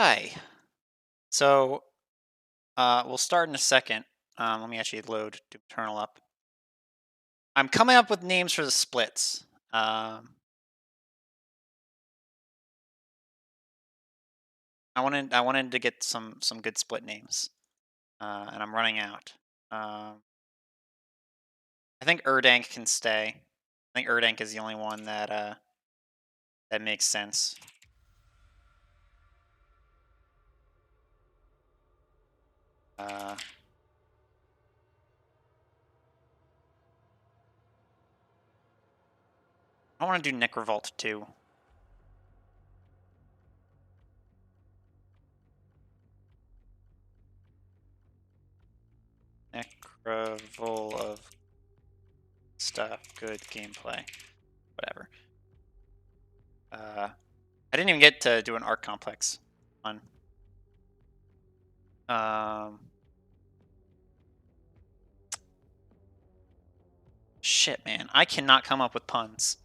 Hi. So we'll start in a second. Let me actually load Eternal up. I'm coming up with names for the splits. I wanted to get some good split names, and I'm running out. I think Erdank can stay. I think Erdank is the only one that makes sense. Uh, I want to do Necrovault too. Necrovol of stuff, good gameplay, whatever. I didn't even get to do an art complex on. Shit, man, I cannot come up with puns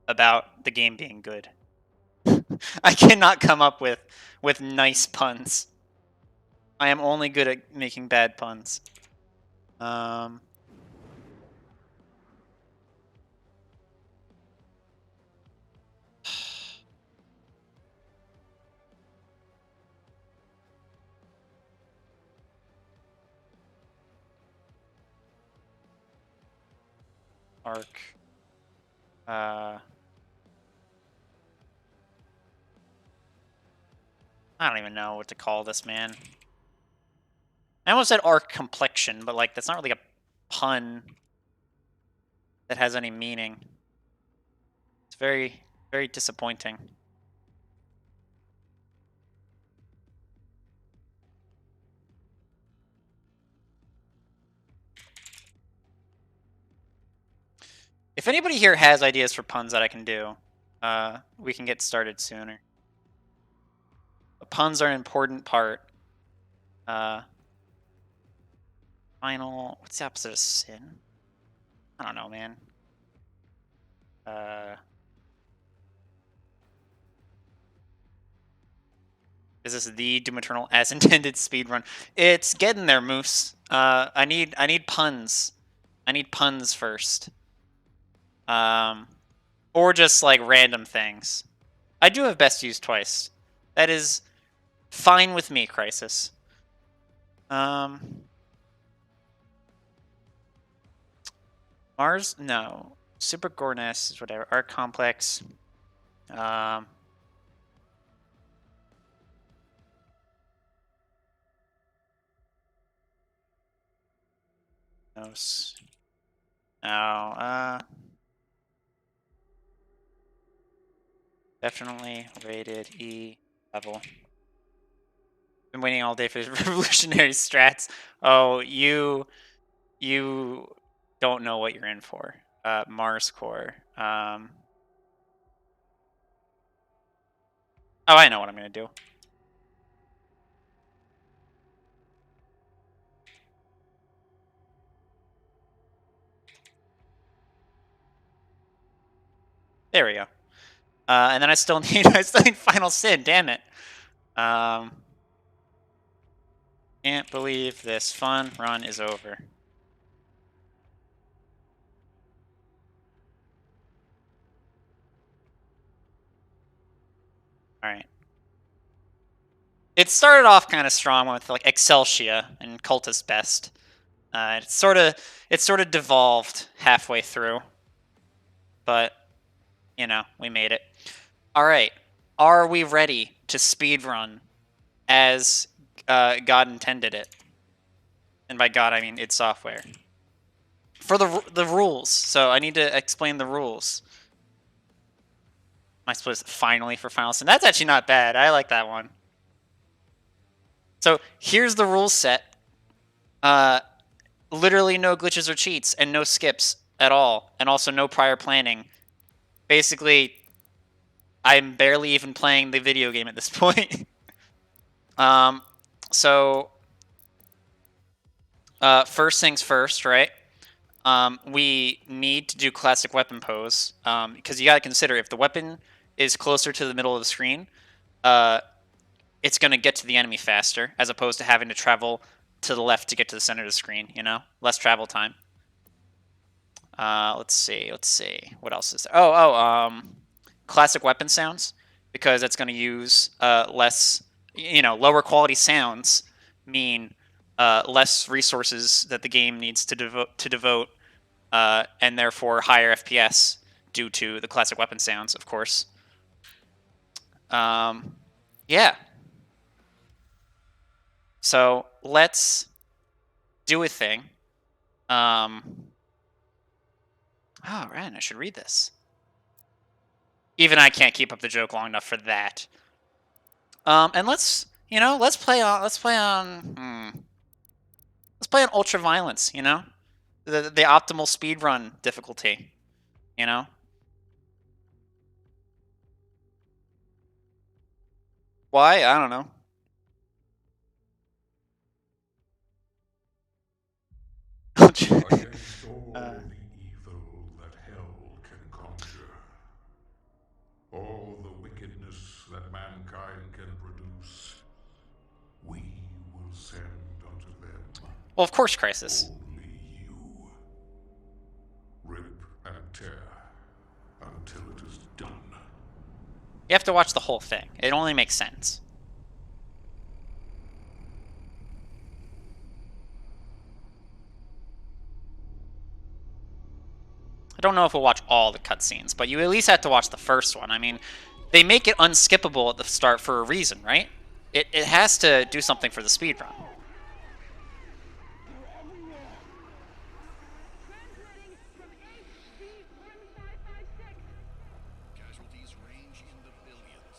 about the game being good. I cannot come up with nice puns. I am only good at making bad puns. Arc. I don't even know what to call this, man. I almost said arc complexion, but like that's not really a pun that has any meaning. It's very, very disappointing. If anybody here has ideas for puns that I can do, we can get started sooner. But puns are an important part. Final. What's the opposite of sin? I don't know, man. Is this the Doom Eternal as intended speedrun? It's getting there, Moose. I need puns. I need puns first. Or just like random things. I do have best used twice. That is fine with me, Crisis. Mars? No. Super Gorness is whatever. Art Complex. No. Definitely rated E level. Been waiting all day for revolutionary strats. Oh, you don't know what you're in for. Mars core. Oh, I know what I'm gonna do. There we go. And then I still need Final Sin. Damn it. Can't believe this fun run is over. All right. It started off kind of strong with like Excelsia and Cultist Best. It sort of devolved halfway through, but you know, we made it. All right, are we ready to speedrun as God intended it? And by God, I mean id Software. For the rules, so I need to explain the rules. Am I supposed to finally for Final Sin? That's actually not bad. I like that one. So here's the rule set. Literally no glitches or cheats and no skips at all, and also no prior planning. Basically, I'm barely even playing the video game at this point. So first things first, right? We need to do classic weapon pose, because you got to consider if the weapon is closer to the middle of the screen, it's going to get to the enemy faster, as opposed to having to travel to the left to get to the center of the screen, you know? Less travel time. Let's see. What else is there? Classic weapon sounds, because that's going to use less, lower quality sounds mean less resources that the game needs to devote, and therefore higher FPS due to the classic weapon sounds, of course. Yeah. So let's do a thing. Oh, Ren, I should read this. Even I can't keep up the joke long enough for that. And let's play on play on ultra violence, you know? The optimal speedrun difficulty, you know? Why? I don't know. Against all the evil that hell can conjure, all the wickedness that mankind can produce, we will send unto them Well, of course, Crisis. only you. Rip and tear until it is done. You have to watch the whole thing. It only makes sense. I don't know if we'll watch all the cutscenes, but you at least have to watch the first one. I mean, they make it unskippable at the start for a reason, right? It has to do something for the speedrun. Casualties range in the billions.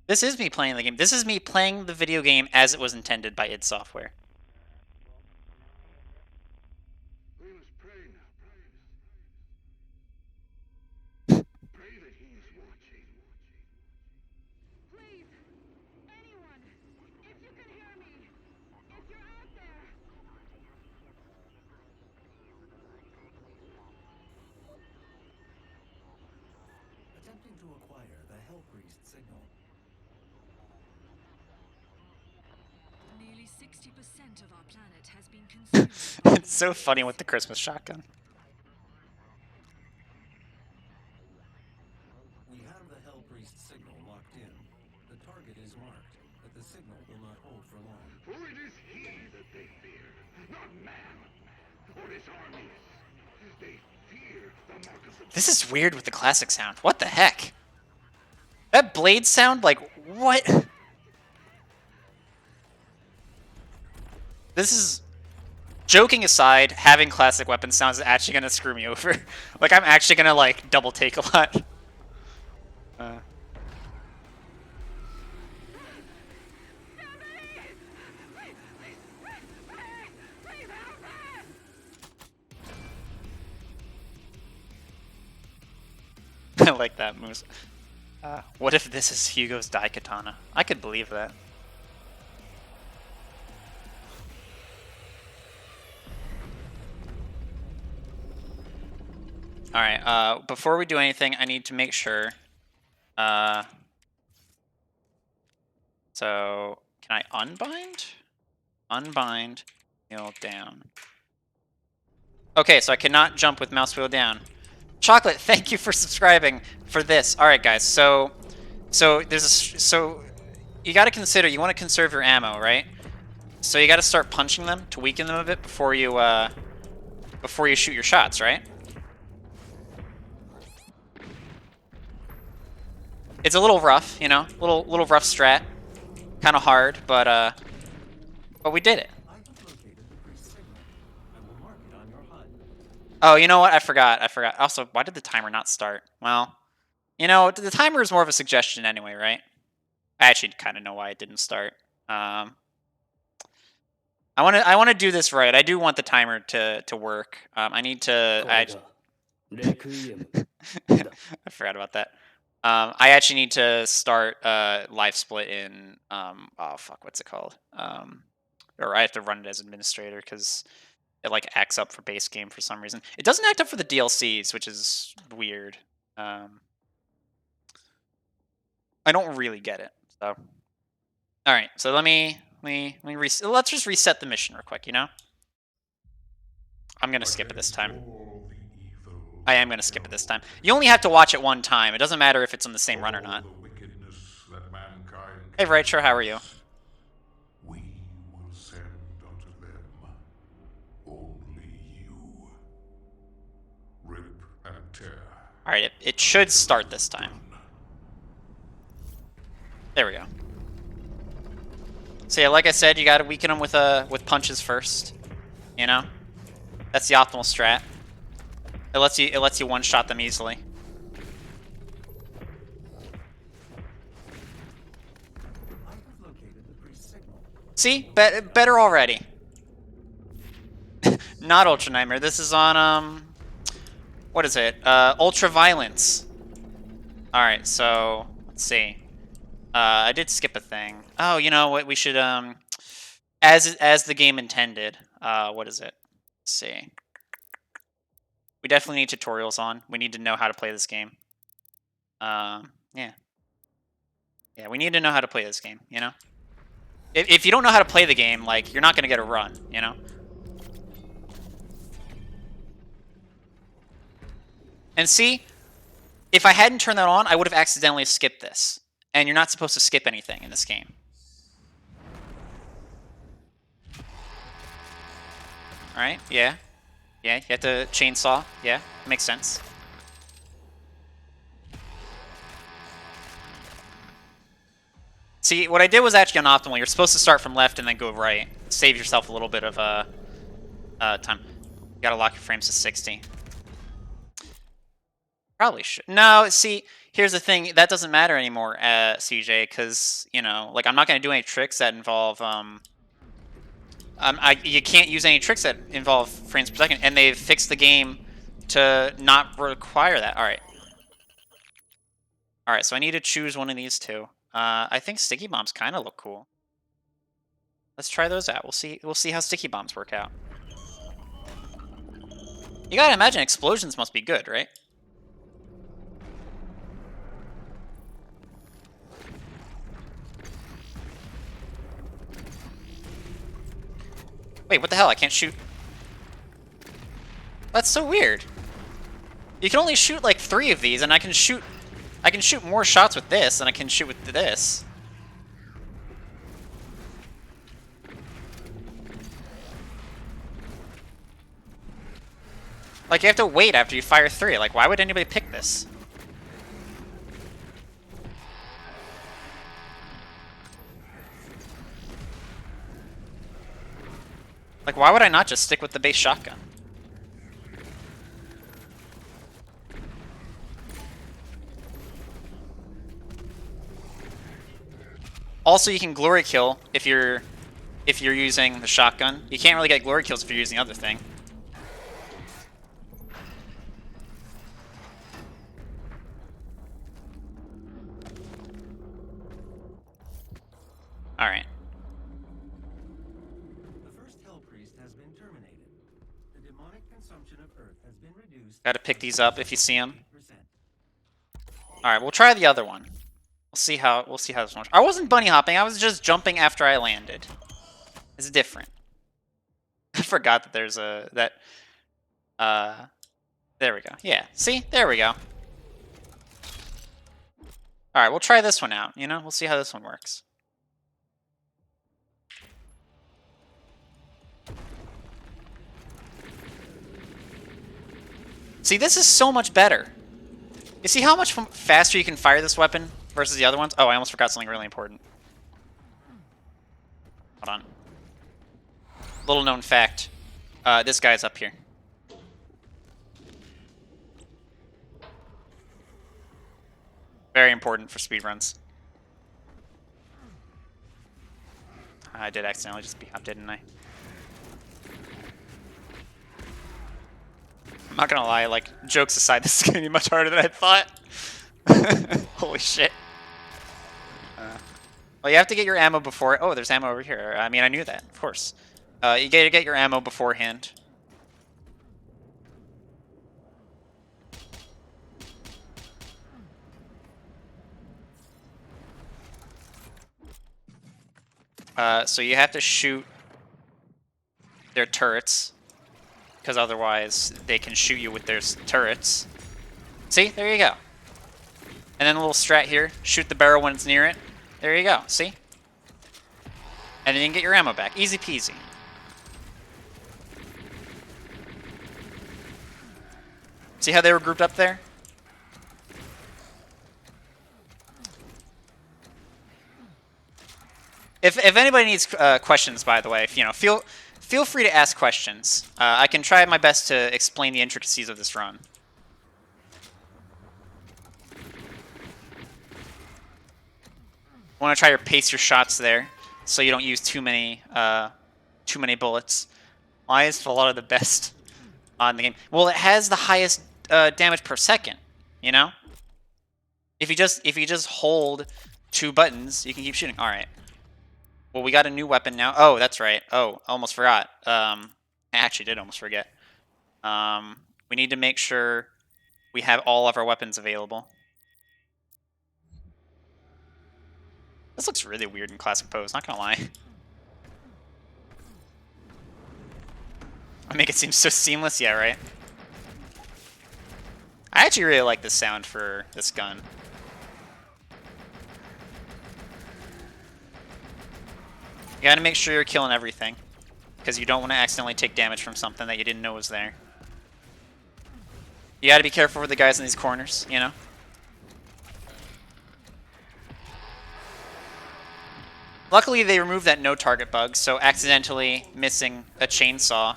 This is me playing the game. This is me playing the video game as it was intended by id Software. We must pray now. Pray that he is watching. Please, anyone, if you can hear me, if you're out there. Attempting to acquire the Hell Priest signal. Nearly 60% of our planet has been consumed. It's so funny with the Christmas shotgun. We have the Hell Priest signal locked in. The target is marked, but the signal will not hold for long. For it is he that they fear, not man or his armies. They fear the mark of the This is weird with the classic sound. What the heck? That blade sound, like, what? This is... Joking aside, having classic weapon sounds is actually gonna screw me over. Like, I'm actually gonna, like, double take a lot. I like that moose. What if this is Hugo's Daikatana? I could believe that. Alright, before we do anything, I need to make sure. So, can I unbind? Unbind, kneel down. Okay, so I cannot jump with mouse wheel down. Chocolate, thank you for subscribing for this. Alright, guys, so you gotta consider, you want to conserve your ammo, right? So you gotta start punching them to weaken them a bit before you shoot your shots, right? It's a little rough, you know, little rough strat, kind of hard, but we did it. I have located the priest signal. I will mark it on your HUD. Oh, you know what? I forgot. Also, why did the timer not start? Well, you know, the timer is more of a suggestion anyway, right? I actually kind of know why it didn't start. I want to do this right. I do want the timer to work. I need to. I forgot about that. I actually need to start live split in. Oh fuck, what's it called? Or I have to run it as administrator because it like acts up for base game for some reason. It doesn't act up for the DLCs, which is weird. I don't really get it. So, all right. So let's just reset the mission real quick. You know, I'm gonna skip it this time. All the evil I am gonna skip it this time. You only have to watch it one time. It doesn't matter if it's on the same run or not. all the wickedness that mankind Hey, can Rachel, how are you? produce, we will send unto them only you. Rip and tear. All right, it should start this time. There we go. So yeah, like I said, you gotta weaken them with punches first. You know, that's the optimal strat. It lets you one shot them easily. See? Better already. Not Ultra Nightmare. This is on, what is it? Ultra Violence. Alright, so, let's see. I did skip a thing. Oh, you know what? We should, as the game intended. What is it? Let's see. We definitely need tutorials on. We need to know how to play this game. Yeah. Yeah, we need to know how to play this game, you know? If you don't know how to play the game, like, you're not going to get a run, you know? And see, if I hadn't turned that on, I would have accidentally skipped this. And you're not supposed to skip anything in this game. Alright, yeah. Yeah, you have to chainsaw. Yeah, makes sense. See, what I did was actually unoptimal. You're supposed to start from left and then go right. Save yourself a little bit of time. You gotta lock your frames to 60. Probably should. No, see, here's the thing. That doesn't matter anymore, CJ, because, you know, like, I'm not going to do any tricks that involve, you can't use any tricks that involve frames per second, and they've fixed the game to not require that. Alright. Alright, so I need to choose one of these two. I think sticky bombs kind of look cool. Let's try those out. We'll see how sticky bombs work out. You gotta imagine explosions must be good, right? Wait, what the hell? I can't shoot. That's so weird. You can only shoot like 3 of these, and I can shoot more shots with this than I can shoot with this. Like, you have to wait after you fire 3. Like, why would anybody pick this? Like, why would I not just stick with the base shotgun? Also, you can glory kill if you're using the shotgun. You can't really get glory kills if you're using the other thing. Alright. The first Hell Priest has been terminated. The demonic consumption of Earth has been reduced. Gotta pick these up if you see them. 8%. Alright, we'll try the other one. We'll see how this one works. I wasn't bunny hopping, I was just jumping after I landed. It's different. I forgot that there's a there we go. Yeah, see? There we go. Alright, we'll try this one out, you know? We'll see how this one works. See, this is so much better. You see how much faster you can fire this weapon versus the other ones? Oh, I almost forgot something really important. Hold on. Little known fact. This guy's up here. Very important for speedruns. I did accidentally just be up, didn't I? I'm not gonna lie, like, jokes aside, this is gonna be much harder than I thought. Holy shit. Well, you have to get your ammo before... Oh, there's ammo over here. I mean, I knew that, of course. You gotta get your ammo beforehand. So you have to shoot their turrets, because otherwise they can shoot you with their turrets. See? There you go. And then a little strat here. Shoot the barrel when it's near it. There you go. See? And then you can get your ammo back. Easy peasy. See how they were grouped up there? If anybody needs questions, by the way, if, you know, feel free to ask questions. I can try my best to explain the intricacies of this run. Want to try to pace your shots there. so you don't use too many bullets. Why is Fallout the best on the game? Well, it has the highest damage per second. You know, if you just hold 2 buttons, you can keep shooting. All right. Well, we got a new weapon now. Oh, that's right. Oh, almost forgot. I actually did almost forget. We need to make sure we have all of our weapons available. This looks really weird in classic pose, not gonna lie. I make it seem so seamless, yeah, right? I actually really like this sound for this gun. You gotta make sure you're killing everything, because you don't want to accidentally take damage from something that you didn't know was there. You gotta be careful with the guys in these corners, you know? Luckily, they removed that no target bug, so accidentally missing a chainsaw,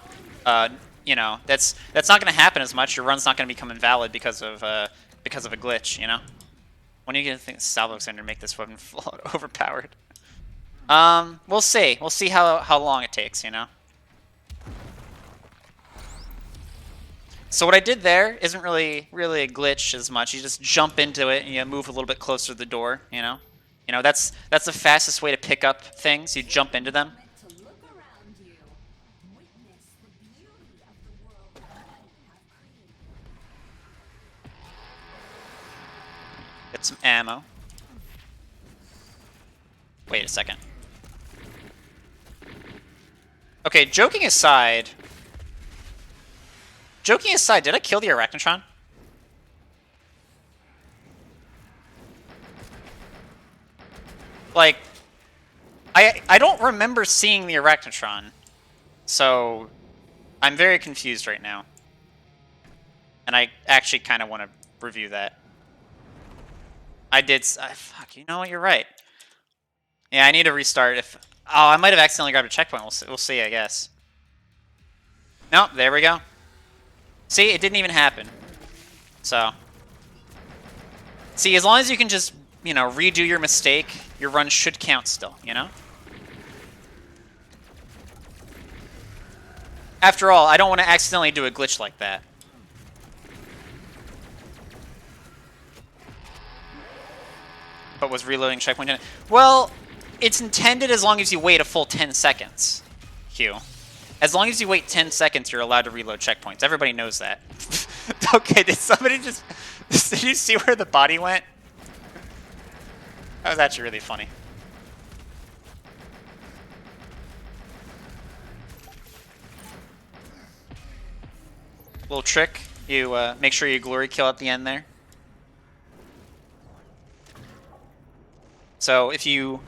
you know, that's not going to happen as much. Your run's not going to become invalid because of a glitch, you know. When are you going to think Salvo's going to make this weapon overpowered? We'll see. We'll see how long it takes, you know. So what I did there isn't really a glitch as much. You just jump into it and you move a little bit closer to the door, you know. You know, that's the fastest way to pick up things. You jump into them. Get some ammo. Wait a second. Okay, joking aside, did I kill the Arachnotron? Like, I don't remember seeing the Arachnotron, so I'm very confused right now. And I actually kind of want to review that. I did. Fuck, you know what? You're right. Yeah, I need to restart. Oh, I might have accidentally grabbed a checkpoint. We'll see, I guess. Nope, there we go. See, it didn't even happen. So, see, as long as you can just, you know, redo your mistake, your run should count still, you know? After all, I don't want to accidentally do a glitch like that. But was reloading checkpoint? Well, it's intended as long as you wait a full 10 seconds, Q. As long as you wait 10 seconds, you're allowed to reload checkpoints. Everybody knows that. Okay, did somebody just... Did you see where the body went? That was actually really funny. Little trick. You make sure you glory kill at the end there. So if you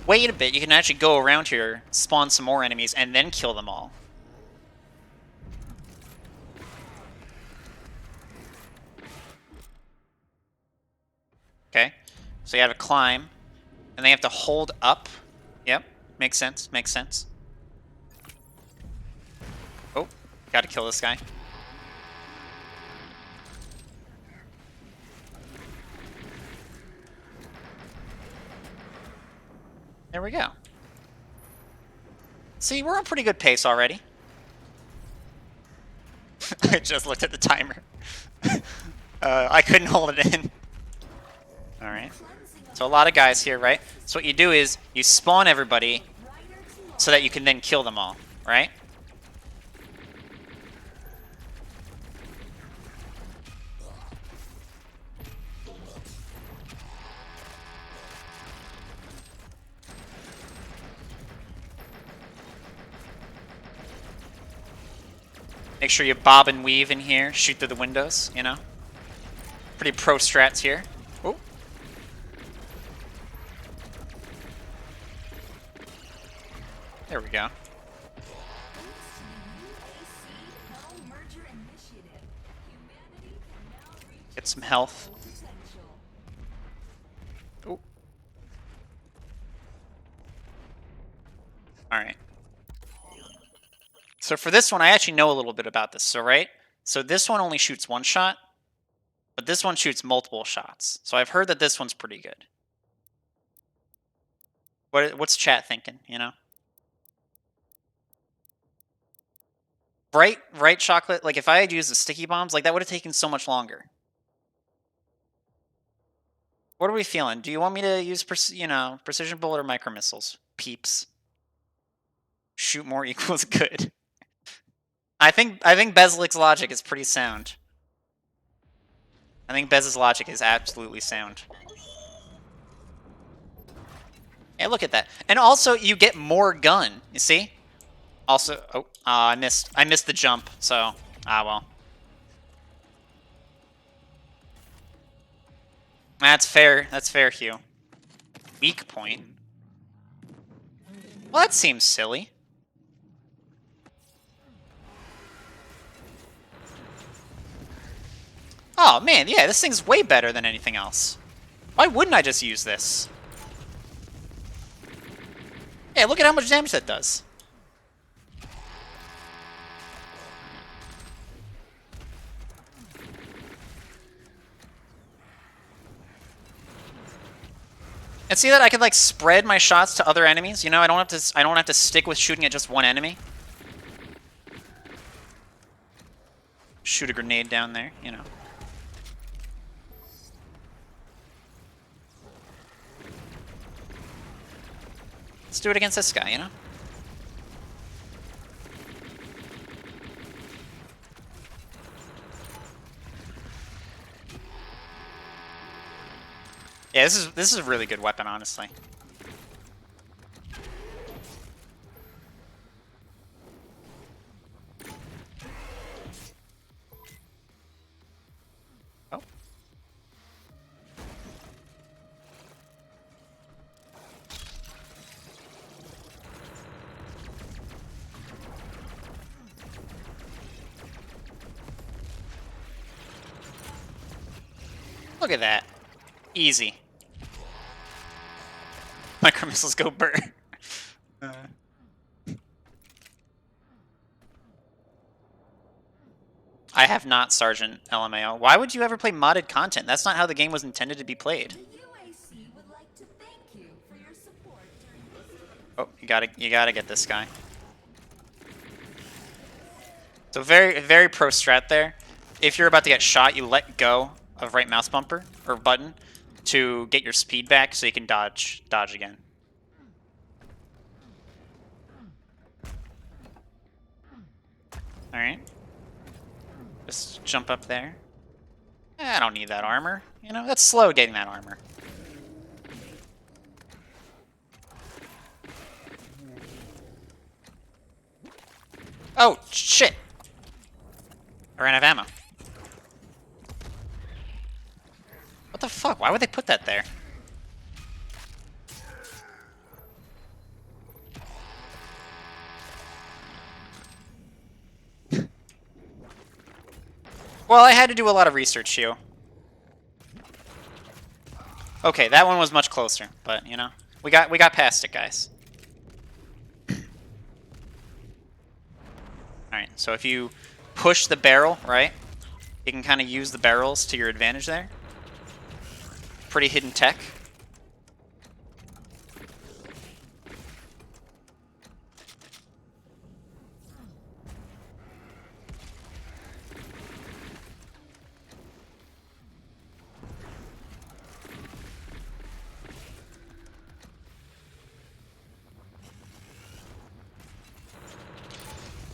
wait a bit, you can actually go around here, spawn some more enemies, and then kill them all. Okay, so you have to climb, and then you have to hold up. Yep, makes sense, makes sense. Oh, gotta kill this guy. There we go. See, we're on pretty good pace already. I just looked at the timer. I couldn't hold it in. Alright. So a lot of guys here, right? So what you do is you spawn everybody so that you can then kill them all, right? Make sure you bob and weave in here, shoot through the windows, you know? Pretty pro strats here. Oh. There we go. Get some health. Oh. Alright. So for this one, I actually know a little bit about this. So, right? So this one only shoots one shot, but this one shoots multiple shots. So I've heard that this one's pretty good. What's chat thinking? You know, right, chocolate. Like if I had used the sticky bombs, like that would have taken so much longer. What are we feeling? Do you want me to use precision bullet or micro missiles? Peeps. Shoot more equals good. I think Bezlik's logic is pretty sound. I think Bez's logic is absolutely sound. Hey, look at that. And also, you get more gun. You see? Also, oh, I missed the jump. So, well. That's fair. That's fair, Hugh. Weak point. Well, that seems silly. Oh, man, yeah, this thing's way better than anything else. Why wouldn't I just use this? Hey, look at how much damage that does. And see that I can like spread my shots to other enemies. You know, I don't have to stick with shooting at just one enemy. Shoot a grenade down there, you know. Let's do it against this guy, you know. Yeah, this is a really good weapon, honestly. Oh. Look at that. Easy. Micro missiles go burn. I have not, Sergeant LMAO. Why would you ever play modded content? That's not how the game was intended to be played. would like to thank you for your support during this. Oh, you gotta get this guy. So very pro strat there. If you're about to get shot, you let go of right mouse bumper or button to get your speed back so you can dodge again. Alright. Just jump up there. I don't need that armor. You know, that's slow getting that armor. Oh, shit! I ran out of ammo. What the fuck? Why would they put that there? Well, I had to do a lot of research, Hugh. Okay, that one was much closer, but you know, we got past it, guys. Alright, so if you push the barrel, right, you can kind of use the barrels to your advantage there. Pretty hidden tech.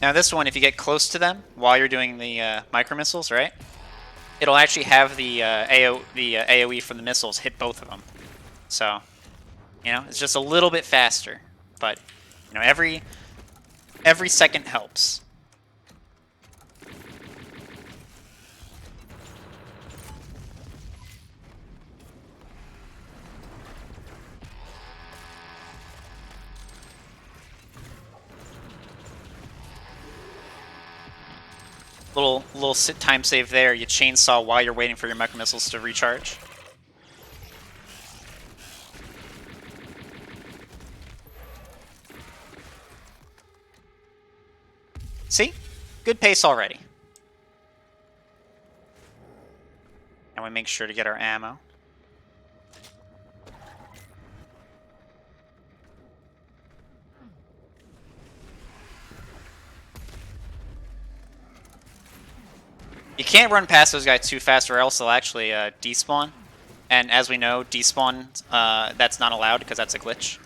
Now this one, if you get close to them while you're doing the micro missiles, right? It'll actually have the AOE from the missiles hit both of them. So, you know, it's just a little bit faster, but you know, every second helps. Little sit time save there. You chainsaw while you're waiting for your micro missiles to recharge. See? Good pace already. And we make sure to get our ammo. can't run past those guys too fast, or else they'll actually despawn. And as we know, despawn, that's not allowed because that's a glitch.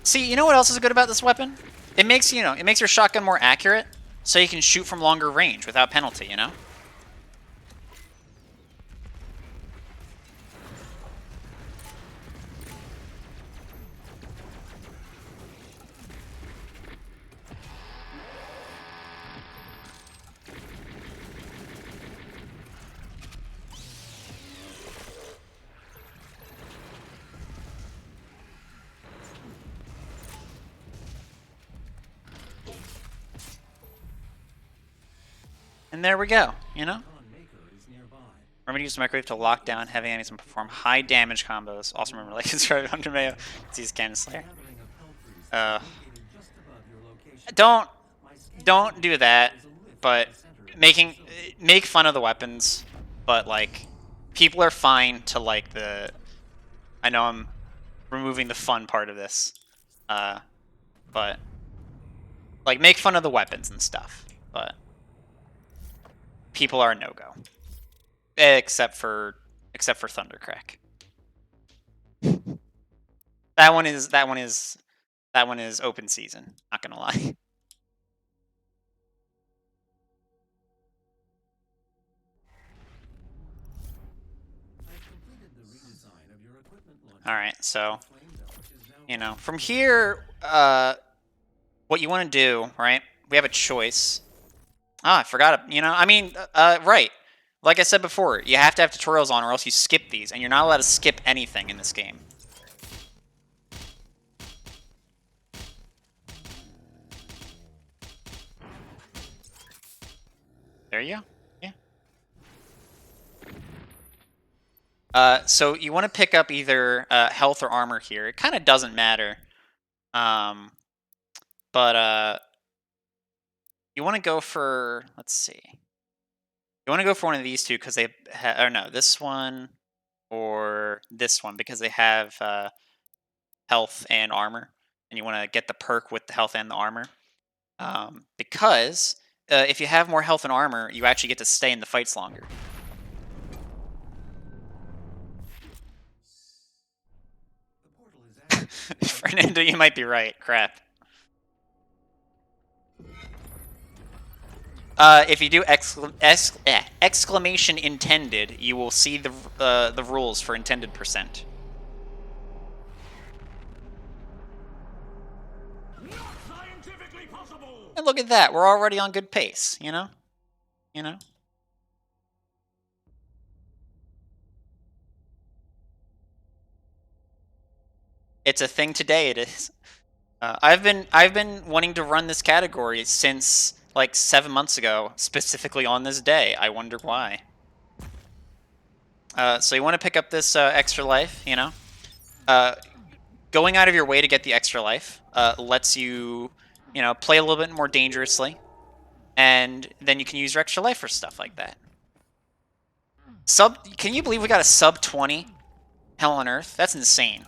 See, you know what else is good about this weapon? It makes, it makes your shotgun more accurate, so you can shoot from longer range without penalty, you know? And there we go, you know? Remember to use the microwave to lock down heavy enemies and perform high damage combos. Also remember, like, it's 100 mayo. Use Cannon Slayer. Don't do that, but make fun of the weapons, but, like, people are fine to, like, I know I'm removing the fun part of this, but, like, make fun of the weapons and stuff, but people are a no-go. Except for Thundercrack. That one is open season, not gonna lie. Alright, so from here, what you want to do, right? We have a choice. I forgot. Right. Like I said before, you have to have tutorials on or else you skip these, and you're not allowed to skip anything in this game. There you go. Yeah. So you want to pick up either health or armor here. It kind of doesn't matter. But you want to go for, let's see. You want to go for one of these two because they or no, this one or this one because they have health and armor, and you want to get the perk with the health and the armor. Because if you have more health and armor, you actually get to stay in the fights longer. Fernando, you might be right. Crap. If you do exclamation intended, you will see the rules for intended percent. Not scientifically possible. And look at that, we're already on good pace, you know? It's a thing today, it is. I've been wanting to run this category since like 7 months ago, specifically on this day. I wonder why. So you want to pick up this extra life, going out of your way to get the extra life lets you, play a little bit more dangerously, and then you can use your extra life for stuff like that. Can you believe we got a sub 20 Hell on Earth? That's insane.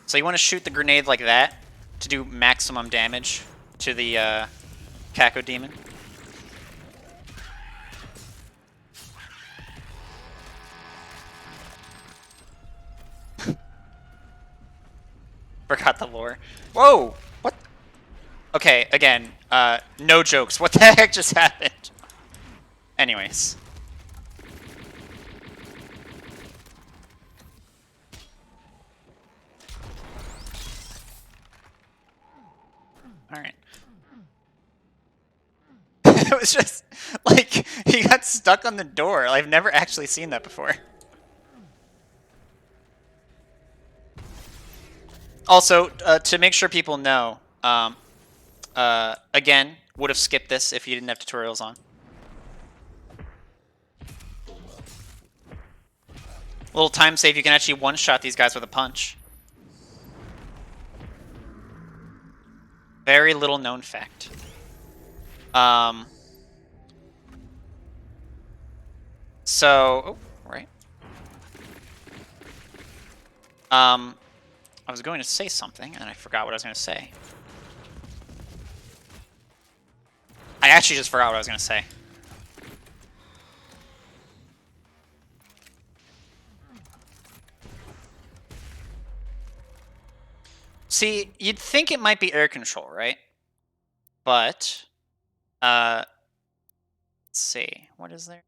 So you want to shoot the grenade like that to do maximum damage to the Caco Demon. Forgot the lore. Whoa! What? Okay, again, no jokes. What the heck just happened? Anyways. Alright. It was just, like, he got stuck on the door. I've never actually seen that before. Also, to make sure people know, again, would have skipped this if you didn't have tutorials on. Little time save, you can actually one-shot these guys with a punch. Very little known fact. So, oh, right. I was going to say something, and I forgot what I was going to say. I actually just forgot what I was going to say. See, you'd think it might be air control, right? But, let's see. What is there?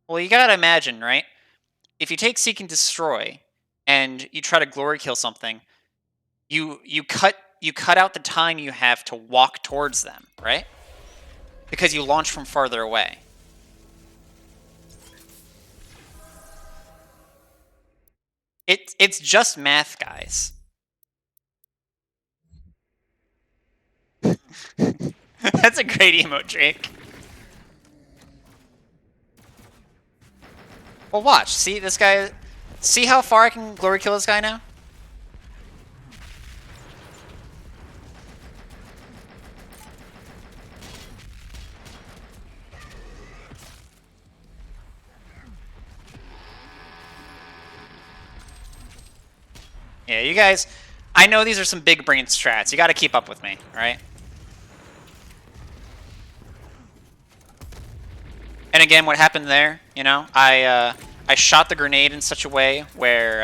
Well, you gotta imagine, right? If you take Seek and Destroy, and you try to glory kill something, you cut out the time you have to walk towards them, right? Because you launch from farther away. It's just math, guys. That's a great emote, Drake. Well, watch. See this guy. See how far I can glory kill this guy now? Yeah, you guys, I know these are some big brain strats. You got to keep up with me, right? And again, what happened there, you know, I shot the grenade in such a way where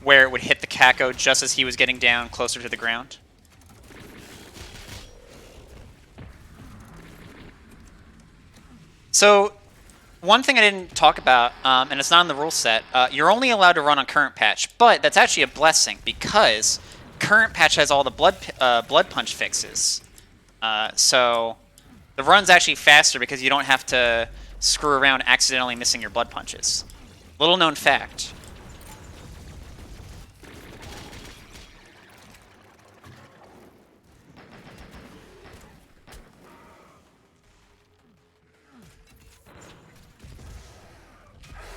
it would hit the Kako just as he was getting down closer to the ground. So, one thing I didn't talk about, and it's not in the rule set, you're only allowed to run on current patch, but that's actually a blessing because current patch has all the blood punch fixes. So the run's actually faster because you don't have to screw around accidentally missing your blood punches. Little known fact.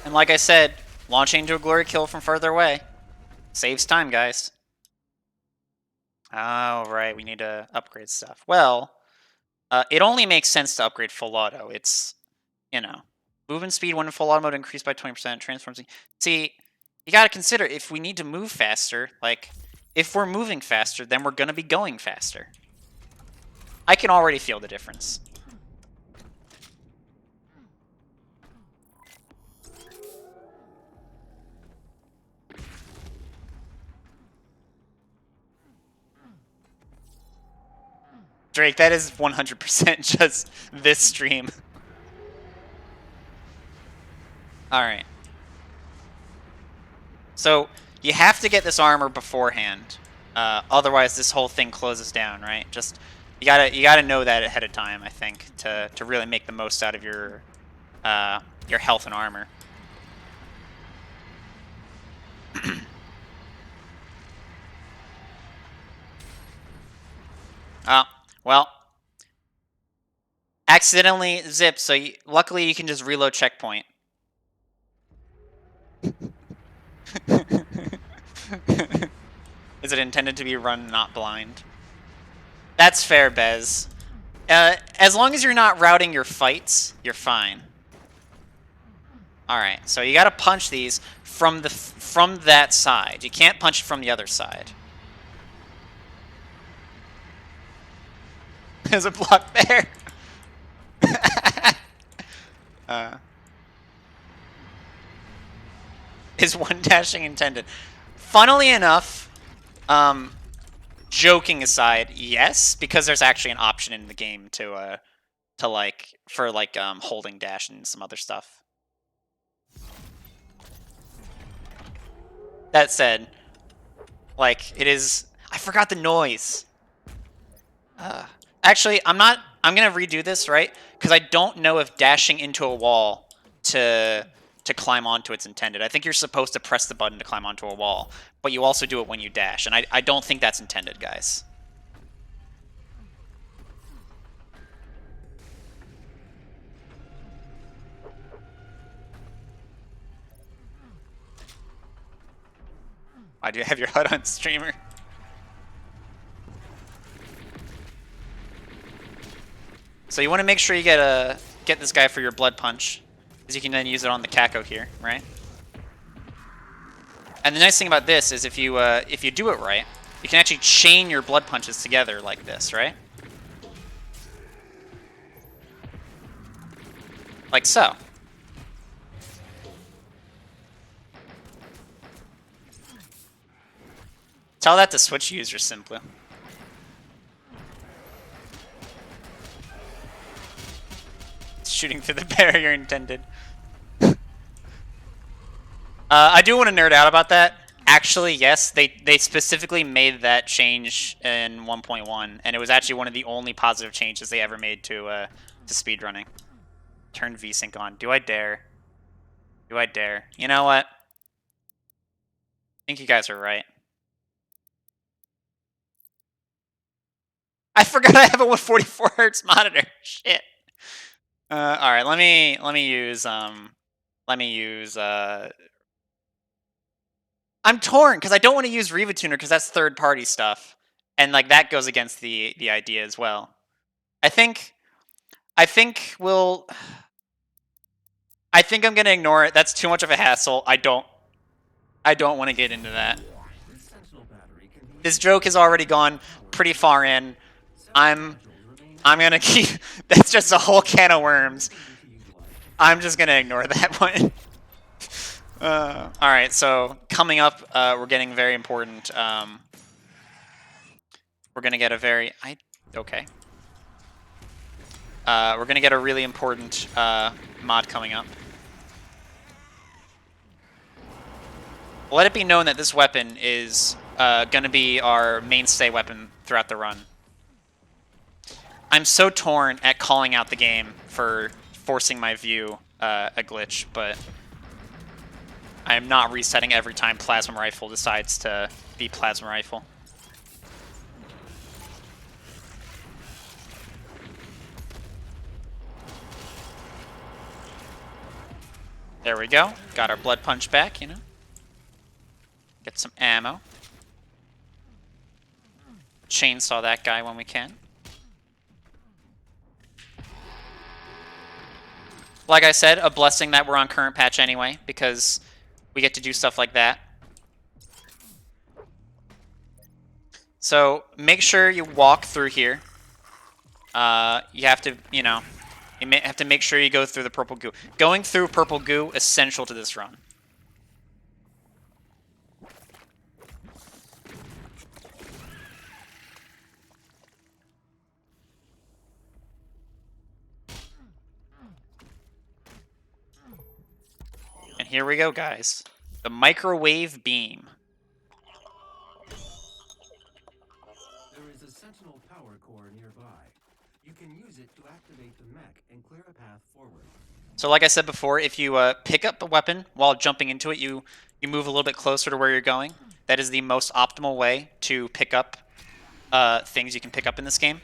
And like I said, launching into a glory kill from further away saves time, guys. Oh, right, we need to upgrade stuff. Well, it only makes sense to upgrade full auto. It's, you know, movement speed when in full auto mode increased by 20%, transforms. See, you gotta consider if we need to move faster, like, if we're moving faster, then we're gonna be going faster. I can already feel the difference. Drake, that is 100% just this stream. Alright. So, you have to get this armor beforehand. Otherwise, this whole thing closes down, right? Just, you gotta know that ahead of time, I think, to really make the most out of your health and armor. Well, accidentally zipped, so luckily you can just reload checkpoint. Is it intended to be run not blind? That's fair, Bez. As long as you're not routing your fights, you're fine. Alright, so you gotta punch these from that side. You can't punch it from the other side. There's a block there. Is one dashing intended? Funnily enough, joking aside, yes, because there's actually an option in the game to holding dash and some other stuff. That said, like, it is... I forgot the noise. Actually, I'm gonna redo this, right? Because I don't know if dashing into a wall to climb onto it's intended. I think you're supposed to press the button to climb onto a wall, but you also do it when you dash, and I don't think that's intended, guys. Why do you have your HUD on streamer? So you want to make sure you get this guy for your blood punch, because you can then use it on the Kako here, right? And the nice thing about this is if you do it right, you can actually chain your blood punches together like this, right? Like so. Tell that to Switch users simply. Shooting through the barrier intended. I do want to nerd out about that. Actually, yes, they specifically made that change in 1.1, and it was actually one of the only positive changes they ever made to speedrunning. Turn VSync on. Do I dare? Do I dare? You know what? I think you guys are right. I forgot I have a 144 Hz monitor. Shit. All right, let me use I'm torn because I don't want to use Riva Tuner because that's third-party stuff, and like that goes against the idea as well. I think we'll. I think I'm gonna ignore it. That's too much of a hassle. I don't want to get into that. This joke has already gone pretty far in. I'm gonna keep. That's just a whole can of worms. I'm just gonna ignore that one. All right, so coming up, we're getting very important. We're gonna get a very okay. We're gonna get a really important mod coming up. Let it be known that this weapon is gonna be our mainstay weapon throughout the run. I'm so torn at calling out the game for forcing my view a glitch, but I am not resetting every time Plasma Rifle decides to be Plasma Rifle. There we go. Got our blood punch back, you know. Get some ammo. Chainsaw that guy when we can. Like I said, a blessing that we're on current patch anyway, because we get to do stuff like that. So make sure you walk through here. You have to, you know, have to make sure you go through the purple goo. Going through purple goo, essential to this run. And here we go, guys. The microwave beam. There is a sentinel power core nearby. You can use it to activate the mech and clear a path forward. So like I said before, if you pick up the weapon while jumping into it, you move a little bit closer to where you're going. That is the most optimal way to pick up things you can pick up in this game.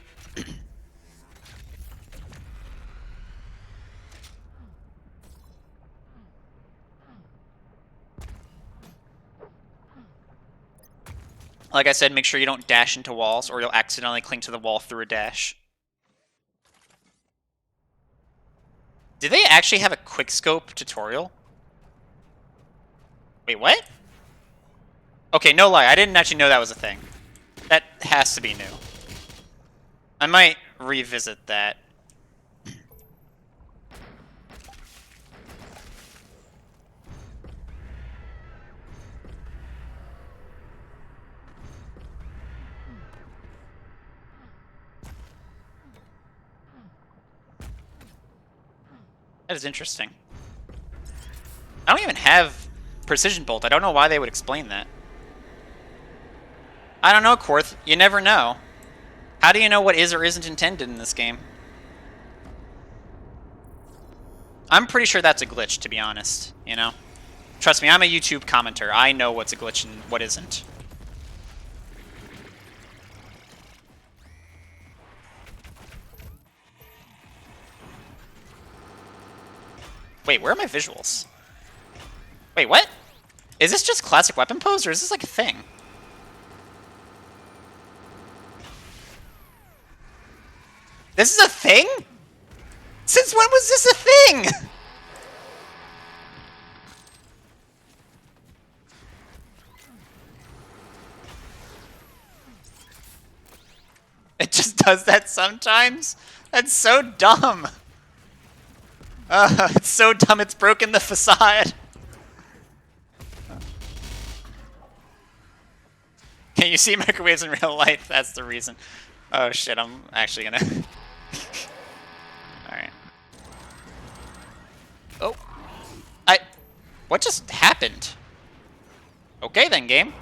Like I said, make sure you don't dash into walls or you'll accidentally cling to the wall through a dash. Do they actually have a quickscope tutorial? Wait, what? Okay, no lie, I didn't actually know that was a thing. That has to be new. I might revisit that. That is interesting. I don't even have Precision Bolt. I don't know why they would explain that. I don't know, Quarth. You never know. How do you know what is or isn't intended in this game? I'm pretty sure that's a glitch, to be honest, you know? Trust me, I'm a YouTube commenter. I know what's a glitch and what isn't. Wait, where are my visuals? Wait, what? Is this just classic weapon pose, or is this like a thing? This is a thing? Since when was this a thing? It just does that sometimes? That's so dumb. It's so dumb it's broken the facade. Can you see microwaves in real life? That's the reason. Oh shit, I'm actually gonna... Alright. Oh. What just happened? Okay then, game.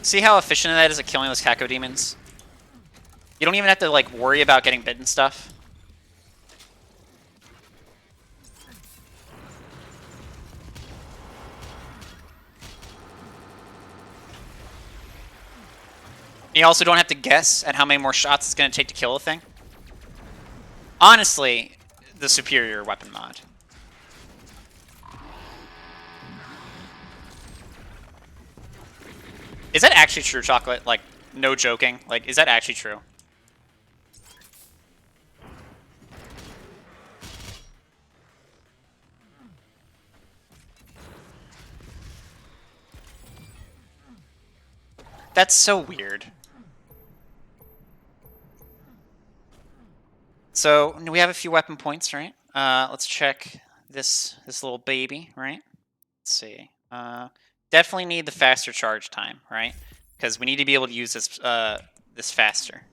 See how efficient that is at killing those Kako demons? You don't even have to like worry about getting bit and stuff. You also don't have to guess at how many more shots it's going to take to kill a thing. Honestly, the superior weapon mod. Is that actually true, Chocolate? Like, no joking. Like, is that actually true? That's so weird. So, we have a few weapon points, right? Let's check this little baby, right? Let's see. Definitely need the faster charge time, right? Because we need to be able to use this this faster.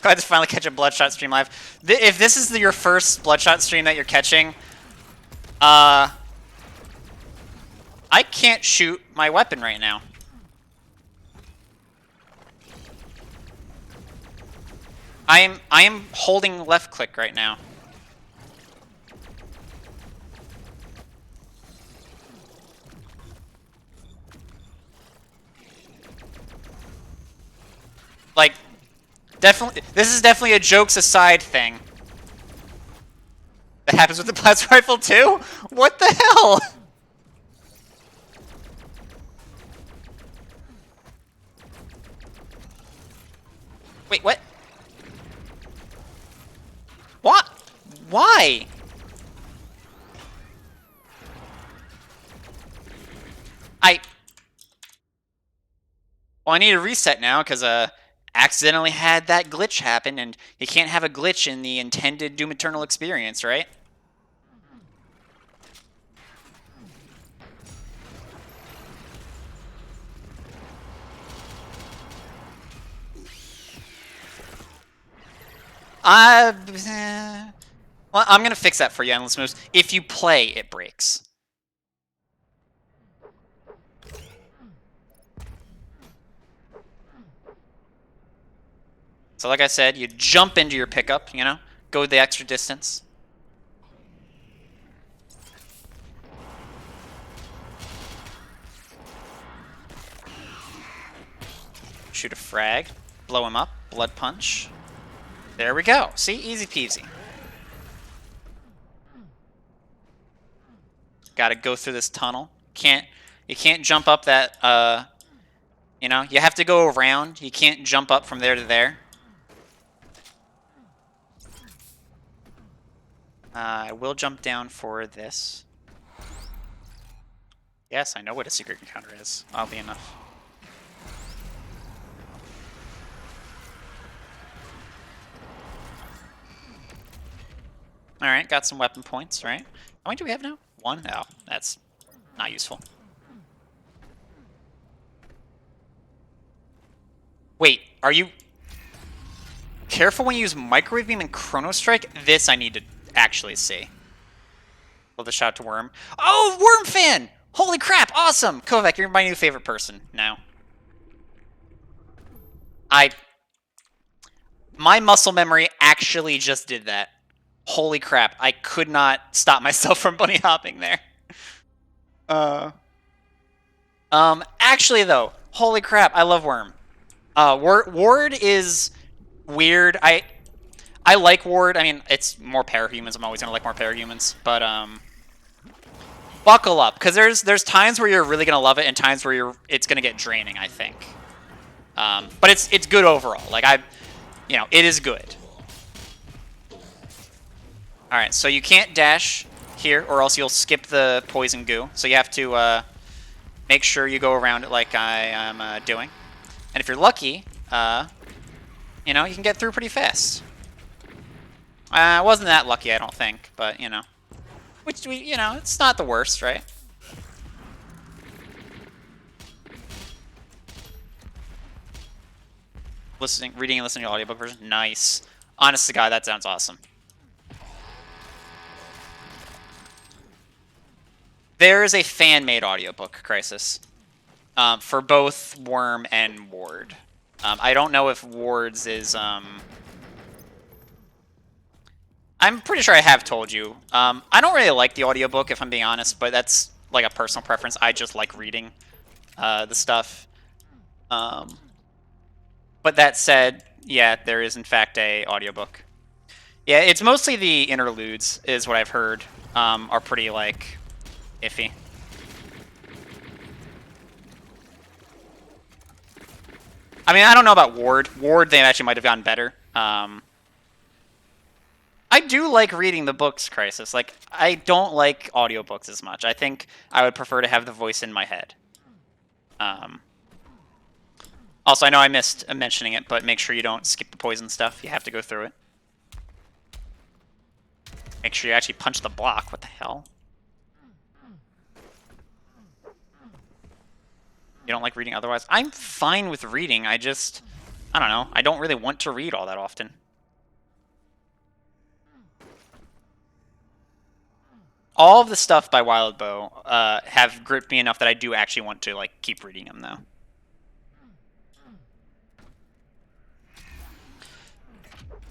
Glad to finally catch a Bloodshot stream live. If this is your first Bloodshot stream that you're catching, I can't shoot my weapon right now. I am holding left click right now. Like, definitely, this is definitely a jokes aside thing. That happens with the blast rifle too? What the hell? Wait, what? What? Why? Well, I need a reset now because accidentally had that glitch happen, and you can't have a glitch in the intended Doom Eternal experience, right? Well, I'm gonna fix that for you, Endless Moves. If you play, it breaks. So like I said, you jump into your pickup, you know? Go the extra distance. Shoot a frag. Blow him up. Blood punch. There we go. See? Easy peasy. Gotta go through this tunnel. You can't jump up that, you know? You have to go around. You can't jump up from there to there. I will jump down for this. Yes, I know what a secret encounter is, oddly enough. Alright, got some weapon points, right? How many do we have now? 1? Oh, that's not useful. Wait, are you... Careful when you use Microwave Beam and Chrono Strike? This I need to actually see. Love the shout to Worm. Oh, Worm fan! Holy crap, awesome! Kovac, you're my new favorite person now. My muscle memory actually just did that. Holy crap, I could not stop myself from bunny hopping there. Actually though, holy crap, I love Worm. Ward is weird. I like Ward. I mean, it's more parahumans. I'm always gonna like more parahumans, but buckle up, because there's times where you're really gonna love it and times where it's gonna get draining, I think. But it's good overall. Like it is good. All right, so you can't dash here, or else you'll skip the poison goo. So you have to make sure you go around it like I am doing. And if you're lucky, you can get through pretty fast. I wasn't that lucky, I don't think, but which it's not the worst, right? Reading and listening to the audiobook version, nice. Honest to God, that sounds awesome. There is a fan-made audiobook, Crisis, for both Worm and Ward. I don't know if Ward's is. I'm pretty sure I have told you. I don't really like the audiobook, if I'm being honest, but that's like a personal preference. I just like reading the stuff. But that said, yeah, there is in fact a audiobook. Yeah, it's mostly the interludes, is what I've heard, are pretty like iffy. I mean, I don't know about Ward. Ward, they actually might have gotten better. I do like reading the books, Crisis. Like, I don't like audiobooks as much. I think I would prefer to have the voice in my head. Also, I know I missed mentioning it, but make sure you don't skip the poison stuff. You have to go through it. Make sure you actually punch the block. What the hell? You don't like reading otherwise? I'm fine with reading. I don't know. I don't really want to read all that often. All of the stuff by Wildbow have gripped me enough that I do actually want to like keep reading them, though.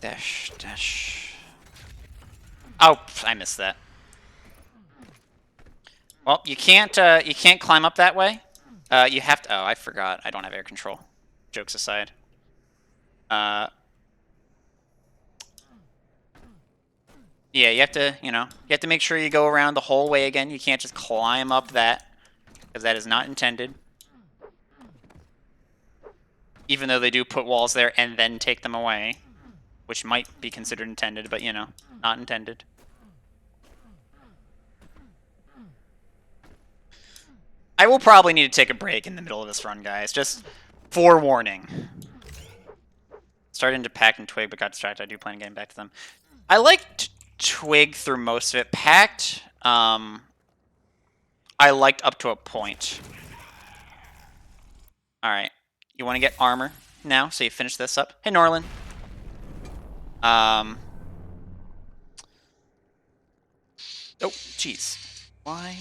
Dash, dash. Oh, I missed that. Well, you can't climb up that way. You have to. Oh, I forgot. I don't have air control. Jokes aside. Yeah, you have to make sure you go around the whole way again. You can't just climb up that, because that is not intended. Even though they do put walls there and then take them away, which might be considered intended, but not intended. I will probably need to take a break in the middle of this run, guys. Just forewarning. Started into Pact and Twig, but got distracted. I do plan on getting back to them. I liked Twig through most of it. Pact, I liked up to a point. Alright. You want to get armor now, so you finish this up. Hey, Norlin. Oh, jeez. Why?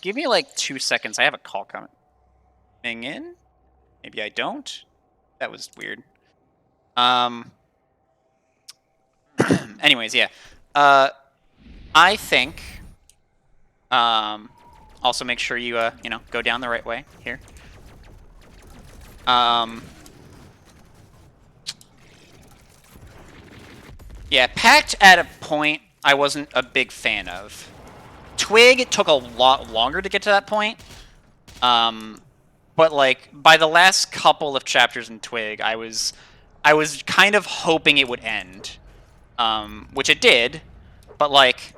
Give me like 2 seconds. I have a call coming in. Maybe I don't. That was weird. Anyways, yeah. I think. Also, make sure you go down the right way here. Yeah, Pact at a point I wasn't a big fan of. Twig, it took a lot longer to get to that point. But like by the last couple of chapters in Twig, I was kind of hoping it would end. Which it did, but like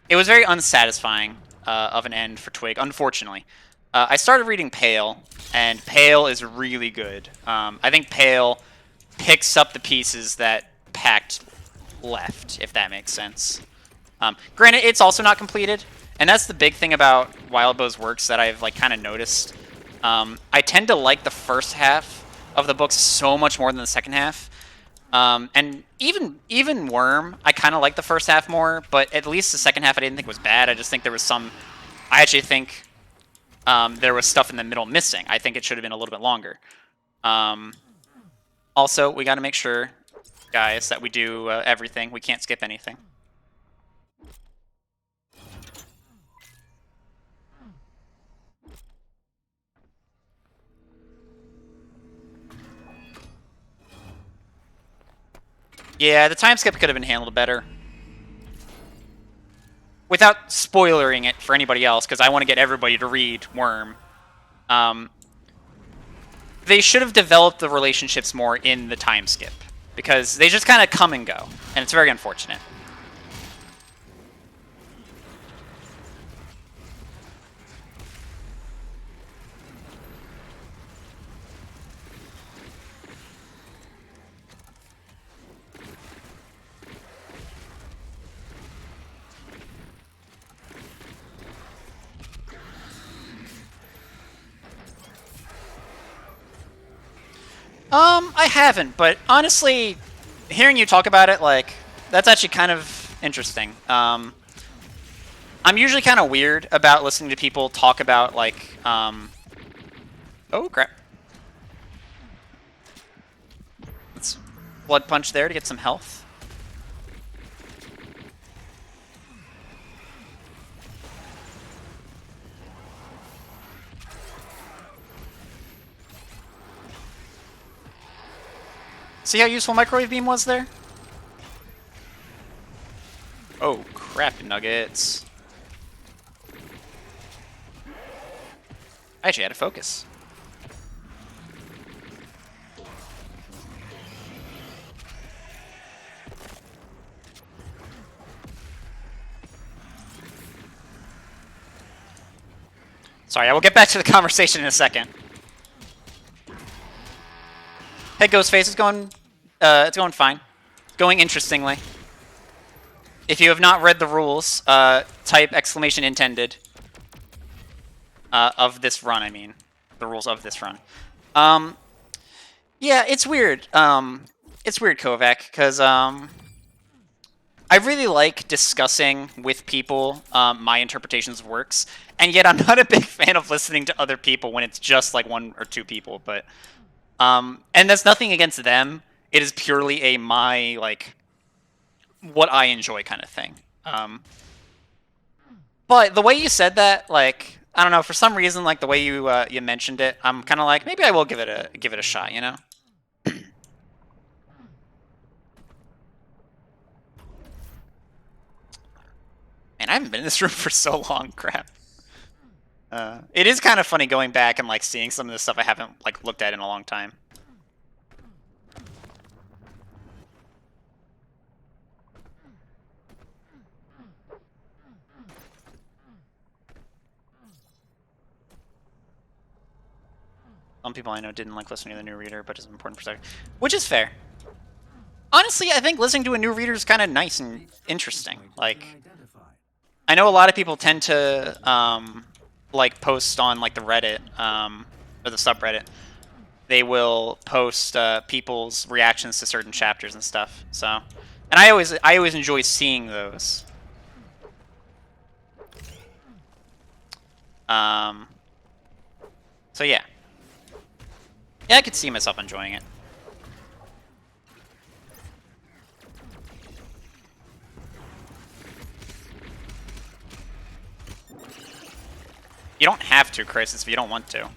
it was very unsatisfying of an end for Twig, unfortunately. I started reading Pale, and Pale is really good. I think Pale picks up the pieces that Pact left, if that makes sense. Granted, it's also not completed, and that's the big thing about Wildbow's works that I've like kind of noticed. I tend to like the first half of the books so much more than the second half. And even Worm, I kind of like the first half more, but at least the second half I didn't think was bad. I just think there was some... I actually think there was stuff in the middle missing. I think it should have been a little bit longer. Also, we got to make sure, guys, that we do everything. We can't skip anything. Yeah, the time skip could have been handled better. Without spoilering it for anybody else, because I want to get everybody to read Worm. They should have developed the relationships more in the time skip, because they just kind of come and go, and it's very unfortunate. I haven't, but honestly, hearing you talk about it, like, that's actually kind of interesting. I'm usually kind of weird about listening to people talk about, like, oh, crap. Let's blood punch there to get some health. See how useful Microwave Beam was there? Oh, crap, nuggets. I actually had to focus. Sorry, I will get back to the conversation in a second. Hey, Ghostface, it's going fine. Going interestingly. If you have not read the rules, type exclamation intended. Of this run, I mean. The rules of this run. Yeah, it's weird. It's weird, Kovac, because, I really like discussing with people my interpretations of works, and yet I'm not a big fan of listening to other people when it's just like one or two people, but... and that's nothing against them. It is purely a my, like, what I enjoy kind of thing. But the way you said that, like, I don't know, for some reason, like, the way you you mentioned it, I'm kind of like, maybe I will give it a shot, you know? Man, I haven't been in this room for so long, crap. It is kind of funny going back and, like, seeing some of the stuff I haven't, like, looked at in a long time. Some people I know didn't like listening to the new reader, but it's an important perspective. Which is fair. Honestly, I think listening to a new reader is kind of nice and interesting. Like, I know a lot of people tend to, like, post on, like, the Reddit, or the subreddit. They will post people's reactions to certain chapters and stuff. So, and I always enjoy seeing those. So yeah. Yeah, I could see myself enjoying it. You don't have to, Crisis, if you don't want to.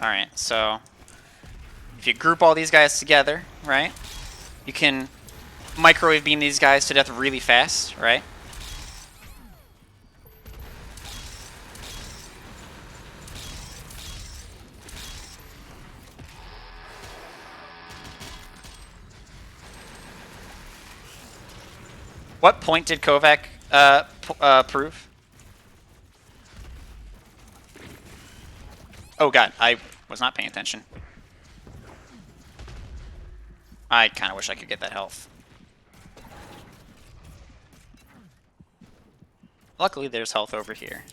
Alright, so... if you group all these guys together, right? You can microwave beam these guys to death really fast, right? What point did Kovac prove? Oh god, I was not paying attention. I kind of wish I could get that health. Luckily, there's health over here.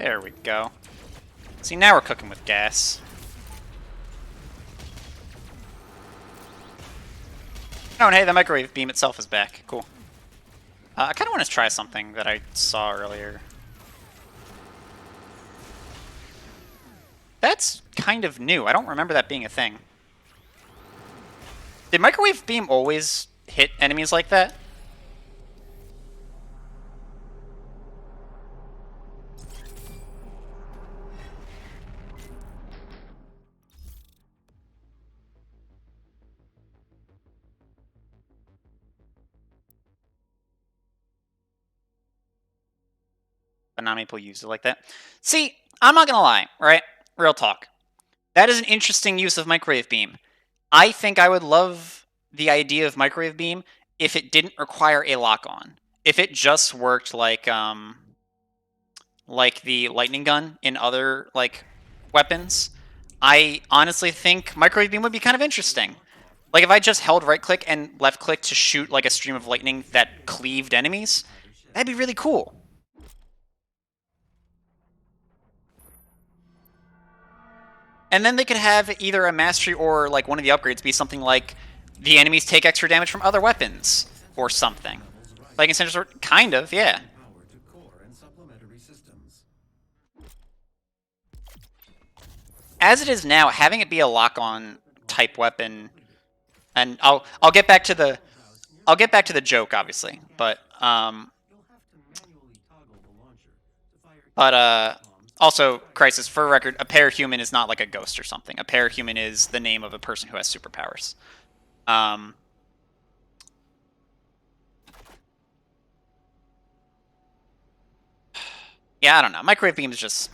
There we go. See, now we're cooking with gas. Oh, and hey, the microwave beam itself is back. Cool. I kind of want to try something that I saw earlier. That's kind of new. I don't remember that being a thing. Did microwave beam always hit enemies like that? But not many people use it like that. See, I'm not gonna lie, right? Real talk. That is an interesting use of microwave beam. I think I would love the idea of microwave beam if it didn't require a lock-on. If it just worked like the lightning gun in other like weapons, I honestly think microwave beam would be kind of interesting. Like if I just held right click and left click to shoot like a stream of lightning that cleaved enemies, that'd be really cool. And then they could have either a mastery or like one of the upgrades be something like the enemies take extra damage from other weapons or something. Like in Central Sword, kind of, yeah. Power to core and supplementary systems. As it is now, having it be a lock-on type weapon, and I'll get back to the joke obviously, but You'll have to manually toggle the launcher to fire also, Crisis, for record, a parahuman is not like a ghost or something. A parahuman is the name of a person who has superpowers. Yeah, I don't know. Microwave beam is just...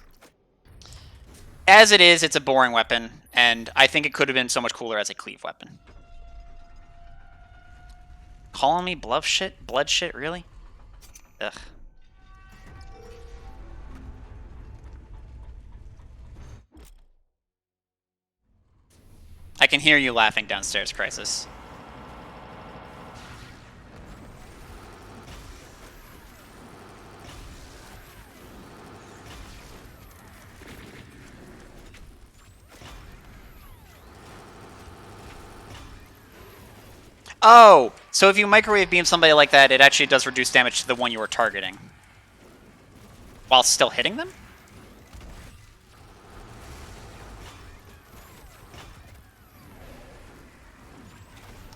As it is, it's a boring weapon, and I think it could have been so much cooler as a cleave weapon. Calling me bluff shit? Blood shit? Really? Ugh. I can hear you laughing downstairs, Crisis. Oh, so if you microwave beam somebody like that, it actually does reduce damage to the one you were targeting. While still hitting them?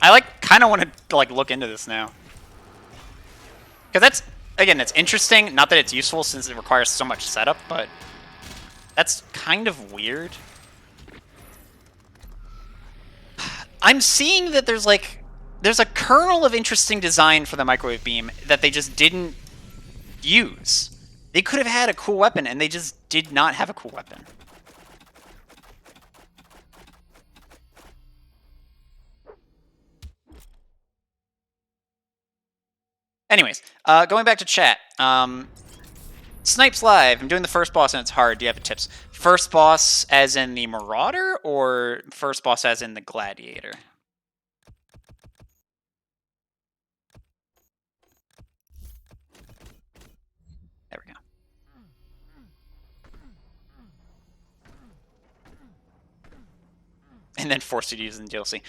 I like kind of want to like look into this now. Cuz that's again, it's interesting, not that it's useful since it requires so much setup, but that's kind of weird. I'm seeing that there's a kernel of interesting design for the microwave beam that they just didn't use. They could have had a cool weapon and they just did not have a cool weapon. Anyways, going back to chat. Snipes Live, I'm doing the first boss and it's hard. Do you have tips? First boss as in the Marauder or first boss as in the Gladiator? There we go. And then forced you to use in DLC.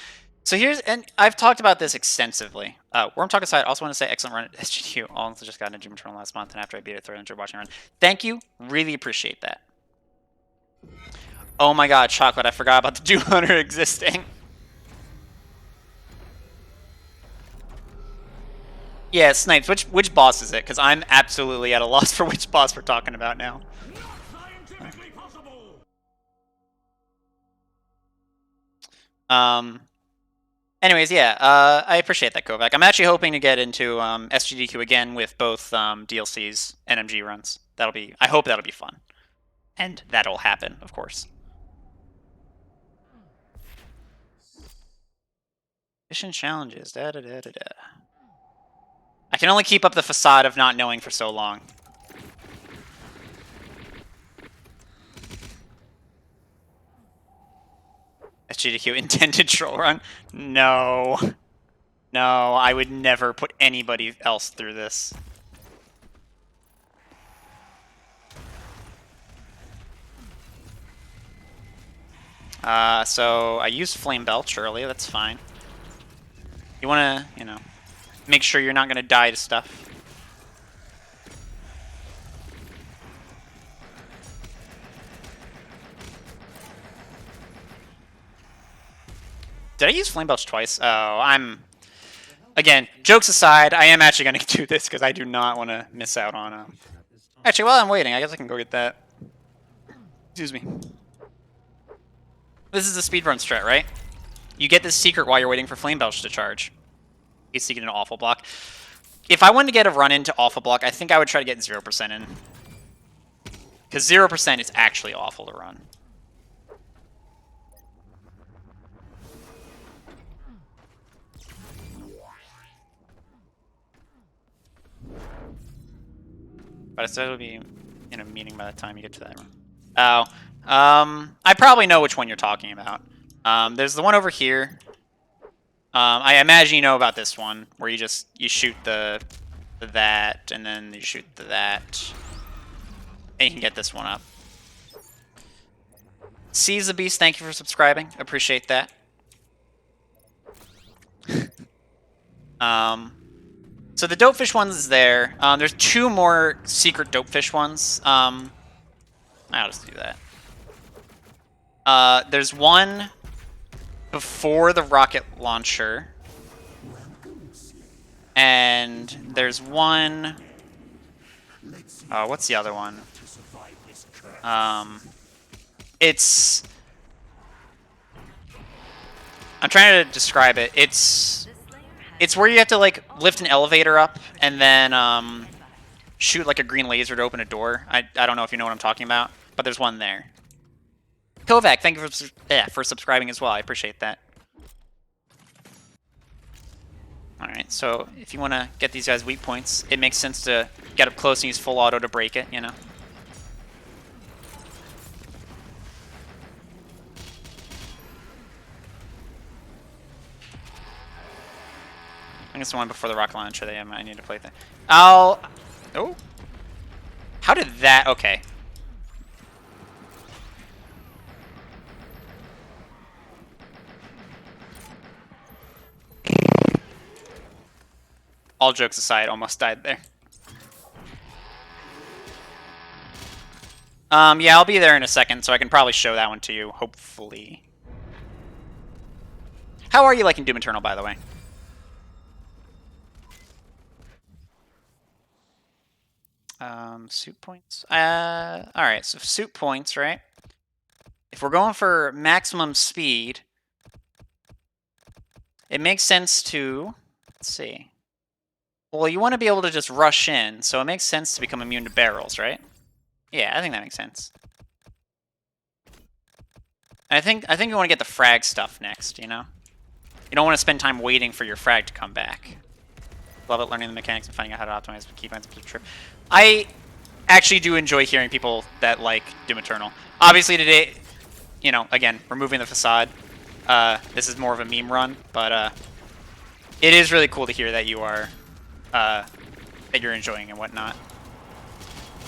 So here's, and I've talked about this extensively. Worm Talk aside, I also want to say excellent run at SGQ. Also just got into Doom Eternal last month, and after I beat it, thoroughly enjoyed watching run. Thank you. Really appreciate that. Oh my god, Chocolate, I forgot about the Doom Hunter existing. Yeah, Snipes, which boss is it? Because I'm absolutely at a loss for which boss we're talking about now. Anyways, yeah, I appreciate that, Kovac. I'm actually hoping to get into SGDQ again with both DLCs and MG runs. I hope that'll be fun. And that'll happen, of course. Mission challenges, da-da-da-da-da. I can only keep up the facade of not knowing for so long. SGDQ intended troll run? No. No, I would never put anybody else through this. So I used Flame Belch earlier, that's fine. You wanna, you know, make sure you're not gonna die to stuff. Did I use Flame Belch twice? Oh, again, jokes aside, I am actually going to do this because I do not want to miss out on... Actually, while I'm waiting, I guess I can go get that. Excuse me. This is a speedrun strat, right? You get this secret while you're waiting for Flame Belch to charge. You see an Awful Block. If I wanted to get a run into Awful Block, I think I would try to get 0% in. Because 0% is actually awful to run. But I said it'll be in a meeting by the time you get to that room. Oh. I probably know which one you're talking about. There's the one over here. I imagine you know about this one, where you shoot that, and then you shoot that. And you can get this one up. Seize the Beast, thank you for subscribing. Appreciate that. So the Dopefish ones is there. There's 2 more secret Dopefish ones. I'll just do that. There's one before the rocket launcher. And there's one... what's the other one? It's... I'm trying to describe it. It's where you have to, like, lift an elevator up and then shoot, like, a green laser to open a door. I don't know if you know what I'm talking about, but there's one there. Kovac, thank you for subscribing as well. I appreciate that. Alright, so if you want to get these guys weak points, it makes sense to get up close and use full auto to break it, you know? I think it's the one before the rocket launcher that I need to play. Oh! How did that... Okay. All jokes aside, almost died there. Yeah, I'll be there in a second, so I can probably show that one to you, hopefully. How are you liking Doom Eternal, by the way? Suit points. Alright, so suit points, right? If we're going for maximum speed, it makes sense to... Let's see. Well, you want to be able to just rush in, so it makes sense to become immune to barrels, right? Yeah, I think that makes sense. And I think you want to get the frag stuff next, you know? You don't want to spend time waiting for your frag to come back. Love it, learning the mechanics and finding out how to optimize the keybinds. I actually do enjoy hearing people that like Doom Eternal. Obviously today, you know, again, removing the facade. This is more of a meme run, but it is really cool to hear that you are that you're enjoying and whatnot.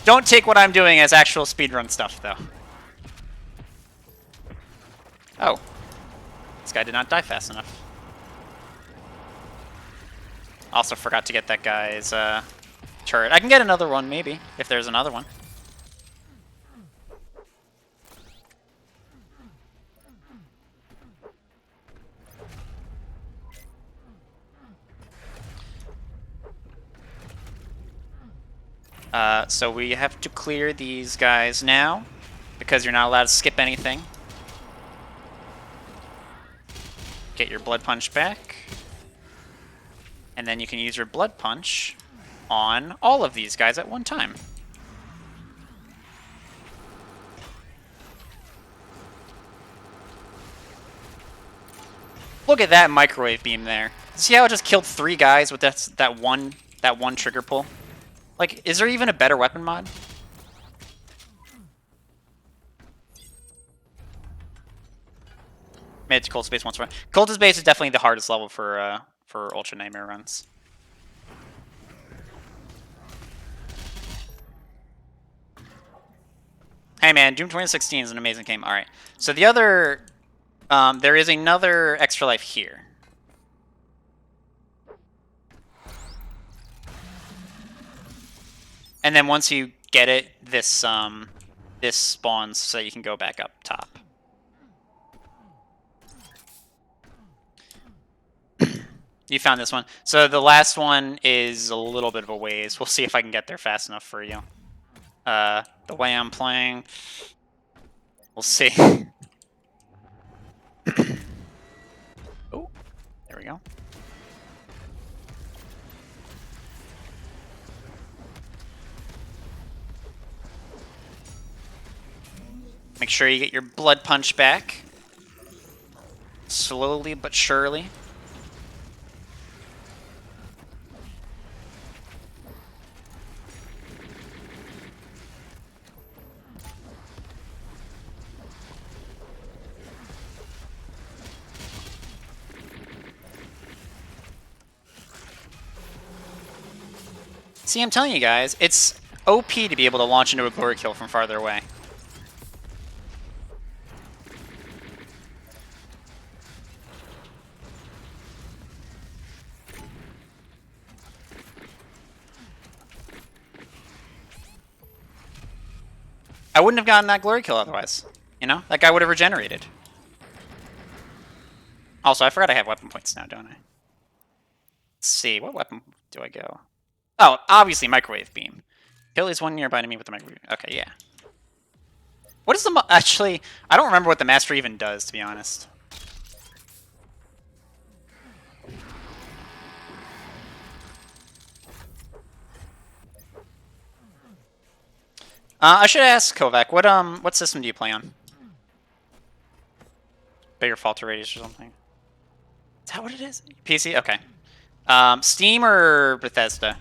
Don't take what I'm doing as actual speedrun stuff, though. Oh. This guy did not die fast enough. Also forgot to get that guy's turret. I can get another one, maybe, if there's another one. So we have to clear these guys now, because you're not allowed to skip anything. Get your blood punch back. And then you can use your blood punch on all of these guys at one time. Look at that microwave beam there. See how it just killed 3 guys with that one trigger pull? Like, is there even a better weapon mod? Made it to Cultist Base once. Cultist Base is definitely the hardest level for Ultra Nightmare runs. Hey man, Doom 2016 is an amazing game. Alright, so the other There is another extra life here. And then once you get it, this this spawns so you can go back up top. You found this one. So the last one is a little bit of a ways. We'll see if I can get there fast enough for you. The way I'm playing, we'll see. Oh, there we go. Make sure you get your blood punch back. Slowly but surely. See, I'm telling you guys, it's OP to be able to launch into a glory kill from farther away. I wouldn't have gotten that glory kill otherwise. You know? That guy would have regenerated. Also, I forgot I have weapon points now, don't I? Let's see, what weapon do I go? Oh, obviously microwave beam. Kill is one nearby to me with the microwave. Okay, yeah. What is the actually? I don't remember what the master even does, to be honest. I should ask Kovac. What system do you play on? Bigger falter radius or something? Is that what it is? PC? Okay. Steam or Bethesda?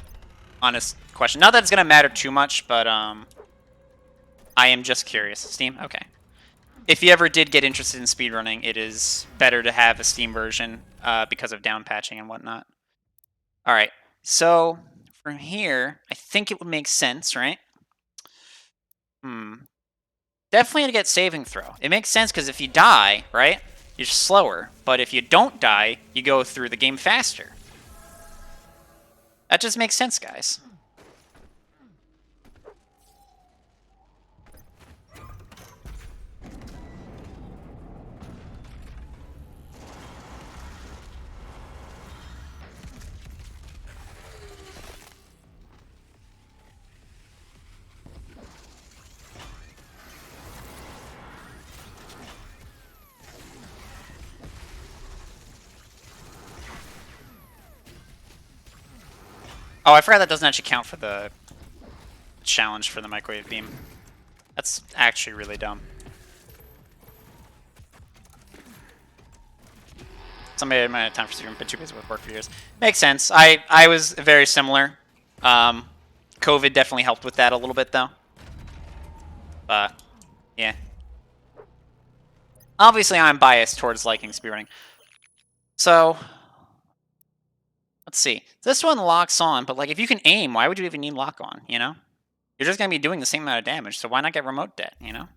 Honest question. Not that it's gonna matter too much, but I am just curious. Steam? Okay. If you ever did get interested in speedrunning, it is better to have a Steam version because of down patching and whatnot. Alright, so from here, I think it would make sense, right? Definitely to get saving throw. It makes sense because if you die, right, you're slower. But if you don't die, you go through the game faster. That just makes sense, guys. Oh, I forgot that doesn't actually count for the challenge for the microwave beam. That's actually really dumb. Somebody might have time for stream, but too busy with work for years. Makes sense. I was very similar. COVID definitely helped with that a little bit, though. Yeah. Obviously, I'm biased towards liking speedrunning. So, let's see. This one locks on, but like if you can aim, why would you even need lock on, you know? You're just going to be doing the same amount of damage, so why not get remote det, you know?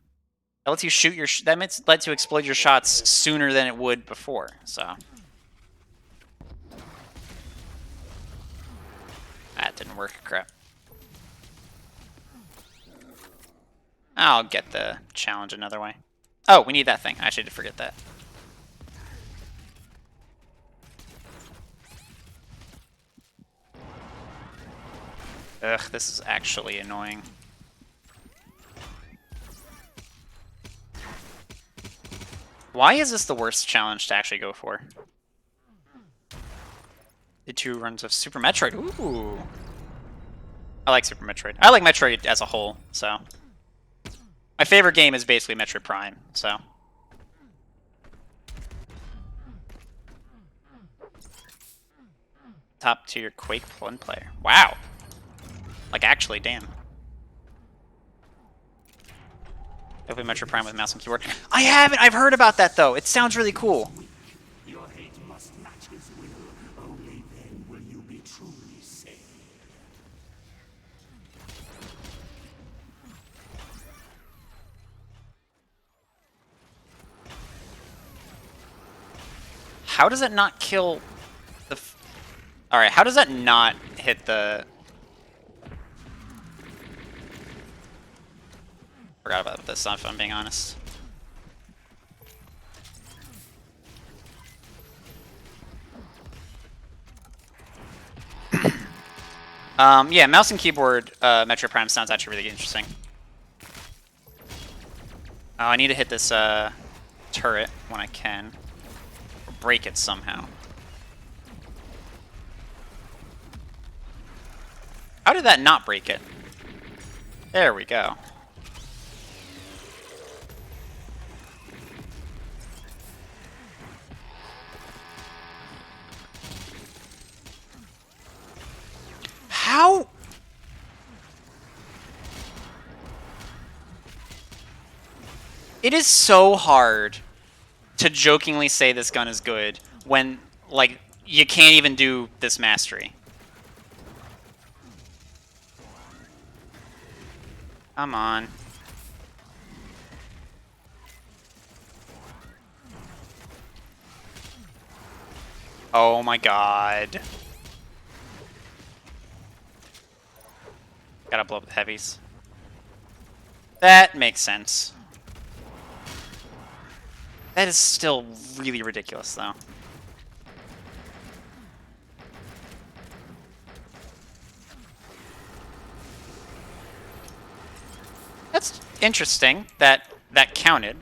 That lets you shoot your that lets you explode your shots sooner than it would before, so. That didn't work, crap. I'll get the challenge another way. Oh, we need that thing. I actually did forget that. Ugh, this is actually annoying. Why is this the worst challenge to actually go for? The 2 runs of Super Metroid. Ooh. I like Super Metroid. I like Metroid as a whole, so. My favorite game is basically Metroid Prime, so. Top tier Quake 1 player. Wow. Like, actually, damn. I play Metroid Prime with mouse and keyboard. I haven't! I've heard about that, though. It sounds really cool. Your hate must match his will. Only then will you be truly saved. How does it not kill the... Alright, how does that not hit the... Forgot about this stuff, if I'm being honest. Yeah, mouse and keyboard Metro Prime sounds actually really interesting. Oh, I need to hit this turret when I can. Or break it somehow. How did that not break it? There we go. How? It is so hard to jokingly say this gun is good when, like, you can't even do this mastery. Come on. Oh my god. Gotta blow up the heavies. That makes sense. That is still really ridiculous, though. That's interesting that that counted.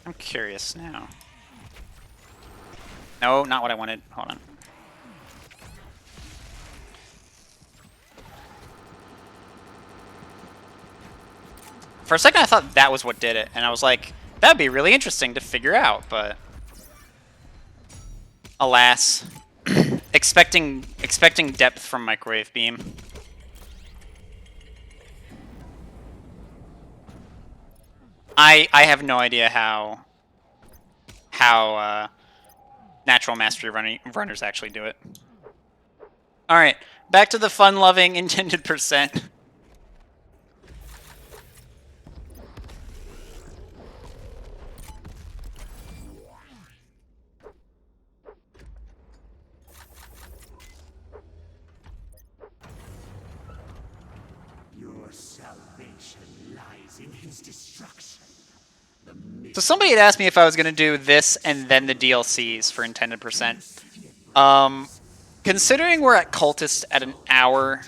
I'm curious now. No, not what I wanted. Hold on. For a second, I thought that was what did it, and I was like, that'd be really interesting to figure out, but alas, expecting depth from microwave beam. I have no idea how natural mastery runners actually do it. All right, back to the fun-loving intended percent. Your salvation lies in his destruction. So somebody had asked me if I was going to do this and then the DLCs for intended percent. Considering we're at Cultist at an hour,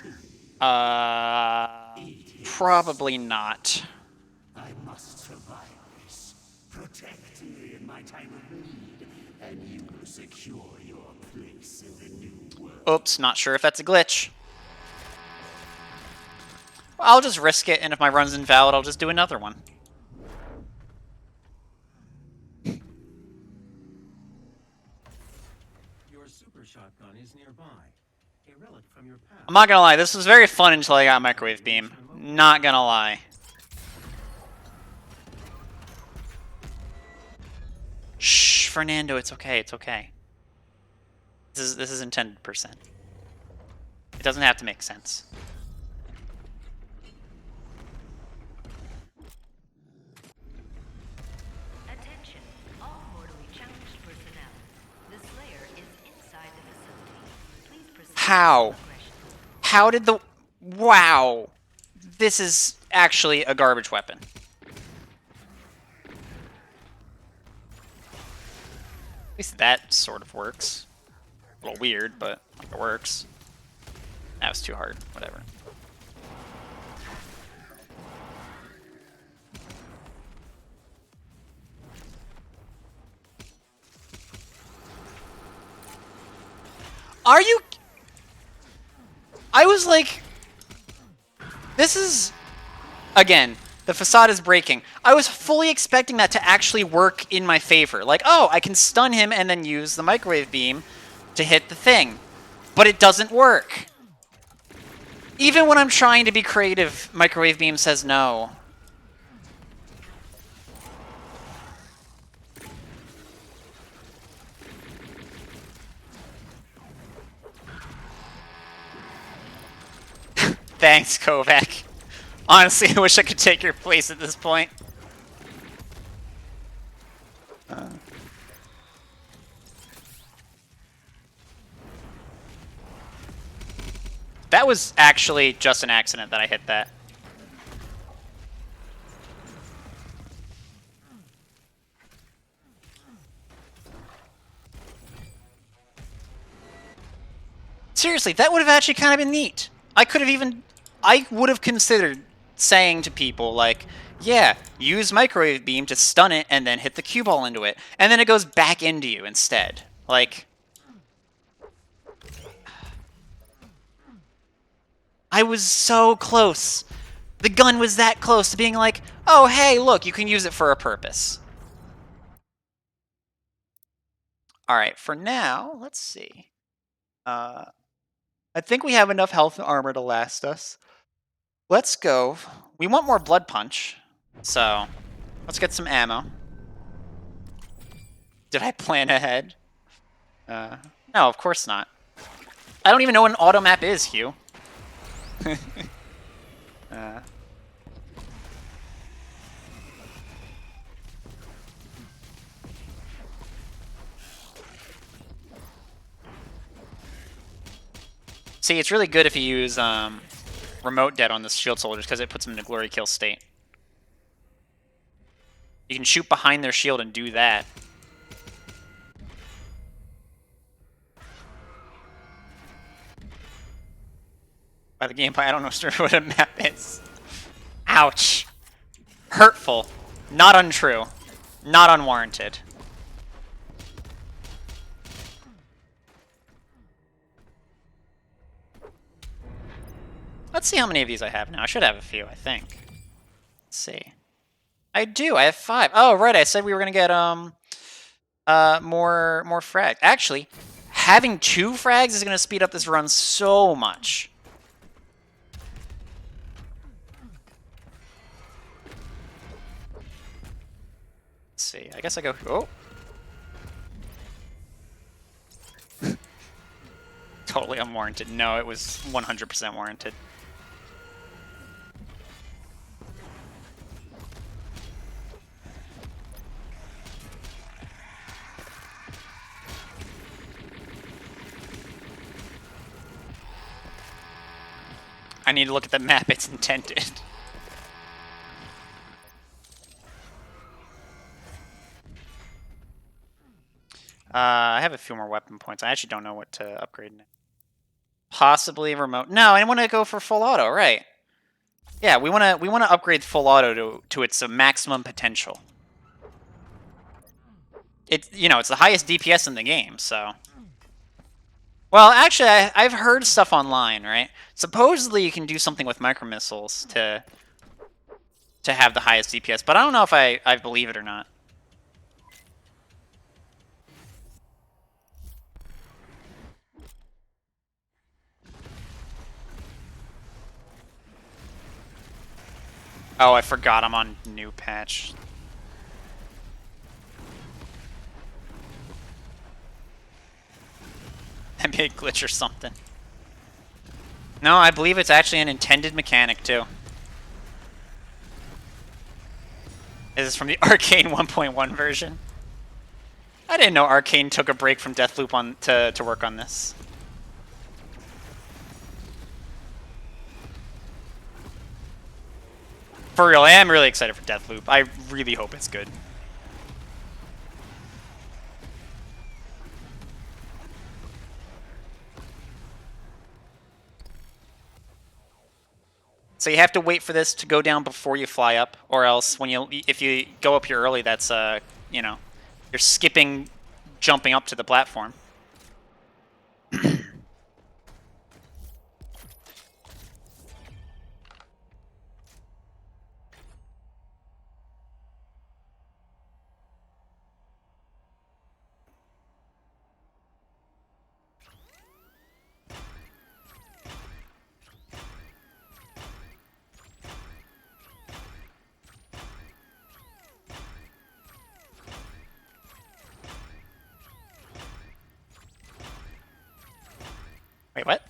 probably not. I must survive this. Protect me in my time of need, and you will secure your place in the new world. Oops, not sure if that's a glitch. I'll just risk it, and if my run's invalid, I'll just do another one. Your super shotgun is nearby. A relic from your past. I'm not gonna lie, this was very fun until I got microwave beam. Not gonna lie. Shh, Fernando, it's okay, it's okay. This is intended percent. It doesn't have to make sense. Attention, all mortally challenged personnel. The Slayer is inside the facility. Please proceed. How? How did the... Wow. This is actually a garbage weapon. At least that sort of works. A little weird, but it works. That was too hard. Whatever. Are you... I was like... This is... Again, the facade is breaking. I was fully expecting that to actually work in my favor. Like, oh, I can stun him and then use the microwave beam to hit the thing. But it doesn't work. Even when I'm trying to be creative, microwave beam says no. Thanks, Kovac. Honestly, I wish I could take your place at this point. That was actually just an accident that I hit that. Seriously, that would have actually kind of been neat. I would have considered saying to people, like, yeah, use microwave beam to stun it and then hit the cue ball into it. And then it goes back into you instead. Like, I was so close. The gun was that close to being like, oh, hey, look, you can use it for a purpose. All right, for now, let's see. I think we have enough health and armor to last us. Let's go. We want more blood punch, so let's get some ammo. Did I plan ahead? No, of course not. I don't even know what an auto map is, Hugh. See, it's really good if you use remote dead on the shield soldiers because it puts them in a glory kill state. You can shoot behind their shield and do that. By the gameplay, I don't know what a map is. Ouch. Hurtful. Not untrue. Not unwarranted. Let's see how many of these I have now. I should have a few, I think. Let's see. I do. I have 5. Oh, right. I said we were gonna get more frags. Actually, having 2 frags is gonna speed up this run so much. Let's see. I guess I go. Oh. Totally unwarranted. No, it was 100% warranted. I need to look at the map it's intended. I have a few more weapon points. I actually don't know what to upgrade now. Possibly remote. No, I want to go for full auto, right? Yeah, we want to upgrade full auto to its maximum potential. It's it's the highest DPS in the game, so. Well, actually, I've heard stuff online, right? Supposedly you can do something with micro missiles to have the highest DPS, but I don't know if I believe it or not. Oh, I forgot I'm on new patch. That may glitch or something. No, I believe it's actually an intended mechanic, too. This is from the Arcane 1.1 version. I didn't know Arcane took a break from Deathloop to work on this. For real, I am really excited for Deathloop. I really hope it's good. So you have to wait for this to go down before you fly up, or else if you go up here early, that's you're skipping jumping up to the platform. Wait, what?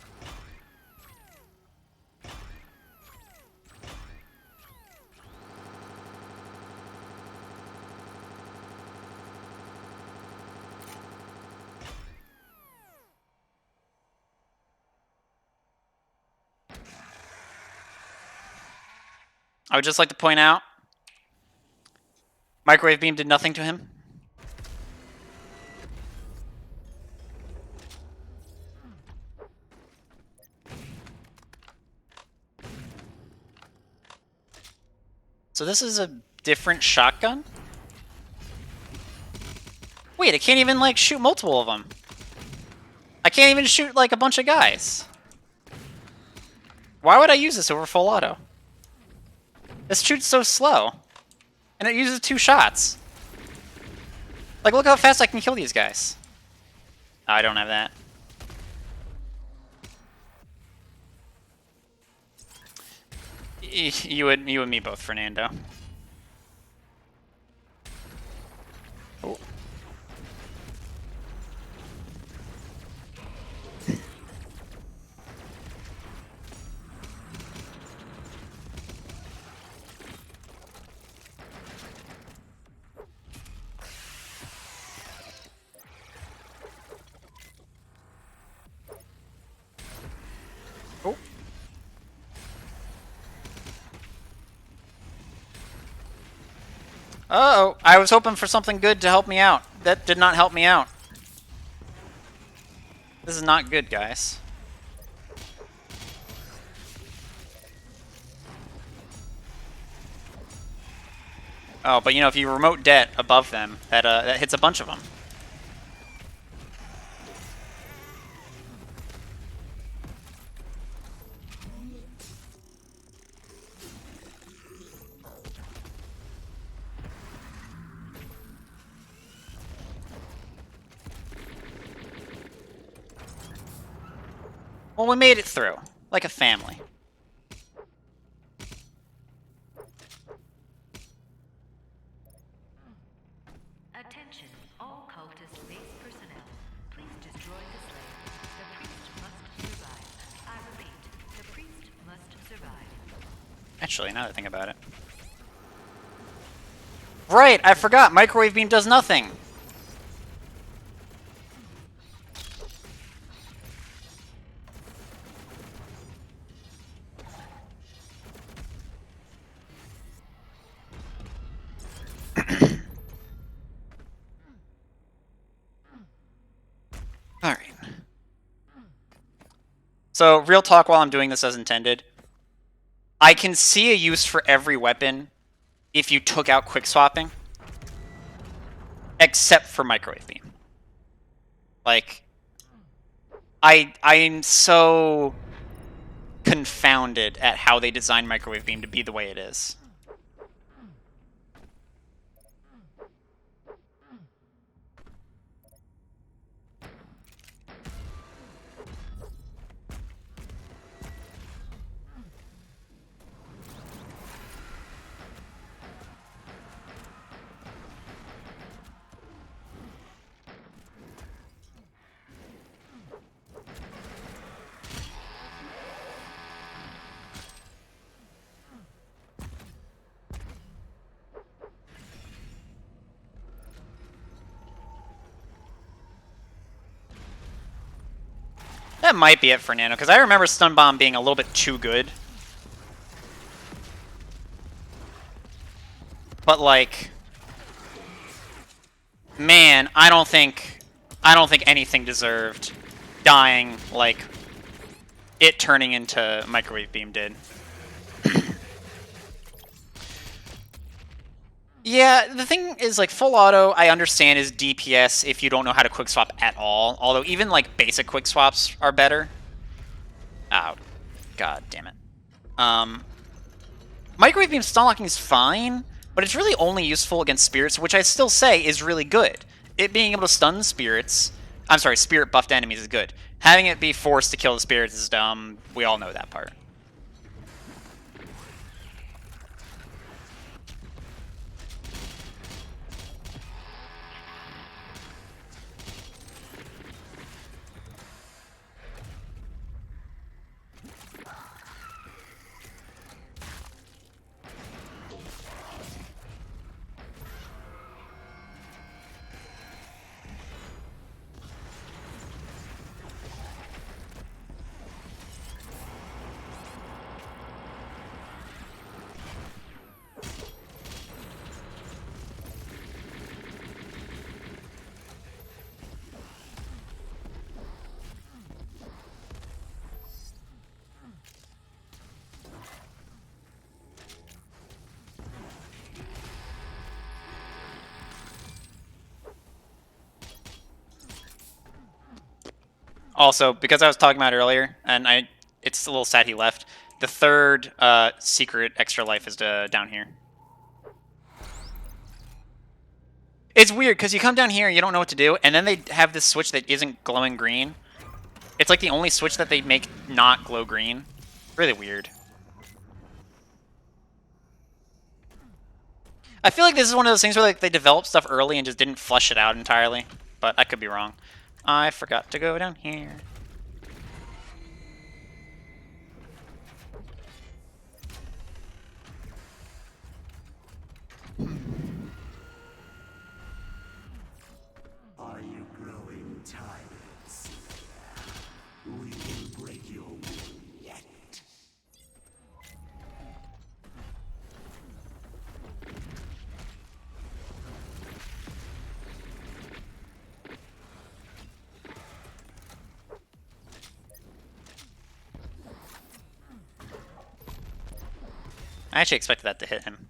I would just like to point out, microwave beam did nothing to him. So this is a different shotgun? Wait, I can't even, like, shoot multiple of them. I can't even shoot, like, a bunch of guys. Why would I use this over full auto? This shoots so slow. And it uses 2 shots. Like, look how fast I can kill these guys. Oh, I don't have that. You and me both, Fernando. Oh. Oh. Uh-oh, I was hoping for something good to help me out. That did not help me out. This is not good, guys. Oh, but you know, if you remote det above them, that hits a bunch of them. Well, we made it through, like a family. Attention, all cultist base personnel. Please destroy the Slayer. The priest must survive. I repeat, the priest must survive. Actually, now that I think about it. Right, I forgot. Microwave beam does nothing. Alright. So, real talk while I'm doing this as intended. I can see a use for every weapon if you took out quick swapping. Except for microwave beam. Like, I'm so confounded at how they designed microwave beam to be the way it is. That might be it for Nano, because I remember Stun Bomb being a little bit too good. But like, man, I don't think anything deserved dying like it turning into Microwave Beam did. Yeah, the thing is, like, full auto, I understand, is DPS if you don't know how to quick swap at all. Although even, like, basic quick swaps are better. Oh, god damn it. Microwave Beam stun locking is fine, but it's really only useful against spirits, which I still say is really good. It being able to stun spirits, I'm sorry, spirit buffed enemies is good. Having it be forced to kill the spirits is dumb. We all know that part. Also, because I was talking about it earlier, and it's a little sad he left. The third secret extra life is down here. It's weird because you come down here and you don't know what to do, and then they have this switch that isn't glowing green. It's like the only switch that they make not glow green. Really weird. I feel like this is one of those things where like they developed stuff early and just didn't flush it out entirely, but I could be wrong. I forgot to go down here. Are you growing tired, Seeker? We will break your will yet. I actually expected that to hit him.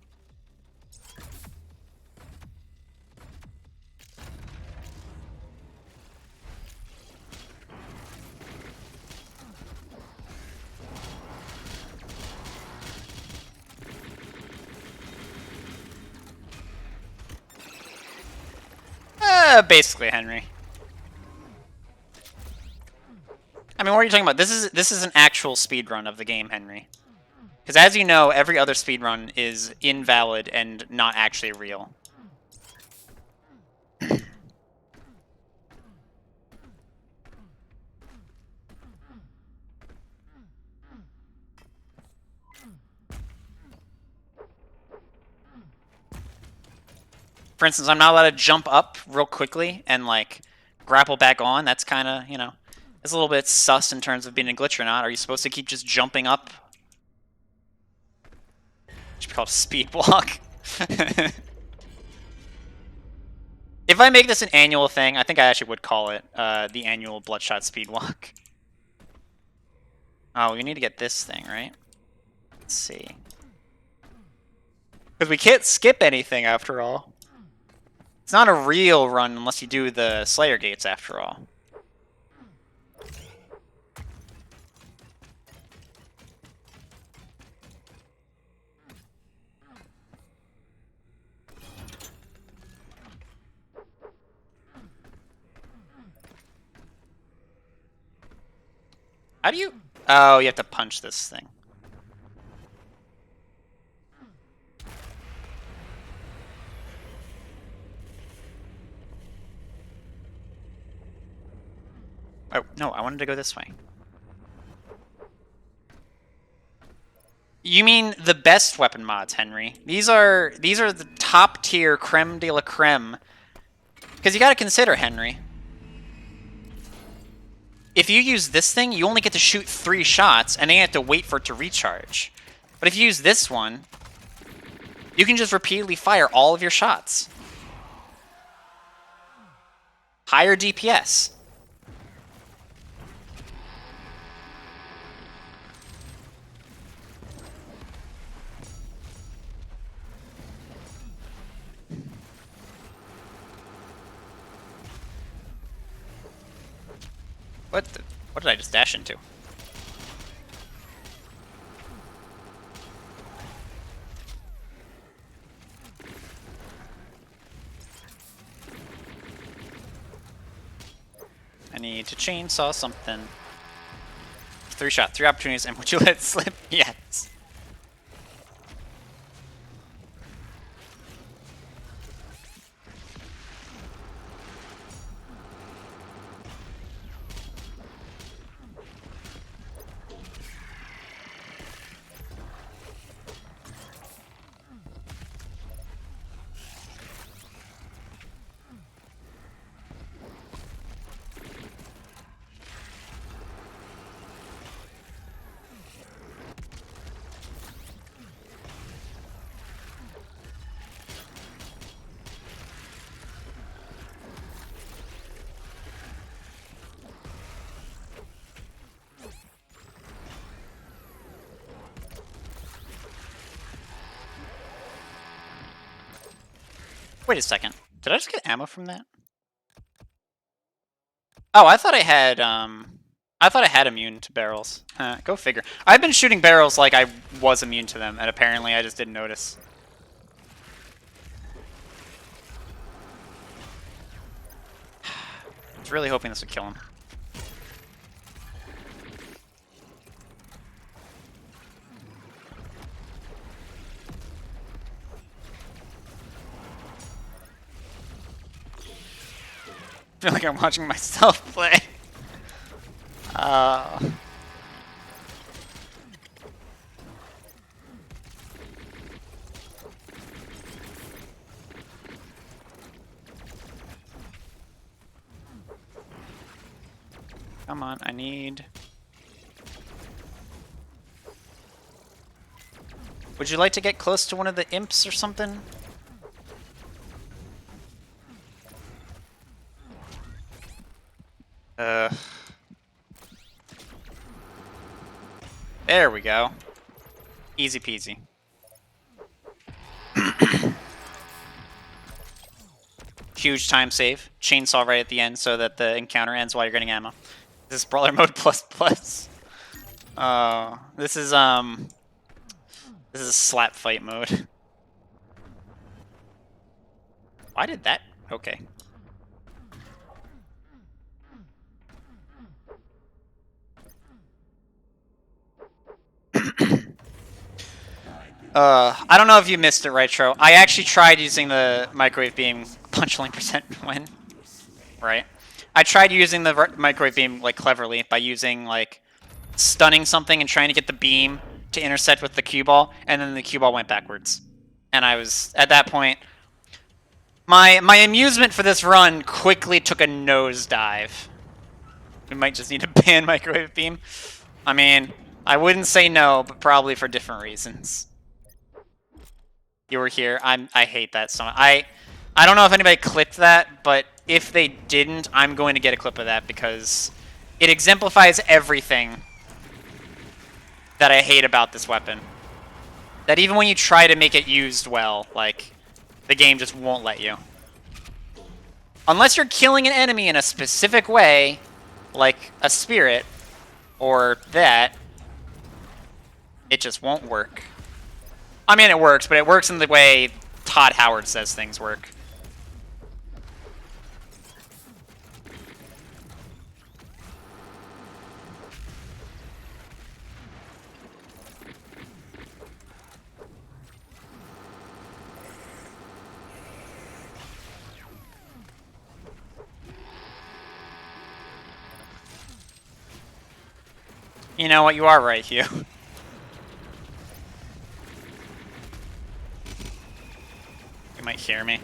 Basically, Henry. I mean, what are you talking about? This is an actual speedrun of the game, Henry. Because as you know, every other speedrun is invalid and not actually real. For instance, I'm not allowed to jump up real quickly and, like, grapple back on. That's kind of, you know, it's a little bit sus in terms of being a glitch or not. Are you supposed to keep just jumping up? It should be called a speed walk. If I make this an annual thing, I think I actually would call it the annual Bloodshot Speed Walk. Oh, we need to get this thing, right? Let's see. Because we can't skip anything after all. It's not a real run unless you do the Slayer Gates after all. How do you... Oh, you have to punch this thing. Oh, no, I wanted to go this way. You mean the best weapon mods, Henry. These are the top tier creme de la creme. Because you gotta consider, Henry. If you use this thing, you only get to shoot 3 shots, and then you have to wait for it to recharge. But if you use this one, you can just repeatedly fire all of your shots. Higher DPS. What did I just dash into? I need to chainsaw something. 3 shot, 3 opportunities, and would you let it slip? Yes. Wait a second. Did I just get ammo from that? Oh, I thought I had, I thought I had immune to barrels. Go figure. I've been shooting barrels like I was immune to them, and apparently I just didn't notice. I was really hoping this would kill him. I feel like I'm watching myself play. Come on, I need... Would you like to get close to one of the imps or something? There we go. Easy peasy. Huge time save. Chainsaw right at the end so that the encounter ends while you're getting ammo. This is brawler mode plus plus. This is slap fight mode. Why did that? Okay. I don't know if you missed it, Retro. I actually tried using the microwave beam punchline percent win. Right? I tried using the microwave beam like cleverly by using like stunning something and trying to get the beam to intersect with the cue ball, and then the cue ball went backwards. And I was at that point, my amusement for this run quickly took a nosedive. We might just need to ban microwave beam. I mean, I wouldn't say no, but probably for different reasons. You were here. I hate that so much. I don't know if anybody clipped that, but if they didn't, I'm going to get a clip of that because it exemplifies everything that I hate about this weapon. That even when you try to make it used well, like, the game just won't let you. Unless you're killing an enemy in a specific way, like a spirit, or that, it just won't work. I mean, it works, but it works in the way Todd Howard says things work. You know what? You are right, Hugh. You might hear me.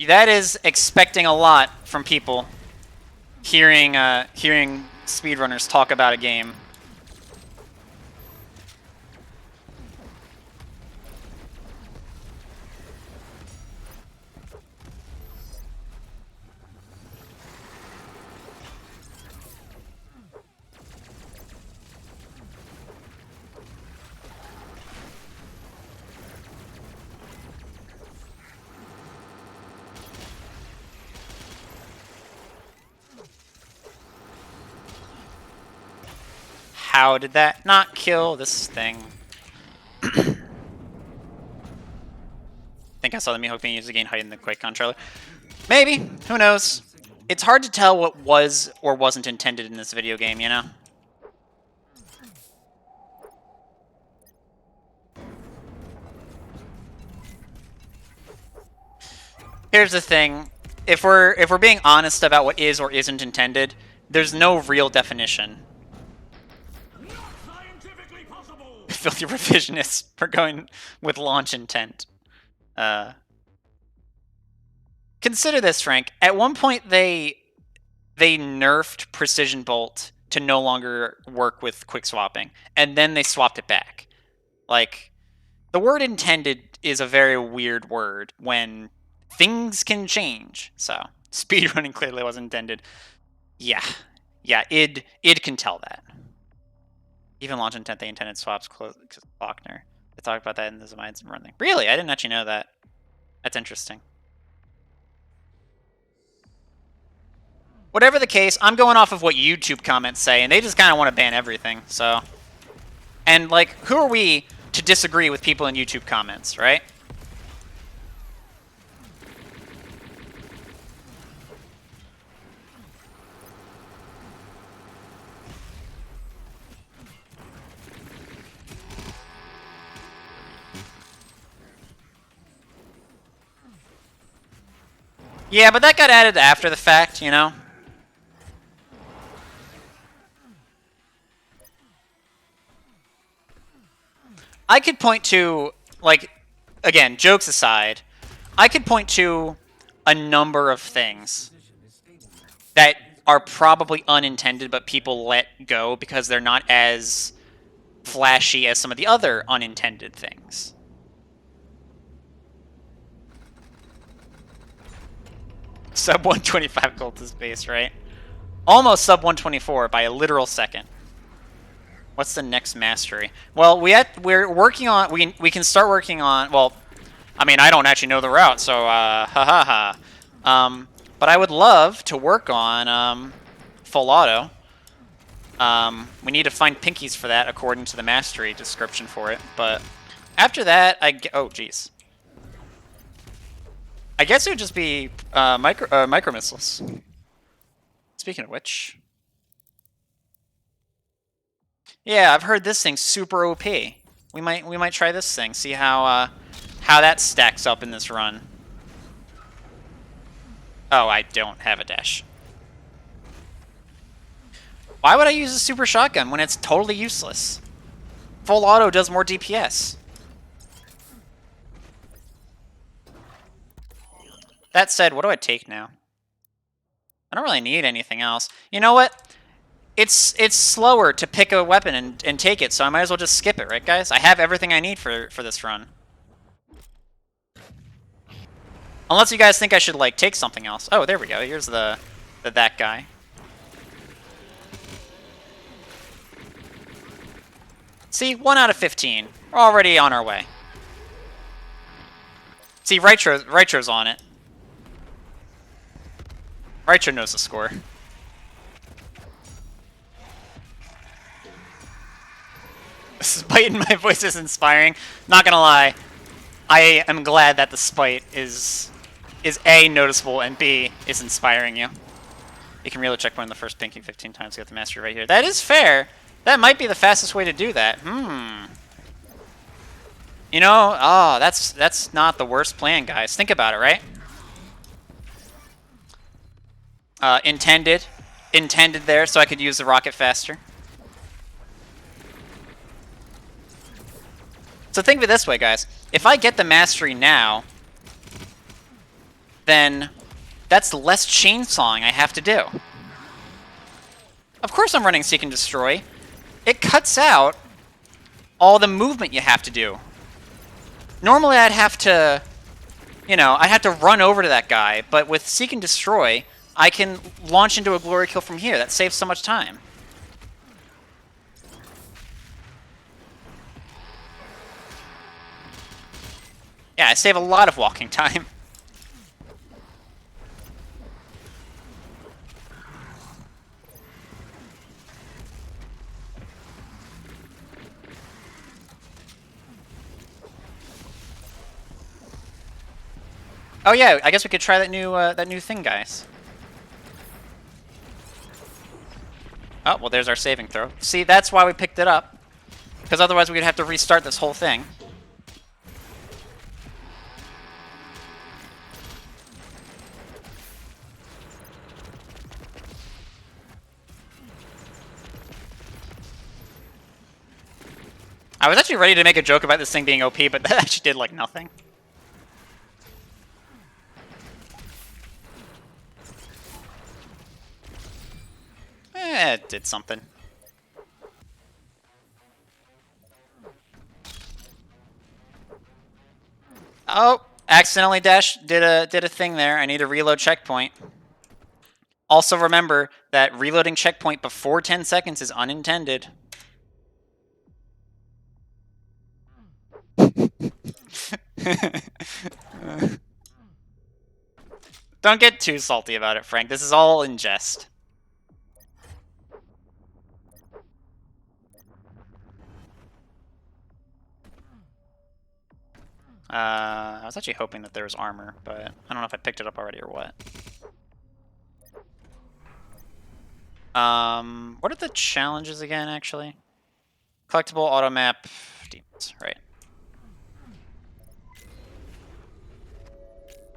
That is expecting a lot from people. Hearing speedrunners talk about a game. How did that not kill this thing? I think I saw the Mihawk being used to gain height in the Quake controller. Maybe. Who knows? It's hard to tell what was or wasn't intended in this video game, you know? Here's the thing. If we're being honest about what is or isn't intended, there's no real definition. Filthy revisionists for going with launch intent. Consider this, Frank. At one point, they nerfed Precision Bolt to no longer work with quick swapping, and then they swapped it back. Like, the word intended is a very weird word when things can change. So, speedrunning clearly wasn't intended. Yeah, id can tell that. Even launch intent, they intended swaps Faulkner. They talked about that in the Zemides run thing. Really? I didn't actually know that. That's interesting. Whatever the case, I'm going off of what YouTube comments say, and they just kind of want to ban everything, so... And, like, who are we to disagree with people in YouTube comments, right? Yeah, but that got added after the fact, you know? I could point to, like, again, jokes aside, I could point to a number of things that are probably unintended, but people let go because they're not as flashy as some of the other unintended things. Sub 125 cultist base, right? Almost sub 124 by a literal second. What's the next mastery? Well, we're working on we can start working on. Well, I mean, I don't actually know the route, so ha ha ha. But I would love to work on full auto. We need to find pinkies for that according to the mastery description for it. But after that, oh geez. I guess it would just be micro missiles. Speaking of which, yeah, I've heard this thing's super OP. We might try this thing, see how that stacks up in this run. Oh, I don't have a dash. Why would I use a super shotgun when it's totally useless? Full auto does more DPS. That said, what do I take now? I don't really need anything else. You know what? It's slower to pick a weapon and take it, so I might as well just skip it, right, guys? I have everything I need for this run. Unless you guys think I should, like, take something else. Oh, there we go. Here's that guy. See, 1 out of 15. We're already on our way. See, Rytro's on it. Rytro knows the score. Spite in my voice is inspiring. Not gonna lie, I am glad that the spite is A, noticeable, and B, is inspiring you. You can reload checkpoint in the first pinking 15 times to get the mastery right here. That is fair. That might be the fastest way to do that. You know, oh, that's not the worst plan, guys. Think about it, right? Intended there, so I could use the rocket faster. So think of it this way, guys. If I get the mastery now, then that's less chainsawing I have to do. Of course I'm running Seek and Destroy. It cuts out all the movement you have to do. Normally I'd have to, you know, I'd have to run over to that guy, but with Seek and Destroy, I can launch into a glory kill from here. That saves so much time. Yeah, I save a lot of walking time. Oh yeah, I guess we could try that new thing, guys. Oh, well, there's our saving throw. See, that's why we picked it up. Because otherwise we'd have to restart this whole thing. I was actually ready to make a joke about this thing being OP, but that actually did, like, nothing. It did something. Oh, accidentally did a thing there. I need a reload checkpoint. Also remember that reloading checkpoint before 10 seconds is unintended. Don't get too salty about it, Frank. This is all in jest. I was actually hoping that there was armor, but I don't know if I picked it up already or what. What are the challenges again, actually? Collectible, auto map, demons, right.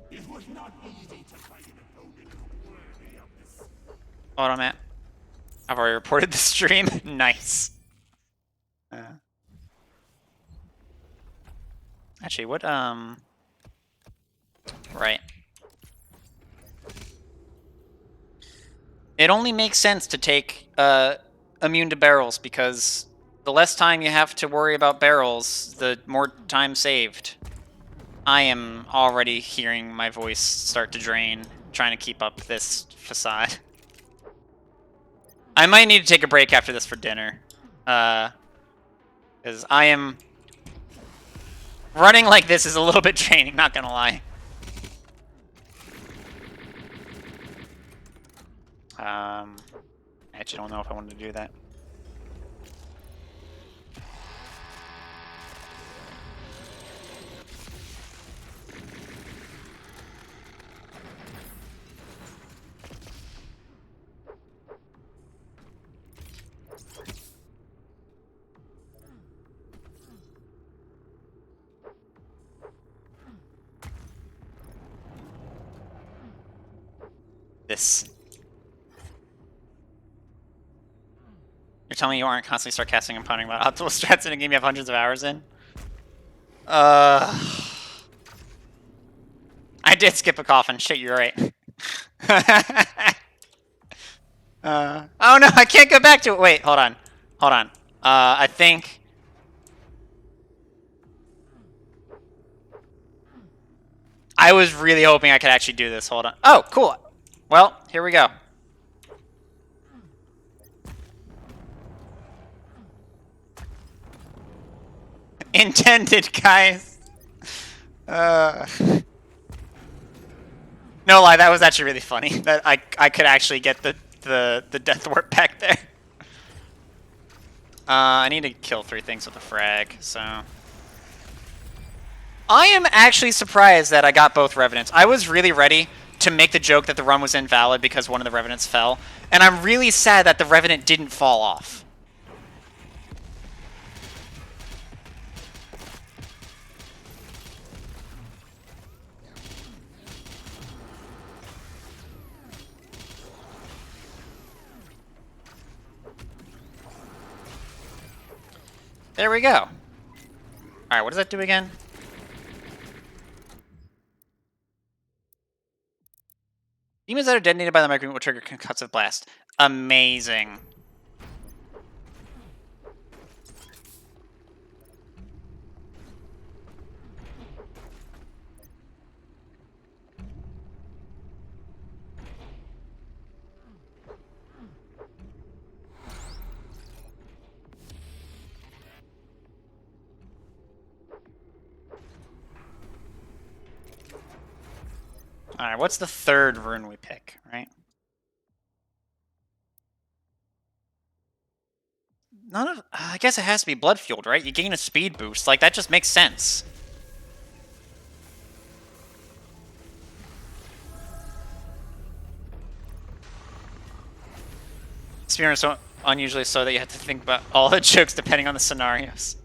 It was not easy to fight an opponent worthy of this. Auto map. I've already reported the stream. Nice. Actually, what, right. It only makes sense to take, immune to barrels, because the less time you have to worry about barrels, the more time saved. I am already hearing my voice start to drain, trying to keep up this facade. I might need to take a break after this for dinner. Because I am... Running like this is a little bit draining, not gonna lie. I actually don't know if I wanted to do that. This. You're telling me you aren't constantly sarcastic and pounding about optimal strats in a game you have hundreds of hours in? I did skip a coffin. Shit, you're right. Oh no, I can't go back to it. Wait, hold on. Hold on. I think... I was really hoping I could actually do this. Hold on. Oh, cool. Well, here we go. Intended, guys. No lie, that was actually really funny. That I could actually get the death warp back there. I need to kill 3 things with a frag, so... I am actually surprised that I got both Revenants. I was really ready to make the joke that the run was invalid because one of the Revenants fell, and I'm really sad that the Revenant didn't fall off. There we go. Alright, what does that do again? Demons that are detonated by the microwave will trigger concussive blast. Amazing. Alright, what's the 3rd rune we pick, right? None of... I guess it has to be blood fueled, right? You gain a speed boost. Like, that just makes sense. Speedruns so unusually so that you have to think about all the jokes depending on the scenarios.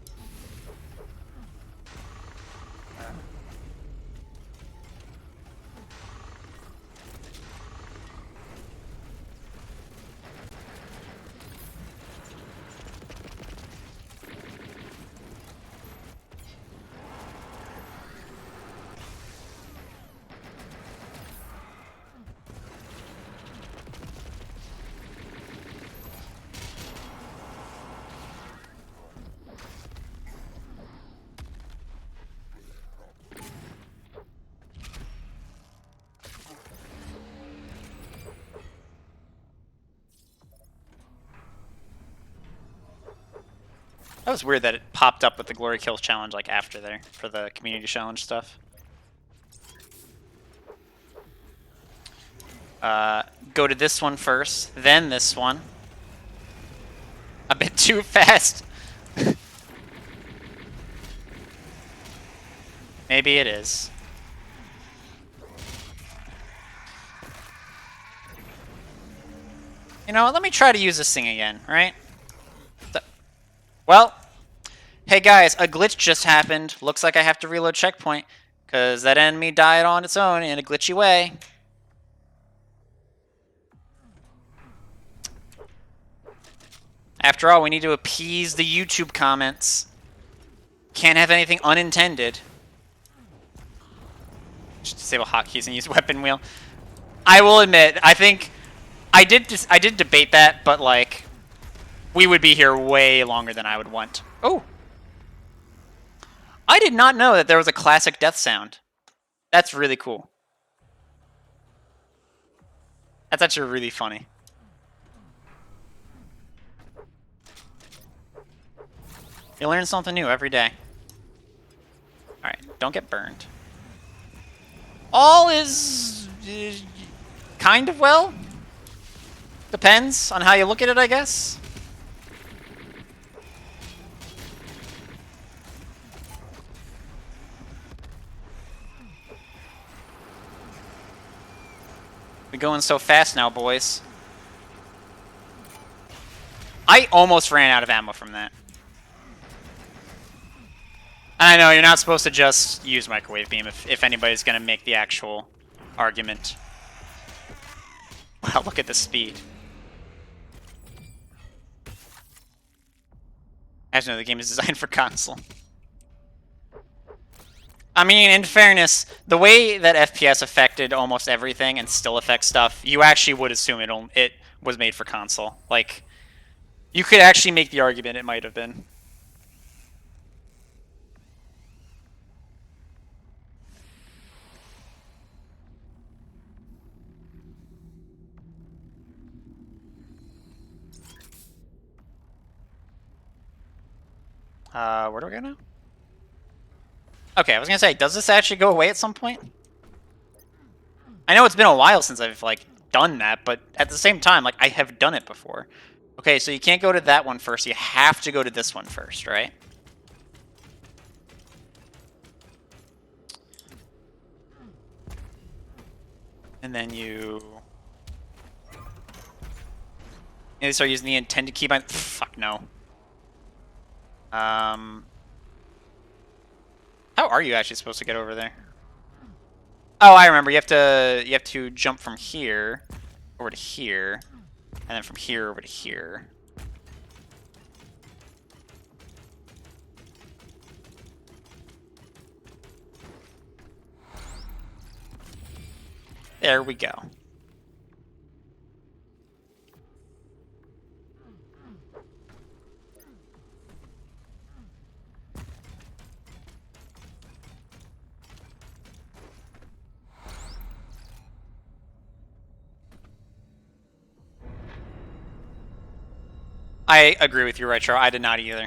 That was weird that it popped up with the Glory Kills challenge like after there for the community challenge stuff. Go to this one first, then this one. A bit too fast. Maybe it is. You know what? Let me try to use this thing again, right? Well, hey guys, a glitch just happened. Looks like I have to reload checkpoint, because that enemy died on its own in a glitchy way. After all, we need to appease the YouTube comments. Can't have anything unintended. Just disable hotkeys and use weapon wheel. I will admit, I think I did debate that, but like we would be here way longer than I would want. Oh. I did not know that there was a classic death sound. That's really cool. That's actually really funny. You learn something new every day. Alright, don't get burned. All is kind of well. Depends on how you look at it, I guess. We're going so fast now, boys. I almost ran out of ammo from that. I know, you're not supposed to just use microwave beam if anybody's going to make the actual argument. Wow, look at the speed. As you know, the game is designed for console. I mean, in fairness, the way that FPS affected almost everything and still affects stuff, you actually would assume it was made for console. Like, you could actually make the argument it might have been. Where do we go now? Okay, I was gonna say, does this actually go away at some point? I know it's been a while since I've, like, done that, but at the same time, like, I have done it before. Okay, so you can't go to that one first, you have to go to this one first, right? And then you start using the intended keybind. Fuck no. How are you actually supposed to get over there? Oh, I remember. You have to jump from here over to here, and then from here over to here. There we go. I agree with you, Retro. I did not either.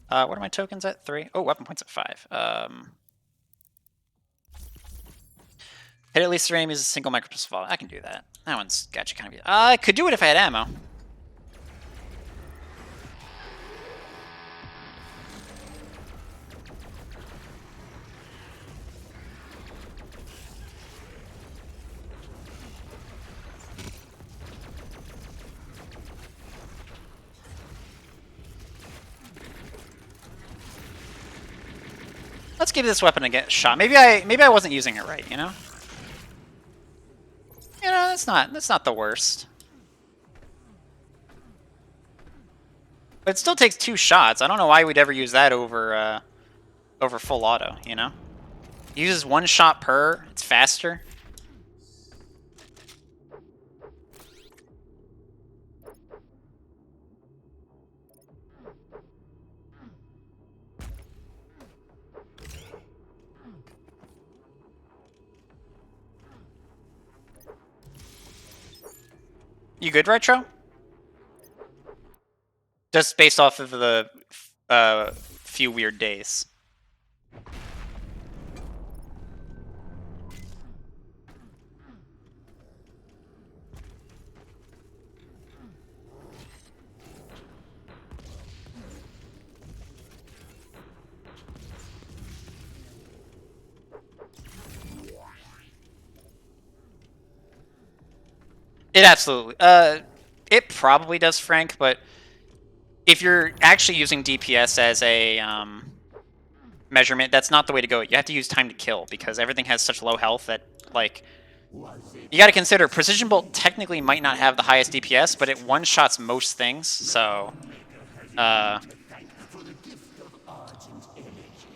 What are my tokens at? 3? Oh, weapon points at 5. Hit at least 3 enemies, a single micropistol fall. I can do that. That one's got you kind of. I could do it if I had ammo. Let's give this weapon a shot. Maybe I wasn't using it right, you know? You know, that's not the worst. But it still takes 2 shots. I don't know why we'd ever use that over over full auto, you know? It uses 1 shot per, it's faster. You good, Retro? Just based off of the few weird days. It absolutely. It probably does, Frank, but if you're actually using DPS as a measurement, that's not the way to go. You have to use time to kill because everything has such low health that, like, you got to consider Precision Bolt technically might not have the highest DPS, but it one-shots most things, so...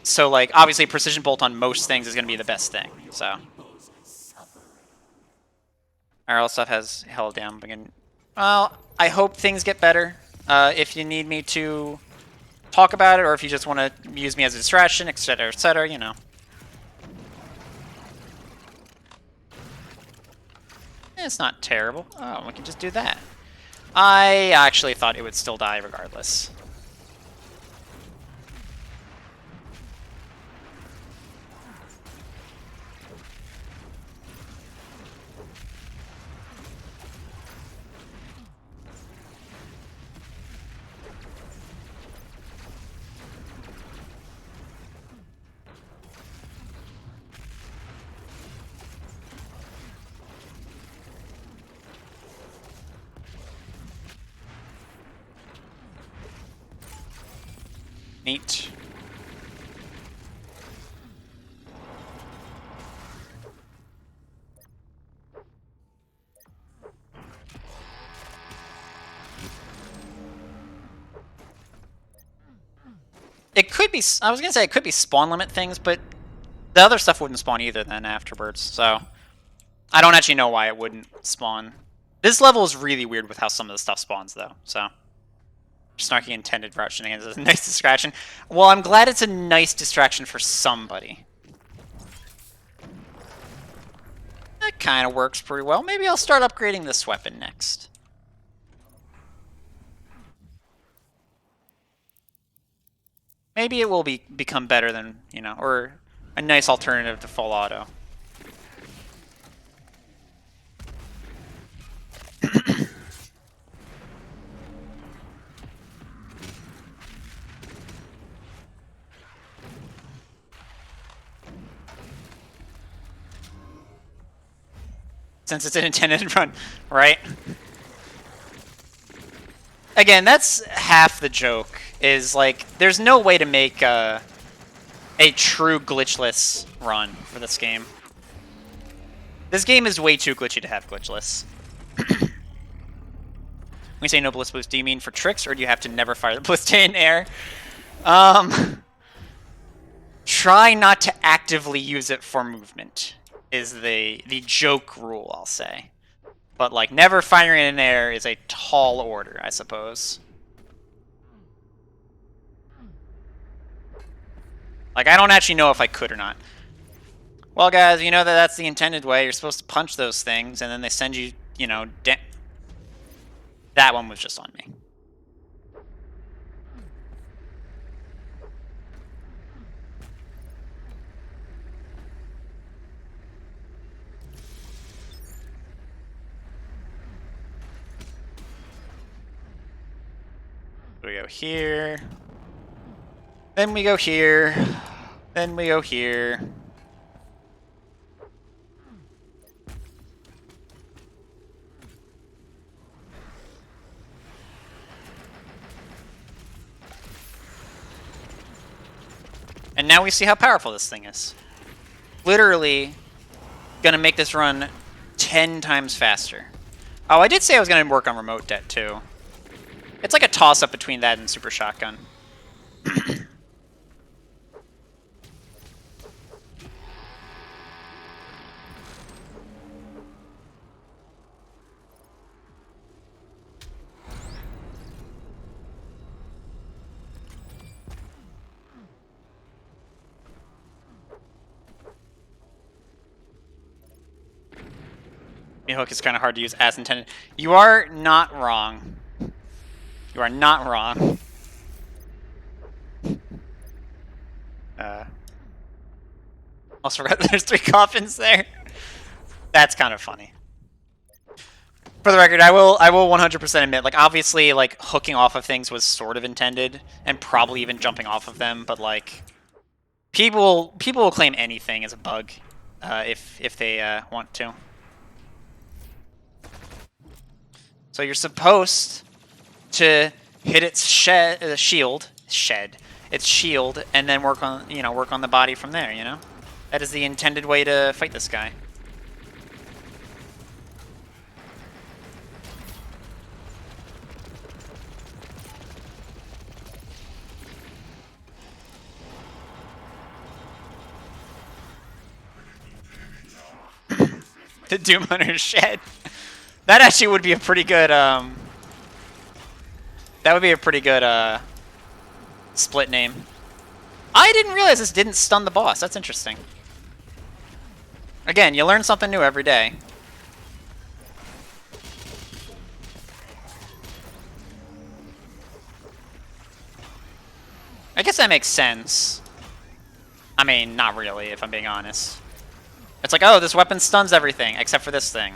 So, like, obviously Precision Bolt on most things is going to be the best thing, so... Our other stuff has held down again. Well, I hope things get better. If you need me to talk about it, or if you just want to use me as a distraction, etc., you know. It's not terrible. Oh, we can just do that. I actually thought it would still die regardless. Neat. It could be, I was going to say it could be spawn limit things, but the other stuff wouldn't spawn either then afterwards, so... I don't actually know why it wouldn't spawn. This level is really weird with how some of the stuff spawns, though, so... Snarky intended route shenanigans is a nice distraction. Well, I'm glad it's a nice distraction for somebody. That kind of works pretty well. Maybe I'll start upgrading this weapon next. Maybe it will become better than, you know, or a nice alternative to full auto. Since it's an intended run, right? Again, that's half the joke, is like, there's no way to make a true glitchless run for this game. This game is way too glitchy to have glitchless. When you say no bliss boost, do you mean for tricks, or do you have to never fire the ballista in air? Try not to actively use it for movement, is the joke rule, I'll say. But, like, never firing in air is a tall order, I suppose. Like, I don't actually know if I could or not. Well, guys, you know that that's the intended way. You're supposed to punch those things, and then they send you, you know, that one was just on me. We go here. Then we go here. Then we go here. And now we see how powerful this thing is. Literally gonna make this run 10 times faster. Oh, I did say I was gonna work on remote det too. It's like a toss-up between that and Super Shotgun. Hook is kind of hard to use as intended. You are not wrong. You are not wrong. Also forgot there's 3 coffins there. That's kind of funny. For the record, I will 100% admit, like, obviously, like, hooking off of things was sort of intended, and probably even jumping off of them, but, like, people will claim anything as a bug if they want to. So you're supposed to hit its shield, and then work on the body from there. You know, that is the intended way to fight this guy. The Doom Hunter's shed. That actually would be a pretty good. That would be a pretty good split name. I didn't realize this didn't stun the boss. That's interesting. Again, you learn something new every day. I guess that makes sense. I mean, not really, if I'm being honest. It's like, oh, this weapon stuns everything, except for this thing.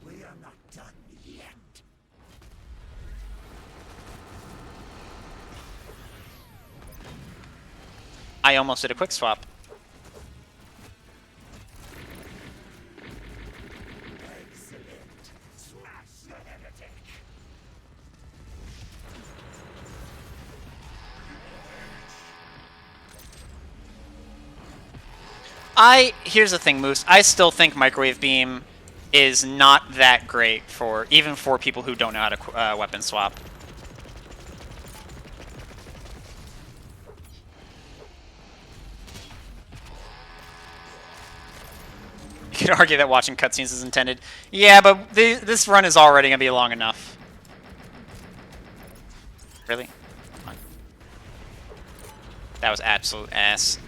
We are not done yet. I almost did a quick swap. Here's the thing, Moose. I still think Microwave Beam is not that great even for people who don't know how to weapon swap. You could argue that watching cutscenes is intended. Yeah, but this run is already gonna be long enough. Really? Come on. That was absolute ass.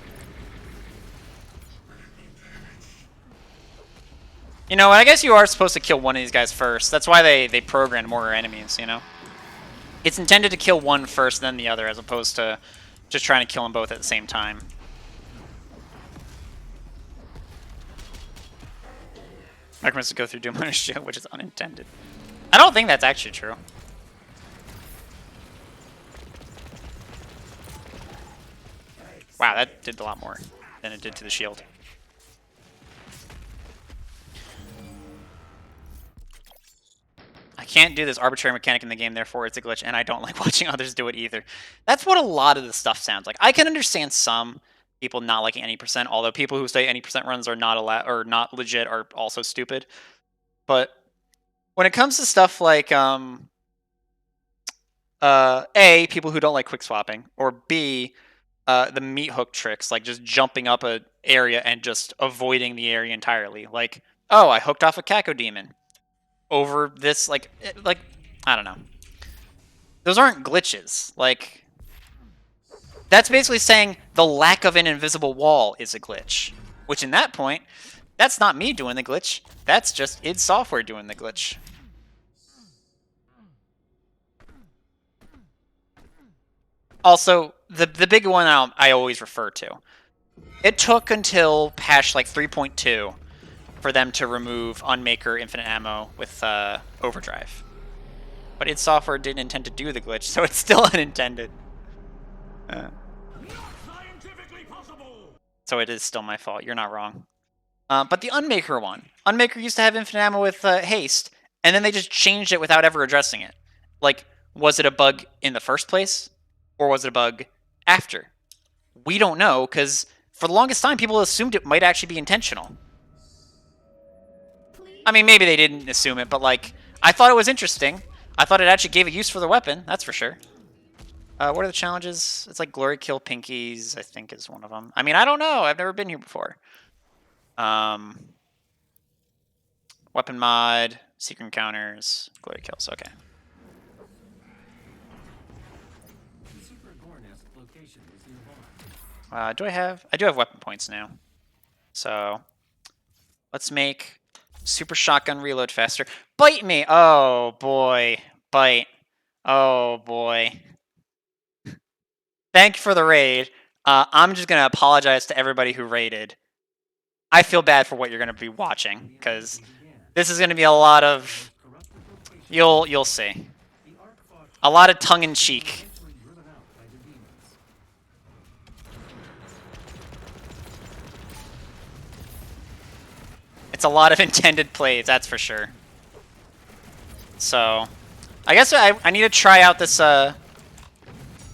You know, I guess you are supposed to kill one of these guys first. That's why they programmed more enemies, you know? It's intended to kill one first, then the other, as opposed to just trying to kill them both at the same time. I must to go through Doom Hunter's shield, which is unintended. I don't think that's actually true. Wow, that did a lot more than it did to the shield. I can't do this arbitrary mechanic in the game, therefore it's a glitch, and I don't like watching others do it either. That's what a lot of the stuff sounds like. I can understand some people not liking any percent, although people who say any percent runs are not legit are also stupid. But when it comes to stuff like A, people who don't like quick swapping, or B, the meat hook tricks, like just jumping up an area and just avoiding the area entirely. Like, oh, I hooked off a Cacodemon over this, like I don't know. Those aren't glitches. Like, that's basically saying the lack of an invisible wall is a glitch. Which in that point, that's not me doing the glitch. That's just id Software doing the glitch. Also, the big one I always refer to. It took until patch like 3.2 for them to remove Unmaker infinite ammo with Overdrive. But id Software didn't intend to do the glitch, so it's still unintended. So it is still my fault. You're not wrong. But the Unmaker one. Unmaker used to have infinite ammo with haste, and then they just changed it without ever addressing it. Like, was it a bug in the first place? Or was it a bug after? We don't know, because for the longest time, people assumed it might actually be intentional. I mean, maybe they didn't assume it, but, like, I thought it was interesting. I thought it actually gave a use for the weapon, that's for sure. What are the challenges? It's like Glory Kill Pinkies, I think is one of them. I mean, I don't know. I've never been here before. Weapon mod, secret encounters, Glory Kills, okay. I do have weapon points now. So, let's make super shotgun reload faster. Bite me! Oh, boy. Bite. Oh, boy. Thank you for the raid. I'm just going to apologize to everybody who raided. I feel bad for what you're going to be watching, because this is going to be a lot of... You'll see. A lot of tongue-in-cheek. Eventually driven out by the demons. It's a lot of intended plays, that's for sure. So, I guess I need to try out this, now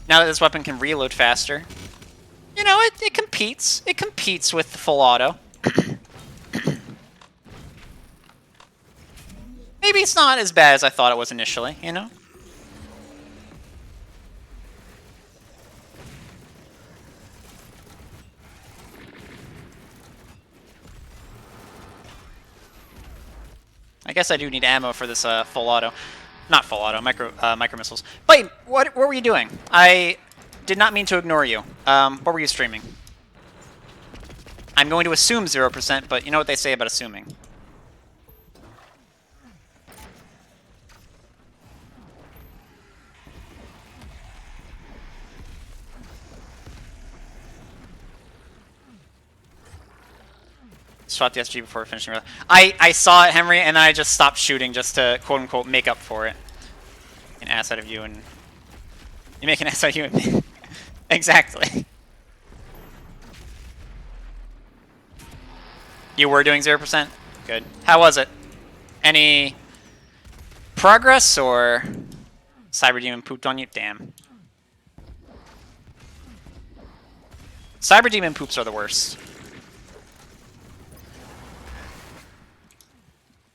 that this weapon can reload faster. You know, it competes. It competes with the full auto. Maybe it's not as bad as I thought it was initially, you know? I guess I do need ammo for this full auto. Not full auto, micro missiles. Wait, what were you doing? I did not mean to ignore you. What were you streaming? I'm going to assume 0%, but you know what they say about assuming. Shot the SG before finishing. I saw it, Henry, and I just stopped shooting just to quote unquote make up for it. An ass out of you, and you make an ass out of you and me. Exactly. You were doing 0%? Good. How was it? Any progress, or Cyber Demon pooped on you? Damn. Cyber Demon poops are the worst.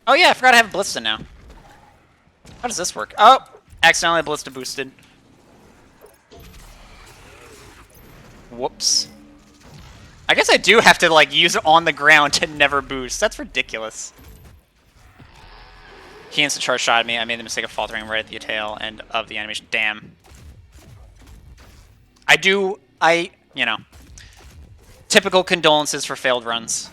Oh yeah, I forgot I have Ballista now. How does this work? Oh! Accidentally Ballista boosted. Whoops. I guess I do have to, like, use it on the ground to never boost. That's ridiculous. He instant charge shot at me. I made the mistake of faltering right at the tail end of the animation. Damn. You know. Typical condolences for failed runs.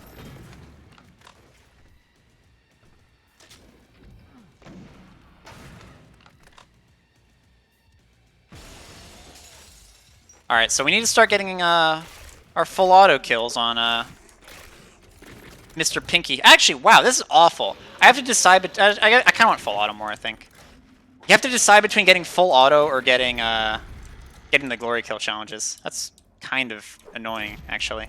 Alright, so we need to start getting our full auto kills on Mr. Pinky. Actually, wow, this is awful. I have to decide, but I kind of want full auto more, I think. You have to decide between getting full auto or getting the glory kill challenges. That's kind of annoying, actually.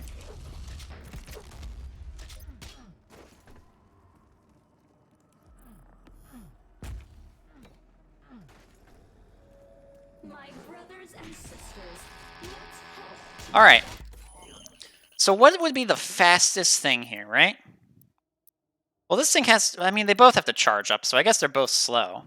My brothers and sisters, let's help. Alright. So what would be the fastest thing here, right? Well, this thing has... I mean, they both have to charge up, so I guess they're both slow.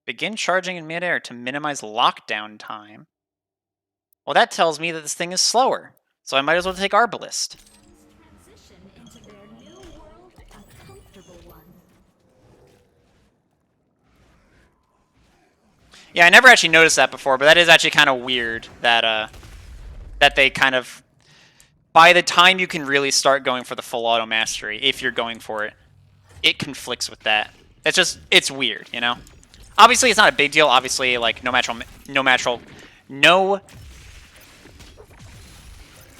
Begin charging in midair to minimize lockdown time. Well, that tells me that this thing is slower, so I might as well take Arbalist. Transition into their new world, a comfortable one. Yeah, I never actually noticed that before, but that is actually kind of weird that that they kind of... By the time you can really start going for the full auto mastery, if you're going for it, it conflicts with that. It's weird, you know? Obviously, it's not a big deal. Obviously, like,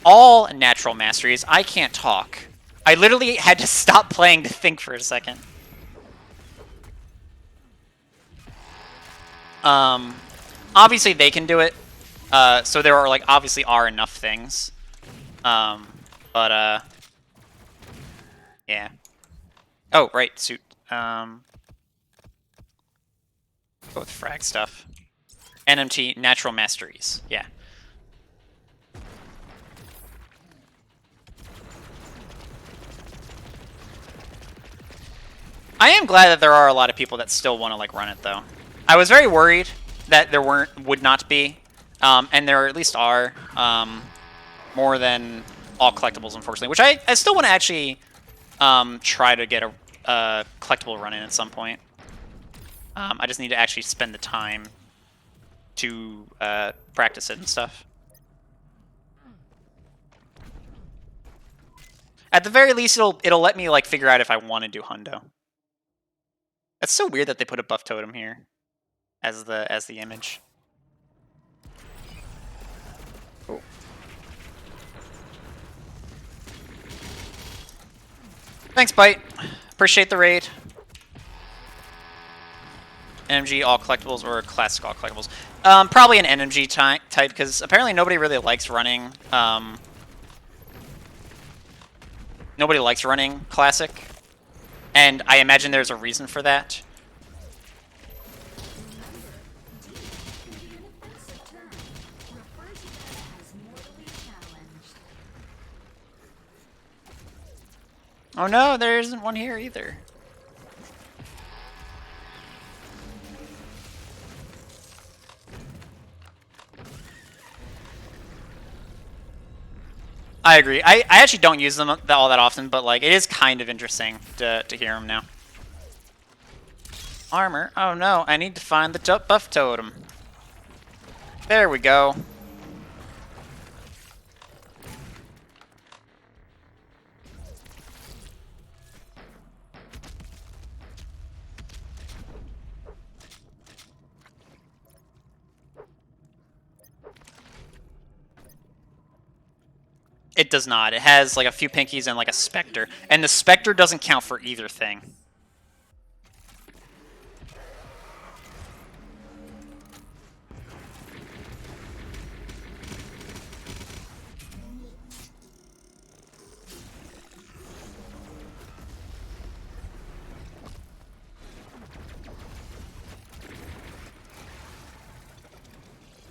all natural masteries. I can't talk. I literally had to stop playing to think for a second. Obviously they can do it. So there are, like, obviously are enough things. Yeah. Oh, right, suit. Go with frag stuff. NMT, natural masteries. Yeah. I am glad that there are a lot of people that still want to, like, run it, though. I was very worried that there would not be, and there at least are, more than all collectibles, unfortunately, which I still want to actually try to get a collectible run in at some point. I just need to actually spend the time to practice it and stuff. At the very least, it'll let me, like, figure out if I want to do hundo. That's so weird that they put a buff totem here as the image. Cool. Thanks, Bite. Appreciate the raid. NMG all collectibles or classic all collectibles? Probably an NMG type, because apparently nobody really likes running. Nobody likes running classic, and I imagine there's a reason for that. Oh no, there isn't one here either. I agree. I actually don't use them all that often, but like it is kind of interesting to hear them now. Armor? Oh no, I need to find the buff totem. There we go. It does not. It has like a few pinkies and like a specter. And the specter doesn't count for either thing.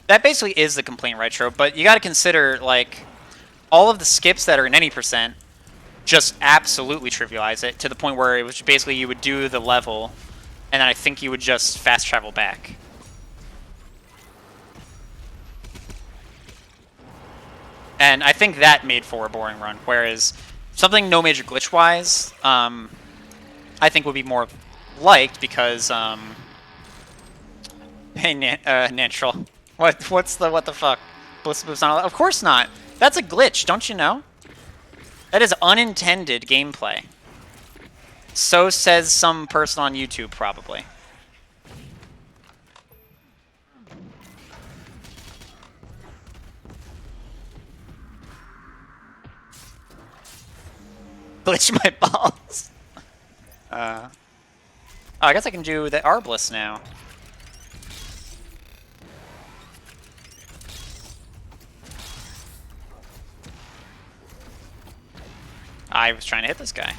That basically is the complaint, right, Tro? But you got to consider, like, all of the skips that are in any percent just absolutely trivialize it to the point where it was basically you would do the level, and then I think you would just fast travel back. And I think that made for a boring run, whereas something no major glitch-wise, I think would be more liked because, hey, Natural. What the fuck? Bliss moves on. Of course not. That's a glitch, don't you know? That is unintended gameplay. So says some person on YouTube, probably. Glitch my balls. Oh, I guess I can do the Arbliss now. I was trying to hit this guy.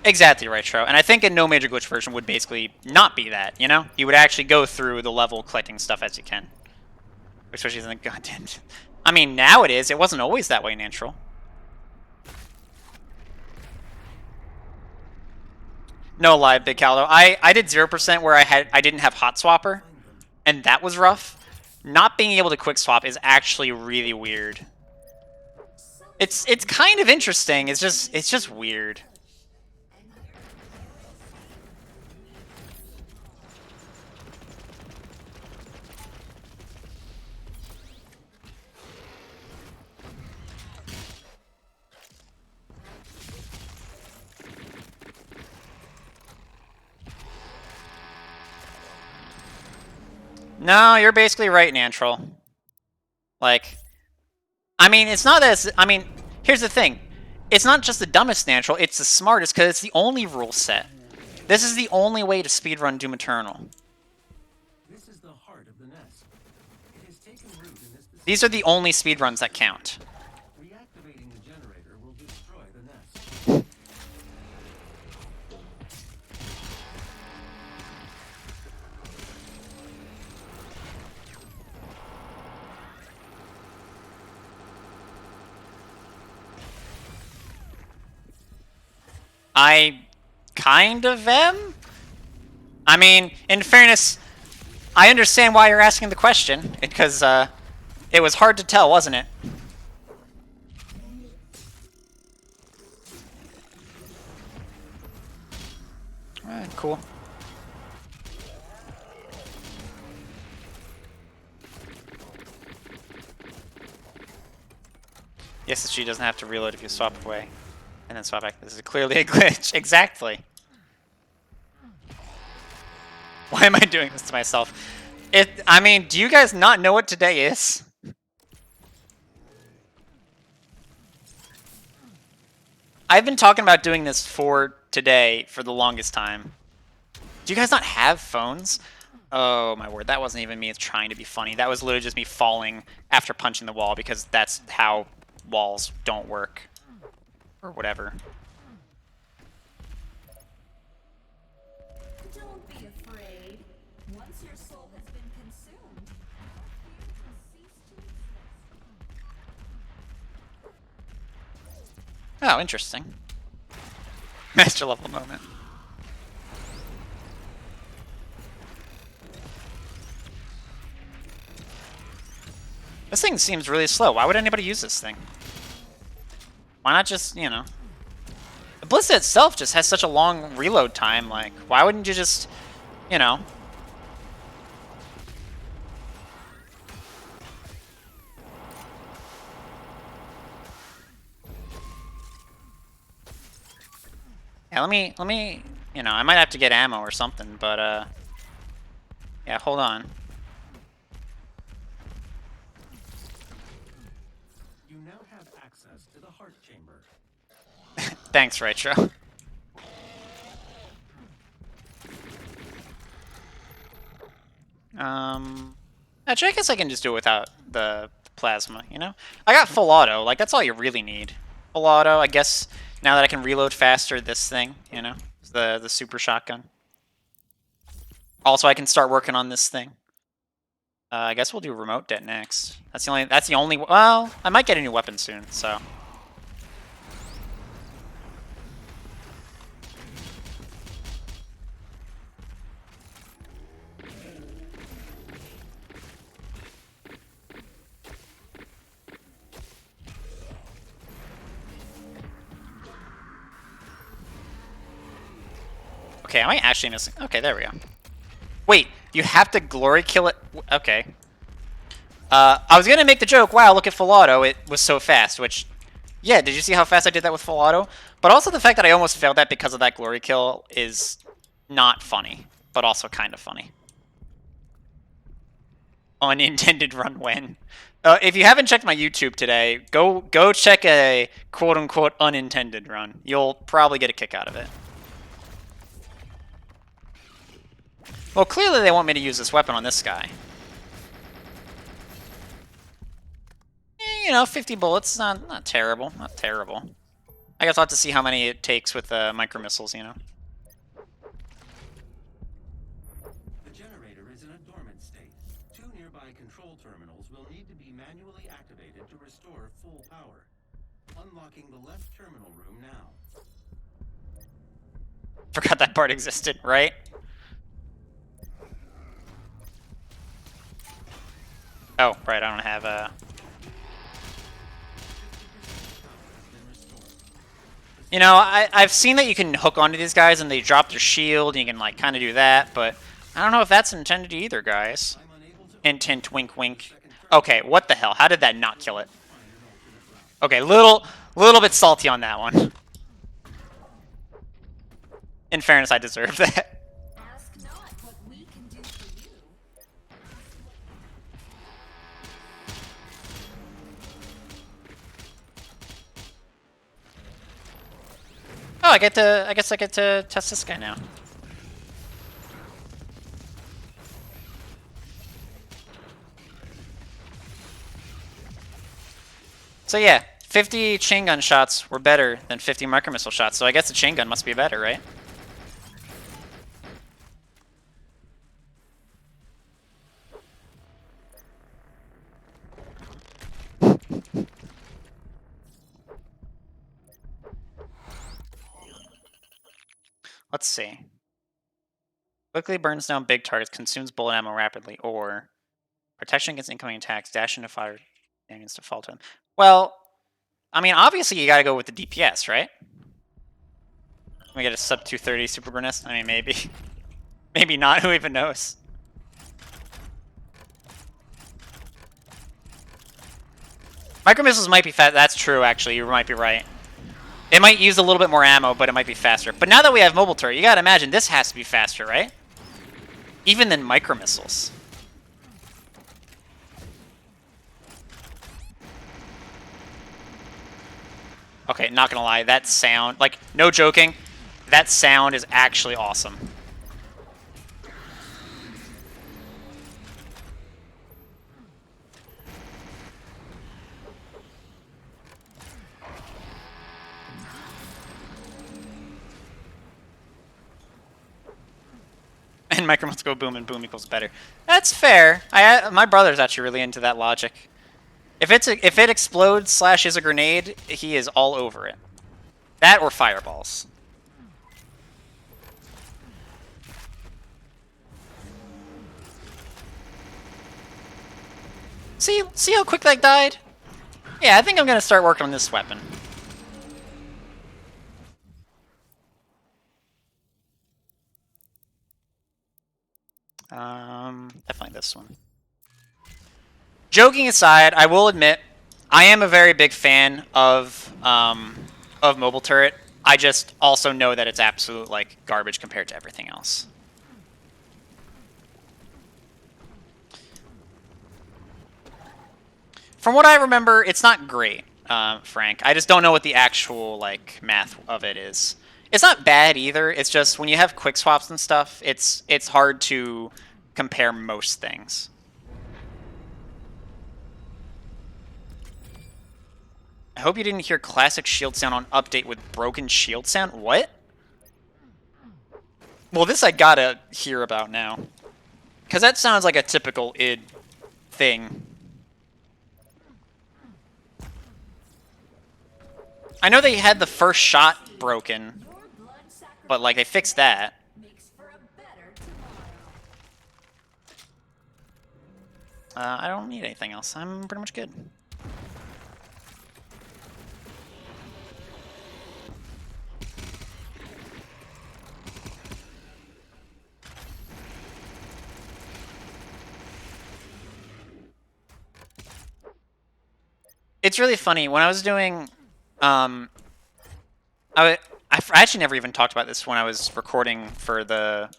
Exactly right, Tro. And I think a no major glitch version would basically not be that, you know? You would actually go through the level collecting stuff as you can. Especially in the goddamn... I mean, now it is. It wasn't always that way, Natural. No lie, Big Caldo. I did 0% where I didn't have Hot Swapper, and that was rough. Not being able to quick swap is actually really weird. It's kind of interesting. It's just weird. No, you're basically right, Natural. Like, I mean, it's not as... I mean, here's the thing. It's not just the dumbest Natural, it's the smartest, because it's the only rule set. This is the only way to speedrun Doom Eternal. This is the heart of the nest. It has taken root in this These are the only speedruns that count. Reactivating the generator will destroy the nest. I kind of am? I mean, in fairness, I understand why you're asking the question, because it was hard to tell, wasn't it? Alright, cool. Yes, she doesn't have to reload if you swap away. And then swap back. This is clearly a glitch. Exactly. Why am I doing this to myself? I mean, do you guys not know what today is? I've been talking about doing this for today for the longest time. Do you guys not have phones? Oh my word, that wasn't even me trying to be funny. That was literally just me falling after punching the wall because that's how walls don't work. Or whatever. Don't be afraid. Once your soul has been consumed, fear will cease to exist. Oh, interesting. Master level moment. This thing seems really slow. Why would anybody use this thing? Why not just, you know... The Ballista itself just has such a long reload time, like, why wouldn't you just, you know... Yeah, let me, you know, I might have to get ammo or something, but, yeah, hold on. You now have access to the heart chamber. Thanks, Retro. Actually, I guess I can just do it without the plasma, you know? I got full auto, like, that's all you really need. Full auto, I guess, now that I can reload faster, this thing, you know? The super shotgun. Also, I can start working on this thing. I guess we'll do remote det next. That's the only, well, I might get a new weapon soon, so. Okay, am I actually missing? Okay, there we go. Wait, you have to glory kill it? Okay. I was gonna make the joke, wow, look at full auto, it was so fast, which, yeah, did you see how fast I did that with full auto? But also the fact that I almost failed that because of that glory kill is not funny, but also kind of funny. Unintended run when. If you haven't checked my YouTube today, go check a quote-unquote unintended run. You'll probably get a kick out of it. Well, clearly they want me to use this weapon on this guy. You know, 50 bullets, not terrible, not terrible. I guess I'll have to see how many it takes with micro missiles, you know. The generator is in a dormant state. 2 nearby control terminals will need to be manually activated to restore full power. Unlocking the left terminal room now. Forgot that part existed, right? Oh, right, I don't have a... You know, I've seen that you can hook onto these guys and they drop their shield, and you can, like, kind of do that, but I don't know if that's intended either, guys. Intent, wink, wink. Okay, what the hell? How did that not kill it? Okay, little bit salty on that one. In fairness, I deserve that. Ask not what we can do for you. Oh, I guess I get to test this guy now. So yeah, 50 chain gun shots were better than 50 micro missile shots, so I guess the chain gun must be better, right? Let's see. Quickly burns down big targets, consumes bullet ammo rapidly, or protection against incoming attacks, dash into fire against default to him. Well, I mean, obviously you gotta go with the DPS, right? We get a sub 230 super burnist? I mean, maybe. Maybe not, who even knows? Micro missiles might be fast. That's true, actually. You might be right. It might use a little bit more ammo, but it might be faster. But now that we have mobile turret, you gotta imagine this has to be faster, right? Even than micro missiles. Okay, not gonna lie, that sound, like, no joking, that sound is actually awesome. And micro must go boom and boom equals better. That's fair. My brother's actually really into that logic. If it explodes slash is a grenade, he is all over it. That or fireballs. See how quick that died? Yeah, I think I'm gonna start working on this weapon. Definitely this one. Joking aside, I will admit, I am a very big fan of mobile turret. I just also know that it's absolute like garbage compared to everything else. From what I remember, it's not great, Frank. I just don't know what the actual like math of it is. It's not bad either. It's just when you have quick swaps and stuff, it's hard to compare most things. I hope you didn't hear classic shield sound on update with broken shield sound. What? Well, this I gotta hear about now. Because that sounds like a typical id thing. I know they had the first shot broken, but like they fixed that. I don't need anything else. I'm pretty much good. It's really funny when I was doing. I actually never even talked about this when I was recording for the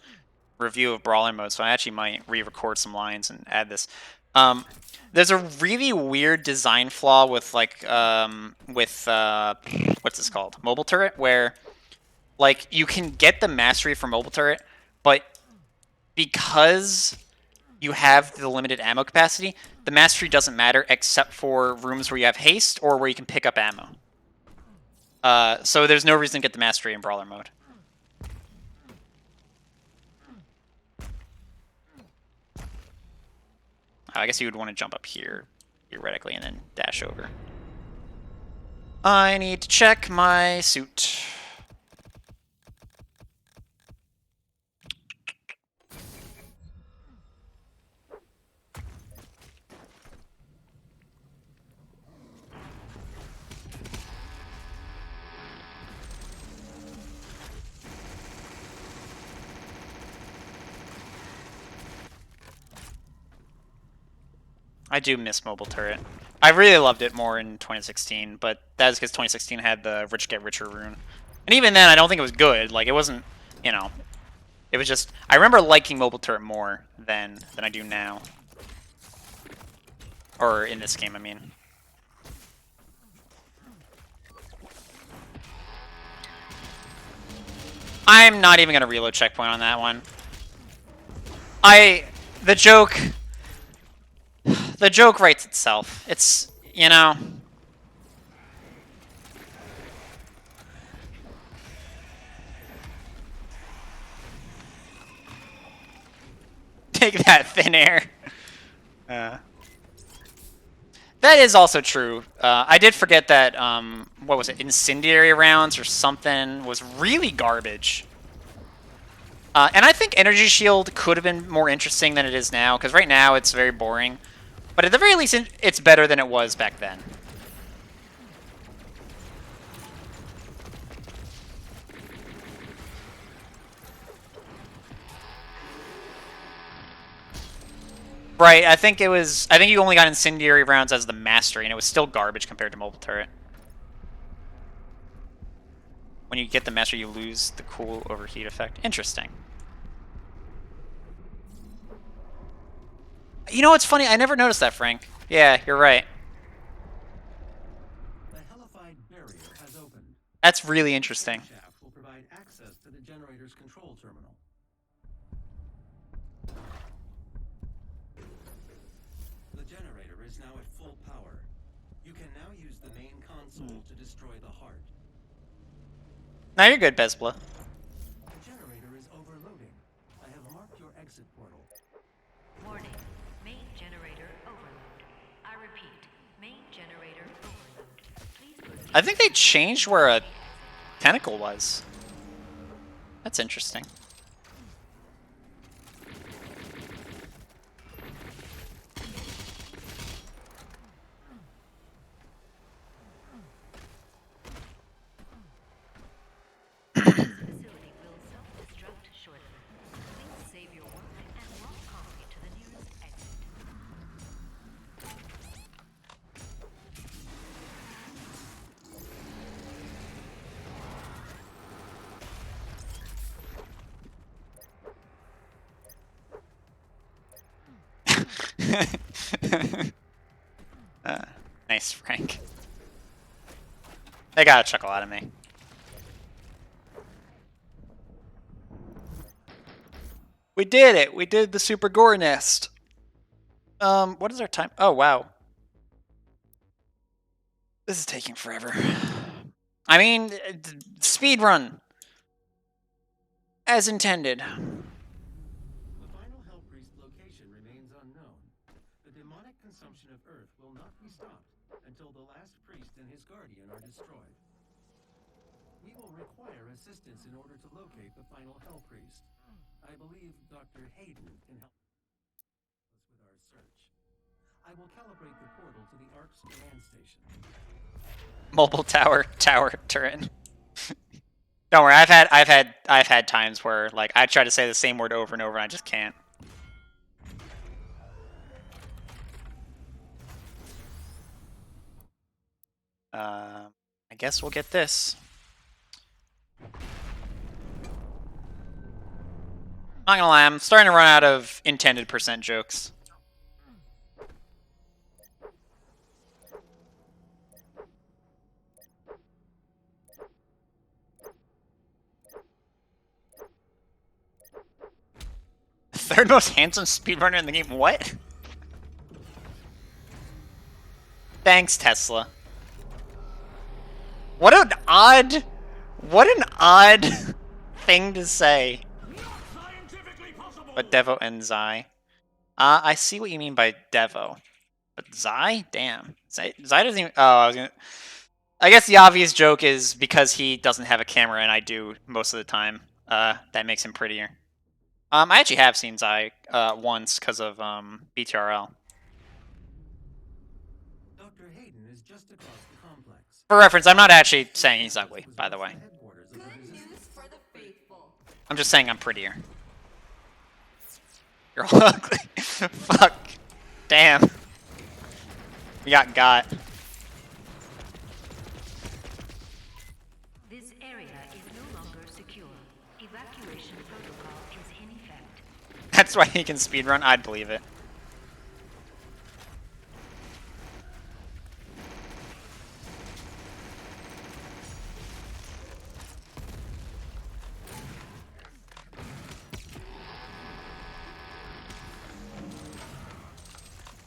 review of Brawler mode, so I actually might re-record some lines and add this. There's a really weird design flaw with like what's this called? Mobile turret, where like you can get the mastery for mobile turret, but because you have the limited ammo capacity, the mastery doesn't matter except for rooms where you have haste or where you can pick up ammo. So there's no reason to get the mastery in Brawler mode. I guess you would want to jump up here, theoretically, and then dash over. I need to check my suit. I do miss mobile turret. I really loved it more in 2016, but that's because 2016 had the rich get richer rune. And even then, I don't think it was good. Like, it wasn't, you know, it was just, I remember liking mobile turret more than I do now. Or in this game, I mean. I'm not even going to reload checkpoint on that one. The joke writes itself. It's, you know. Take that, thin air. That is also true. I did forget that, what was it, incendiary rounds or something was really garbage. And I think energy shield could have been more interesting than it is now, because right now it's very boring. But at the very least, it's better than it was back then. Right, I think you only got incendiary rounds as the mastery, and it was still garbage compared to mobile turret. When you get the mastery, you lose the cool overheat effect. Interesting. You know what's funny? I never noticed that, Frank. Yeah, you're right. The hellified barrier has opened. That's really interesting. Shaft will provide access to the generator's control terminal. The generator is now at full power. You can now use the main console to destroy the heart. Now you're good, Bezbla. The generator is overloading. I have marked your exit portal. Warning. Main generator overload. I repeat. Main generator overload. Please proceed. I think they changed where a tentacle was. That's interesting. Facility will self-destruct shortly. Please save your work and walk calmly to the nearest exit. Nice, Frank. They got a chuckle out of me. We did it! We did the super gore nest. What is our time? Oh, wow. This is taking forever. I mean, speed run. As intended. The final Hell Priest location remains unknown. The demonic consumption of Earth will not be stopped until the last priest and his guardian are destroyed. We will require assistance in order to locate the final Hell Priest. I believe Dr. Hayden can help us with our search. I will calibrate the portal to the Ark's command station. Mobile tower turret. Don't worry, I've had times where like I try to say the same word over and over and I just can't. I guess we'll get this. Not gonna lie, I'm starting to run out of intended percent jokes. Third most handsome speedrunner in the game. What? Thanks, Tesla. What an odd thing to say. But Devo and Zai. I see what you mean by Devo. But Zai? Damn. Zai doesn't even... Oh, I guess the obvious joke is because he doesn't have a camera and I do most of the time. That makes him prettier. I actually have seen Zai once because of BTRL. Dr. Hayden is just across the complex. For reference, I'm not actually saying he's ugly, by the way. Good news for the faithful. I'm just saying I'm prettier. You're all ugly. Fuck. Damn. We got. This area is no longer secure. Evacuation protocol is in effect. That's why he can speedrun? I'd believe it.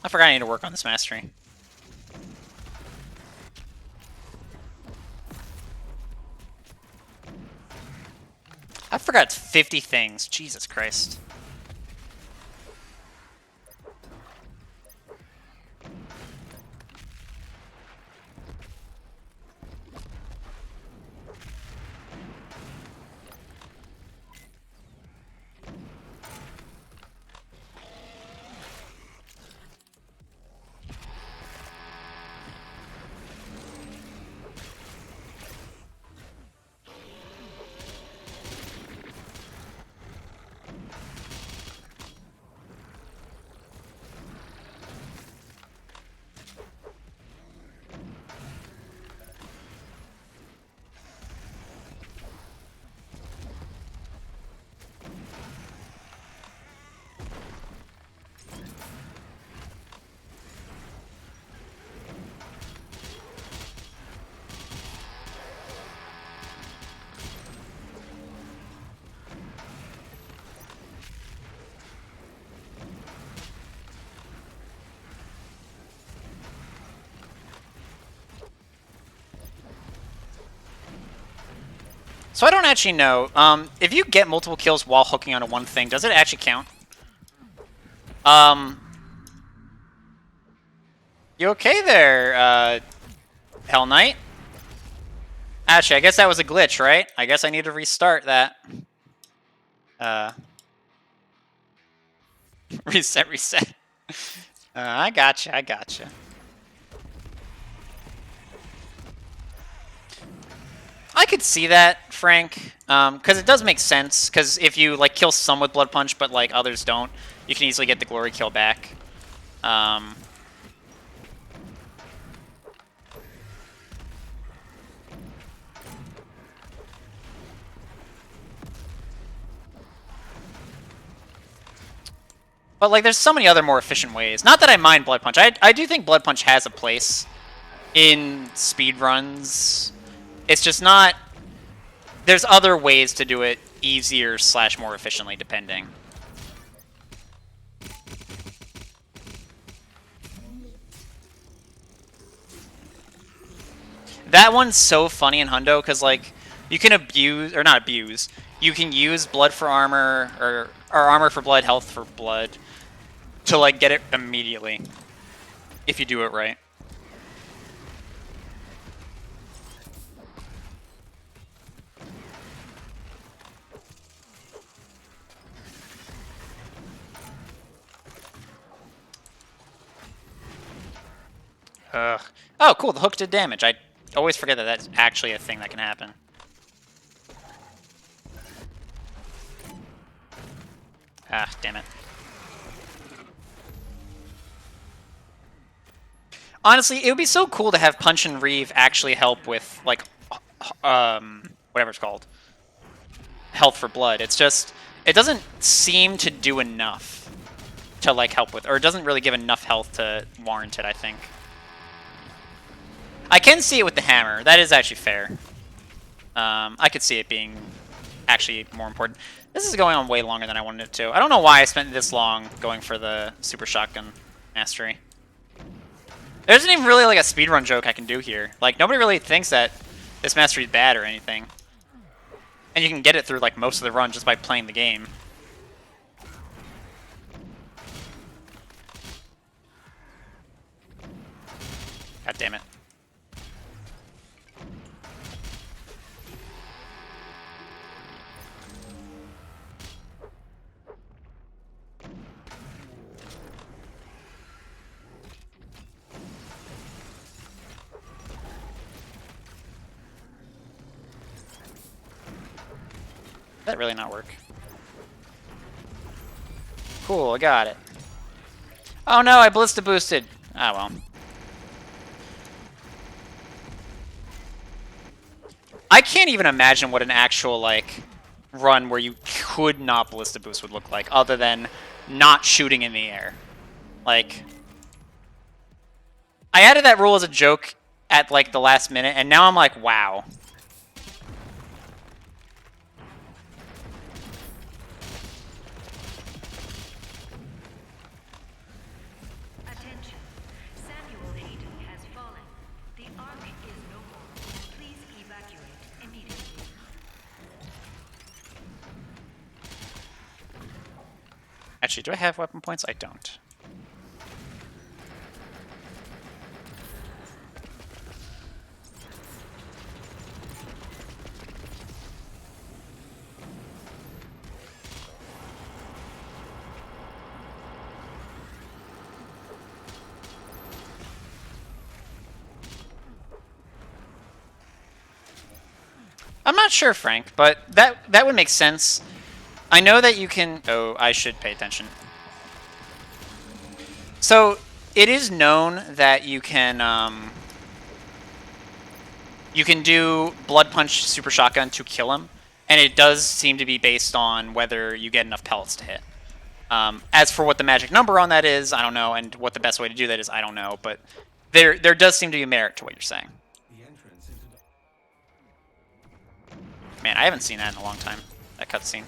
I forgot I need to work on this mastery. I forgot 50 things. Jesus Christ. So I don't actually know. If you get multiple kills while hooking onto one thing, does it actually count? You okay there, Hell Knight? Actually, I guess that was a glitch, right? I guess I need to restart that. Reset. I gotcha. I could see that, Frank, because it does make sense. Because if you like kill some with Blood Punch, but like others don't, you can easily get the glory kill back. But like, there's so many other more efficient ways. Not that I mind Blood Punch. I do think Blood Punch has a place in speedruns. It's just not. There's other ways to do it easier / more efficiently, depending. That one's so funny in Hundo because like you can abuse or not abuse. You can use blood for armor or armor for blood, health for blood to like get it immediately if you do it right. Ugh. Oh, cool. The hook did damage. I always forget that that's actually a thing that can happen. Ah, damn it. Honestly, it would be so cool to have Punch and Reeve actually help with, like, whatever it's called. Health for blood. It's just, it doesn't seem to do enough to, like, help with, or it doesn't really give enough health to warrant it, I think. I can see it with the hammer. That is actually fair. I could see it being actually more important. This is going on way longer than I wanted it to. I don't know why I spent this long going for the super shotgun mastery. There isn't even really like a speedrun joke I can do here. Like, nobody really thinks that this mastery is bad or anything. And you can get it through like most of the run just by playing the game. God damn it. Did that really not work? Cool, I got it. Oh no, I ballista boosted. Ah well. I can't even imagine what an actual like run where you could not ballista boost would look like, other than not shooting in the air. Like, I added that rule as a joke at like the last minute, and now I'm like, wow. Attention. Samuel Hayden has fallen. The Ark is no more. Please evacuate immediately. Actually, do I have weapon points? I don't. I'm not sure, Frank, but that would make sense. I know that you can... Oh, I should pay attention. So, it is known that you can do Blood Punch Super Shotgun to kill him, and it does seem to be based on whether you get enough pellets to hit. As for what the magic number on that is, I don't know, and what the best way to do that is, I don't know, but there does seem to be merit to what you're saying. The entrance into the... Man, I haven't seen that in a long time, that cutscene.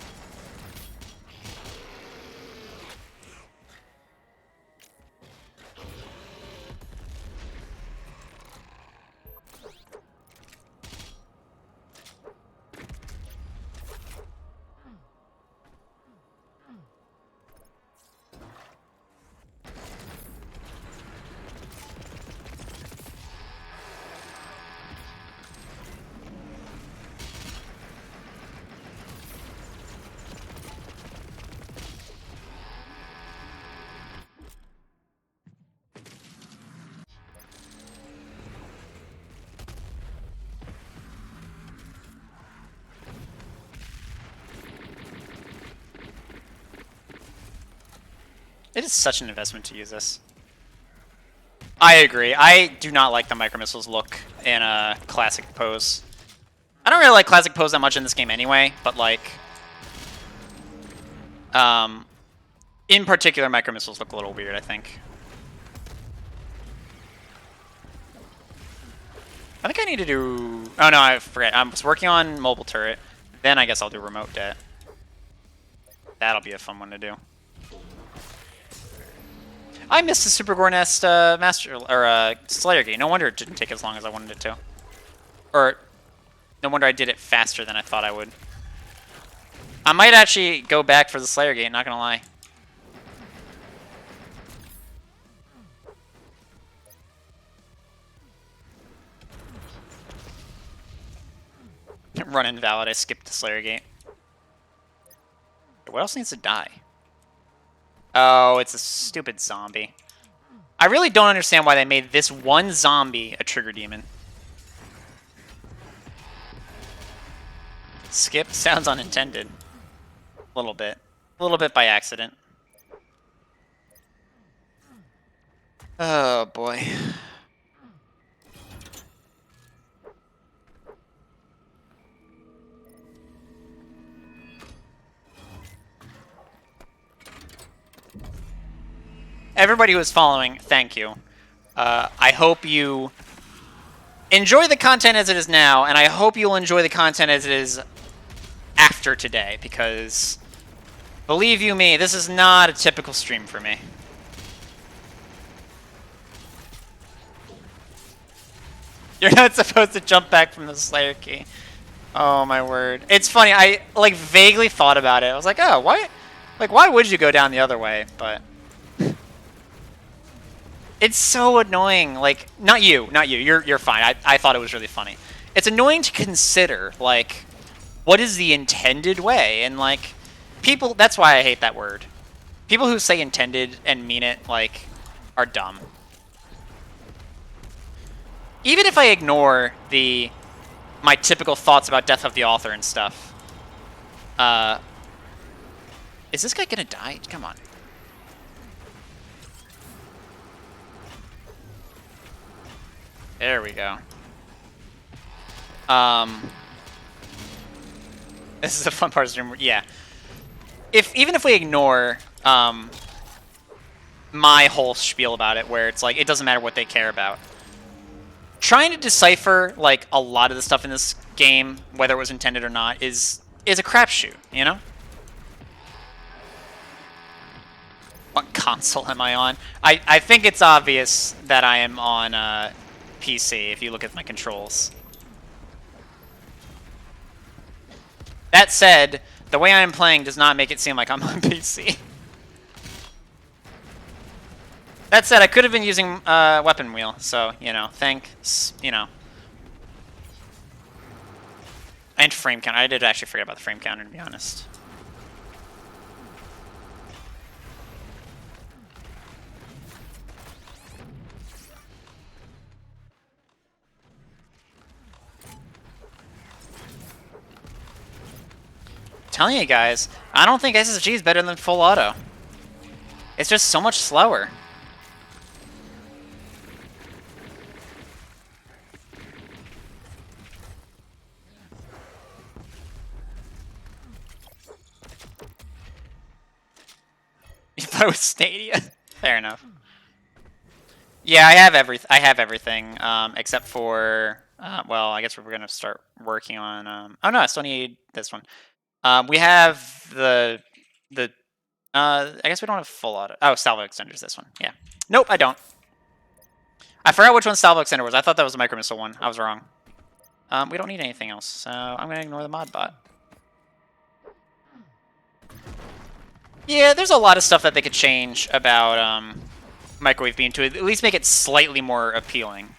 It is such an investment to use this. I agree. I do not like the micro missiles look in a classic pose. I don't really like classic pose that much in this game anyway, but like, in particular, micro missiles look a little weird, I think. I think I need to do... Oh no, I forget. I was working on mobile turret. Then I guess I'll do remote det. That'll be a fun one to do. I missed the Super Gore Nest Master or Slayer Gate. No wonder it didn't take as long as I wanted it to. Or no wonder I did it faster than I thought I would. I might actually go back for the Slayer Gate, not gonna lie. Run invalid, I skipped the Slayer Gate. What else needs to die? Oh, it's a stupid zombie. I really don't understand why they made this one zombie a trigger demon. Skip sounds unintended. A little bit. A little bit by accident. Oh, boy. Everybody who is following, thank you. I hope you enjoy the content as it is now, and I hope you'll enjoy the content as it is after today, because believe you me, this is not a typical stream for me. You're not supposed to jump back from the Slayer key. Oh my word. It's funny, I like vaguely thought about it. I was like, oh, why? Like, why would you go down the other way? But it's so annoying. Like, not you. You're fine. I thought it was really funny. It's annoying to consider, like, what is the intended way? And, like, people... That's why I hate that word. People who say intended and mean it, like, are dumb. Even if I ignore my typical thoughts about death of the author and stuff. Is this guy gonna die? Come on. There we go. This is a fun part of the stream. Yeah. Even if we ignore my whole spiel about it, where it's like it doesn't matter what they care about. Trying to decipher like a lot of the stuff in this game, whether it was intended or not, is a crapshoot. You know. What console am I on? I think it's obvious that I am on PC if you look at my controls. That said, the way I am playing does not make it seem like I'm on PC. That said, I could have been using weapon wheel, so, you know, thanks, you know. And frame counter. I did actually forget about the frame counter, to be honest. Telling you guys, I don't think SSG is better than full auto. It's just so much slower. You thought it was Stadia? Fair enough. Yeah, I have everything except for well, I guess we're gonna start working on. Oh no, I still need this one. We have the I guess we don't have full auto. Oh, salvo extender's this one. Yeah. Nope, I don't. I forgot which one salvo extender was. I thought that was the micro missile one. I was wrong. We don't need anything else, so I'm gonna ignore the mod bot. Yeah, there's a lot of stuff that they could change about microwave beam to at least make it slightly more appealing.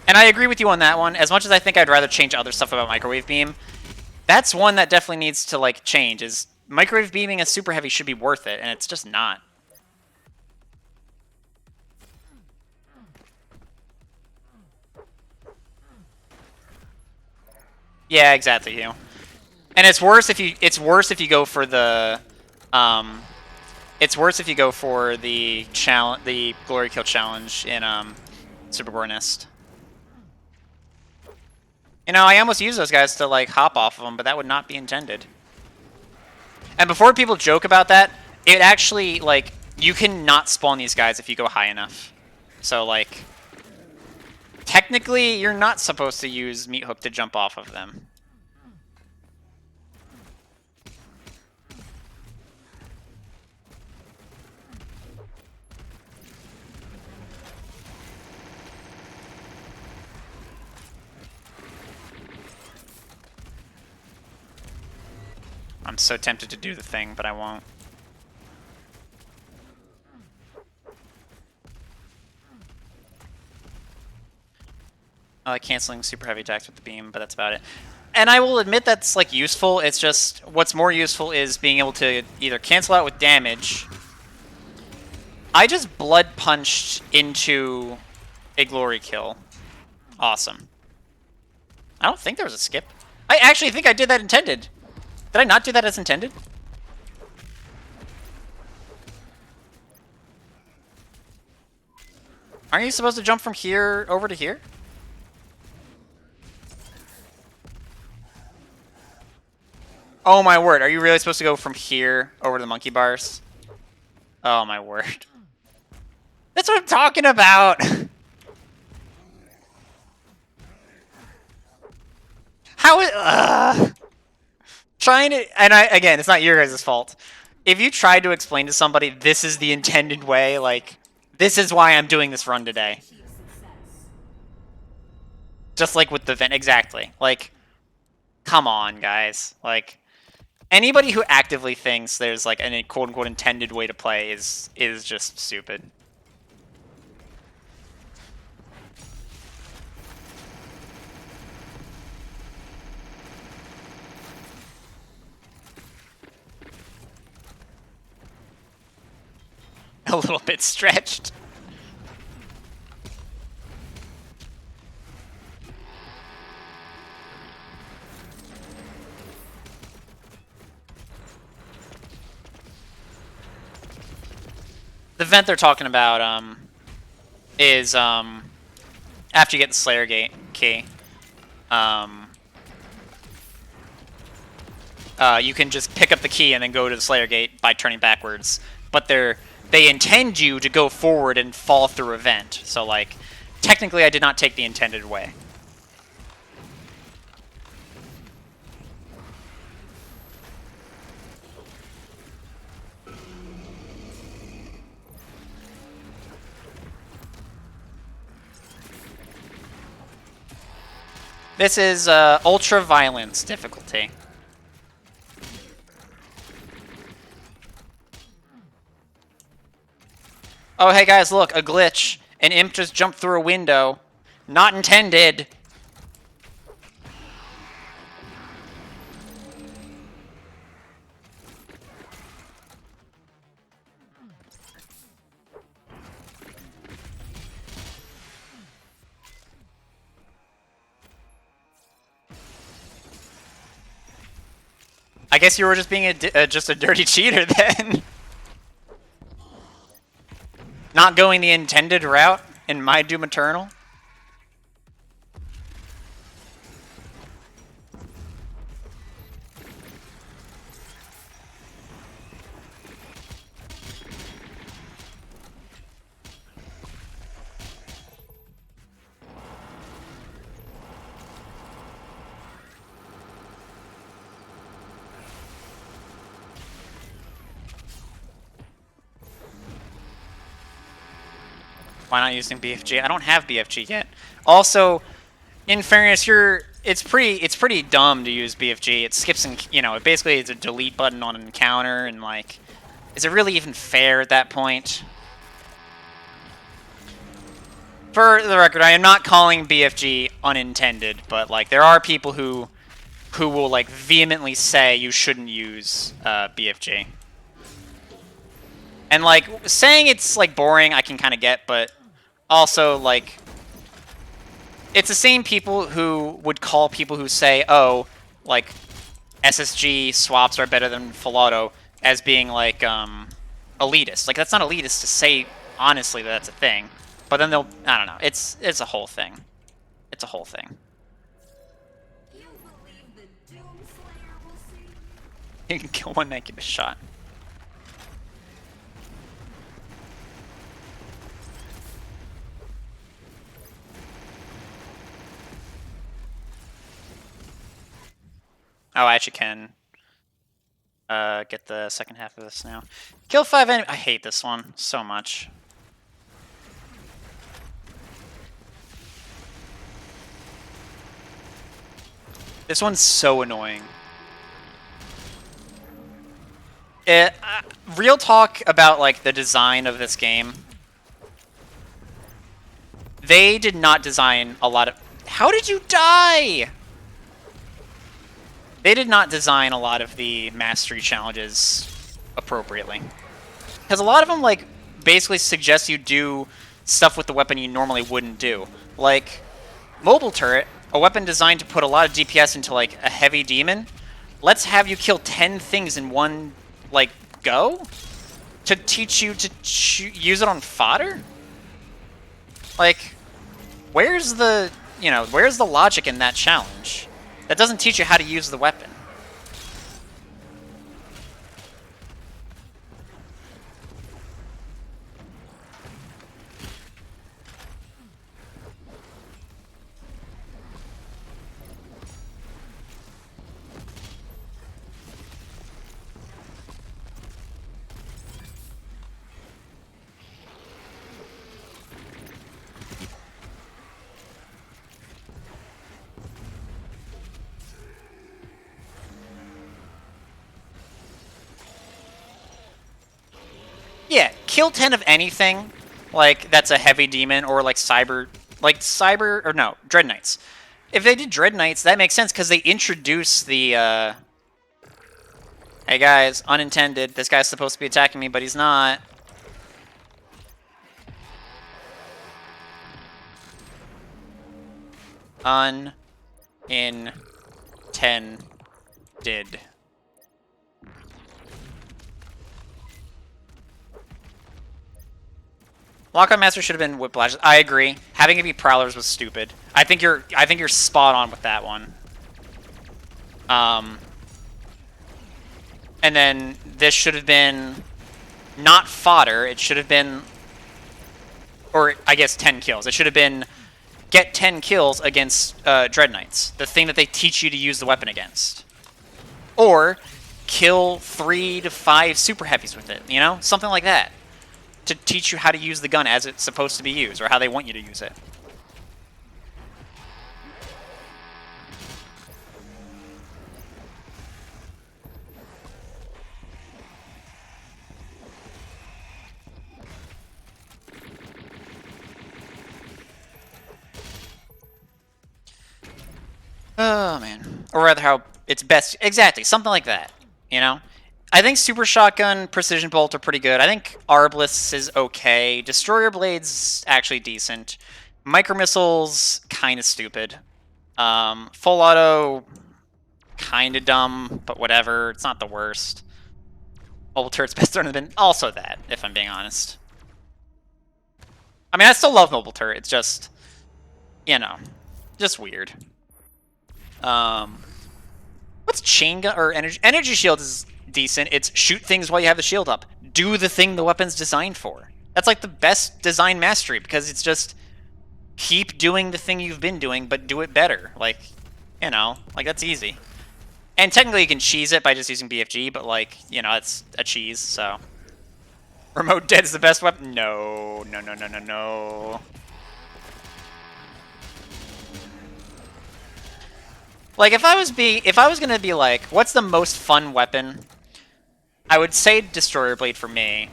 And I agree with you on that one. As much as I think I'd rather change other stuff about microwave beam, that's one that definitely needs to like change. Is microwave beaming a super heavy should be worth it, and it's just not. Yeah, exactly, Hugh. And it's worse if you go for the It's worse if you go for the glory kill challenge in Super Nest. You know, I almost use those guys to like hop off of them, but that would not be intended. And before people joke about that, it actually like you can not spawn these guys if you go high enough. So like technically you're not supposed to use Meat Hook to jump off of them. I'm so tempted to do the thing, but I won't. I like canceling super heavy attacks with the beam, but that's about it. And I will admit that's like useful. It's just what's more useful is being able to either cancel out with damage. I just blood punched into a glory kill. Awesome. I don't think there was a skip. I actually think I did that intended. Did I not do that as intended? Aren't you supposed to jump from here over to here? Oh my word, are you really supposed to go from here over to the monkey bars? Oh my word. That's what I'm talking about! How is... Trying to... And again, it's not your guys' fault. If you tried to explain to somebody this is the intended way, like, this is why I'm doing this run today. Just like with the vent, exactly. Like, come on, guys. Like, anybody who actively thinks there's like an quote-unquote intended way to play is just stupid. A little bit stretched. The vent they're talking about is after you get the Slayer Gate key, you can just pick up the key and then go to the Slayer Gate by turning backwards. But they intend you to go forward and fall through a vent. So like, technically I did not take the intended way. This is ultra violence difficulty. Oh, hey guys, look, a glitch. An imp just jumped through a window. Not intended. I guess you were just being just a dirty cheater then. Not going the intended route in my Doom Eternal. Why not using BFG? I don't have BFG yet. Also, in fairness, it's pretty dumb to use BFG. It skips and it basically is a delete button on an encounter, and like, is it really even fair at that point? For the record, I am not calling BFG unintended, but like there are people who will like vehemently say you shouldn't use BFG. And like saying it's like boring, I can kind of get, but also like it's the same people who would call people who say, oh, like SSG swaps are better than full auto as being like elitist. Like, that's not elitist to say, honestly, that that's a thing. But then they'll, I don't know, it's a whole thing. It's a whole thing. You believe the Doomslayer will see? You can kill one man, give a shot. Oh, I actually can get the second half of this now. Kill 5 enemies. I hate this one so much. This one's so annoying. Real talk about like the design of this game. They did not design a lot of... How did you die? They did not design a lot of the mastery challenges appropriately. Because a lot of them, like, basically suggest you do stuff with the weapon you normally wouldn't do. Like, mobile turret, a weapon designed to put a lot of DPS into, like, a heavy demon. Let's have you kill 10 things in one, like, go? To teach you to use it on fodder? Like, where's the, you know, where's the logic in that challenge? That doesn't teach you how to use the weapon. Yeah, kill 10 of anything, like, that's a heavy demon, or like Dread Knights. If they did Dread Knights, that makes sense, because they introduce the, hey guys, unintended, this guy's supposed to be attacking me, but he's not. Unintended. Lockout Master should have been Whiplash. I agree. Having it be Prowlers was stupid. I think you're spot on with that one. And then this should have been not fodder. It should have been, or I guess 10 kills. It should have been get 10 kills against Dread Knights, the thing that they teach you to use the weapon against. Or kill 3 to 5 super heavies with it, you know? Something like that. To teach you how to use the gun as it's supposed to be used, or how they want you to use it. Oh, man. Or rather, how it's best. Exactly, something like that, you know? I think Super Shotgun, Precision Bolt are pretty good. I think Arbalest is okay. Destroyer Blade's actually decent. Micro Missiles, kind of stupid. Full Auto, kind of dumb, but whatever. It's not the worst. Mobile Turret's best turn has been also that, if I'm being honest. I mean, I still love Mobile Turret. It's just, you know, just weird. What's Chain Gun or Energy? Energy Shield is decent. It's shoot things while you have the shield up. Do the thing the weapon's designed for. That's like the best design mastery, because it's just keep doing the thing you've been doing, but do it better. Like, you know, like that's easy. And technically you can cheese it by just using BFG, but like, you know, it's a cheese, so. Remote Dead is the best weapon? No, no, no, no, no, no. Like, if I was gonna be like, what's the most fun weapon? I would say Destroyer Blade for me.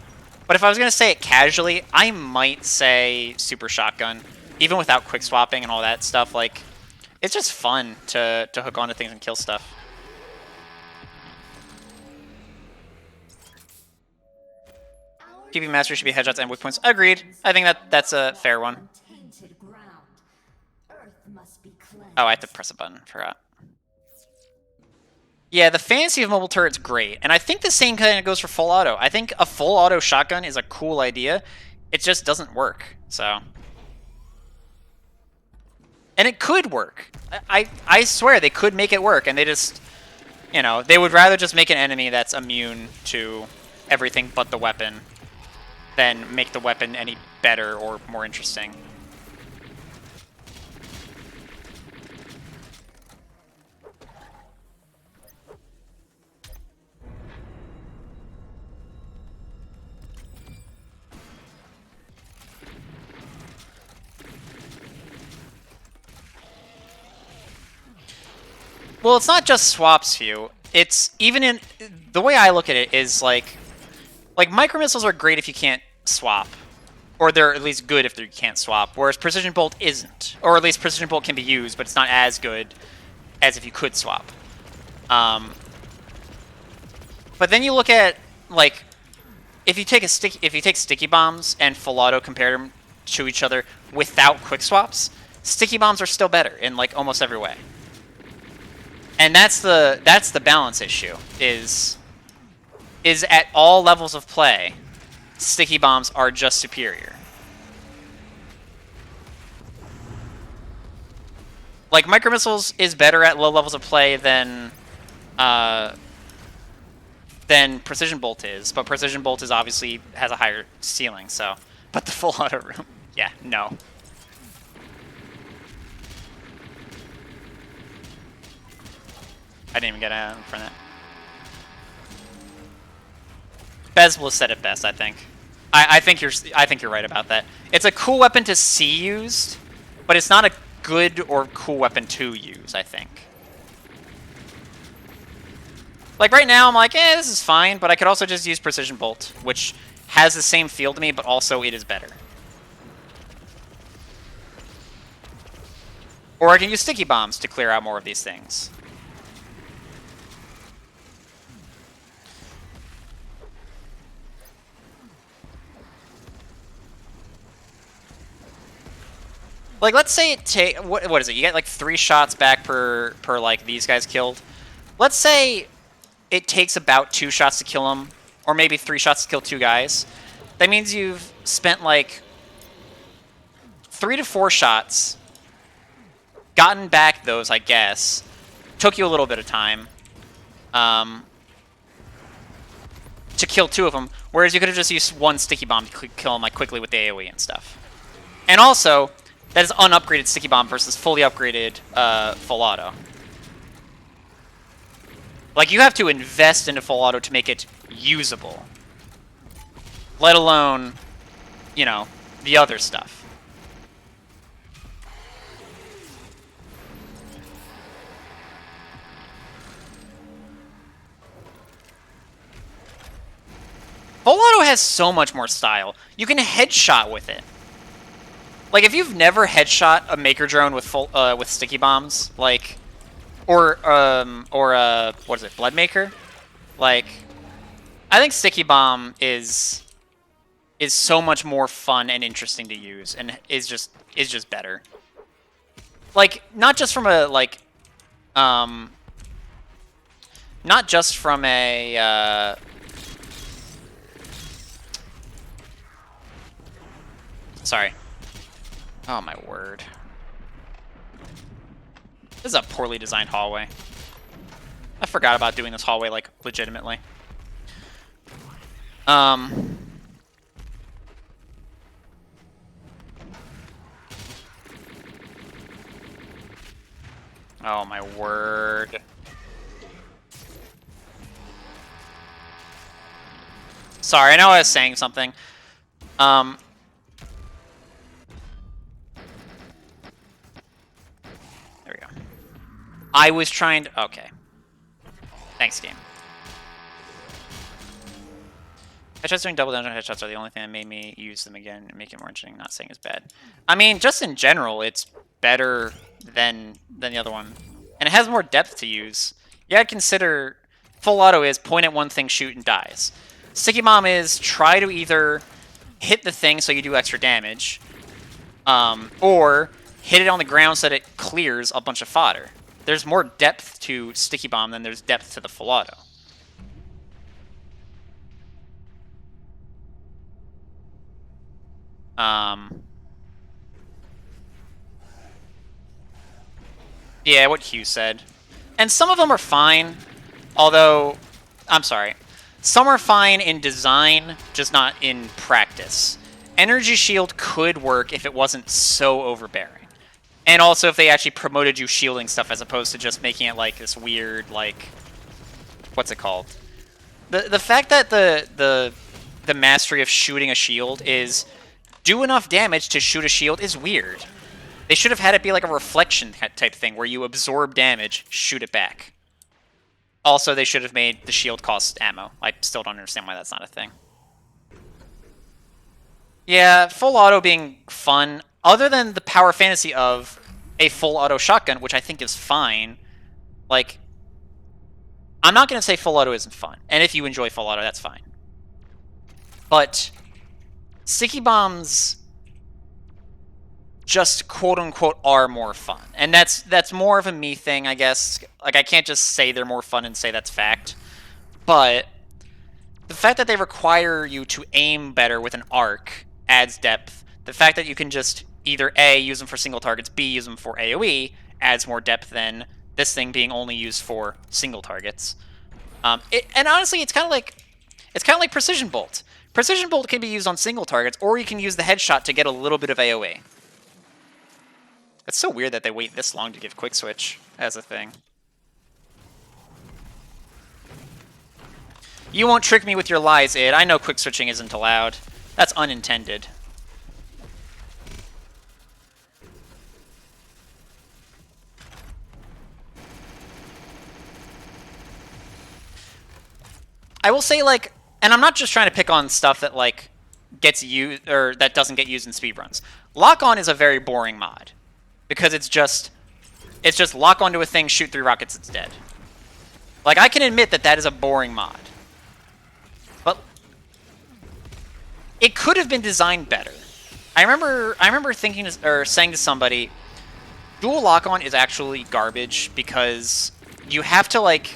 But if I was gonna say it casually, I might say Super Shotgun. Even without quick swapping and all that stuff, like, it's just fun to hook onto things and kill stuff. PvP Master should be headshots and weak points. Agreed. I think that's a fair one. Oh, I have to press a button. Forgot. Yeah, the fantasy of mobile turret's great, and I think the same kind of goes for full auto. I think a full auto shotgun is a cool idea. It just doesn't work, so. And it could work. I swear they could make it work, and they just, you know, they would rather just make an enemy that's immune to everything but the weapon than make the weapon any better or more interesting. Well, it's not just swaps view. It's even in the way I look at it is like micro missiles are great if you can't swap, or they're at least good if you can't swap. Whereas precision bolt isn't, or at least precision bolt can be used, but it's not as good as if you could swap. But then you look at like if you take sticky bombs and full auto, compare them to each other without quick swaps, sticky bombs are still better in like almost every way. And that's the balance issue, is at all levels of play, sticky bombs are just superior. Like, micro missiles is better at low levels of play than precision bolt is, but precision bolt is obviously has a higher ceiling, so. But the full auto room, yeah, no. I didn't even get out in front of that. Bezwell said it best, I think. I think you're right about that. It's a cool weapon to see used, but it's not a good or cool weapon to use, I think. Like right now I'm like, this is fine, but I could also just use Precision Bolt, which has the same feel to me, but also it is better. Or I can use Sticky Bombs to clear out more of these things. Like, let's say it take what is it? You get like 3 shots back per like these guys killed. Let's say it takes about 2 shots to kill them, or maybe 3 shots to kill 2 guys. That means you've spent like 3 to 4 shots, gotten back those, I guess. Took you a little bit of time to kill 2 of them, whereas you could have just used 1 sticky bomb to kill them like quickly with the AoE and stuff. And also, that is unupgraded sticky bomb versus fully upgraded full auto. Like, you have to invest into full auto to make it usable. Let alone, you know, the other stuff. Full auto has so much more style. You can headshot with it. Like, if you've never headshot a Maker drone with with sticky bombs, like, or what is it, Blood Maker? Like, I think sticky bomb is so much more fun and interesting to use, and is just better. Like, not just from a not just from a sorry. Oh my word. This is a poorly designed hallway. I forgot about doing this hallway, like, legitimately. Oh my word. Sorry, I know I was saying something. There we go. I was trying to... Okay. Thanks, game. Headshots doing double dungeon headshots are the only thing that made me use them again and make it more interesting. Not saying it's bad. I mean, just in general, it's better than the other one. And it has more depth to use. You gotta consider... Full auto is point at one thing, shoot, and dies. Sticky Bomb is try to either hit the thing so you do extra damage, or hit it on the ground so that it clears a bunch of fodder. there's more depth to Sticky Bomb than there's depth to the full auto. Yeah, what Hugh said. And some of them are fine, although, I'm sorry. Some are fine in design, just not in practice. Energy Shield could work if it wasn't so overbearing. And also if they actually promoted you shielding stuff as opposed to just making it like this weird, like, what's it called? The fact that the mastery of shooting a shield is do enough damage to shoot a shield is weird. They should have had it be like a reflection type thing where you absorb damage, shoot it back. Also, they should have made the shield cost ammo. I still don't understand why that's not a thing. Yeah, full auto being fun, other than the power fantasy of a full auto shotgun, which I think is fine. Like, I'm not going to say full auto isn't fun. And if you enjoy full auto, that's fine. But Sticky Bombs just quote-unquote are more fun. And that's more of a me thing, I guess. Like, I can't just say they're more fun and say that's fact. But the fact that they require you to aim better with an arc adds depth. The fact that you can just either A, use them for single targets, B, use them for AoE, adds more depth than this thing being only used for single targets. And honestly, it's kind of like Precision Bolt. Precision Bolt can be used on single targets, or you can use the headshot to get a little bit of AoE. It's so weird that they wait this long to give Quick Switch as a thing. You won't trick me with your lies, Id. I know Quick Switching isn't allowed. That's unintended. I will say, like, and I'm not just trying to pick on stuff that, like, gets used, or that doesn't get used in speedruns. Lock-on is a very boring mod. Because it's just lock onto a thing, shoot 3 rockets, it's dead. Like, I can admit that that is a boring mod. But it could have been designed better. I remember thinking, or saying to somebody, dual lock-on is actually garbage because you have to, like,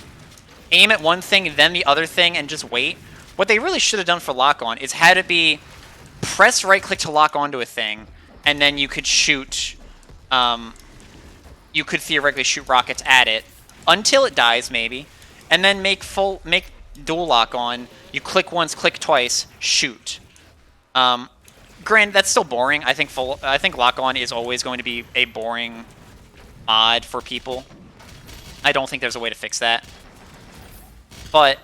aim at one thing, then the other thing, and just wait. What they really should have done for lock-on is had it be press right-click to lock onto a thing, and then you could shoot... you could theoretically shoot rockets at it until it dies, maybe, and then make dual lock on. You click once, click twice, shoot. Granted, that's still boring. I think lock on is always going to be a boring mod for people. I don't think there's a way to fix that. But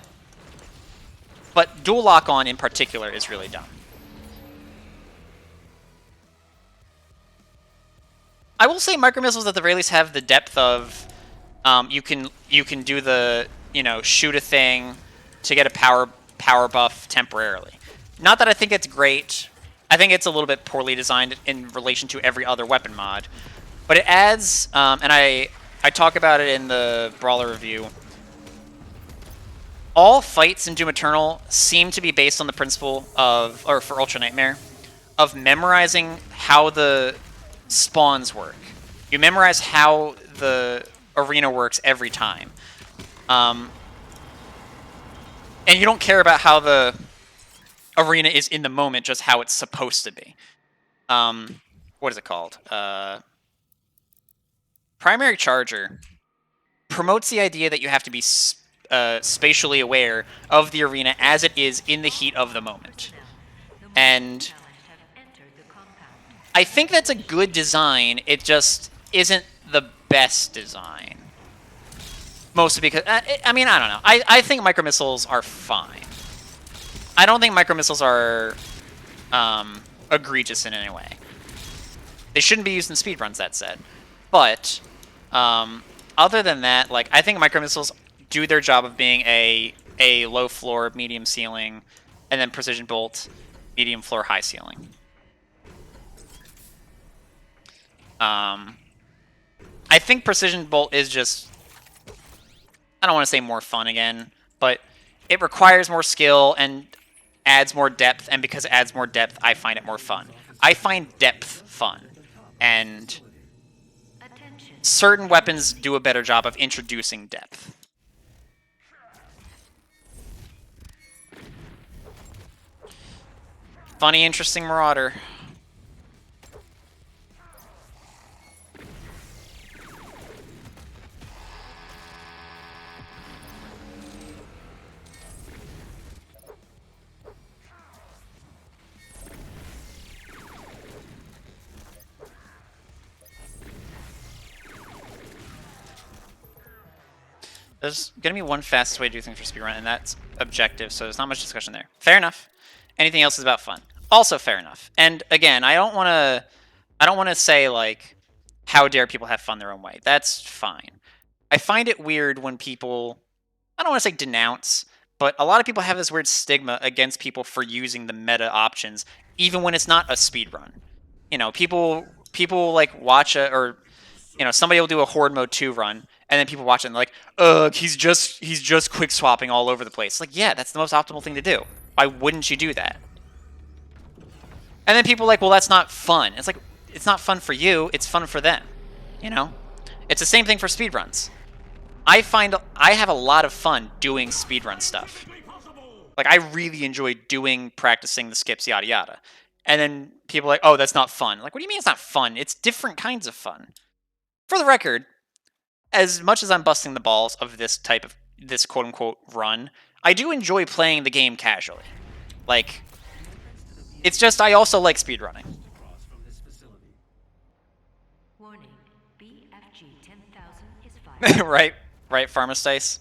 dual lock on in particular is really dumb. I will say micro missiles at the very least have the depth of you can do the shoot a thing to get a power buff temporarily. Not that I think it's great. I think it's a little bit poorly designed in relation to every other weapon mod, but it adds and I talk about it in the Brawler review. All fights in Doom Eternal seem to be based on the principle of, or for Ultra Nightmare, of memorizing how the spawns work. You memorize how the arena works every time. And you don't care about how the arena is in the moment, just how it's supposed to be. What is it called? Primary Charger promotes the idea that you have to be spatially aware of the arena as it is in the heat of the moment. And I think that's a good design. It just isn't the best design. Mostly because, I mean, I don't know. I think micro missiles are fine. I don't think micro missiles are egregious in any way. They shouldn't be used in speedruns, that said. But other than that, like, I think micro missiles do their job of being a low floor, medium ceiling, and then precision bolt, medium floor, high ceiling. I think precision bolt is just, I don't want to say more fun again, but it requires more skill and adds more depth, and because it adds more depth, I find it more fun. I find depth fun, and Attention, certain weapons do a better job of introducing depth. Funny, interesting Marauder. There's going to be one fastest way to do things for speedrun, and that's objective, so there's not much discussion there. Fair enough. Anything else is about fun. Also fair enough. And again, I don't want to say, like, how dare people have fun their own way. That's fine. I find it weird when people, I don't want to say denounce, but a lot of people have this weird stigma against people for using the meta options, even when it's not a speedrun. You know, people like watch or somebody will do a Horde Mode 2 run, and then people watch it and they're like, ugh, he's just quick swapping all over the place. Like, yeah, that's the most optimal thing to do. Why wouldn't you do that? And then people are like, well, that's not fun. It's like, it's not fun for you, it's fun for them. You know? It's the same thing for speedruns. I find I have a lot of fun doing speedrun stuff. Like, I really enjoy practicing the skips, yada yada. And then people are like, oh, that's not fun. Like, what do you mean it's not fun? It's different kinds of fun. For the record, as much as I'm busting the balls of this quote-unquote run, I do enjoy playing the game casually. Like, it's just I also like speedrunning. Warning, BFG 10,000 is fired. Right, Pharmastice.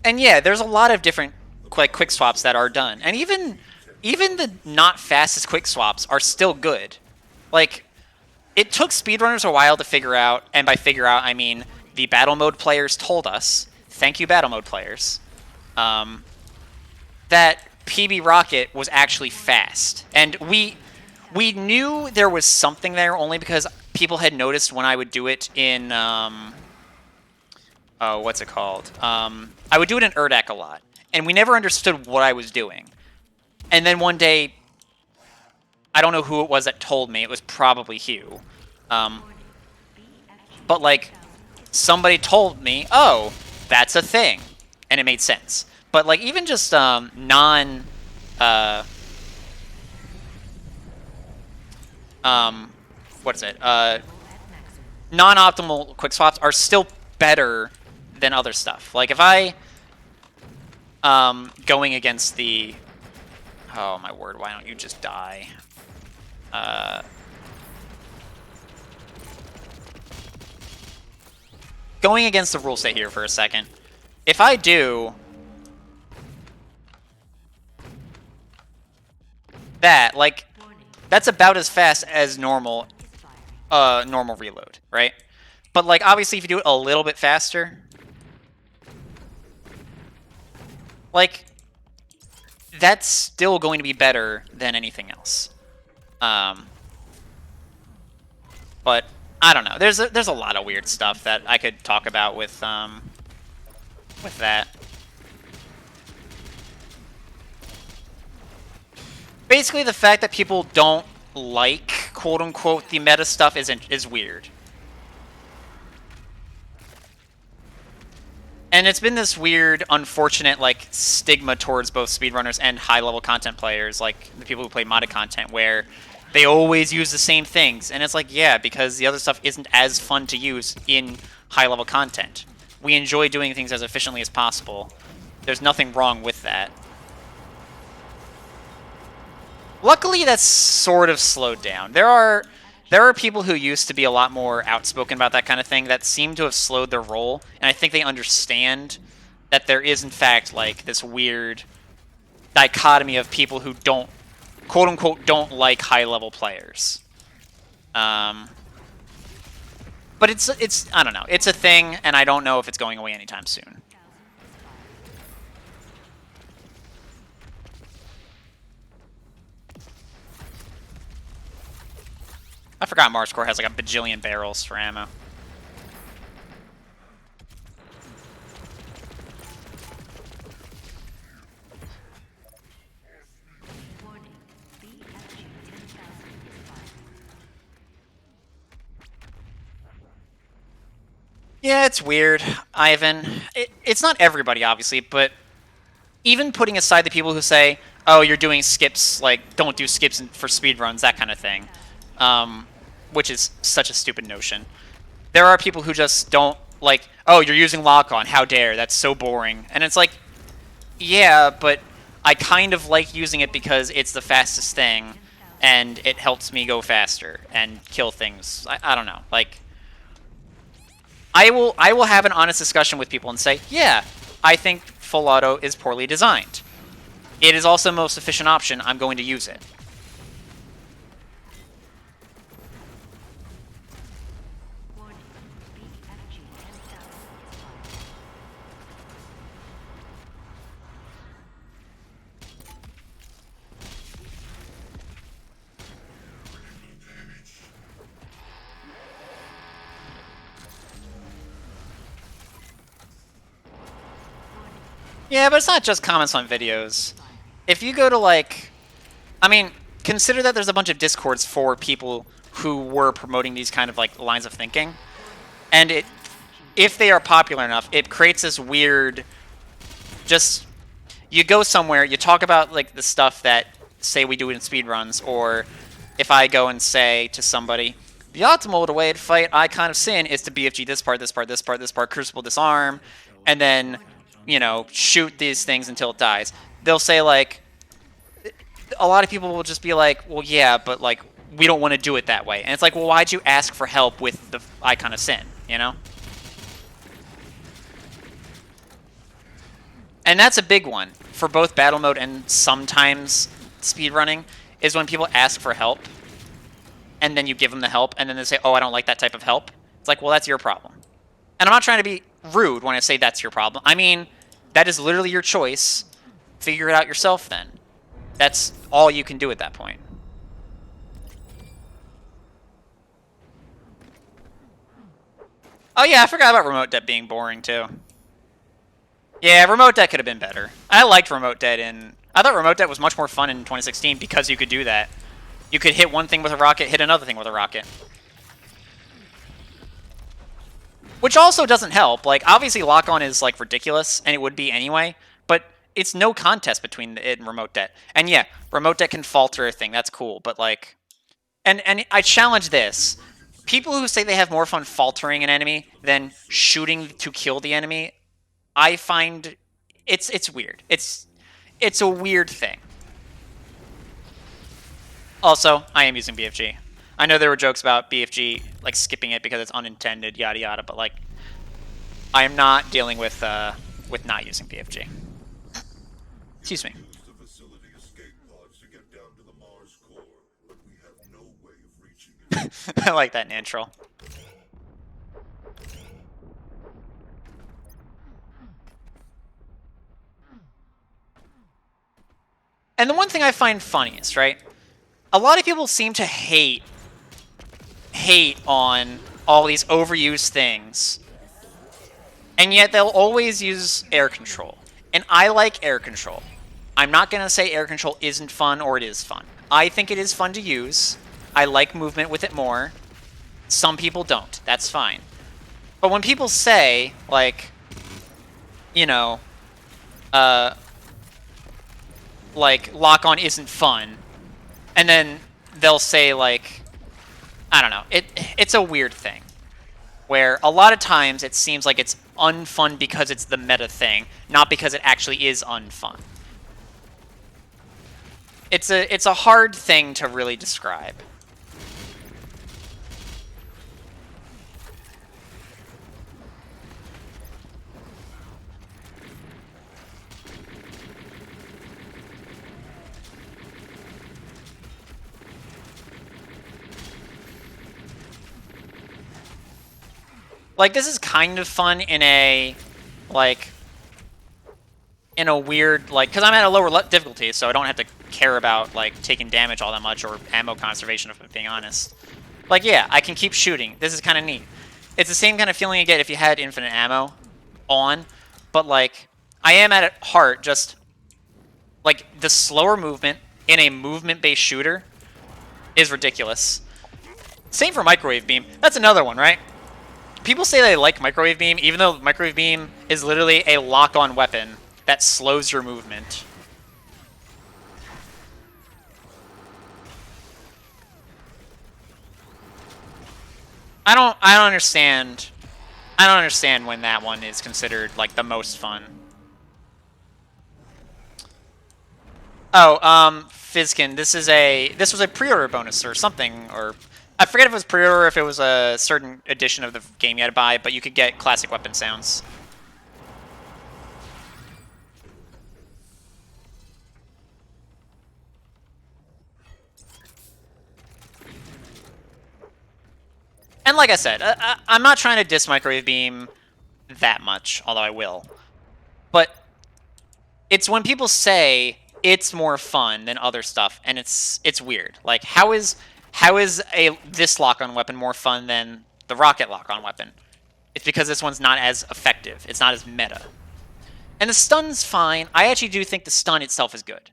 And yeah, there's a lot of different quick swaps that are done. And even the not fastest quick swaps are still good. Like, it took speedrunners a while to figure out, and by figure out, I mean the battle mode players told us, thank you battle mode players, that PB Rocket was actually fast. And we knew there was something there only because people had noticed when I would do it in, what's it called? I would do it in Urdak a lot, and we never understood what I was doing. And then one day, I don't know who it was that told me. It was probably Hugh. But, like, somebody told me, oh, that's a thing. And it made sense. But, like, even just non-... what is it? Non-optimal quick swaps are still better than other stuff. Like, if I... going against the... Oh, my word, why don't you just die? Going against the rule set here for a second. If I do that, like, that's about as fast as normal reload, right? But, like, obviously if you do it a little bit faster, like, that's still going to be better than anything else. But I don't know. There's a lot of weird stuff that I could talk about with that. Basically, the fact that people don't like quote unquote the meta stuff is weird. And it's been this weird, unfortunate, like, stigma towards both speedrunners and high-level content players, like the people who play modded content, where they always use the same things. And it's like, yeah, because the other stuff isn't as fun to use in high-level content. We enjoy doing things as efficiently as possible. There's nothing wrong with that. Luckily, that's sort of slowed down. There are people who used to be a lot more outspoken about that kind of thing that seem to have slowed their roll, and I think they understand that there is, in fact, like, this weird dichotomy of people who don't, quote-unquote, don't like high-level players. But it's I don't know. It's a thing, and I don't know if it's going away anytime soon. I forgot Marscore has like a bajillion barrels for ammo. Warning, BFG 10,000 is fired. Yeah, it's weird, Ivan. It's not everybody, obviously, but even putting aside the people who say, "Oh, you're doing skips, like don't do skips for speedruns," that kind of thing, which is such a stupid notion. There are people who just don't like, "Oh, you're using lock-on. How dare? That's so boring." And it's like, yeah, but I kind of like using it because it's the fastest thing, and it helps me go faster and kill things. I don't know, like. I will have an honest discussion with people and say, yeah, I think full auto is poorly designed. It is also the most efficient option. I'm going to use it. Warning. BFG 10,000 is fired. Yeah, but it's not just comments on videos. If you go to, like, I mean, consider that there's a bunch of discords for people who were promoting these kind of, like, lines of thinking. And if they are popular enough, it creates this weird, just, you go somewhere, you talk about, like, the stuff that, say, we do in speedruns, or if I go and say to somebody, the optimal way to fight Icon of Sin is to BFG this part, this part, this part, this part, Crucible disarm, and then, you know, shoot these things until it dies. They'll say, like, a lot of people will just be like, well, yeah, but, like, we don't want to do it that way. And it's like, well, why'd you ask for help with the Icon of Sin, you know? And that's a big one for both battle mode and sometimes speedrunning, is when people ask for help, and then you give them the help, and then they say, oh, I don't like that type of help. It's like, well, that's your problem. And I'm not trying to be rude when I say that's your problem. I mean, that is literally your choice. Figure it out yourself then. That's all you can do at that point. Oh yeah, I forgot about remote debt being boring too. Yeah, remote debt could have been better. I liked remote debt I thought remote debt was much more fun in 2016 because you could do that. You could hit one thing with a rocket, hit another thing with a rocket. Which also doesn't help. Like, obviously lock-on is, like, ridiculous, and it would be anyway, but it's no contest between it and remote debt. And yeah, remote debt can falter a thing, that's cool, but, like... And I challenge this. People who say they have more fun faltering an enemy than shooting to kill the enemy, I find it's weird. It's a weird thing. Also, I am using BFG. I know there were jokes about BFG, like, skipping it because it's unintended, yada yada, but, like, I am not dealing with not using BFG. Excuse me. Use the facility escape pods to get down to the Mars core, but we have no way of reaching it. I like that natural. And the one thing I find funniest, right? A lot of people seem to hate on all these overused things. And yet they'll always use air control. And I like air control. I'm not going to say air control isn't fun or it is fun. I think it is fun to use. I like movement with it more. Some people don't. That's fine. But when people say, like, you know, like, lock-on isn't fun, and then they'll say, like, I don't know, it's a weird thing, where a lot of times it seems like it's unfun because it's the meta thing, not because it actually is unfun. It's a hard thing to really describe. Like, this is kind of fun in a, like, in a weird, like, because I'm at a lower difficulty, so I don't have to care about, like, taking damage all that much or ammo conservation, if I'm being honest. Like, yeah, I can keep shooting. This is kind of neat. It's the same kind of feeling you get if you had infinite ammo on, but, like, I am at heart just, like, the slower movement in a movement-based shooter is ridiculous. Same for microwave beam. That's another one, right? people say they like microwave beam, even though microwave beam is literally a lock-on weapon that slows your movement. I don't understand. I don't understand when that one is considered like the most fun. Oh, Fizkin, this was a pre-order bonus or something, or I forget if it was pre-order or if it was a certain edition of the game you had to buy, but you could get classic weapon sounds. And like I said, I'm not trying to diss microwave beam that much, although I will. But it's when people say it's more fun than other stuff, and it's weird. Like, how is this lock-on weapon more fun than the rocket lock-on weapon? It's because this one's not as effective. It's not as meta. And the stun's fine. I actually do think the stun itself is good.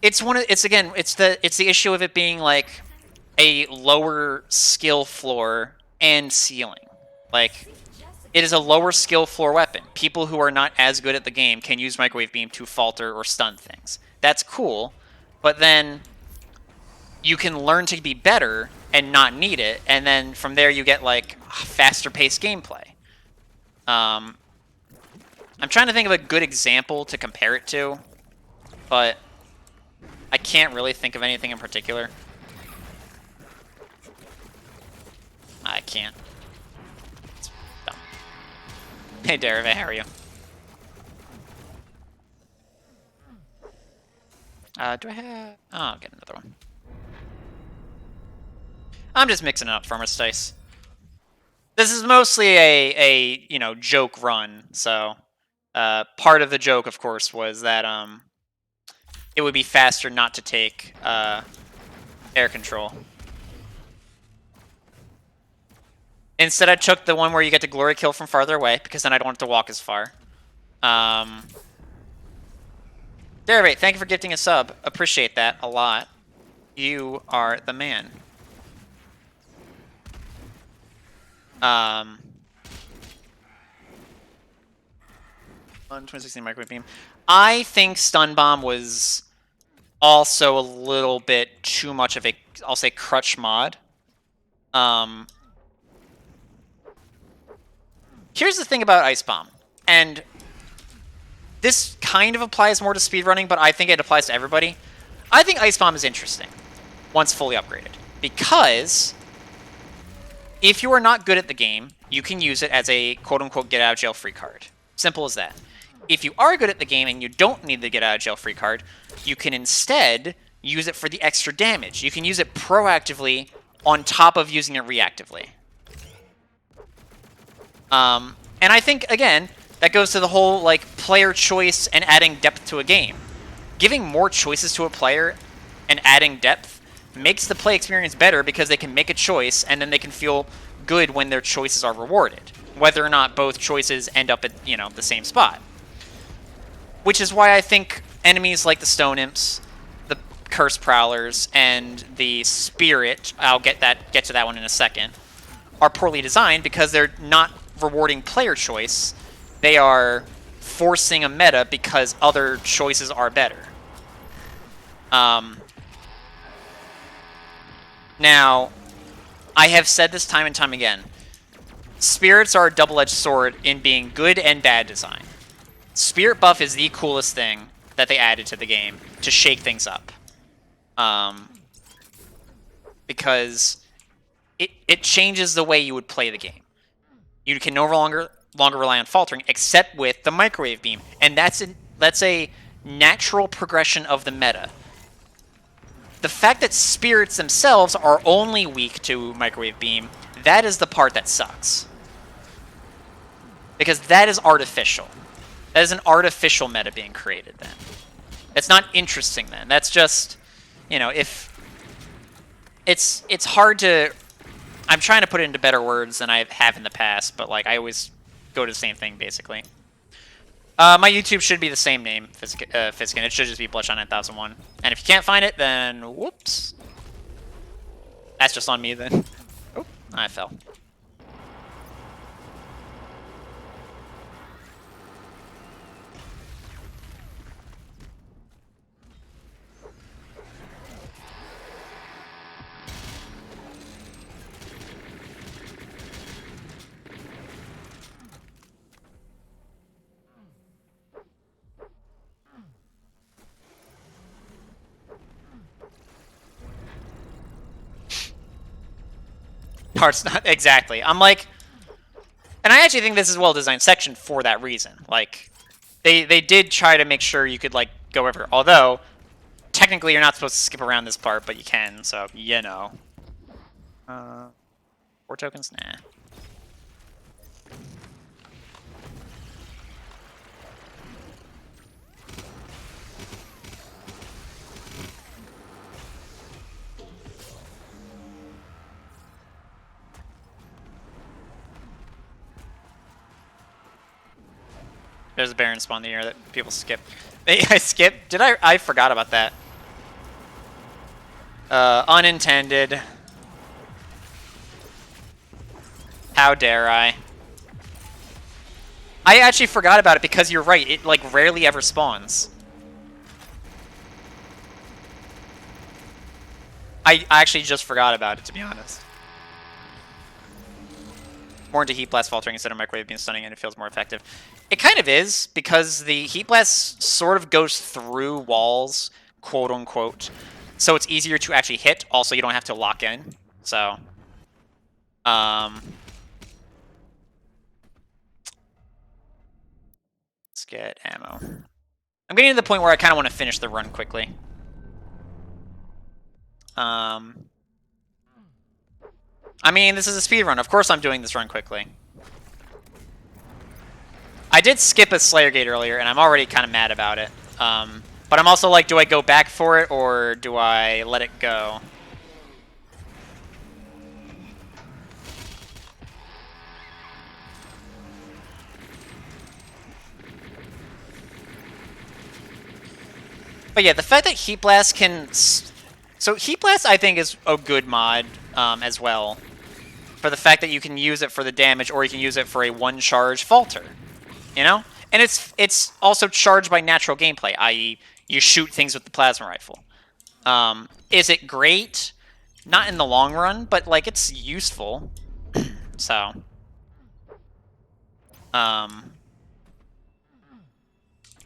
It's the issue of it being like a lower skill floor and ceiling. Like, it is a lower skill floor weapon. People who are not as good at the game can use microwave beam to falter or stun things. That's cool, but then you can learn to be better and not need it, and then from there you get like faster paced gameplay. I'm trying to think of a good example to compare it to, but I can't really think of anything in particular. I can't. It's dumb. Hey, Derive, how are you? Do I have... Oh, I'll get another one. I'm just mixing it up for Dice. This is mostly a you know, joke run, so... part of the joke, of course, was that, it would be faster not to take, air control. Instead, I took the one where you get to glory kill from farther away, because then I don't have to walk as far. Derivate, thank you for gifting a sub. Appreciate that a lot. You are the man. 2016 microwave beam. I think stun bomb was also a little bit too much of a, I'll say, crutch mod. Here's the thing about ice bomb, and this kind of applies more to speedrunning, but I think it applies to everybody. I think ice bomb is interesting once fully upgraded, because if you are not good at the game, you can use it as a quote-unquote get-out-of-jail-free card. Simple as that. If you are good at the game and you don't need the get-out-of-jail-free card, you can instead use it for the extra damage. You can use it proactively on top of using it reactively. And I think, again, that goes to the whole, like, player choice and adding depth to a game. Giving more choices to a player and adding depth makes the play experience better because they can make a choice and then they can feel good when their choices are rewarded, whether or not both choices end up at, you know, the same spot. Which is why I think enemies like the Stone Imps, the Curse Prowlers, and the Spirit, I'll get to that one in a second, are poorly designed because they're not rewarding player choice. They are forcing a meta because other choices are better. Now, I have said this time and time again. Spirits are a double-edged sword in being good and bad design. Spirit buff is the coolest thing that they added to the game to shake things up. Because it changes the way you would play the game. You can no longer rely on faltering, except with the microwave beam. And that's a natural progression of the meta. The fact that spirits themselves are only weak to microwave beam, that is the part that sucks. Because that is artificial. That is an artificial meta being created then. It's not interesting then. That's just, you know, if... It's hard to... I'm trying to put it into better words than I have in the past, but, like, I always go to the same thing, basically. My YouTube should be the same name, Fiskin. It should just be Bloodshot 9001. And if you can't find it, then whoops. That's just on me then. Oh, I fell. Parts not exactly. I'm like, and I actually think this is a well-designed section for that reason. Like, they did try to make sure you could like go over. Although, technically, you're not supposed to skip around this part, but you can. So you know. 4 tokens, nah. There's a Baron spawn here that people skip. I skipped? Did I? I forgot about that. Unintended. How dare I? I actually forgot about it because you're right. It like rarely ever spawns. I actually just forgot about it, to be honest. More into Heat Blast faltering instead of Microwave being stunning, and it feels more effective. It kind of is, because the Heat Blast sort of goes through walls, quote-unquote, so it's easier to actually hit. Also, you don't have to lock in, so... Let's get ammo. I'm getting to the point where I kind of want to finish the run quickly. I mean, this is a speed run. Of course I'm doing this run quickly. I did skip a Slayer Gate earlier, and I'm already kind of mad about it. But I'm also like, do I go back for it, or do I let it go? But yeah, the fact that Heat Blast can... So Heat Blast, I think, is a good mod as well. For the fact that you can use it for the damage, or you can use it for a one-charge falter. You know? And it's also charged by natural gameplay, i.e. you shoot things with the plasma rifle. Is it great? Not in the long run, but, like, it's useful. So...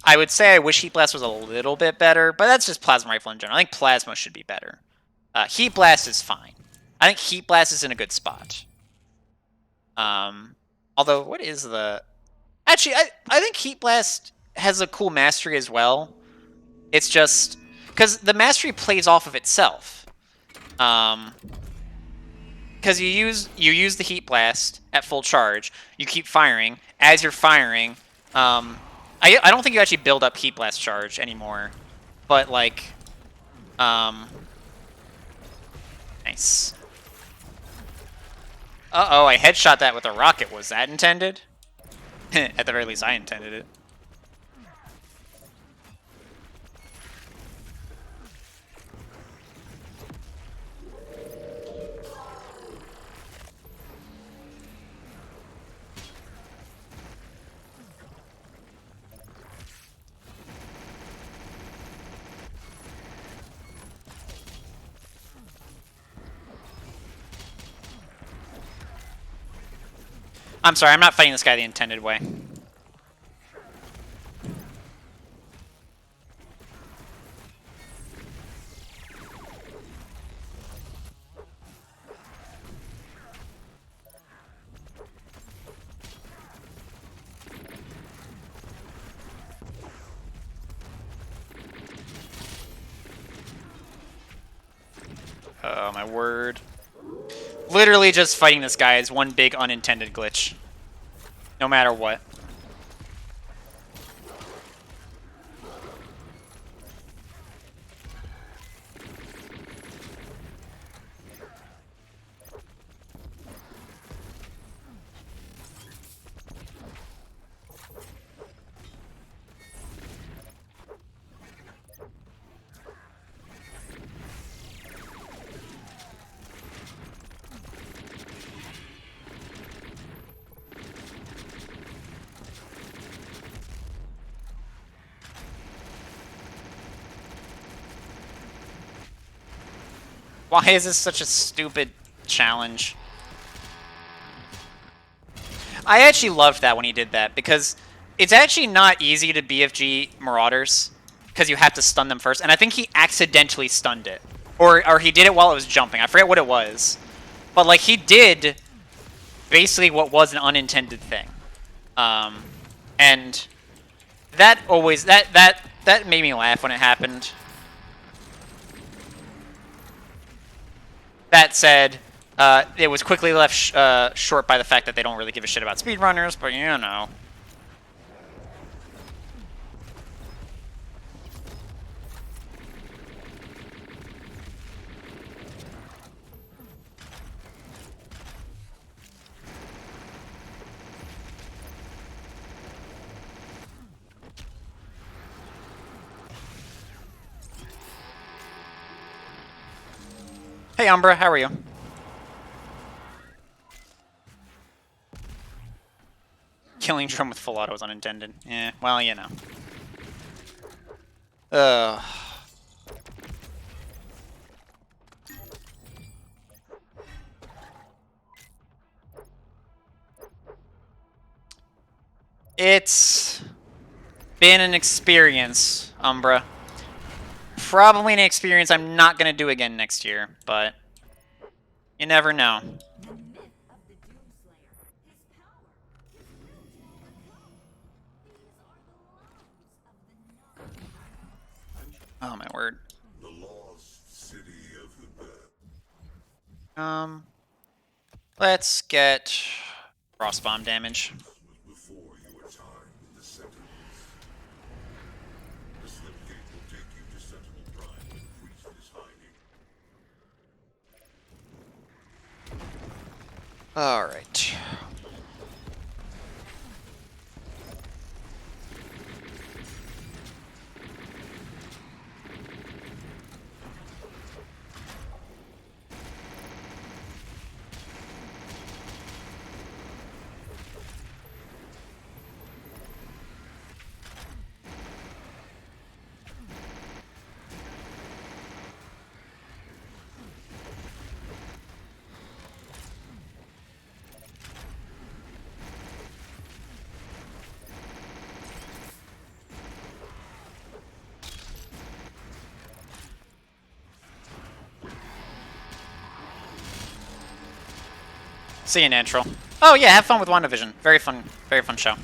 I would say I wish Heat Blast was a little bit better, but that's just Plasma Rifle in general. I think Plasma should be better. Heat Blast is fine. I think Heat Blast is in a good spot. Although, what is the... Actually, I think Heat Blast has a cool mastery as well. It's just... Because the mastery plays off of itself. Because you use the Heat Blast at full charge. You keep firing. As you're firing... I don't think you actually build up Heat Blast charge anymore, but like, nice. Uh-oh, I headshot that with a rocket. Was that intended? At the very least, I intended it. I'm sorry, I'm not fighting this guy the intended way. Oh my word. Literally just fighting this guy is one big unintended glitch. No matter what. Why is this such a stupid challenge? I actually loved that when he did that, because it's actually not easy to BFG Marauders, because you have to stun them first, and I think he accidentally stunned it. Or he did it while it was jumping. I forget what it was. But, like, he did basically what was an unintended thing. And that always... That made me laugh when it happened. That said, it was quickly left short by the fact that they don't really give a shit about speedrunners, but you know. Hey Umbra, how are you? Killing Drum with full auto was unintended. Yeah, well, you know. It's been an experience, Umbra. Probably an experience I'm not going to do again next year, but you never know. The myth of the Doomslayer. His power. His will to overcome. These are the laws of the Oh my word. The lost city of the dead Let's get frost bomb damage. was before your time in the Sentinels. The slip gate will take you to Sentinel Prime where the priest is hiding. All right. See you, Natural. Oh yeah, have fun with WandaVision. Very fun show.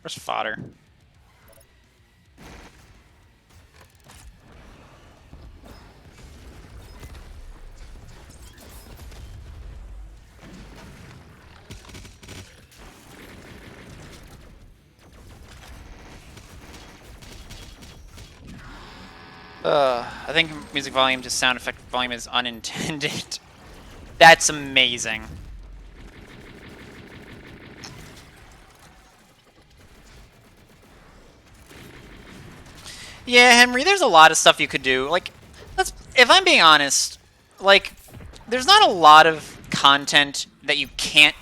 Where's fodder? I think music volume to sound effect volume is unintended. That's amazing. Yeah, Henry, there's a lot of stuff you could do. Like, if I'm being honest, like, there's not a lot of content that you can't...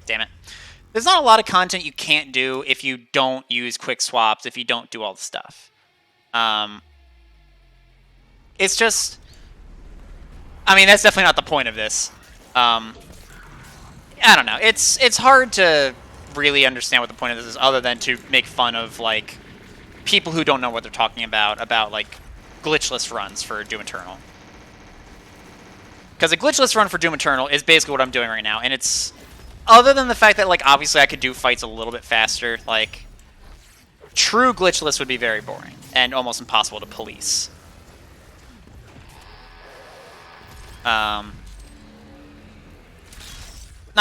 Damn it. There's not a lot of content you can't do if you don't use quick swaps, if you don't do all the stuff. It's just... I mean, that's definitely not the point of this. I don't know. It's hard to really understand what the point of this is, other than to make fun of, like, people who don't know what they're talking about like, glitchless runs for Doom Eternal. Because a glitchless run for Doom Eternal is basically what I'm doing right now, and it's... Other than the fact that, like, obviously I could do fights a little bit faster, like, true glitchless would be very boring, and almost impossible to police. Not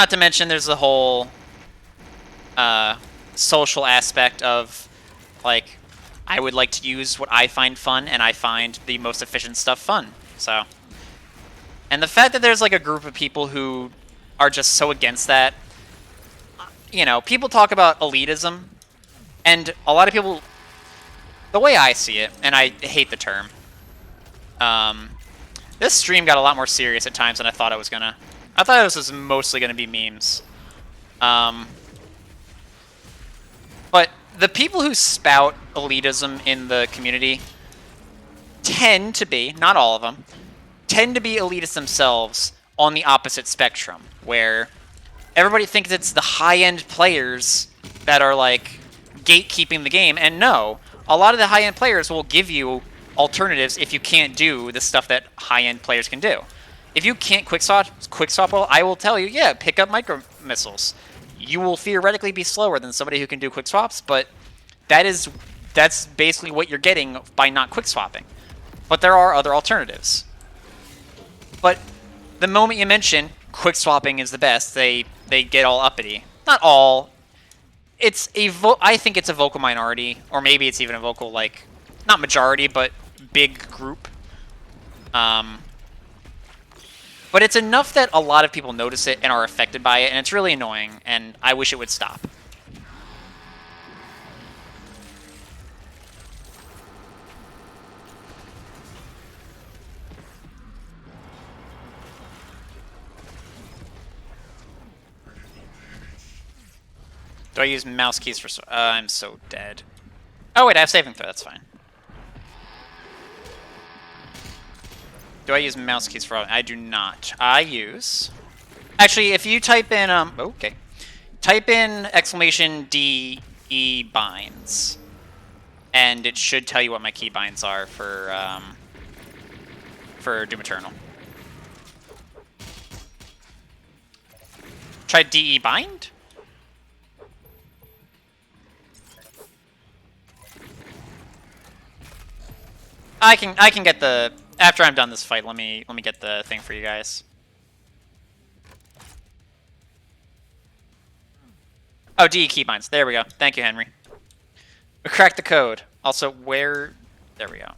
to mention there's the whole social aspect of, like, I would like to use what I find fun, and I find the most efficient stuff fun. So, and the fact that there's like a group of people who are just so against that, you know, people talk about elitism, and a lot of people, the way I see it, and I hate the term, this stream got a lot more serious at times than I thought it was gonna. I thought this was mostly gonna be memes. But the people who spout elitism in the community tend to be, not all of them, tend to be elitists themselves on the opposite spectrum, where everybody thinks it's the high-end players that are, like, gatekeeping the game, and no, a lot of the high-end players will give you alternatives if you can't do the stuff that high-end players can do. If you can't quickswap well, I will tell you, yeah, pick up micro missiles. You will theoretically be slower than somebody who can do quick swaps, but that's basically what you're getting by not quick swapping. But there are other alternatives. But the moment you mention quick swapping is the best, they get all uppity. Not all. It's I think it's a vocal minority, or maybe it's even a vocal, like, not majority, but big group. But it's enough that a lot of people notice it and are affected by it, and it's really annoying, and I wish it would stop. Do I use mouse keys for... I'm so dead. Oh, wait, I have saving throw. That's fine. Do I use mouse keys for... I do not. I use... Actually, if you type in... okay. Type in exclamation DE binds. And it should tell you what my key binds are for Doom Eternal. Try DE bind? I can get the... After I'm done this fight, let me get the thing for you guys. Oh, DE keybinds. There we go. Thank you, Henry. We cracked the code. Also, where... There we go.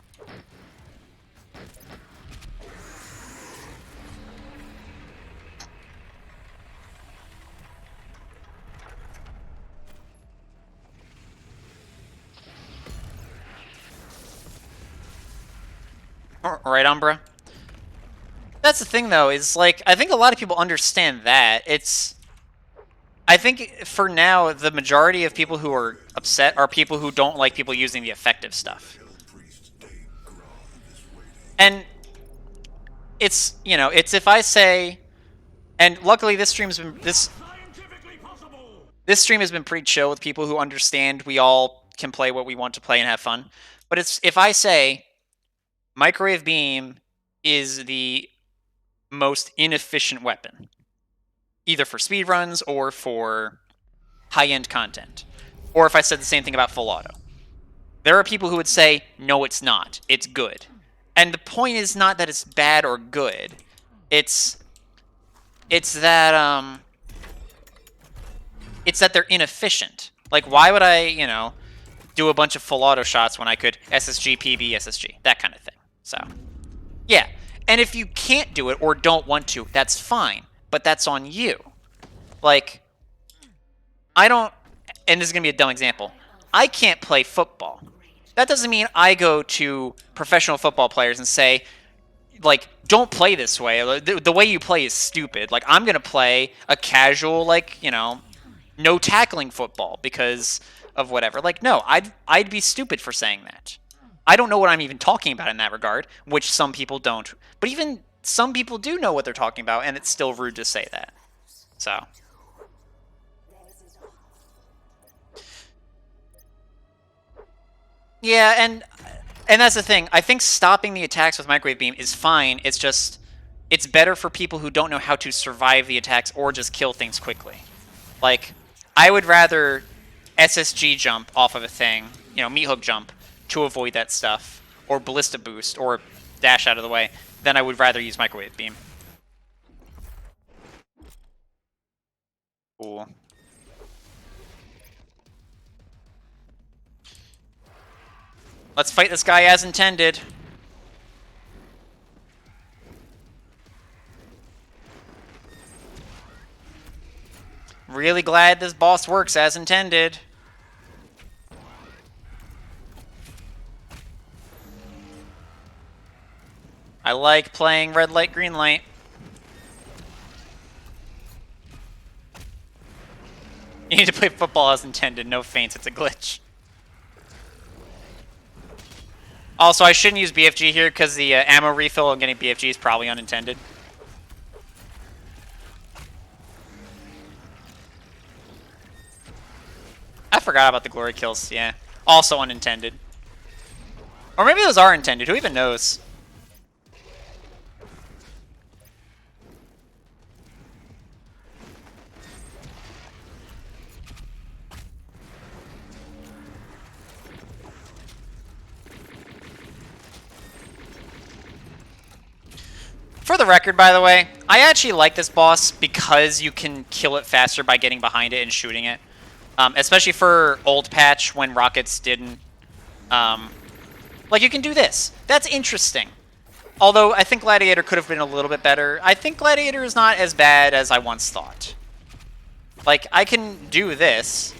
Right, Umbra? That's the thing, though, is, like, I think a lot of people understand that. It's... I think, for now, the majority of people who are upset are people who don't like people using the effective stuff. And it's, you know, it's if I say... And luckily, this stream's been... This stream has been pretty chill with people who understand we all can play what we want to play and have fun. But it's if I say... Microwave beam is the most inefficient weapon, either for speedruns or for high-end content. Or if I said the same thing about full auto. There are people who would say, no, it's not. It's good. And the point is not that it's bad or good. It's that they're inefficient. Like, why would I, you know, do a bunch of full auto shots when I could SSG, PB, SSG, that kind of thing. So, yeah. And if you can't do it or don't want to, that's fine. But that's on you. Like, I don't... And this is going to be a dumb example. I can't play football. That doesn't mean I go to professional football players and say, like, don't play this way. The way you play is stupid. Like, I'm going to play a casual, like, you know, no tackling football because of whatever. Like, no, I'd be stupid for saying that. I don't know what I'm even talking about in that regard, which some people don't. But even some people do know what they're talking about, and it's still rude to say that. So. Yeah, and that's the thing. I think stopping the attacks with Microwave Beam is fine. It's just, it's better for people who don't know how to survive the attacks or just kill things quickly. Like, I would rather SSG jump off of a thing, you know, meat hook jump, to avoid that stuff, or ballista boost, or dash out of the way, then I would rather use Microwave Beam. Cool. Let's fight this guy as intended. Really glad this boss works as intended. I like playing red light, green light. You need to play football as intended. No feints, it's a glitch. Also, I shouldn't use BFG here because the ammo refill and getting BFG is probably unintended. I forgot about the glory kills, yeah. Also unintended. Or maybe those are intended, who even knows? For the record, by the way, I actually like this boss because you can kill it faster by getting behind it and shooting it. Especially for old patch when rockets didn't... like, you can do this. That's interesting. Although, I think Gladiator could have been a little bit better. I think Gladiator is not as bad as I once thought. Like, I can do this,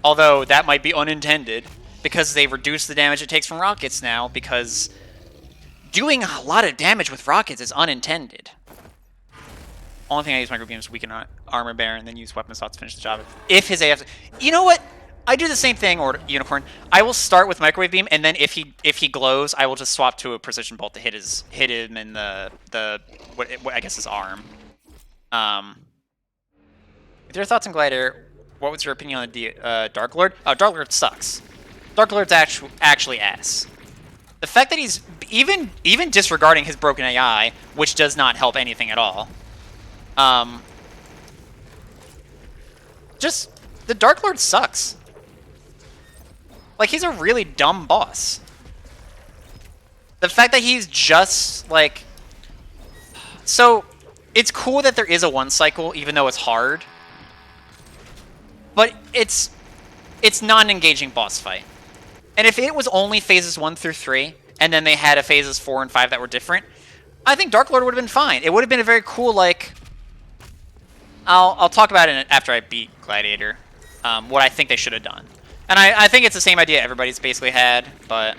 although that might be unintended, because they reduce the damage it takes from rockets now, because doing a lot of damage with rockets is unintended. Only thing I use micro beams weaken armor bearer and then use weapon assault to finish the job. If his AF, you know what? I do the same thing, or Unicorn. I will start with microwave beam, and then if he glows, I will just swap to a precision bolt to hit him in what I guess his arm. With your thoughts on Gladiator, what was your opinion on the Dark Lord? Dark Lord sucks. Dark Lord's actually ass. The fact that he's even disregarding his broken AI, which does not help anything at all. Just the Dark Lord sucks. Like, he's a really dumb boss. The fact that he's just like, so it's cool that there is a one cycle, even though it's hard. But it's not an engaging boss fight. And if it was only phases 1 through 3, and then they had a phases 4 and 5 that were different, I think Dark Lord would have been fine. It would have been a very cool, like... I'll talk about it after I beat Gladiator, what I think they should have done. And I think it's the same idea everybody's basically had, but...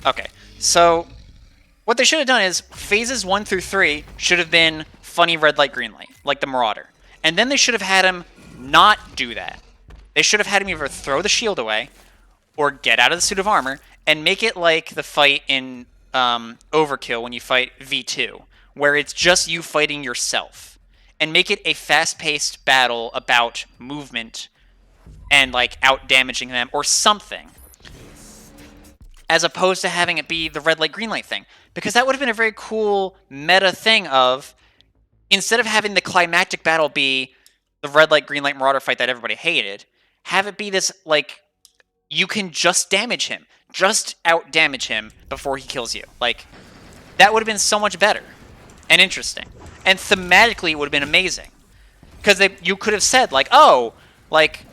Okay, so what they should have done is phases 1 through 3 should have been funny red light, green light, like the Marauder. And then they should have had him not do that. They should have had him either throw the shield away or get out of the suit of armor and make it like the fight in Overkill when you fight V2, where it's just you fighting yourself. And make it a fast-paced battle about movement and like out-damaging them or something. As opposed to having it be the red light, green light thing. Because that would have been a very cool meta thing of, instead of having the climactic battle be the red light, green light Marauder fight that everybody hated, have it be this, like, you can just damage him. Just out-damage him before he kills you. Like, that would have been so much better. And interesting. And thematically, it would have been amazing. Because you could have said, like, oh, like,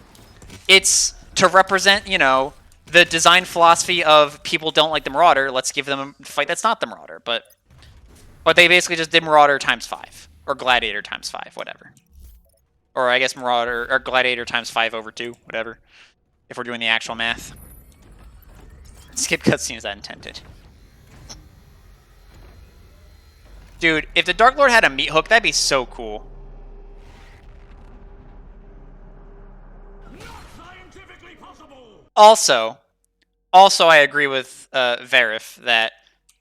it's to represent, you know, the design philosophy of people don't like the Marauder, let's give them a fight that's not the Marauder. But they basically just did Marauder times 5. Or Gladiator times 5, whatever. Or I guess Marauder, or Gladiator times 5 over 2, whatever. If we're doing the actual math. Skip cutscene is that intended. Dude, if the Dark Lord had a meat hook, that'd be so cool. Also, I agree with Verif that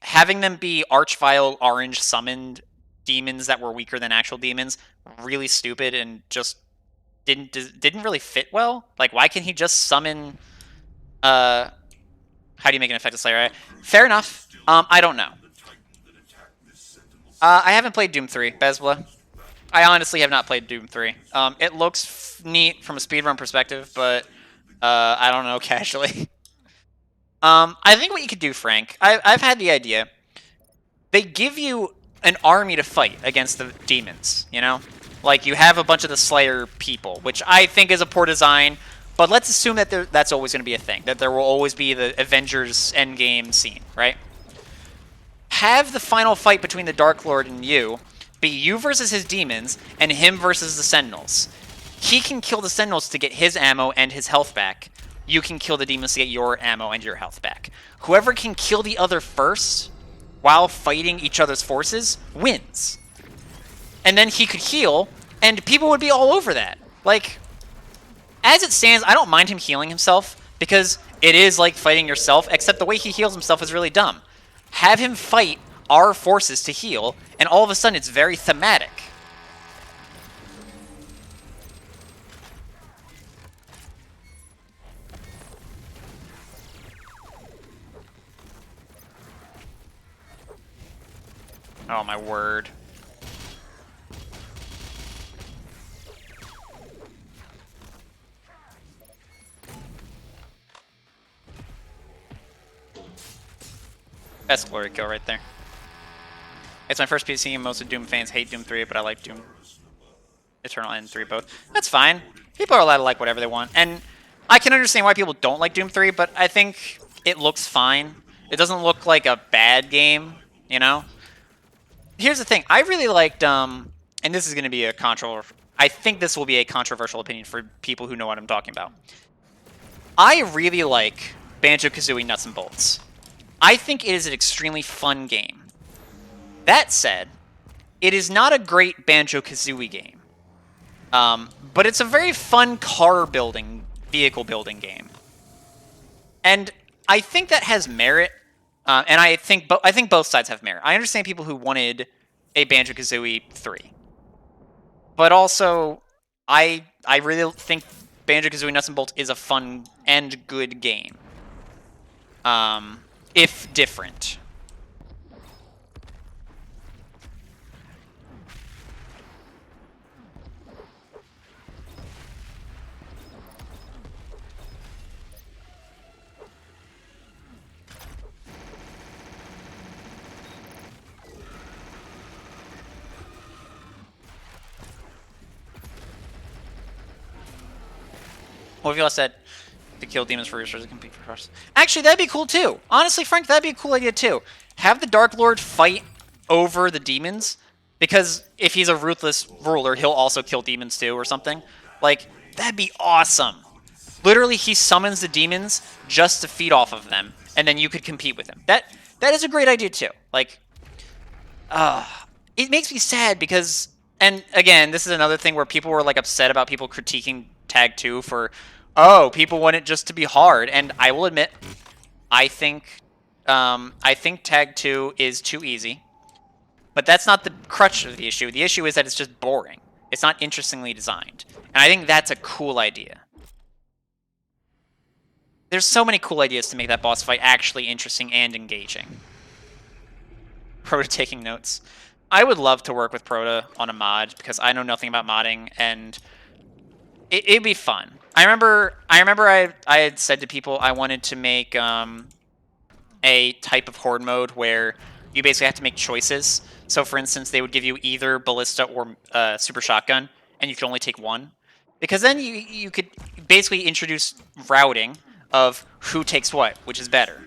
having them be Archvile orange summoned demons that were weaker than actual demons, really stupid and just didn't really fit well. Like, why can't he just summon? How do you make an effective Slayer? Fair enough. I don't know. I haven't played Doom 3, Bezbla. I honestly have not played Doom 3. It looks neat from a speedrun perspective, but I don't know casually. I think what you could do, Frank, I've had the idea. They give you an army to fight against the demons, you know? Like, you have a bunch of the Slayer people, which I think is a poor design, but let's assume that that's always going to be a thing, that there will always be the Avengers endgame scene, right? Have the final fight between the Dark Lord and you be you versus his demons, and him versus the Sentinels. He can kill the Sentinels to get his ammo and his health back. You can kill the demons to get your ammo and your health back. Whoever can kill the other first while fighting each other's forces wins. And then he could heal, and people would be all over that. Like, as it stands, I don't mind him healing himself, because it is like fighting yourself, except the way he heals himself is really dumb. Have him fight our forces to heal, and all of a sudden it's very thematic. Oh my word. Best glory kill right there. It's my first PC, and most of Doom fans hate Doom 3, but I like Doom Eternal and 3 both. That's fine. People are allowed to like whatever they want. And I can understand why people don't like Doom 3, but I think it looks fine. It doesn't look like a bad game, you know? Here's the thing. I really liked, and this is going to be a I think this will be a controversial opinion for people who know what I'm talking about. I really like Banjo-Kazooie Nuts and Bolts. I think it is an extremely fun game. That said, it is not a great Banjo-Kazooie game. But it's a very fun vehicle building game. And I think that has merit. And I think both sides have merit. I understand people who wanted a Banjo-Kazooie 3. But also, I really think Banjo-Kazooie Nuts and Bolts is a fun and good game. If different. What if you all said to kill demons for resources and compete for farse? Actually, that'd be cool too. Honestly, Frank, that'd be a cool idea too. Have the Dark Lord fight over the demons, because if he's a ruthless ruler, he'll also kill demons too or something. Like, that'd be awesome. Literally, he summons the demons just to feed off of them, and then you could compete with him. That is a great idea too. Like, it makes me sad because, and again, this is another thing where people were like upset about people critiquing Tag 2 for, oh, people want it just to be hard. And I will admit, I think Tag 2 is too easy. But that's not the crutch of the issue. The issue is that it's just boring. It's not interestingly designed. And I think that's a cool idea. There's so many cool ideas to make that boss fight actually interesting and engaging. Proto taking notes. I would love to work with Proto on a mod, because I know nothing about modding, and it'd be fun. I remember I had said to people I wanted to make a type of horde mode where you basically have to make choices. So, for instance, they would give you either ballista or super shotgun, and you could only take one, because then you could basically introduce routing of who takes what, which is better,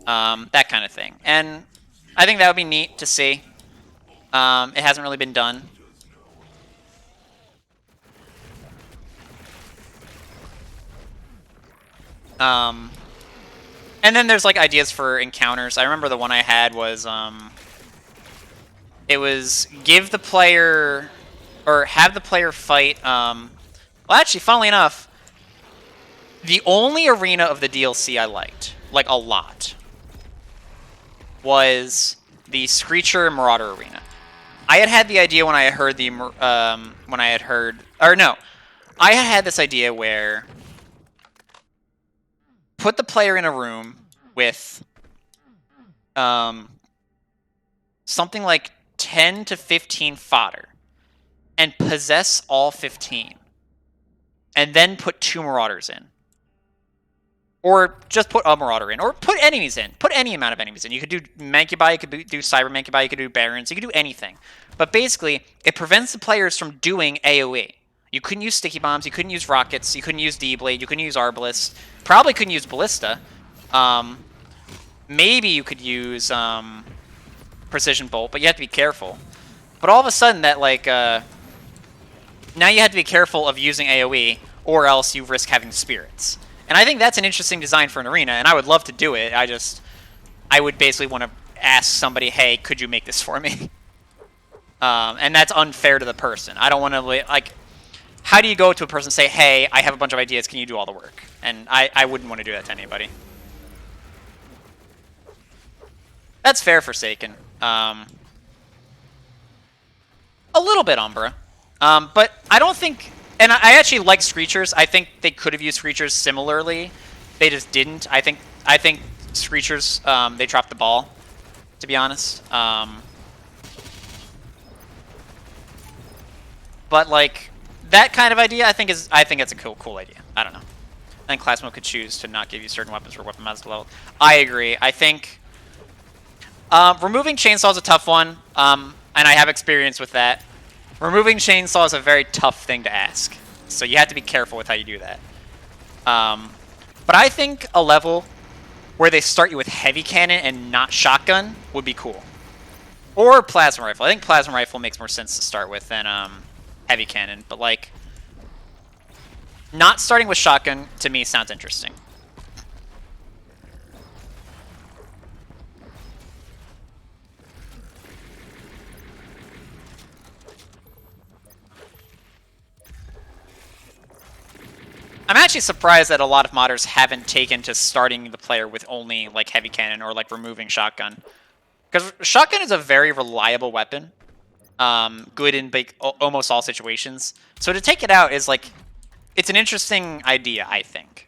that kind of thing. And I think that would be neat to see. It hasn't really been done. And then there's like ideas for encounters. I remember the one I had was it was give the player, or have the player fight well, actually, funnily enough, the only arena of the DLC I liked, like a lot, was the Screecher Marauder arena. I had the idea when I heard the I had this idea where put the player in a room with something like 10 to 15 fodder and possess all 15, and then put 2 Marauders in. Or just put a Marauder in, or put enemies in. Put any amount of enemies in. You could do Mancubi, you could do Cyber Mancubi, you could do Barons, you could do anything. But basically, it prevents the players from doing AoE. You couldn't use Sticky Bombs, you couldn't use Rockets, you couldn't use D-Blade, you couldn't use Arbalest. Probably couldn't use Ballista. Maybe you could use Precision Bolt, but you have to be careful. But all of a sudden, that like now you have to be careful of using AoE, or else you risk having Spirits. And I think that's an interesting design for an arena, and I would love to do it. I would basically want to ask somebody, hey, could you make this for me? And that's unfair to the person. I don't want to, like, how do you go to a person and say, hey, I have a bunch of ideas, can you do all the work? And I wouldn't want to do that to anybody. That's fair, Forsaken. A little bit Umbra. But I don't think... And I actually like Screechers. I think they could have used Screechers similarly. They just didn't. I think Screechers, they dropped the ball, to be honest. But like that kind of idea, I think it's a cool idea. I don't know. I think Class Mode could choose to not give you certain weapons for weapon master level. I agree. I think removing Chainsaw is a tough one, and I have experience with that. Removing Chainsaw is a very tough thing to ask, so you have to be careful with how you do that. But I think a level where they start you with Heavy Cannon and not Shotgun would be cool. Or Plasma Rifle. I think Plasma Rifle makes more sense to start with than Heavy Cannon, but like, not starting with Shotgun, to me, sounds interesting. I'm actually surprised that a lot of modders haven't taken to starting the player with only like Heavy Cannon or like removing Shotgun. Because Shotgun is a very reliable weapon. Good in almost all situations. So to take it out is like, it's an interesting idea, I think.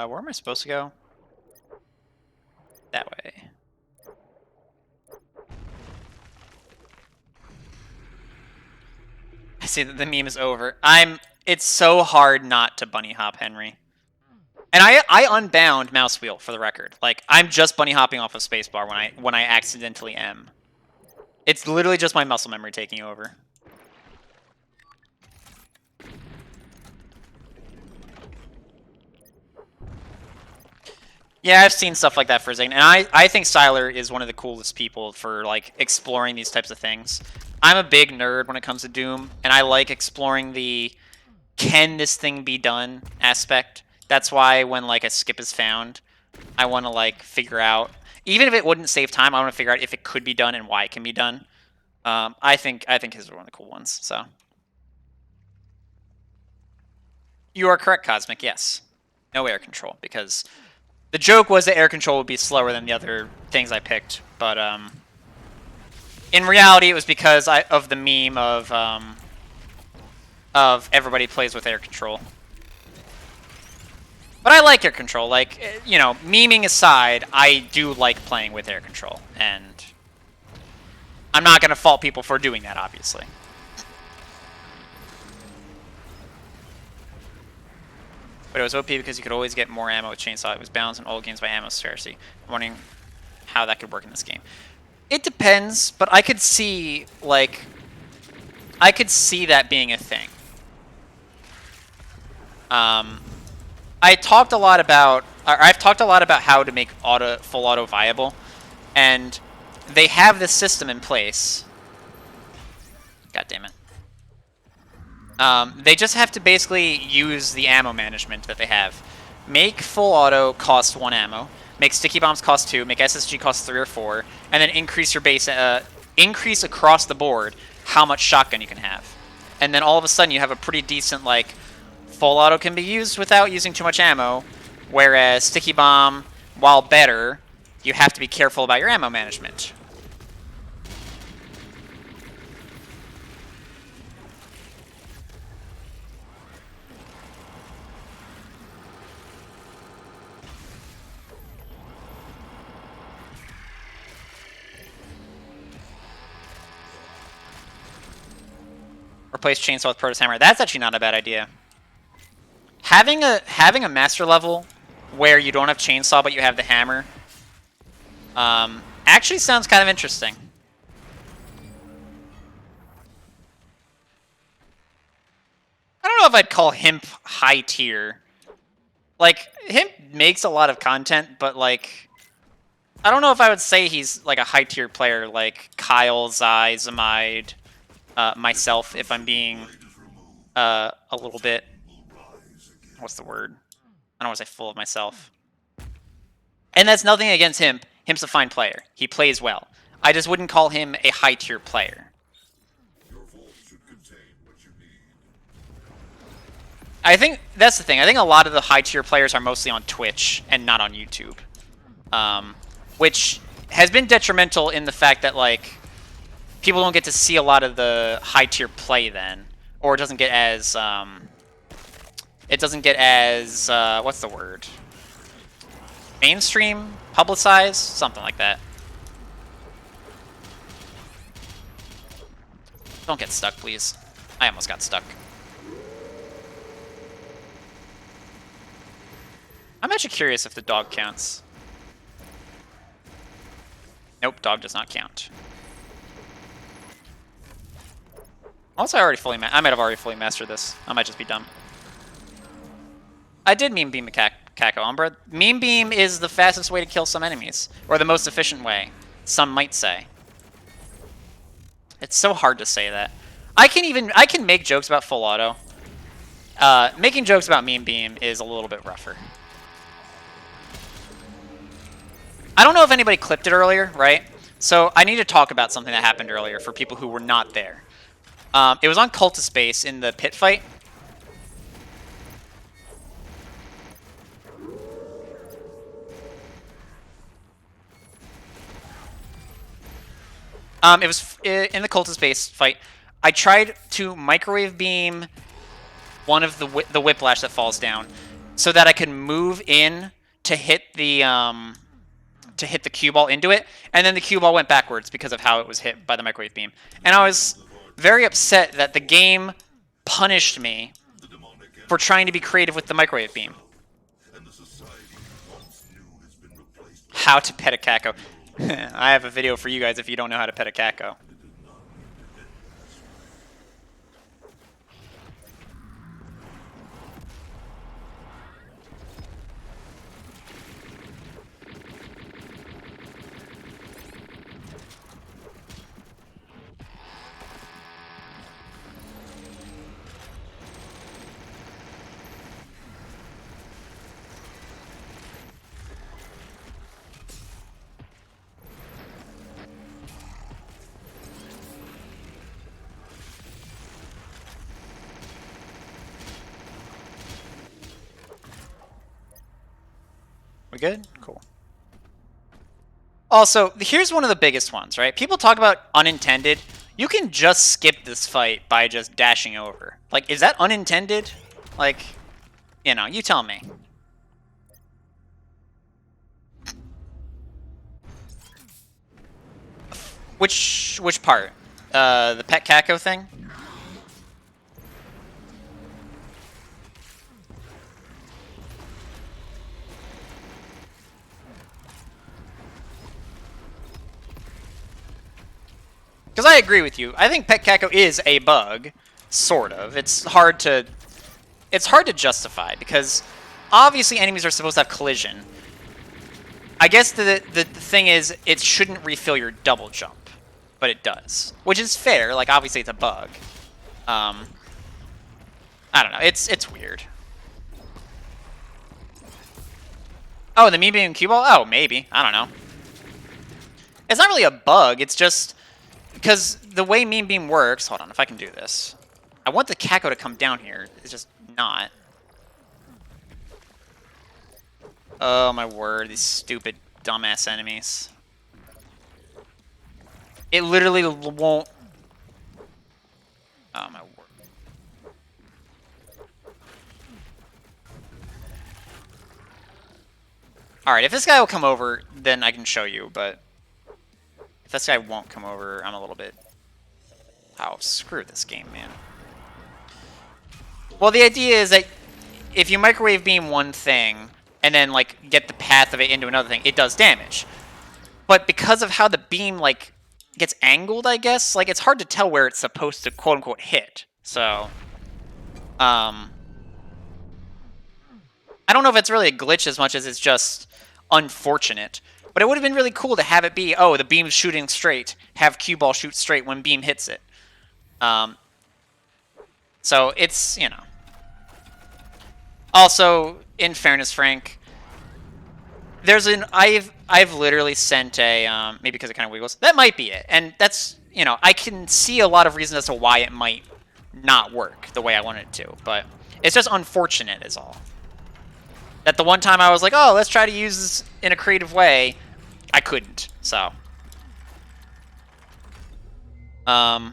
Where am I supposed to go? That way. I see that the meme is over. It's so hard not to bunny hop Henry. And I unbound mouse wheel for the record. Like, I'm just bunny hopping off of spacebar when I accidentally am. It's literally just my muscle memory taking over. Yeah, I've seen stuff like that for a second, and I think Styler is one of the coolest people for like exploring these types of things. I'm a big nerd when it comes to Doom, and I like exploring the can this thing be done aspect. That's why when like a skip is found, I want to like figure out, even if it wouldn't save time, I want to figure out if it could be done and why it can be done. I think his is one of the cool ones. So you are correct, Cosmic. Yes, no air control, because the joke was that air control would be slower than the other things I picked, but in reality, it was because of the meme of everybody plays with air control. But I like air control. Like, you know, memeing aside, I do like playing with air control, and I'm not going to fault people for doing that, obviously. But it was OP because you could always get more ammo with Chainsaw. It was balanced in all games by ammo scarcity. I'm wondering how that could work in this game. It depends, but I could see, like, I could see that being a thing. I've talked a lot about how to make full auto viable, and they have this system in place. God damn it. They just have to basically use the ammo management that they have. Make full auto cost 1 ammo, make sticky bombs cost 2, make SSG cost 3 or 4, and then increase your base, increase across the board how much shotgun you can have. And then all of a sudden you have a pretty decent, like, full auto can be used without using too much ammo, whereas sticky bomb, while better, you have to be careful about your ammo management. Replace chainsaw with Protoss hammer. That's actually not a bad idea. Having a master level where you don't have chainsaw but you have the hammer actually sounds kind of interesting. I don't know if I'd call Himp high tier. Like, Himp makes a lot of content, but like, I don't know if I would say he's like a high tier player like Kyle, Zai, Zamide, myself, if I'm being a little bit, what's the word? I don't want to say full of myself. And that's nothing against Himp. Himp's a fine player. He plays well. I just wouldn't call him a high tier player. I think that's the thing. I think a lot of the high tier players are mostly on Twitch and not on YouTube, which has been detrimental in the fact that like people don't get to see a lot of the high tier play then, or it doesn't get as what's the word? Mainstream, publicized, something like that. Don't get stuck, please. I almost got stuck. I'm actually curious if the dog counts. Nope, dog does not count. Also, I might have already fully mastered this. I might just be dumb. I did meme beam a Kako Umbra. Meme beam is the fastest way to kill some enemies, or the most efficient way, some might say. It's so hard to say that. I can make jokes about full auto. Making jokes about meme beam is a little bit rougher. I don't know if anybody clipped it earlier, right? So I need to talk about something that happened earlier for people who were not there. It was on Cultist base in the pit fight. It was in the Cultist base fight. I tried to microwave beam one of the whiplash that falls down, so that I could move in to hit the cue ball into it, and then the cue ball went backwards because of how it was hit by the microwave beam. And I was very upset that the game punished me for trying to be creative with the microwave beam. How to pet a Kako. I have a video for you guys if you don't know how to pet a Kako. We good? Cool. Also, here's one of the biggest ones, right? People talk about unintended. You can just skip this fight by just dashing over. Like, is that unintended? Like, you know, you tell me. Which part? The pet Kako thing? Because I agree with you. I think Pet Kako is a bug, sort of. It's hard to justify because obviously enemies are supposed to have collision. I guess the thing is it shouldn't refill your double jump, but it does, which is fair. Like obviously it's a bug. I don't know. It's weird. Oh, the meme beam cue ball? Oh, maybe. I don't know. It's not really a bug. It's just because the way meme beam works. Hold on, if I can do this. I want the Kako to come down here. It's just not. Oh my word, these stupid dumbass enemies. It literally won't. Oh my word. Alright, if this guy will come over, then I can show you, but if this guy won't come over, I'm a little bit... Oh, screw this game, man. Well, the idea is that if you microwave beam one thing and then like get the path of it into another thing, it does damage. But because of how the beam like gets angled, I guess, like it's hard to tell where it's supposed to quote unquote hit. So, I don't know if it's really a glitch as much as it's just unfortunate. But it would have been really cool to have it be, oh, the beam's shooting straight. Have cue ball shoot straight when beam hits it. So it's, you know. Also, in fairness, Frank, there's an I've literally sent a maybe because it kind of wiggles. That might be it, and that's, you know, I can see a lot of reasons as to why it might not work the way I want it to, but it's just unfortunate is all. That the one time I was like, oh, let's try to use this in a creative way, I couldn't. So, but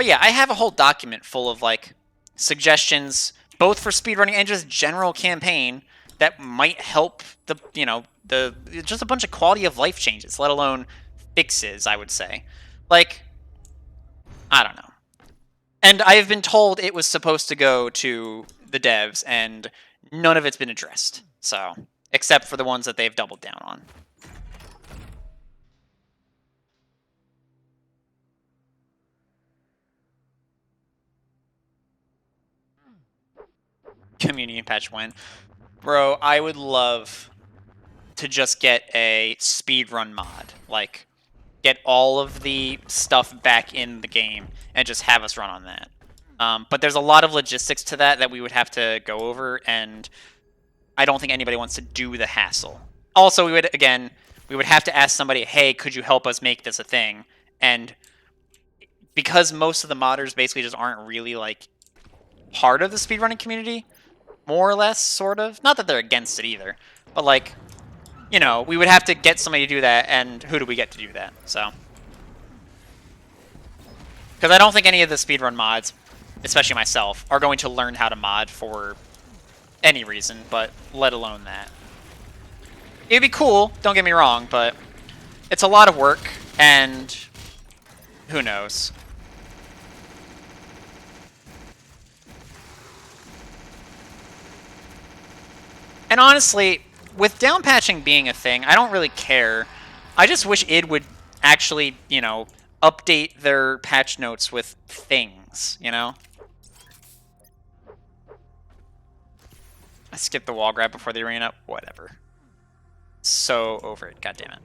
yeah, I have a whole document full of like suggestions, both for speedrunning and just general campaign that might help the, you know, the just a bunch of quality of life changes, let alone fixes, I would say. Like, I don't know. And I have been told it was supposed to go to the devs, and none of it's been addressed. So, except for the ones that they've doubled down on. Community patch when. Bro, I would love to just get a speedrun mod. Like, get all of the stuff back in the game and just have us run on that. But there's a lot of logistics to that we would have to go over, and I don't think anybody wants to do the hassle. Also, we would have to ask somebody, hey, could you help us make this a thing? And because most of the modders basically just aren't really, like, part of the speedrunning community, more or less, sort of. Not that they're against it either, but, like, you know, we would have to get somebody to do that, and who do we get to do that? So, because I don't think any of the speedrun mods, especially myself, are going to learn how to mod for any reason, but let alone that. It'd be cool, don't get me wrong, but it's a lot of work, and who knows. And honestly, with down patching being a thing, I don't really care. I just wish id would actually, you know, update their patch notes with things, you know? I skipped the wall grab before the arena. Whatever. So over it. God damn it.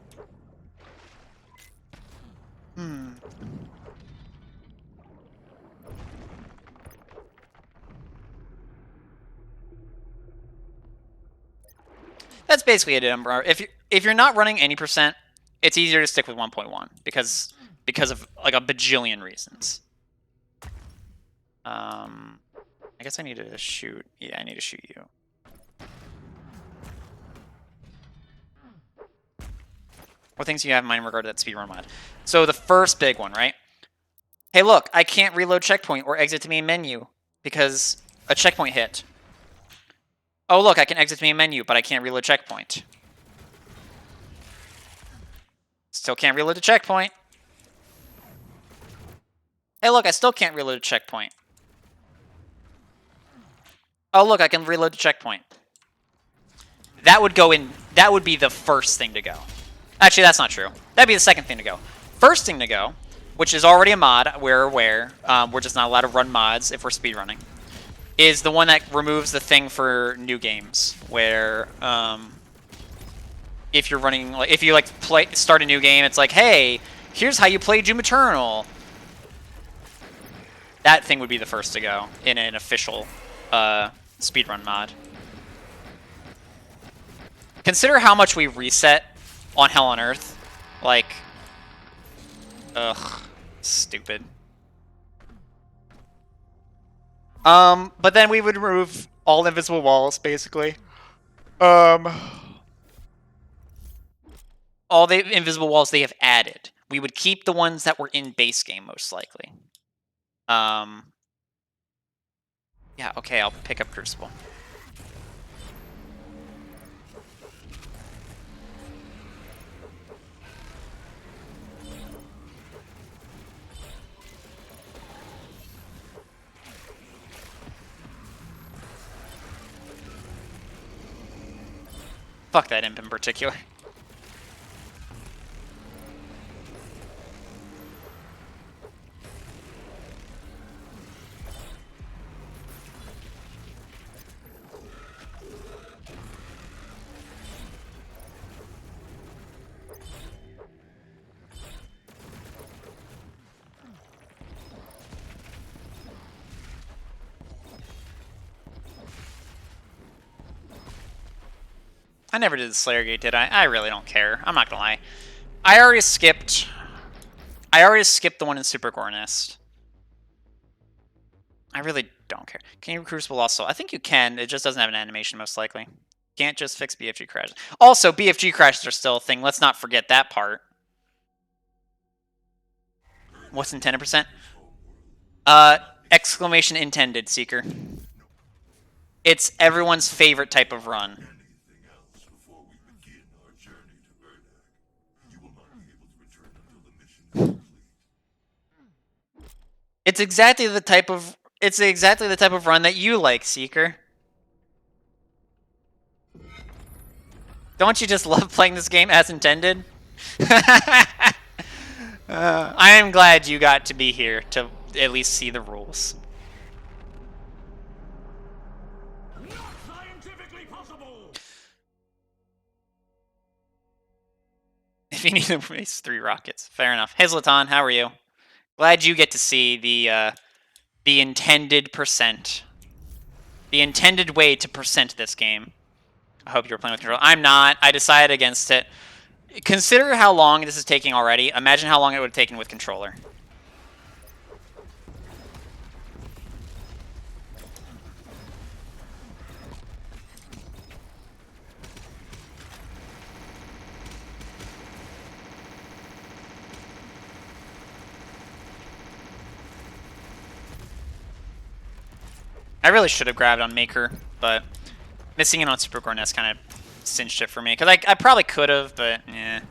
That's basically it, Umbra. If you're not running any percent, it's easier to stick with 1.1 because of like a bajillion reasons. I guess I need to shoot. Yeah, I need to shoot you. What things do you have in mind in regard to that speedrun mod? So the first big one, right? Hey, look, I can't reload checkpoint or exit to main menu because a checkpoint hit. Oh, look, I can exit to main menu, but I can't reload checkpoint. Still can't reload the checkpoint. Hey, look, I still can't reload a checkpoint. Oh, look, I can reload the checkpoint. That would go in. That would be the first thing to go. Actually, that's not true. That'd be the second thing to go. First thing to go, which is already a mod, we're aware. We're just not allowed to run mods if we're speedrunning, is the one that removes the thing for new games, where if you're running, like, if you like start a new game, it's like, hey, here's how you play Doom Eternal. That thing would be the first to go in an official speedrun mod. Consider how much we reset on Hell on Earth. Like, ugh, stupid. But then we would remove all invisible walls, basically. All the invisible walls they have added. We would keep the ones that were in base game, most likely. Yeah, okay, I'll pick up Crucible. Fuck that imp in particular. I never did the Slayer Gate, did I? I really don't care. I'm not gonna lie. I already skipped the one in Super Gore Nest. I really don't care. Can you Crucible also? I think you can. It just doesn't have an animation, most likely. Can't just fix BFG crashes. Also, BFG crashes are still a thing. Let's not forget that part. What's in 10%? Exclamation intended, Seeker. It's everyone's favorite type of run. Anything else before we begin our journey to Urdak? You will not be able to return until the mission is complete. It's exactly the type of run that you like, Seeker. Don't you just love playing this game as intended? I am glad you got to be here to at least see the rules. Not scientifically possible! If you need to waste 3 rockets. Fair enough. Hazleton, how are you? Glad you get to see the intended percent. The intended way to percent this game. I hope you're playing with control. I'm not. I decided against it. Consider how long this is taking already. Imagine how long it would have taken with controller. I really should have grabbed on Maker, but missing it on Super Gore Nest kind of cinched it for me. Because I probably could have, but yeah.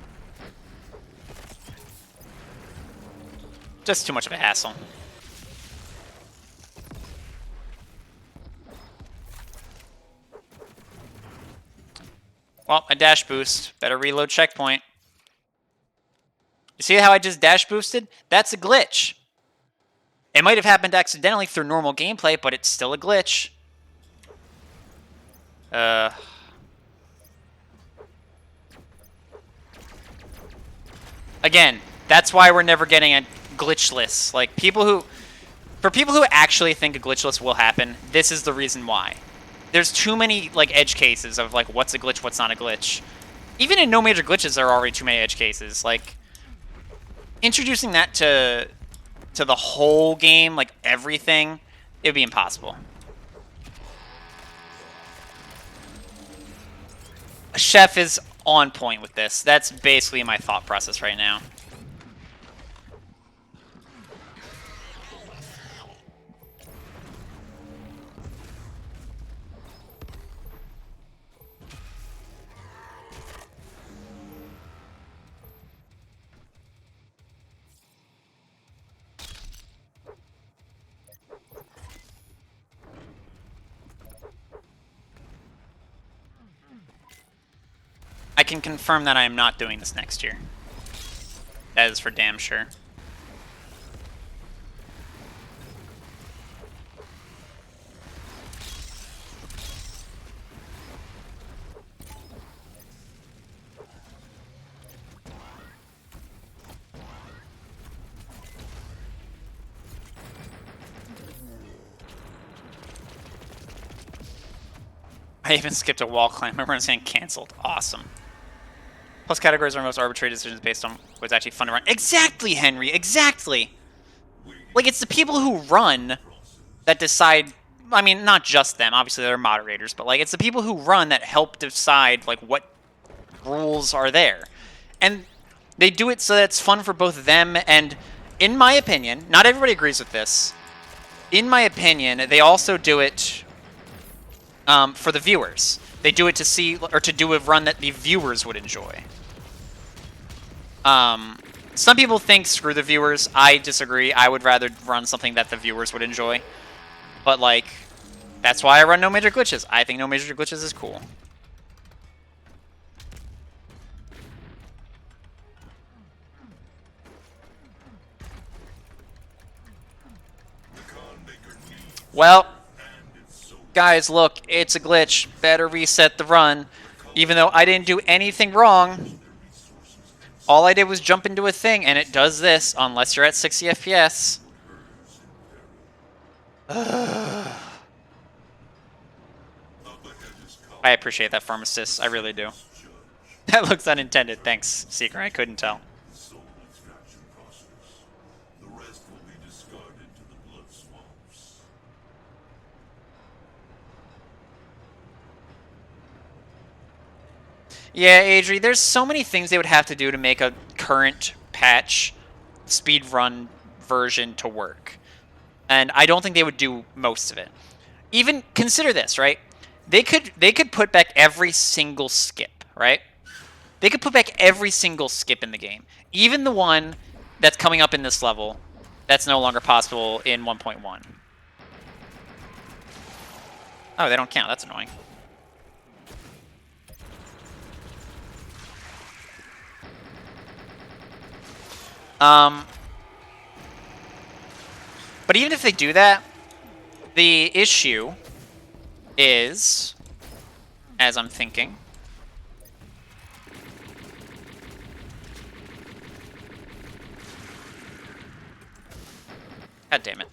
Just too much of a hassle. Well, a dash boost. Better reload checkpoint. You see how I just dash boosted? That's a glitch. It might have happened accidentally through normal gameplay, but it's still a glitch. Again, that's why we're never getting a glitchless. Like, for people who actually think a glitchless will happen, this is the reason why. There's too many, like, edge cases of, like, what's a glitch, what's not a glitch. Even in no major glitches, there are already too many edge cases. Like, introducing that to the whole game, like, everything, it would be impossible. Chef is on point with this. That's basically my thought process right now. I can confirm that I am not doing this next year. That is for damn sure. I even skipped a wall climb. Everyone's saying canceled. Awesome. Plus categories are most arbitrary decisions based on what's actually fun to run. Exactly, Henry. Exactly. Like, it's the people who run that decide. I mean, not just them. Obviously, they're moderators. But, like, it's the people who run that help decide, like, what rules are there. And they do it so that it's fun for both them and, in my opinion, not everybody agrees with this. In my opinion, they also do it for the viewers. They do it to see, or to do a run that the viewers would enjoy. Some people think, screw the viewers. I disagree. I would rather run something that the viewers would enjoy. But, like, that's why I run No Major Glitches. I think No Major Glitches is cool. Well, guys, look, it's a glitch. Better reset the run. Even though I didn't do anything wrong. All I did was jump into a thing, and it does this unless you're at 60 FPS. I appreciate that, Pharmacist. I really do. That looks unintended. Thanks, Seeker. I couldn't tell. Soul extraction process. The rest will be discarded to the blood swamps. Yeah, Adri, there's so many things they would have to do to make a current patch speedrun version to work. And I don't think they would do most of it. Even consider this, right? They could put back every single skip, right? They could put back every single skip in the game. Even the one that's coming up in this level that's no longer possible in 1.1. Oh, they don't count. That's annoying. But even if they do that, the issue is, as I'm thinking, God damn it.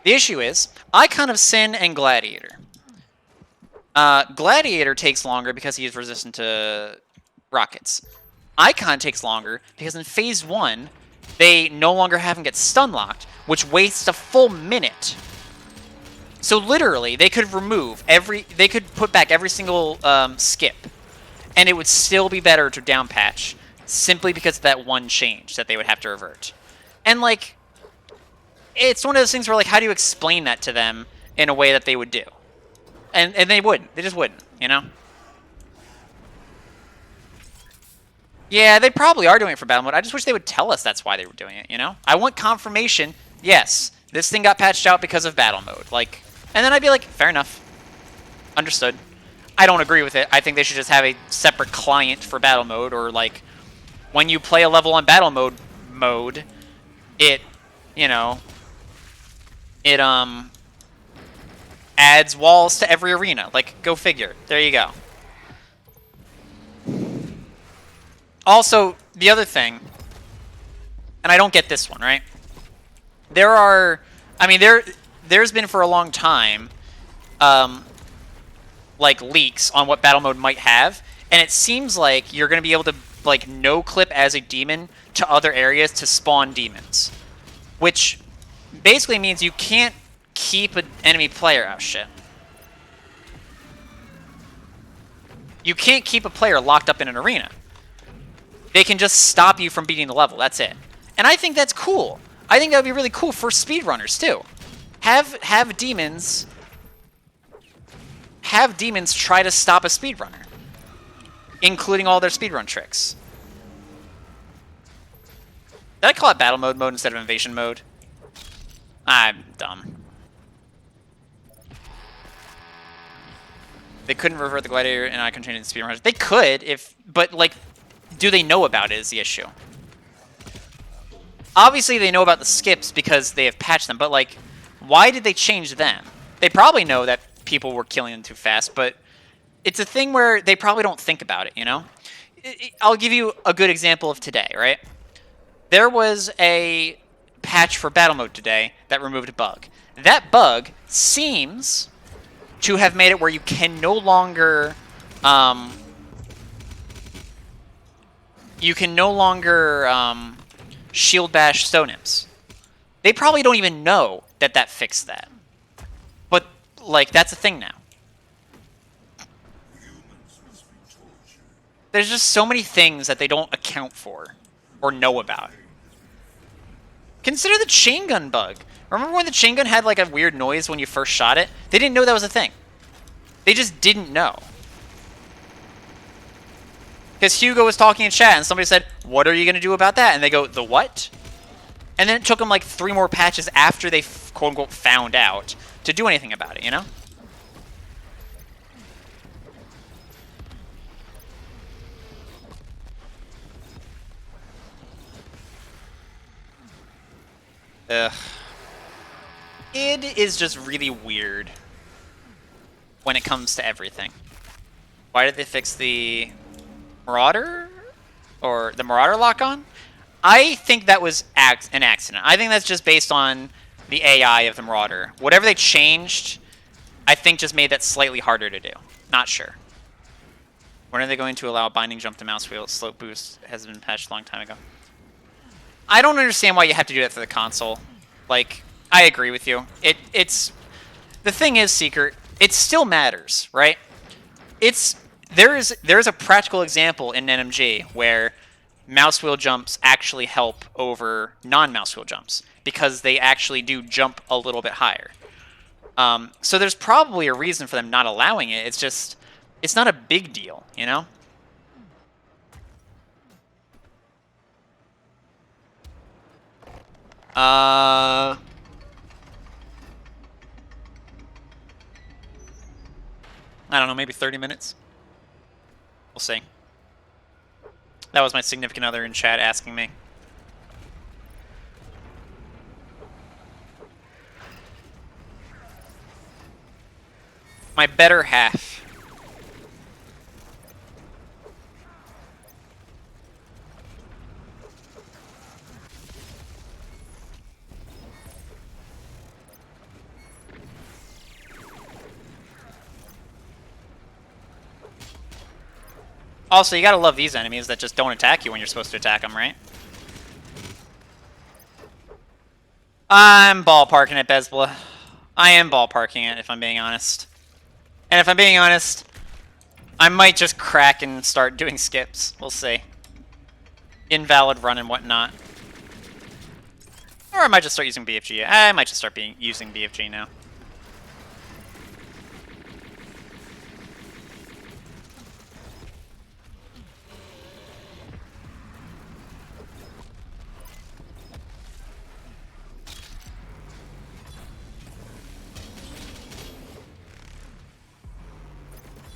The issue is, Icon of Sin and Gladiator. Gladiator takes longer because he is resistant to rockets. Icon takes longer because in Phase 1, they no longer have him get stun locked, which wastes a full minute. So literally, they could they could put back every single skip, and it would still be better to down patch, simply because of that one change that they would have to revert. And like, it's one of those things where like, how do you explain that to them in a way that they would do? And they wouldn't. They just wouldn't, you know? Yeah, they probably are doing it for battle mode. I just wish they would tell us that's why they were doing it, you know? I want confirmation. Yes, this thing got patched out because of battle mode. Like, and then I'd be like, fair enough. Understood. I don't agree with it. I think they should just have a separate client for battle mode, or like, when you play a level on battle mode, it, you know, it, adds walls to every arena. Like, go figure. There you go. Also, the other thing, and I don't get this one, right? There are, I mean, there's been for a long time, like, leaks on what battle mode might have, and it seems like you're going to be able to, like, no-clip as a demon to other areas to spawn demons. Which basically means you can't keep an enemy player... Oh, shit. You can't keep a player locked up in an arena. They can just stop you from beating the level. That's it. And I think that's cool. I think that would be really cool for speedrunners, too. Have demons try to stop a speedrunner, including all their speedrun tricks. Did I call it battle mode instead of invasion mode? I'm dumb. They couldn't revert the gladiator and Icon changing the speedrunners. They could, but like, do they know about it is the issue. Obviously, they know about the skips because they have patched them, but like, why did they change them? They probably know that people were killing them too fast, but it's a thing where they probably don't think about it, you know? I'll give you a good example of today, right? There was a patch for battle mode today that removed a bug. That bug seems to have made it where you can no longer shield bash stone imps. They probably don't even know that that fixed that. But like, that's a thing now. There's just so many things that they don't account for or know about. Consider the chain gun bug. Remember when the chain gun had like a weird noise when you first shot it? They didn't know that was a thing. They just didn't know. Because Hugo was talking in chat and somebody said, "What are you going to do about that?" And they go, "The what?" And then it took them like 3 more patches after they quote-unquote found out to do anything about it, you know? Ugh. It is just really weird when it comes to everything. Why did they fix the Marauder? Or the Marauder lock-on? I think that was an accident. I think that's just based on the AI of the Marauder. Whatever they changed, I think just made that slightly harder to do. Not sure. When are they going to allow binding jump to mouse wheel? Slope boost has been patched a long time ago. I don't understand why you have to do that for the console. Like, I agree with you. It's the thing is, Seeker, it still matters, right? There's a practical example in NMG where mouse wheel jumps actually help over non-mouse wheel jumps because they actually do jump a little bit higher. So there's probably a reason for them not allowing it. It's just, it's not a big deal, you know? I don't know, maybe 30 minutes? We'll see. That was my significant other in chat asking me. My better half. Also, you gotta love these enemies that just don't attack you when you're supposed to attack them, right? I'm ballparking it, Bezbla. I am ballparking it, if I'm being honest. And if I'm being honest, I might just crack and start doing skips. We'll see. Invalid run and whatnot. Or I might just start using BFG. I might just start using BFG now.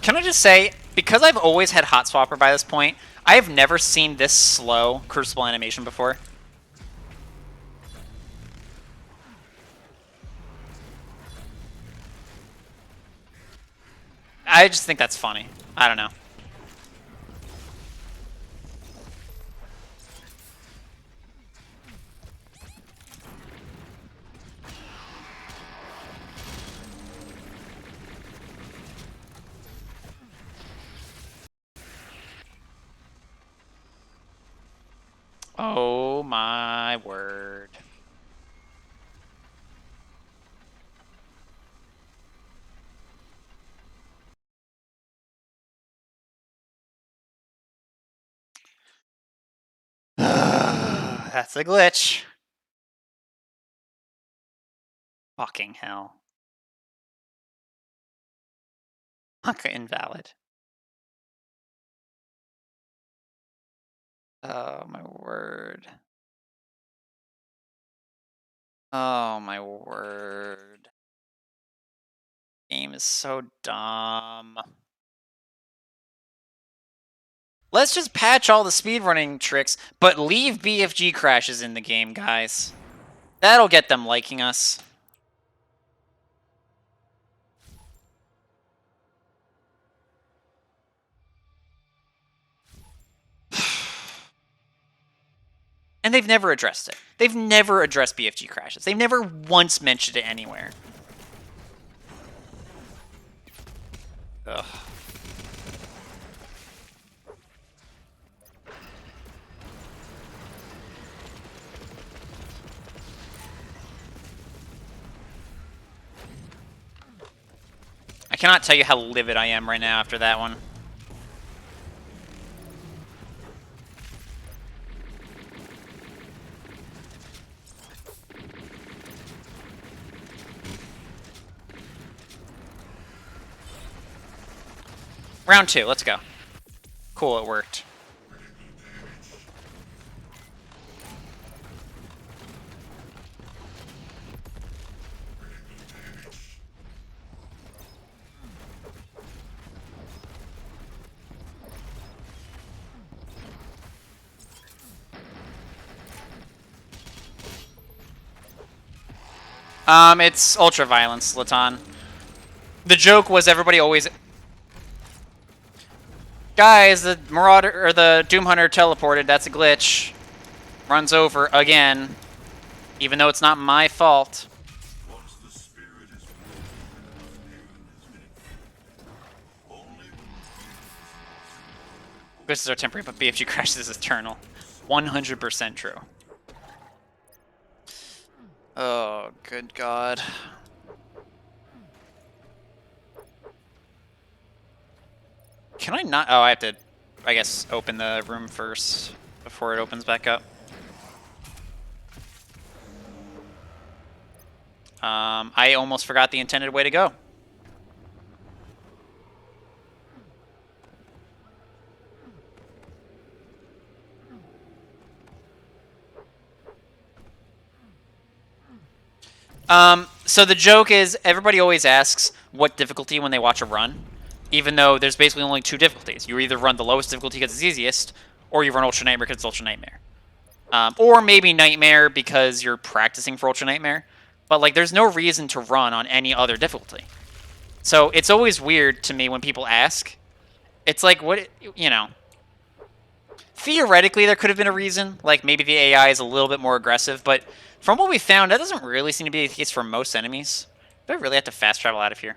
Can I just say, because I've always had Hot Swapper by this point, I have never seen this slow Crucible animation before. I just think that's funny. I don't know. Oh my word. That's a glitch. Fucking hell. Okay, invalid. Oh my word. Oh my word. Game is so dumb. Let's just patch all the speedrunning tricks, but leave BFG crashes in the game, guys. That'll get them liking us. And they've never addressed it. They've never addressed BFG crashes. They've never once mentioned it anywhere. Ugh. I cannot tell you how livid I am right now after that one. Round 2, let's go. Cool, it worked. It's ultra violence, Latan. The joke was everybody always. Guys, the Marauder or the Doom Hunter teleported. That's a glitch. Runs over again, even though it's not my fault. Once the spirit is broken, pain has been inflicted. Only when Glitches are temporary, but BFG crashes is eternal. 100% true. Oh, good God. Can I not? Oh, I have to, I guess, open the room first before it opens back up. I almost forgot the intended way to go. So the joke is everybody always asks what difficulty when they watch a run, even though there's basically only two difficulties. You either run the lowest difficulty because it's easiest, or you run Ultra Nightmare because it's Ultra Nightmare. Or maybe Nightmare because you're practicing for Ultra Nightmare. But, like, there's no reason to run on any other difficulty. So it's always weird to me when people ask. It's like, what, you know. Theoretically, there could have been a reason. Like, maybe the AI is a little bit more aggressive, but from what we found, that doesn't really seem to be the case for most enemies. Do I really have to fast travel out of here?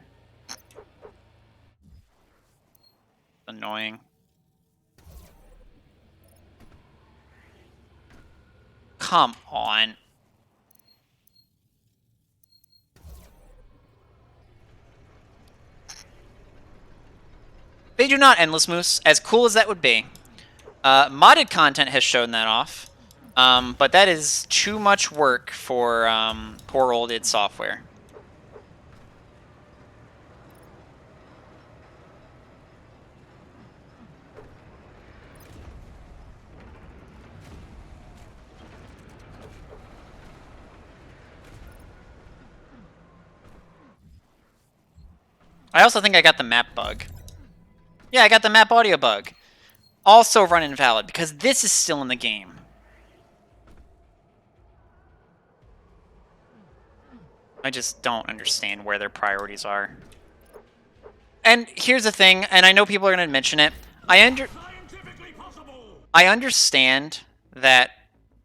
Annoying. Come on. They do not Endless Moose, as cool as that would be. Modded content has shown that off, but that is too much work for poor old id Software. I also think I got the map bug. Yeah, I got the map audio bug. Also run invalid, because this is still in the game. I just don't understand where their priorities are. And here's the thing, and I know people are going to mention it. I understand that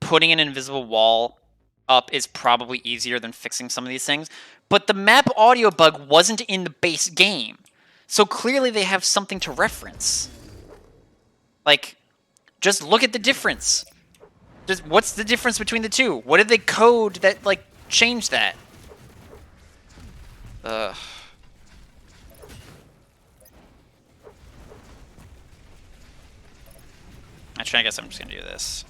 putting an invisible wall up is probably easier than fixing some of these things, but the map audio bug wasn't in the base game. So clearly they have something to reference. Like, just look at the difference. Just, what's the difference between the two? What did they code that, like, changed that? Ugh. Actually, I guess I'm just gonna do this.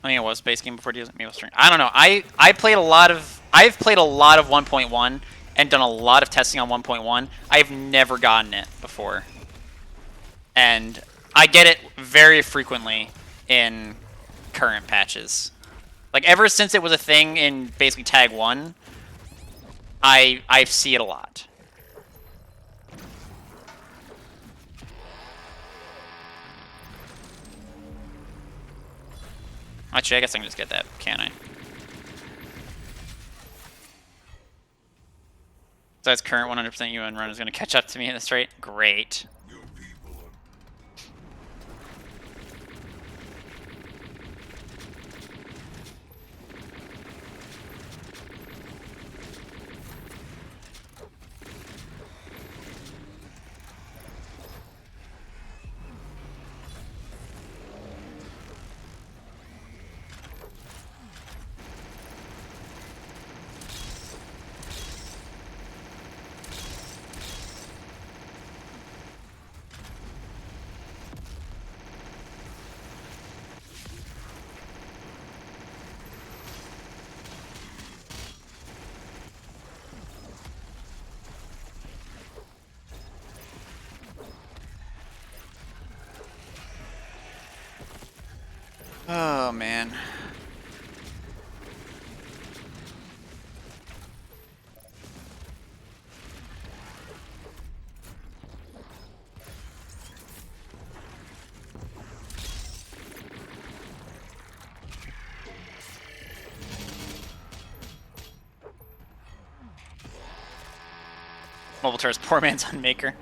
I think it was base game before Maybe string. I don't know. I've played a lot of 1.1 and done a lot of testing on 1.1. I've never gotten it before. And I get it very frequently in current patches. Like ever since it was a thing in basically tag 1, I see it a lot. Actually, I guess I can just get that, can I? So that's current 100% UN run is going to catch up to me in this rate? Great. your people are Oh, man. Mobile turret's poor man's Unmaker.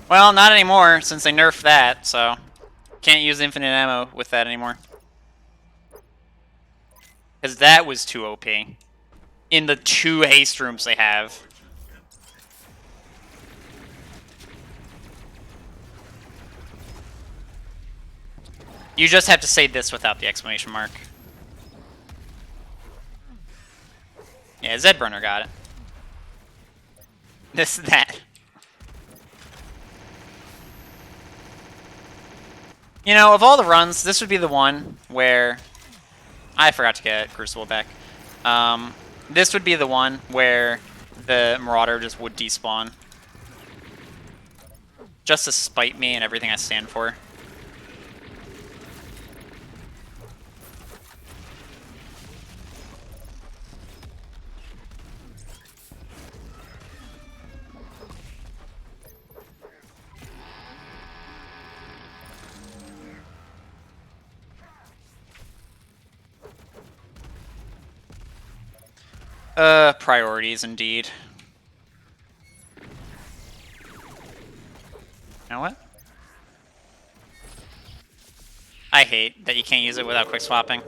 Well, not anymore, since they nerfed that, so can't use infinite ammo with that anymore. Because that was too OP. In the 2 haste rooms they have. You just have to say this without the exclamation mark. Yeah, Zedburner got it. This, that. You know, of all the runs, this would be the one where... I forgot to get Crucible back. This would be the one where the Marauder just would despawn. Just to spite me and everything I stand for. Priorities indeed. You know what? I hate that you can't use it without quick swapping.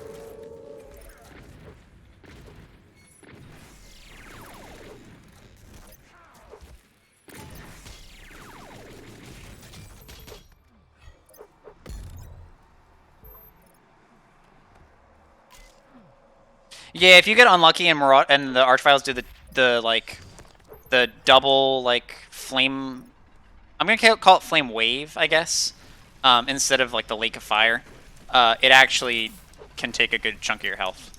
Yeah, if you get unlucky and the Archviles do the double like flame, I'm gonna call it flame wave, I guess, instead of like the lake of fire. It actually can take a good chunk of your health.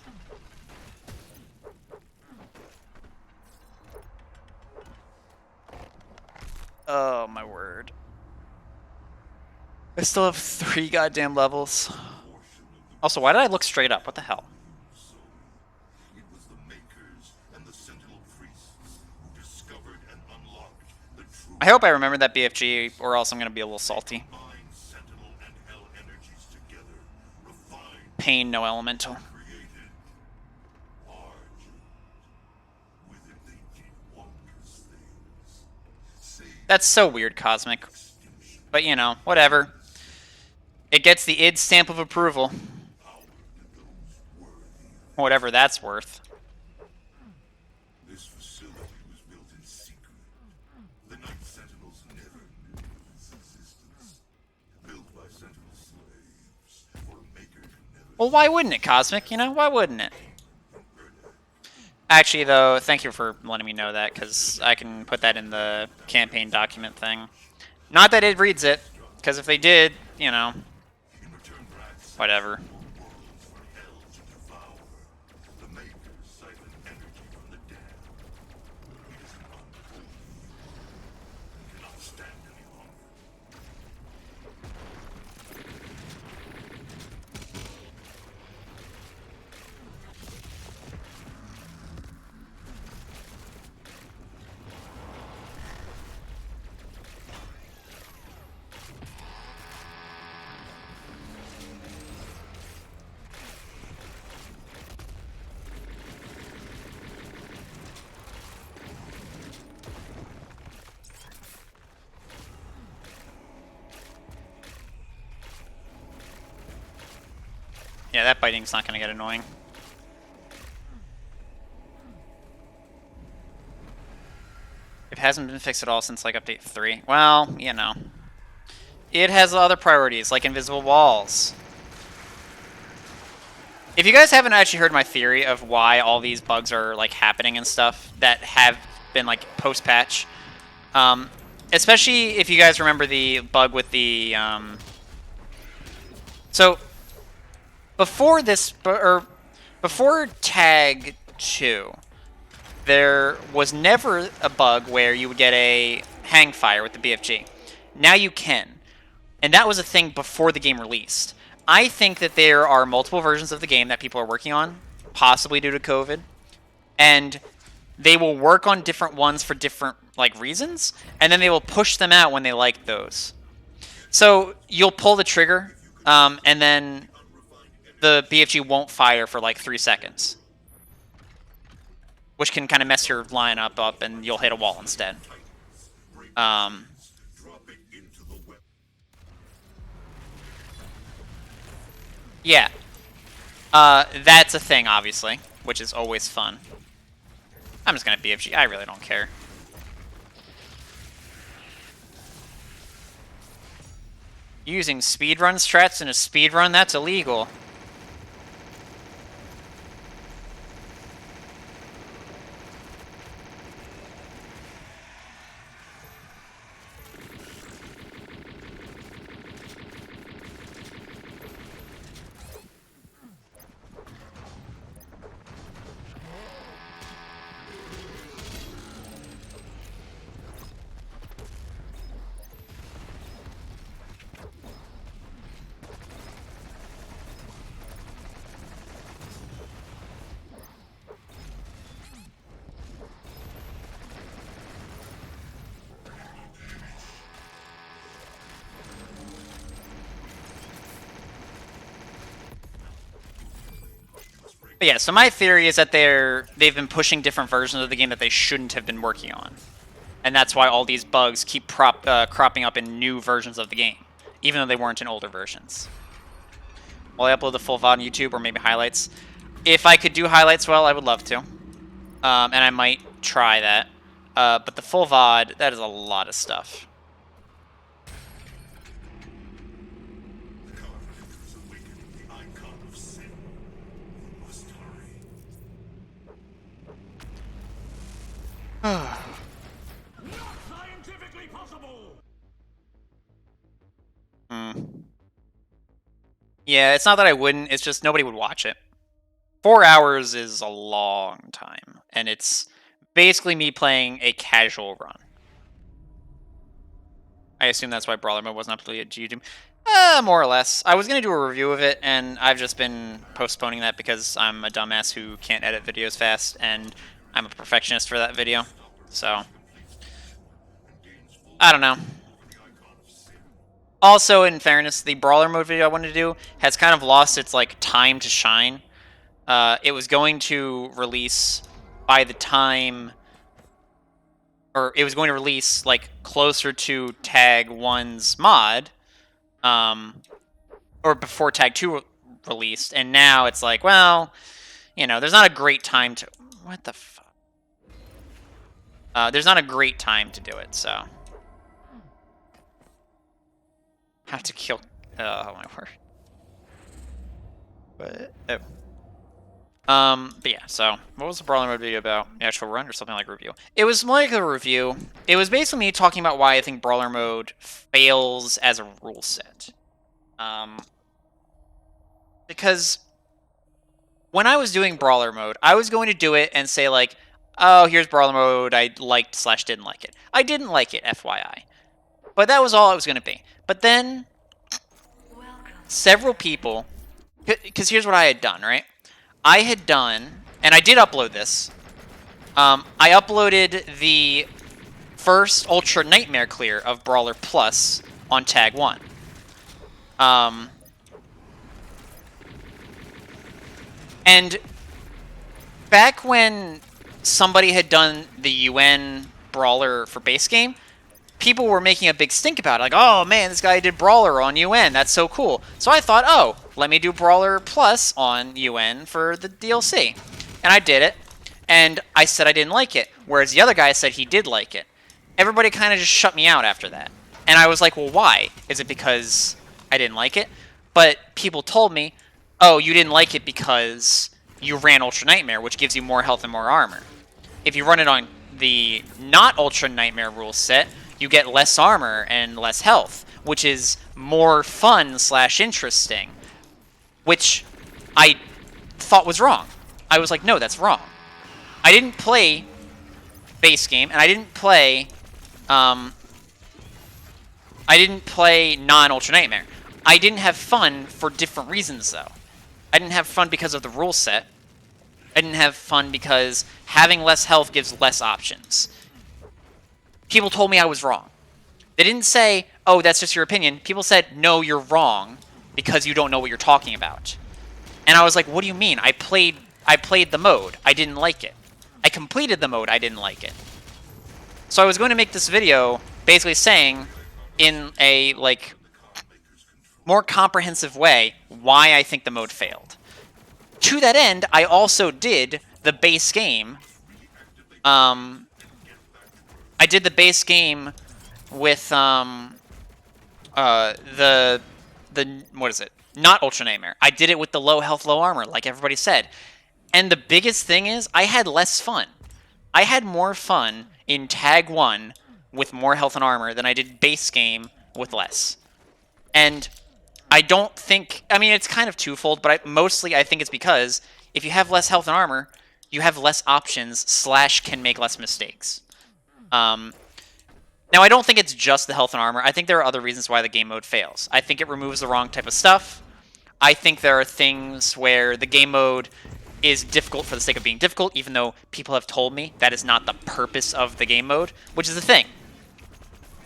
Oh my word! I still have 3 goddamn levels. Also, why did I look straight up? What the hell? It was the Makers and the Sentinel Priests who discovered and unlocked the true I hope I remember that BFG, or else I'm gonna be a little salty. Mind, Sentinel, and Hell energies together, refined, Pain, no elemental. created, argent. With it they did wondrous things. Saved That's so weird, Cosmic. But you know, whatever. It gets the id stamp of approval. Whatever that's worth. This facility was built in secret. The Night Sentinels never knew of its existence. Built by Sentinel slaves for a Maker who never Well, why wouldn't it, Cosmic? You know, why wouldn't it? Actually, though, thank you for letting me know that, because I can put that in the campaign document thing. Not that it reads it, because if they did, you know, in return rats whatever. worlds for Hell to devour. The Makers siphon energy from the dead. It is an unholy and cannot stand any longer. Yeah, that biting's not gonna get annoying. It hasn't been fixed at all since, like, update 3. Well, you know. It has other priorities, like invisible walls. If you guys haven't actually heard my theory of why all these bugs are, like, happening and stuff that have been, like, post-patch, especially if you guys remember the bug with the, So, before this, or before Tag 2, there was never a bug where you would get a hang fire with the BFG. Now you can. And that was a thing before the game released. I think that there are multiple versions of the game that people are working on, possibly due to COVID. And they will work on different ones for different like reasons, and then they will push them out when they like those. So you'll pull the trigger, and then the BFG won't fire for like 3 seconds. Which can kind of mess your lineup up, and you'll hit a wall instead. Dropping into the web. Yeah. That's a thing, obviously, which is always fun. I'm just gonna BFG. I really don't care. Using speedrun strats in a speedrun, that's illegal. But yeah, so my theory is that they've been pushing different versions of the game that they shouldn't have been working on. And that's why all these bugs keep cropping up in new versions of the game, even though they weren't in older versions. Will I upload the full VOD on YouTube or maybe highlights? If I could do highlights, well, I would love to. And I might try that. But the full VOD, that is a lot of stuff. The conflict has awakened the icon of sin. We must hurry. Not scientifically possible! Yeah, it's not that I wouldn't, it's just nobody would watch it. 4 hours is a long time, and it's basically me playing a casual run. I assume that's why Brawler Mode wasn't uploaded to YouTube. More or less. I was going to do a review of it, and I've just been postponing that because I'm a dumbass who can't edit videos fast, and I'm a perfectionist for that video. So, I don't know. Also, in fairness, the Brawler Mode video I wanted to do has kind of lost its, like, time to shine. It was going to release by the time... Or it was going to release, like, closer to Tag 1's mod. Or before Tag 2 released. And now it's like, well, you know, there's not a great time to... What the fuck? There's not a great time to do it, so... Have to kill... Oh, my word. But... Oh. But yeah, so... What was the Brawler Mode video about? The actual run or something like a review? It was more like a review. It was basically me talking about why I think Brawler Mode fails as a rule set. Because... When I was doing Brawler Mode, I was going to do it and say, like, oh, here's Brawler Mode, I liked / didn't like it. I didn't like it, FYI. But that was all it was going to be. But then, several people, because here's what I had done, right? I had done, and I did upload this, I uploaded the first Ultra Nightmare clear of Brawler Plus on Tag 1. And back when somebody had done the UN Brawler for base game, people were making a big stink about it. Like, oh man, this guy did Brawler on UN. That's so cool. So I thought, oh, let me do Brawler Plus on UN for the DLC. And I did it. And I said I didn't like it. Whereas the other guy said he did like it. Everybody kind of just shut me out after that. And I was like, well, why? Is it because I didn't like it? But people told me, oh, you didn't like it because you ran Ultra Nightmare, which gives you more health and more armor. If you run it on the not Ultra Nightmare rule set, you get less armor and less health, which is more fun / interesting, which I thought was wrong. I was like, no, that's wrong. I didn't play base game, and I didn't play non-Ultra Nightmare. I didn't have fun for different reasons, though. I didn't have fun because of the rule set. I didn't have fun because having less health gives less options. People told me I was wrong. They didn't say, oh, that's just your opinion. People said, no, you're wrong because you don't know what you're talking about. And I was like, what do you mean? I played the mode. I didn't like it. I completed the mode. I didn't like it. So I was going to make this video basically saying in a like more comprehensive way why I think the mode failed. To that end, I also did the base game. I did the base game with the what is it? Not Ultra Nightmare. I did it with the low health, low armor, like everybody said. And the biggest thing is, I had less fun. I had more fun in Tag 1 with more health and armor than I did base game with less. And I don't think... I mean, it's kind of twofold, but mostly I think it's because if you have less health and armor, you have less options / can make less mistakes. Now, I don't think it's just the health and armor. I think there are other reasons why the game mode fails. I think it removes the wrong type of stuff. I think there are things where the game mode is difficult for the sake of being difficult, even though people have told me that is not the purpose of the game mode, which is the thing.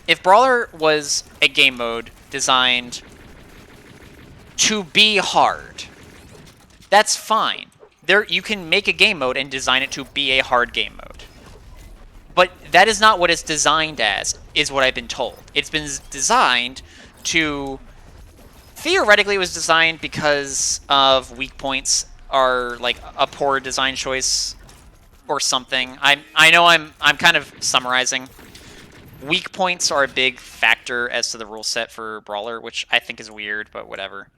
If Brawler was a game mode designed to be hard, that's fine. You can make a game mode and design it to be a hard game mode. But that is not what it's designed as, is what I've been told. It's been designed to... Theoretically, it was designed because of weak points are like a poor design choice or something. I know I'm kind of summarizing. Weak points are a big factor as to the rule set for Brawler, which I think is weird, but whatever.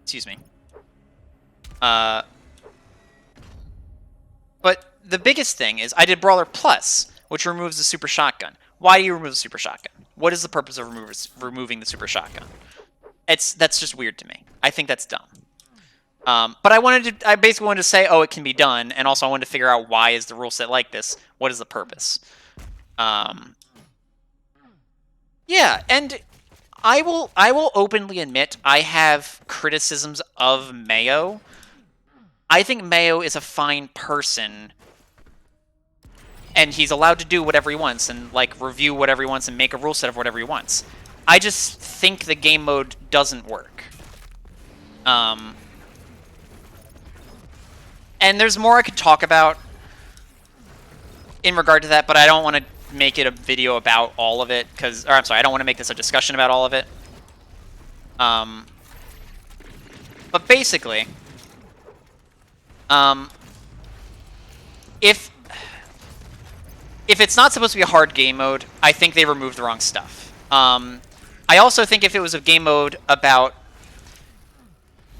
Excuse me. But the biggest thing is I did Brawler Plus, which removes the Super Shotgun. Why do you remove the Super Shotgun? What is the purpose of removing the Super Shotgun? That's just weird to me. I think that's dumb. But I basically wanted to say, oh, it can be done, and also I wanted to figure out why is the rule set like this? What is the purpose? Yeah, and I will openly admit I have criticisms of Mayo. I think Mayo is a fine person, and he's allowed to do whatever he wants, and like review whatever he wants, and make a rule set of whatever he wants. I just think the game mode doesn't work. And there's more I could talk about in regard to that, but I don't want to make it a video about all of it, or I'm sorry, I don't want to make this a discussion about all of it. But basically, if it's not supposed to be a hard game mode, I think they removed the wrong stuff. I also think if it was a game mode about...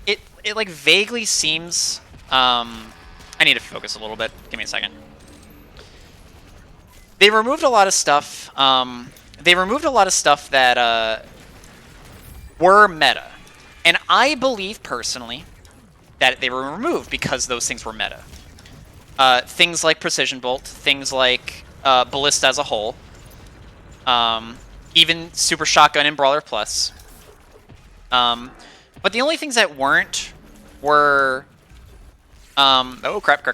It like vaguely seems... I need to focus a little bit. Give me a second. They removed a lot of stuff. They removed a lot of stuff that were meta. And I believe, personally, that they were removed because those things were meta. Things like Precision Bolt, things like Ballista as a whole, even Super Shotgun and Brawler Plus. But the only things that weren't were... oh, crap.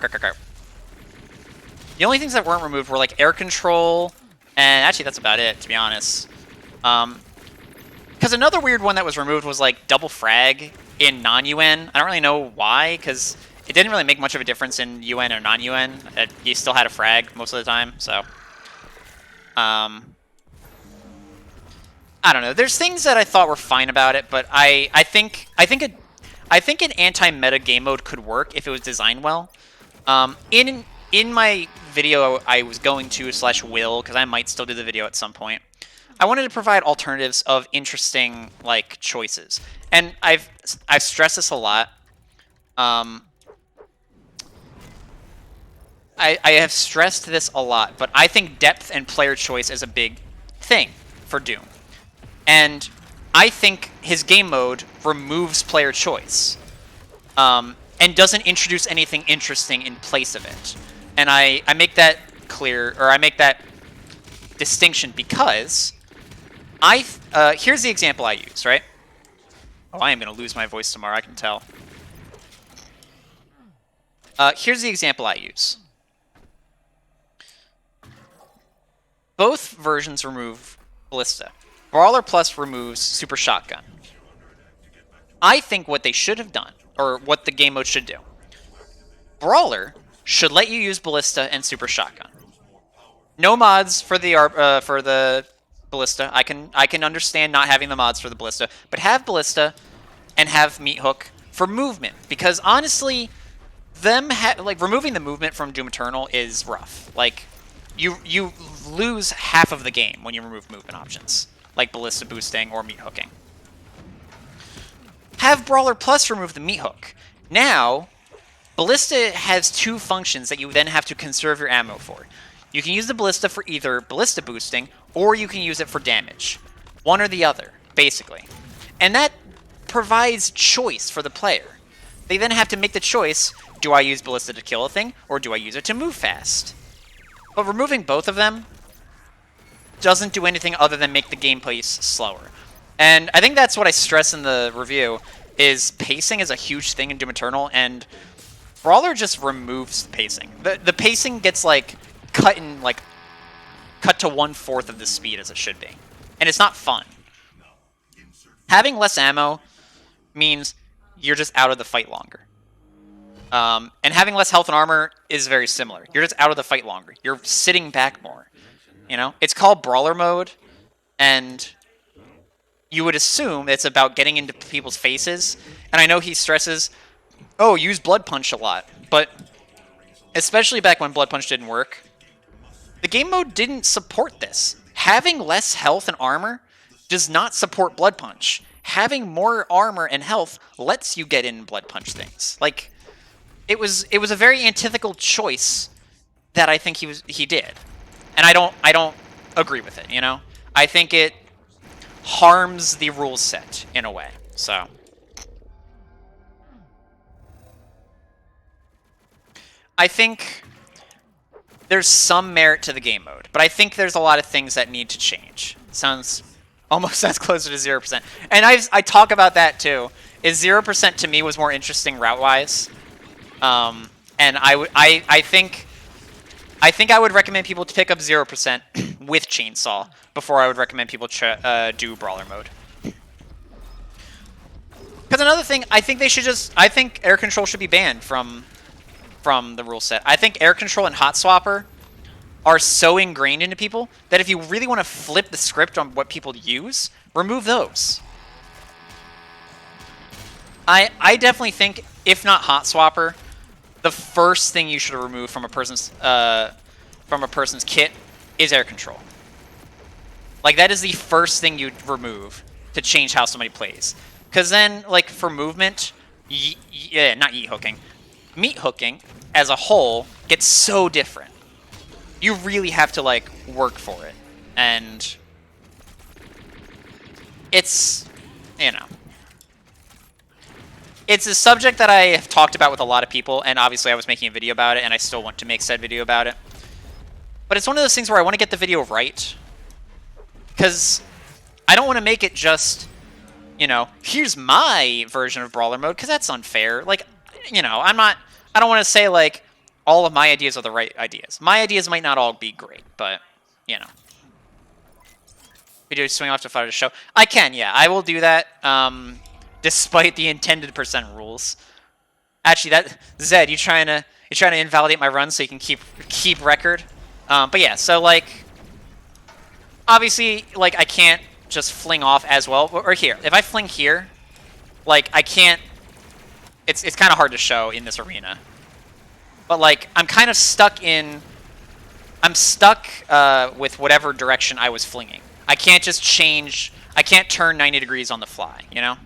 The only things that weren't removed were, like, air control, and actually that's about it, to be honest. Because another weird one that was removed was, like, double frag in non-UN. I don't really know why, because it didn't really make much of a difference in UN or non-UN. You still had a frag most of the time, so... I don't know. There's things that I thought were fine about it, but I think an anti-meta game mode could work if it was designed well. In my video I was going to / will, because I might still do the video at some point, I wanted to provide alternatives of interesting like choices. And I've stressed this a lot. I have stressed this a lot, but I think depth and player choice is a big thing for Doom. And I think his game mode removes player choice. And doesn't introduce anything interesting in place of it. And I make that clear, or I make that distinction because here's the example I use, right? Oh, I am going to lose my voice tomorrow, I can tell. Here's the example I use. Both versions remove Ballista. Brawler Plus removes Super Shotgun. I think what they should have done, or what the game mode should do, Brawler should let you use Ballista and Super Shotgun. No mods for the ballista. I can understand not having the mods for the ballista, but have ballista and have meat hook for movement, because honestly, like removing the movement from Doom Eternal is rough. Like you lose half of the game when you remove movement options, like ballista boosting or meat hooking. Have Brawler Plus remove the meat hook. Now, ballista has two functions that you then have to conserve your ammo for. You can use the ballista for either ballista boosting, or you can use it for damage. One or the other, basically. And that provides choice for the player. They then have to make the choice, do I use ballista to kill a thing, or do I use it to move fast? But removing both of them doesn't do anything other than make the gameplay slower. And I think that's what I stress in the review, is pacing is a huge thing in Doom Eternal, and Brawler just removes the pacing. The pacing gets like cut to 1/4 of the speed as it should be. And it's not fun. Having less ammo means you're just out of the fight longer. And having less health and armor is very similar. You're just out of the fight longer. You're sitting back more. You know? It's called Brawler Mode, and you would assume it's about getting into people's faces. And I know he stresses, oh, use Blood Punch a lot. But especially back when Blood Punch didn't work, the game mode didn't support this. Having less health and armor does not support Blood Punch. Having more armor and health lets you get in Blood Punch things. Like, it was a very antithetical choice that I think he did. And I don't agree with it, you know? I think it harms the rule set in a way. So I think there's some merit to the game mode, but I think there's a lot of things that need to change. Sounds almost as closer to 0%. And I talk about that too. Is 0% to me was more interesting route-wise. And I think I would recommend people to pick up 0% with Chainsaw before I would recommend people do Brawler mode. Because another thing, I think air control should be banned from the rule set. I think air control and hot swapper are so ingrained into people that if you really want to flip the script on what people use, remove those. I definitely think, if not hot swapper, the first thing you should remove from a person's kit is air control. Like, that is the first thing you'd remove to change how somebody plays. Because then, like, for movement, not yeet hooking, meat hooking as a whole gets so different. You really have to, like, work for it. And it's, you know, it's a subject that I have talked about with a lot of people, and obviously I was making a video about it, and I still want to make said video about it. But it's one of those things where I want to get the video right. Because I don't want to make it just, you know, here's my version of Brawler mode, because that's unfair. Like, you know, I don't want to say, like, all of my ideas are the right ideas. My ideas might not all be great, but, you know. Video swing off to fire to show. I can, yeah, I will do that, despite the intended percent rules. Actually, Zed, you trying to invalidate my run so you can keep record? But yeah, so, like, obviously, like, I can't just fling off as well. Or here, if I fling here, like, I can't. It's kind of hard to show in this arena. But, like, I'm kind of stuck in. I'm stuck with whatever direction I was flinging. I can't just change. I can't turn 90 degrees on the fly, you know?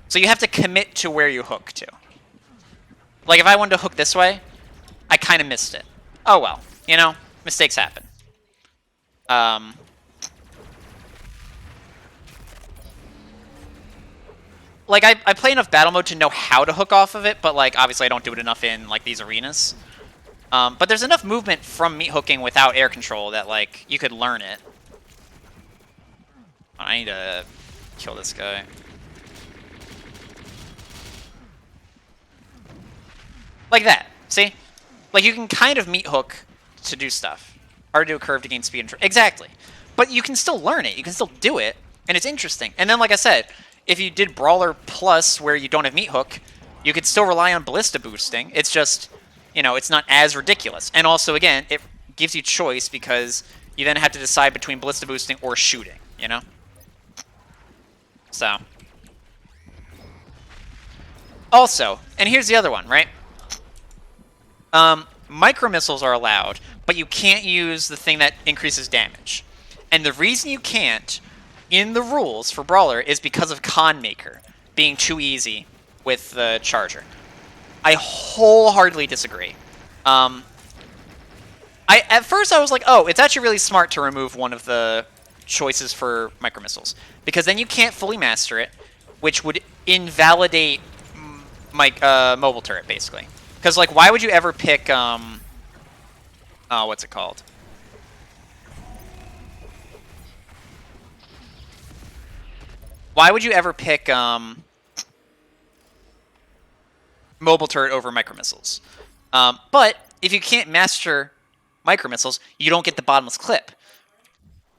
So you have to commit to where you hook to. Like, if I wanted to hook this way, I kind of missed it. Oh well, you know? Mistakes happen. Like, I play enough battle mode to know how to hook off of it, but, like, obviously I don't do it enough in, like, these arenas. But there's enough movement from meat hooking without air control that, like, you could learn it. I need to kill this guy. Like that. See? Like, you can kind of meat hook to do stuff. Or do a curve to gain speed and... Exactly. But you can still learn it. You can still do it. And it's interesting. And then, like I said, if you did Brawler Plus where you don't have meat hook, you could still rely on ballista boosting. It's just, you know, it's not as ridiculous. And also, again, it gives you choice because you then have to decide between ballista boosting or shooting, you know? So. Also, and here's the other one, right? Micro missiles are allowed, but you can't use the thing that increases damage. And the reason you can't, in the rules for Brawler, is because of Con Maker being too easy with the Charger. I wholeheartedly disagree. At first I was like, oh, it's actually really smart to remove one of the choices for micro missiles, because then you can't fully master it, which would invalidate mobile turret basically. Because like, why would you ever pick what's it called? Why would you ever pick mobile turret over micro missiles? But if you can't master micro missiles, you don't get the bottomless clip.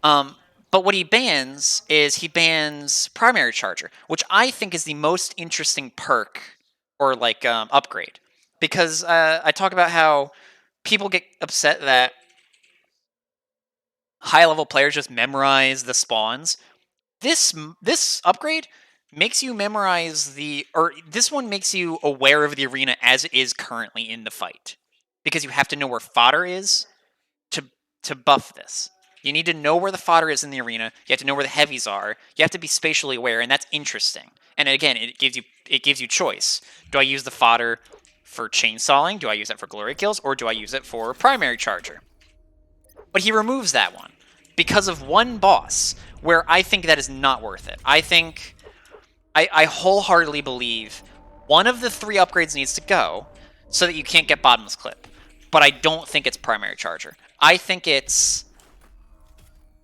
But what he bans is he bans primary charger, which I think is the most interesting perk or like upgrade, because I talk about how people get upset that high level players just memorize the spawns. This upgrade makes you memorize this one makes you aware of the arena as it is currently in the fight, because you have to know where fodder is to buff this. You need to know where the fodder is in the arena. You have to know where the heavies are. You have to be spatially aware, and that's interesting. And again, it gives you choice. Do I use the fodder for chainsawing? Do I use it for glory kills? Or do I use it for primary charger? But he removes that one because of one boss, where I think that is not worth it. I wholeheartedly believe one of the 3 upgrades needs to go so that you can't get bottomless clip. But I don't think it's primary charger. I think it's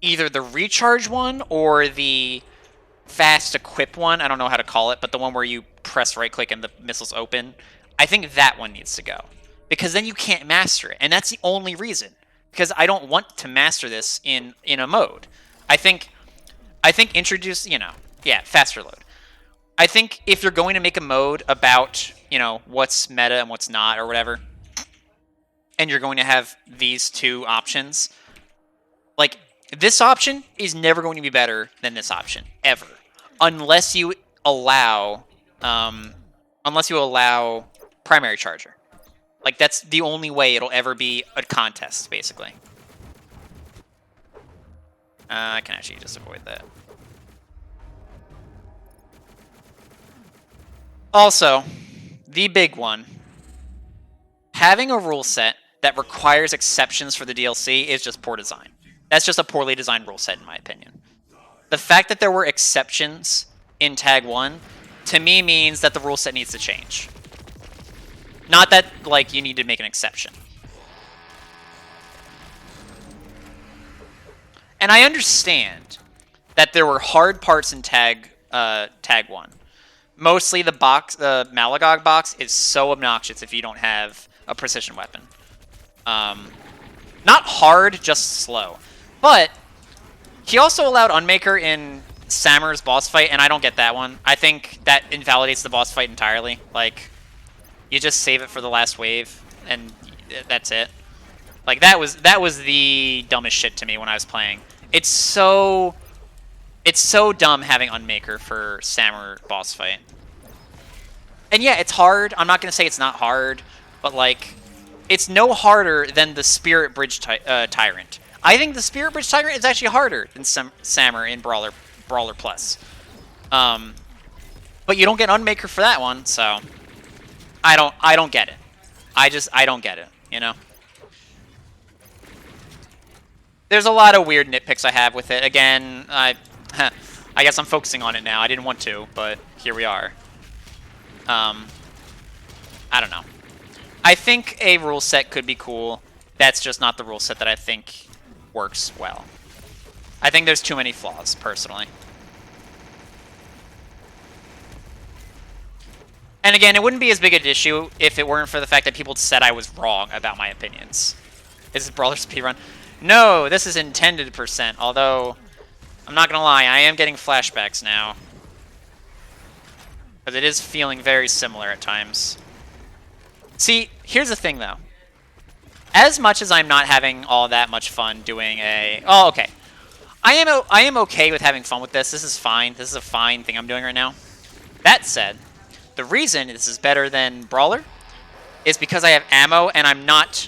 either the recharge one or the fast equip one. I don't know how to call it, but the one where you press right click and the missiles open. I think that one needs to go, because then you can't master it, and that's the only reason. Because I don't want to master this in a mode. I think introduce, faster load. I think if you're going to make a mode about, what's meta and what's not or whatever, and you're going to have these 2 options, like, this option is never going to be better than this option, ever. Unless you allow primary charger. Like, that's the only way it'll ever be a contest, basically. I can actually just avoid that. Also, the big one. Having a rule set that requires exceptions for the DLC is just poor design. That's just a poorly designed rule set, in my opinion. The fact that there were exceptions in Tag 1, to me, means that the rule set needs to change. Not that, like, you need to make an exception. And I understand that there were hard parts in Tag 1. Mostly the Malagog box is so obnoxious if you don't have a precision weapon. Not hard, just slow. But he also allowed Unmaker in Samur's boss fight, and I don't get that one. I think that invalidates the boss fight entirely. Like, you just save it for the last wave, and that's it. Like, that was the dumbest shit to me when I was playing. It's so dumb having Unmaker for Samur boss fight. And yeah, it's hard. I'm not gonna say it's not hard, but like, it's no harder than the Spirit Bridge Tyrant. I think the Spirit Bridge Tyrant is actually harder than Samur in Brawler Plus. But you don't get Unmaker for that one, so I don't get it. I don't get it, you know? There's a lot of weird nitpicks I have with it. Again, I guess I'm focusing on it now. I didn't want to, but here we are. I don't know. I think a rule set could be cool. That's just not the rule set that I think works well. I think there's too many flaws, personally. And again, it wouldn't be as big an issue if it weren't for the fact that people said I was wrong about my opinions. Is this Brawler speedrun? No, this is intended %, although I'm not gonna lie, I am getting flashbacks now. Because it is feeling very similar at times. See, here's the thing though. as much as I'm not having all that much fun doing a... Oh, okay. I am okay with having fun with this. This is fine. This is a fine thing I'm doing right now. That said, the reason this is better than Brawler is because I have ammo and I'm not,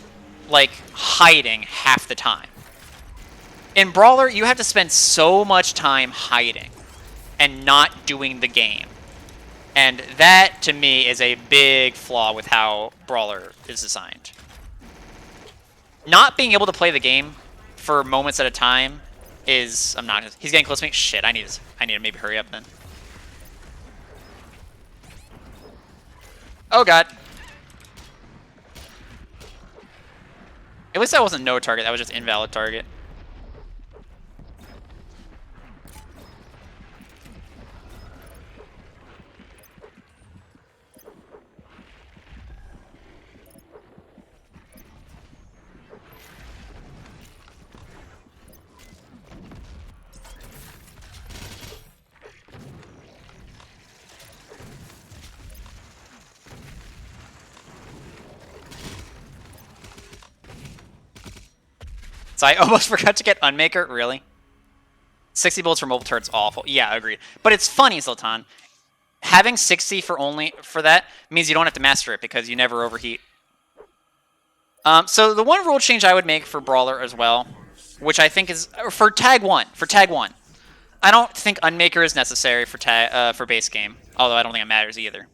like, hiding half the time. In Brawler, you have to spend so much time hiding and not doing the game. And that, to me, is a big flaw with how Brawler is designed. Not being able to play the game for moments at a time is... I'm not... He's getting close to me. Shit, I need to maybe hurry up then. Oh, God. At least that wasn't no target. That was just invalid target. So I almost forgot to get Unmaker, really? 60 bullets for mobile turret's awful. Yeah, agreed. But it's funny, Zlatan. Having 60 for that means you don't have to master it because you never overheat. So the one rule change I would make for Brawler as well, which I think is for tag one. I don't think Unmaker is necessary for base game, although I don't think it matters either.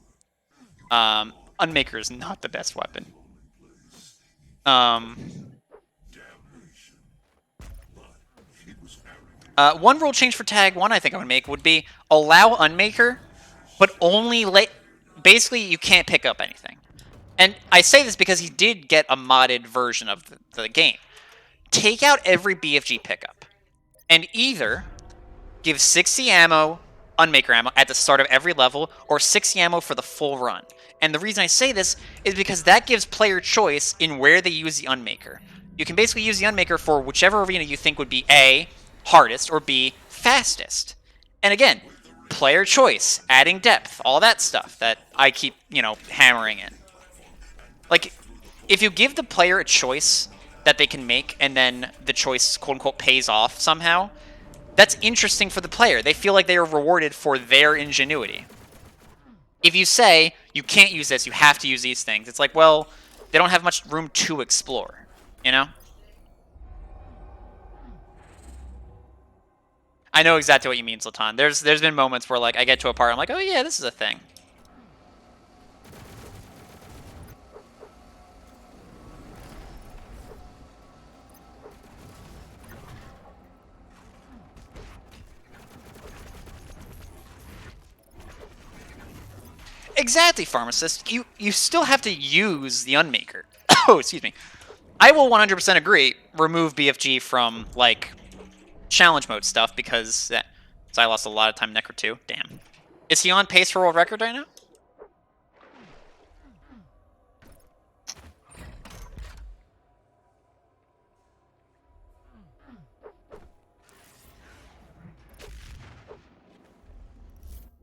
Unmaker is not the best weapon. One rule change for tag 1 I think I would make would be allow Unmaker, but only let... Basically, you can't pick up anything. And I say this because he did get a modded version of the game. Take out every BFG pickup, and either give 60 ammo, Unmaker ammo, at the start of every level, or 60 ammo for the full run. And the reason I say this is because that gives player choice in where they use the Unmaker. You can basically use the Unmaker for whichever arena you think would be A, hardest, or B, fastest. And again, player choice, adding depth, all that stuff that I keep, hammering in. Like, if you give the player a choice that they can make, and then the choice, quote-unquote, pays off somehow, that's interesting for the player. They feel like they are rewarded for their ingenuity. If you say, you can't use this, you have to use these things, it's like, well, they don't have much room to explore, you know? I know exactly what you mean, Zlatan. There's been moments where, like, I get to a part, I'm like, oh yeah, this is a thing. Exactly, Pharmacist. You still have to use the Unmaker. Oh, excuse me. I will 100% agree, remove BFG from, like, challenge mode stuff because I lost a lot of time Necro 2. Damn. Is he on pace for world record right now?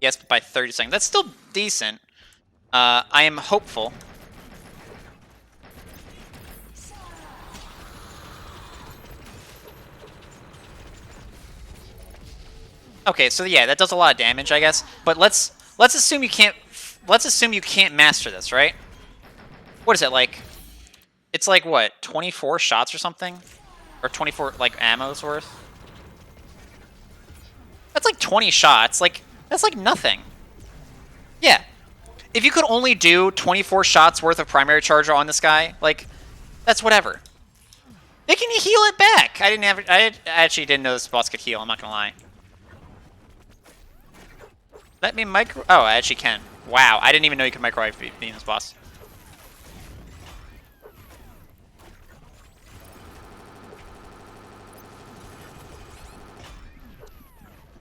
Yes, but by 30 seconds. That's still decent. I am hopeful. Okay, so yeah, that does a lot of damage, I guess. But let's assume you can't master this, right? What is it like? It's like what, 24 shots or something, or 24 like ammo's worth. That's like 20 shots. Like that's like nothing. Yeah, if you could only do 24 shots worth of primary charger on this guy, like that's whatever. They can heal it back. I actually didn't know this boss could heal. I'm not gonna lie. Let me micro... Oh, I actually can. Wow, I didn't even know you could microwave being this boss.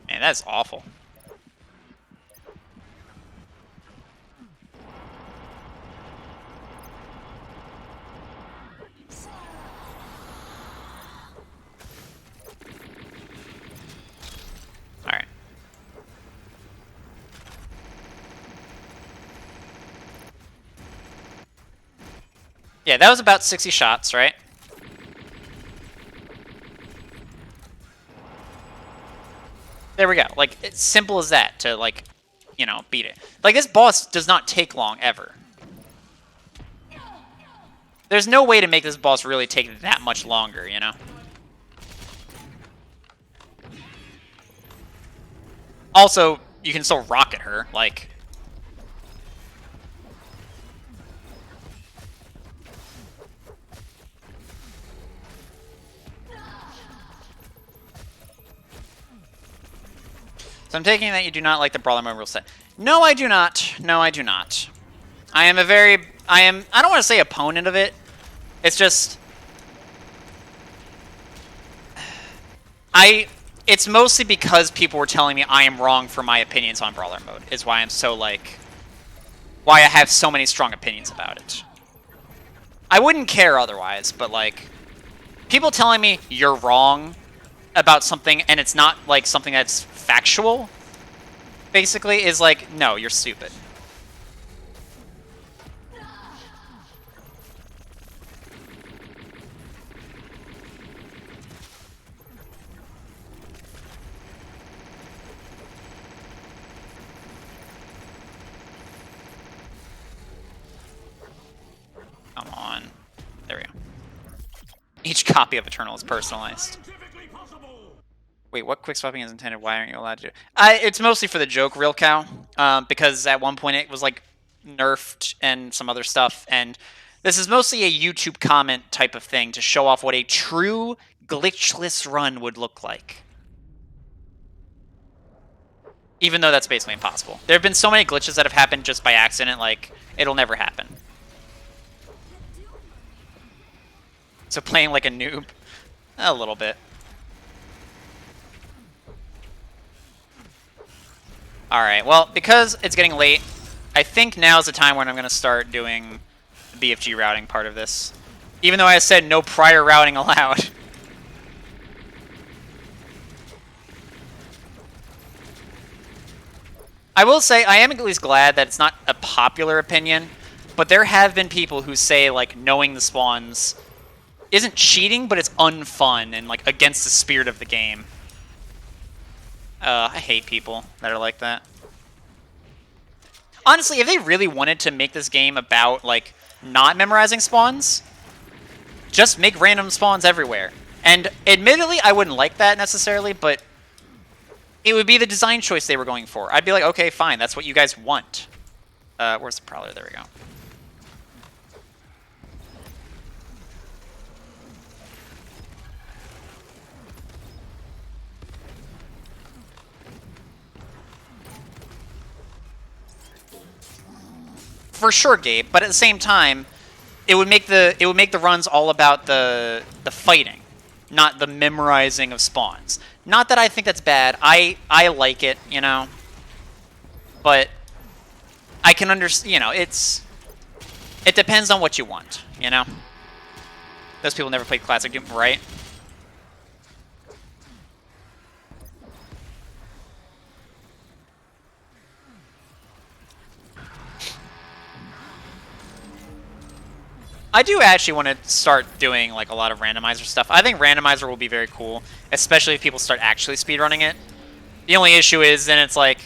Man, that's awful. Alright. Yeah, that was about 60 shots, right? There we go. Like, it's simple as that to, like, you know, beat it. Like, this boss does not take long, ever. There's no way to make this boss really take that much longer, you know? Also, you can still rocket her, like... So I'm taking that you do not like the Brawler Mode rule set. No, I do not. No, I do not. I don't want to say opponent of it. It's just... It's mostly because people were telling me I am wrong for my opinions on Brawler Mode, is why I'm so, like... Why I have so many strong opinions about it. I wouldn't care otherwise, but, like... People telling me you're wrong about something, and it's not, like, something that's factual, basically, is like, no, you're stupid. Come on. There we go. Each copy of Eternal is personalized. Wait, what quick swapping is intended? Why aren't you allowed to do it? It's mostly for the joke, Real Cow, because at one point it was, like, nerfed and some other stuff, and this is mostly a YouTube comment type of thing to show off what a true glitchless run would look like. Even though that's basically impossible. There have been so many glitches that have happened just by accident, like, it'll never happen. So playing like a noob? A little bit. Alright, well, because it's getting late, I think now is the time when I'm going to start doing the BFG routing part of this. Even though I said no prior routing allowed. I will say, I am at least glad that it's not a popular opinion, but there have been people who say, like, knowing the spawns isn't cheating, but it's unfun and, like, against the spirit of the game. I hate people that are like that. Honestly, if they really wanted to make this game about, like, not memorizing spawns, just make random spawns everywhere. And admittedly, I wouldn't like that necessarily, but it would be the design choice they were going for. I'd be like, okay, fine, that's what you guys want. Where's the Prowler? There we go. For sure, Gabe, but at the same time, it would make the runs all about the fighting, not the memorizing of spawns. Not that I think that's bad. I like it, you know. But I can understand, you know, it depends on what you want, you know. Those people never played Classic Doom, right? I do actually want to start doing, like, a lot of randomizer stuff. I think randomizer will be very cool, especially if people start actually speedrunning it. The only issue is then it's like,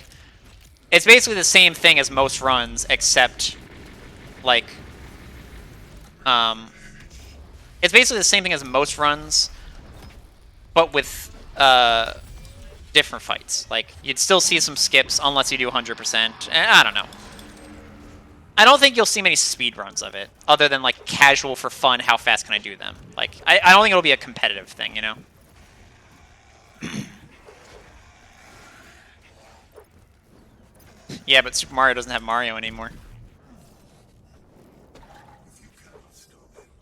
it's basically the same thing as most runs, except, like, it's basically the same thing as most runs, but with different fights. Like, you'd still see some skips unless you do 100%. I don't know. I don't think you'll see many speedruns of it, other than, like, casual for fun, how fast can I do them. Like, I don't think it'll be a competitive thing, you know? Yeah, but Super Mario doesn't have Mario anymore.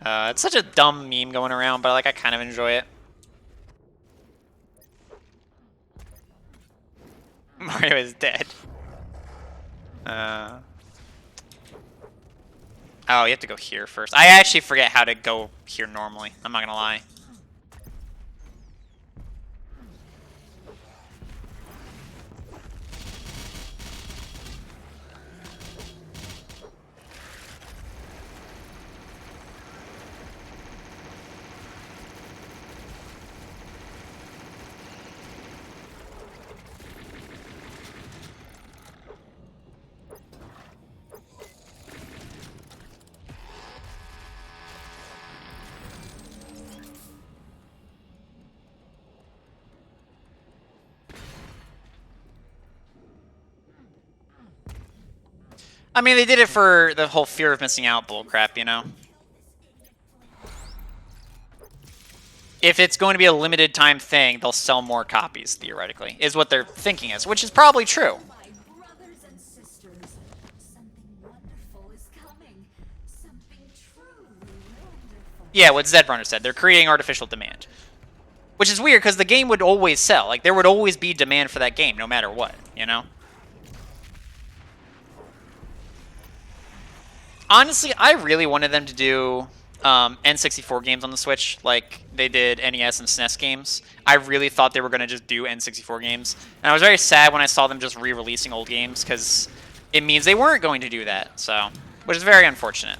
It's such a dumb meme going around, but, like, I kind of enjoy it. Mario is dead. Oh, you have to go here first. I actually forget how to go here normally. I'm not gonna lie. I mean, they did it for the whole fear of missing out bullcrap, you know? If it's going to be a limited time thing, they'll sell more copies, theoretically, is what they're thinking is, which is probably true. My brothers and sisters, something wonderful is coming. Something truly wonderful. Yeah, what Zedrunner said. They're creating artificial demand. Which is weird, because the game would always sell. Like, there would always be demand for that game, no matter what, you know? Honestly, I really wanted them to do N64 games on the Switch, like they did NES and SNES games. I really thought they were going to just do N64 games. And I was very sad when I saw them just re-releasing old games, because it means they weren't going to do that, so... Which is very unfortunate.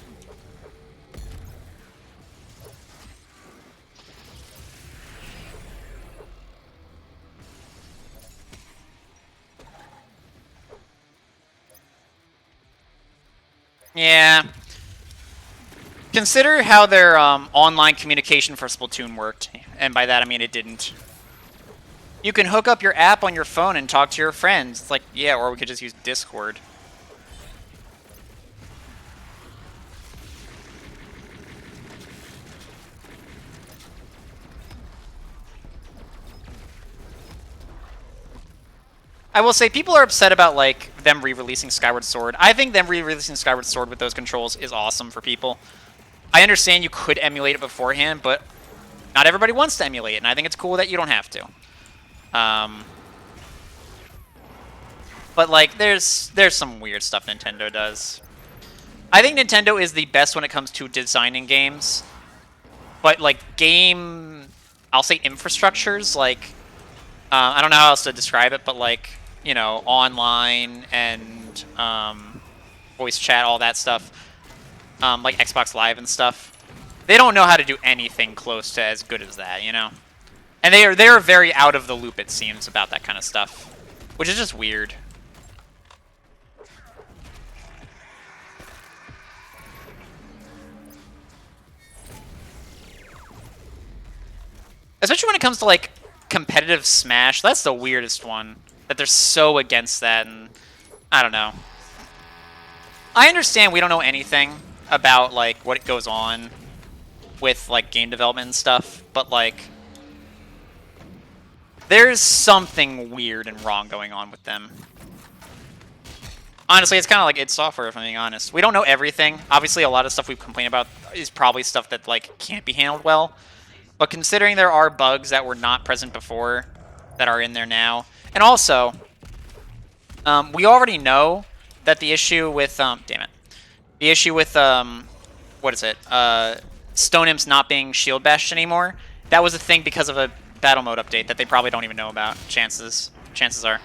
Yeah. Consider how their online communication for Splatoon worked, and by that I mean it didn't. You can hook up your app on your phone and talk to your friends. It's like, yeah, or we could just use Discord. I will say people are upset about like them re-releasing Skyward Sword. I think them re-releasing Skyward Sword with those controls is awesome for people. I understand you could emulate it beforehand, but not everybody wants to emulate it, and I think it's cool that you don't have to. But like, there's some weird stuff Nintendo does. I think Nintendo is the best when it comes to designing games, but like I'll say infrastructures, like I don't know how else to describe it, but like, you know, online and voice chat, all that stuff, like Xbox Live and stuff. They don't know how to do anything close to as good as that, you know? And they are very out of the loop, it seems, about that kind of stuff, which is just weird. Especially when it comes to like competitive Smash, that's the weirdest one. That they're so against that, and I don't know. I understand we don't know anything about like what goes on with like game development and stuff, but like there's something weird and wrong going on with them. Honestly, it's kind of like id Software, if I'm being honest. We don't know everything. Obviously, a lot of stuff we complain about is probably stuff that like can't be handled well. But considering there are bugs that were not present before that are in there now, and also, we already know that the issue with damn it, the issue with what is it? Stone Imps not being shield bashed anymore. That was a thing because of a battle mode update that they probably don't even know about. Chances are.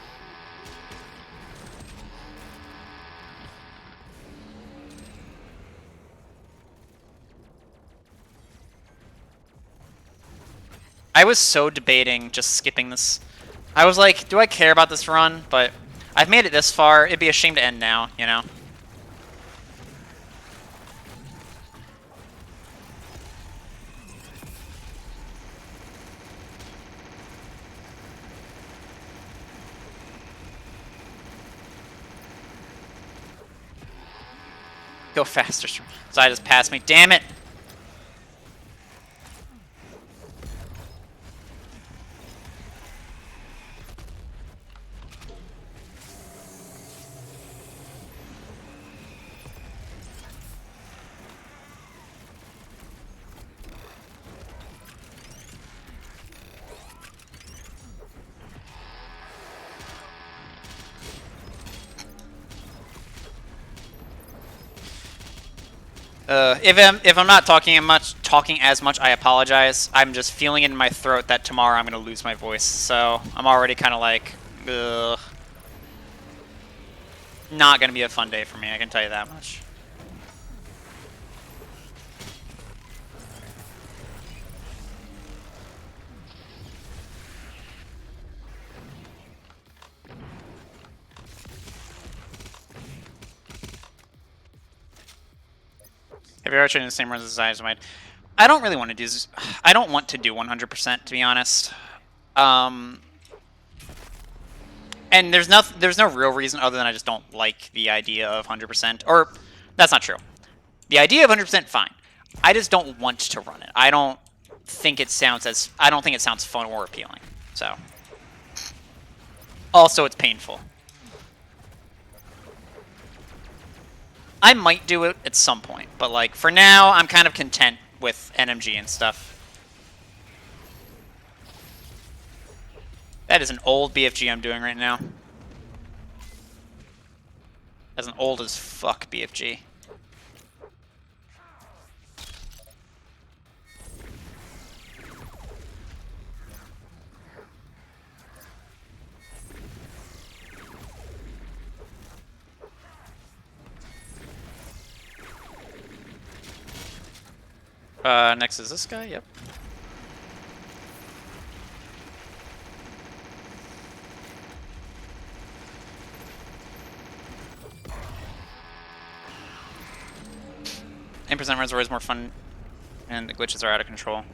I was so debating just skipping this. I was like, do I care about this run? But I've made it this far. It'd be a shame to end now, you know? Go faster. Zai just passed me. Damn it! If I'm not talking as much, I apologize. I'm just feeling it in my throat that tomorrow I'm gonna lose my voice, so I'm already kind of like, ugh. Not gonna be a fun day for me, I can tell you that much. Have you ever tried the same runs as Dynamite? I don't really want to do this. I don't want to do 100%, to be honest. And there's no real reason other than I just don't like the idea of 100%. Or that's not true. The idea of 100% fine. I just don't want to run it. I don't think it sounds fun or appealing. So also it's painful. I might do it at some point, but like for now I'm kind of content with NMG and stuff. That is an old BFG I'm doing right now. That's an old as fuck BFG. Next is this guy, yep. % runs are always more fun, and the glitches are out of control.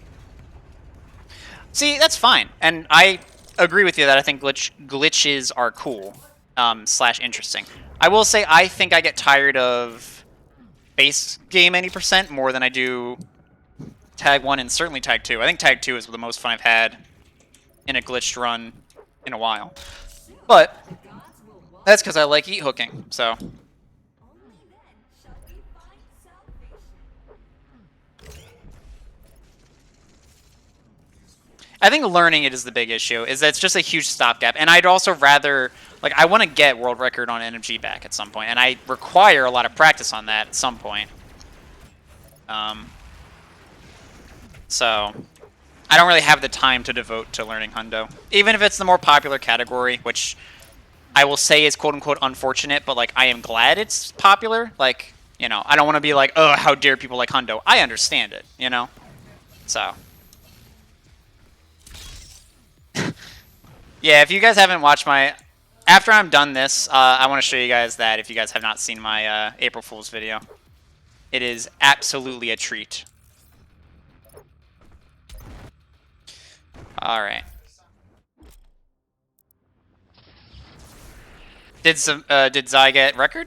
See, that's fine, and I agree with you that I think glitches are cool, / interesting. I will say I think I get tired of base game any % more than I do Tag 1 and certainly Tag 2. I think Tag 2 is the most fun I've had in a glitched run in a while. But that's because I like eat hooking, so. I think learning it is the big issue, is that it's just a huge stopgap. And I'd also rather, like, I want to get world record on NMG back at some point, and I require a lot of practice on that at some point. So, I don't really have the time to devote to learning Hundo. Even if it's the more popular category, which I will say is quote-unquote unfortunate, but, like, I am glad it's popular. Like, you know, I don't want to be like, oh, how dare people like Hundo. I understand it, you know? So. Yeah, if you guys haven't watched my... After I'm done this, I want to show you guys that if you guys have not seen my April Fool's video. It is absolutely a treat. Alright. Did Zai get record?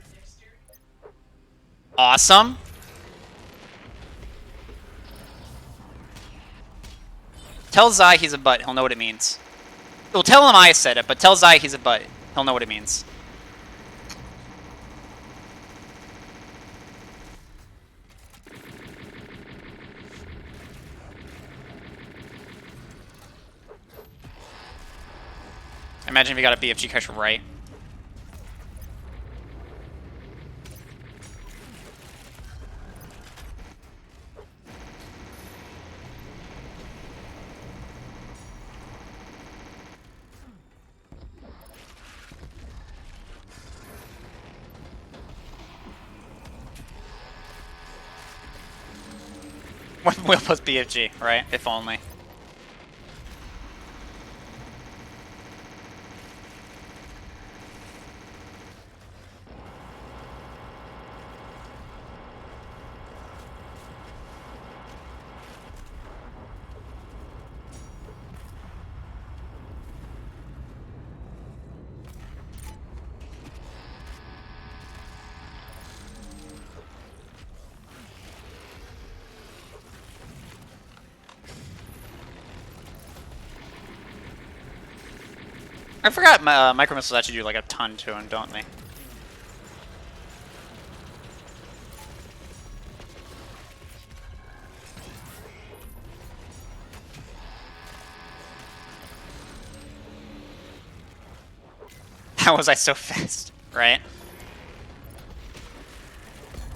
Awesome. Tell Zai he's a butt. He'll know what it means. Well, tell him I said it, but tell Zai he's a butt. He'll know what it means. Imagine if you got a BFG crash right. Wheel plus BFG, right? If only. I forgot micro missiles actually do like a ton to them, don't they? How was I so fast, right?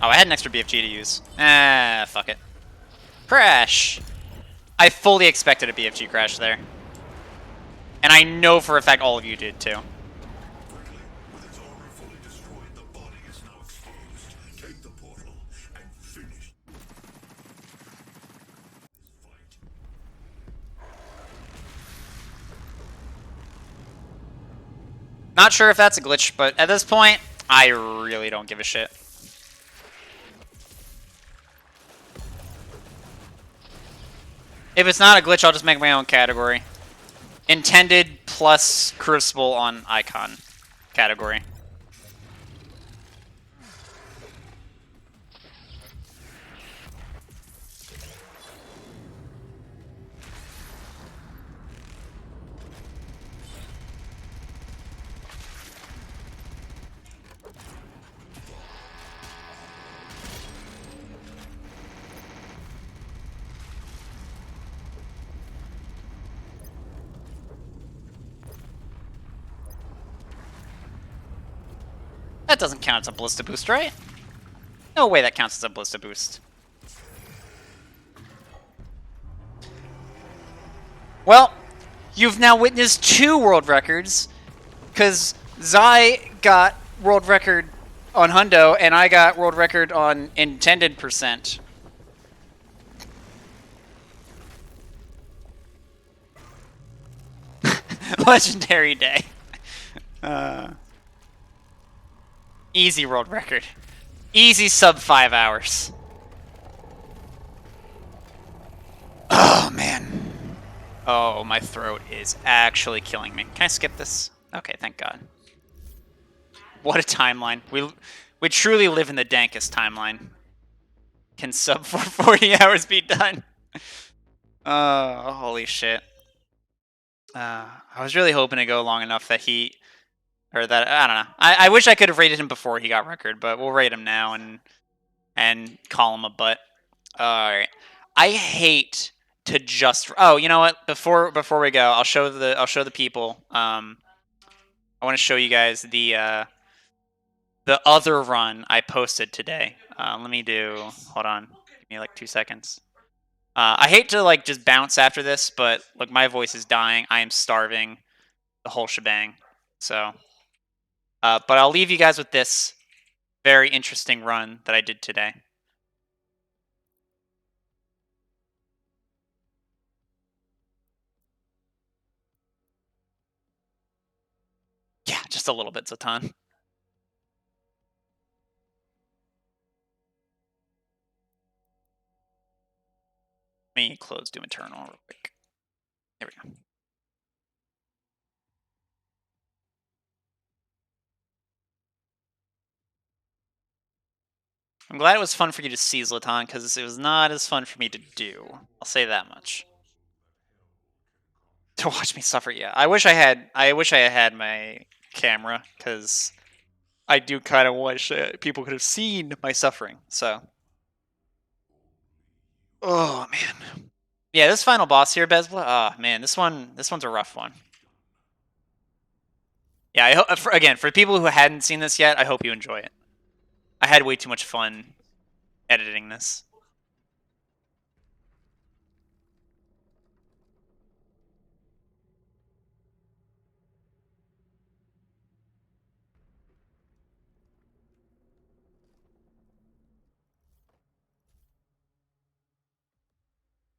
Oh, I had an extra BFG to use. Ah, fuck it. Crash! I fully expected a BFG crash there. And I know for a fact all of you did too. With its armor fully destroyed, the body is now exposed. Take the portal and finish this fight. Not sure if that's a glitch, but at this point, I really don't give a shit. If it's not a glitch, I'll just make my own category. Intended plus Crucible on icon category. That doesn't count as a ballista boost, right? No way that counts as a ballista boost. Well, you've now witnessed 2 world records, because Zai got world record on Hundo, and I got world record on intended percent. Legendary day. Easy world record. Easy sub 5 hours. Oh, man. Oh, my throat is actually killing me. Can I skip this? Okay, thank God. What a timeline. We truly live in the dankest timeline. Can sub for 40 hours be done? Holy shit. I was really hoping to go long enough that I don't know. I wish I could have rated him before he got record, but we'll rate him now and call him a butt. Alright. I hate to just... Oh, you know what? Before we go, I'll show the people. I want to show you guys the other run I posted today. Let me do... Hold on. Give me like 2 seconds. I hate to like just bounce after this, but look, my voice is dying. I am starving. The whole shebang. So... but I'll leave you guys with this very interesting run that I did today. Yeah, just a little bit, Zatan. Let me close Doom Eternal real quick. There we go. I'm glad it was fun for you to see, Zlatan, because it was not as fun for me to do. I'll say that much. To watch me suffer, yeah. I wish I had my camera, because I do kind of wish people could have seen my suffering. So, oh man, yeah. This final boss here, Bezla. Oh man, this one's a rough one. Yeah, I hope again for people who hadn't seen this yet, I hope you enjoy it. I had way too much fun editing this.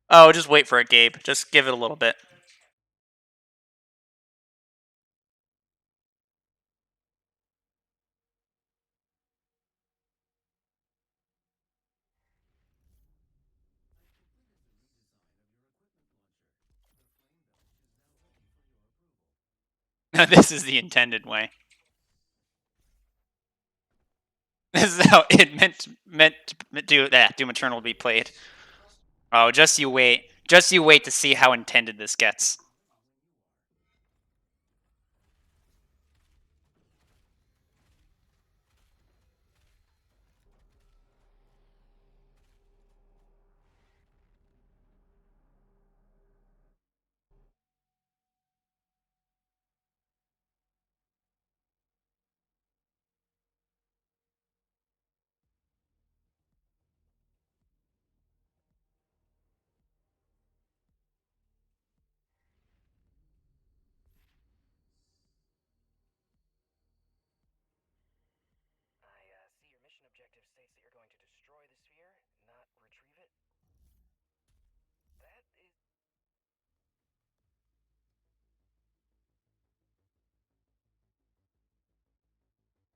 Oh, just wait for it, Gabe. Just give it a little bit. This is the intended way. This is how it meant to Doom Eternal be played. Oh, just you wait. Just you wait to see how intended this gets. I see your mission objective states that you're going to destroy the sphere, not retrieve it. That is...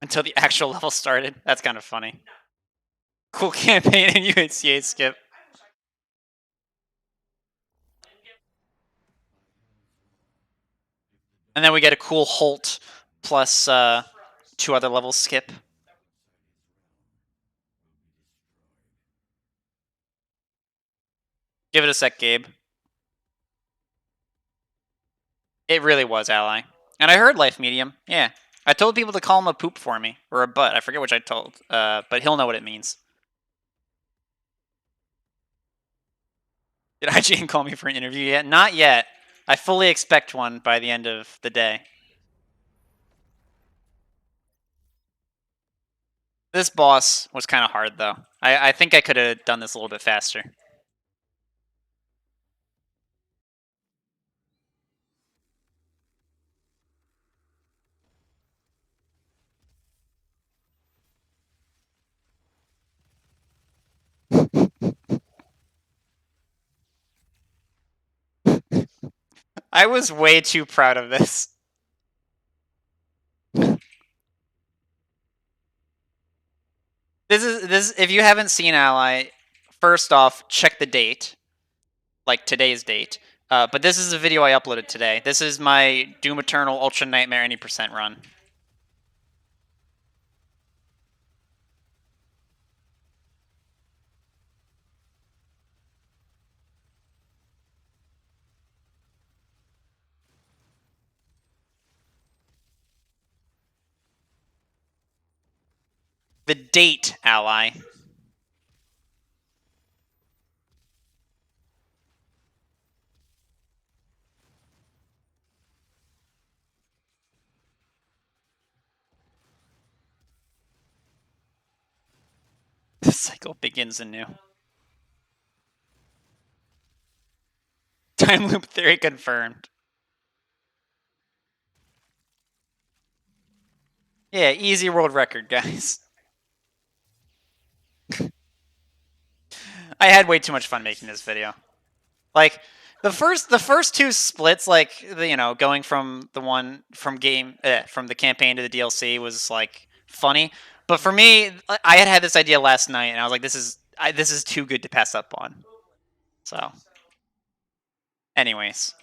Until the actual level started. That's kind of funny. Cool campaign and UNCA skip. And then we get a cool Holt plus 2 other levels skip. Give it a sec, Gabe. It really was ally. And I heard life medium. Yeah. I told people to call him a poop for me. Or a butt. I forget which I told. But he'll know what it means. Did IGN call me for an interview yet? Not yet. I fully expect one by the end of the day. This boss was kind of hard, though. I think I could have done this a little bit faster. I was way too proud of this. This if you haven't seen Ally, first off, check the date. Like today's date. But this is a video I uploaded today. This is my Doom Eternal Ultra Nightmare any percent run. The date, Ally. The cycle begins anew. Time loop theory confirmed. Yeah, easy world record, guys. I had way too much fun making this video. Like the first 2 splits, like going from the campaign to the DLC was like funny. But for me, I had this idea last night, and I was like, this is too good to pass up on. So, anyways,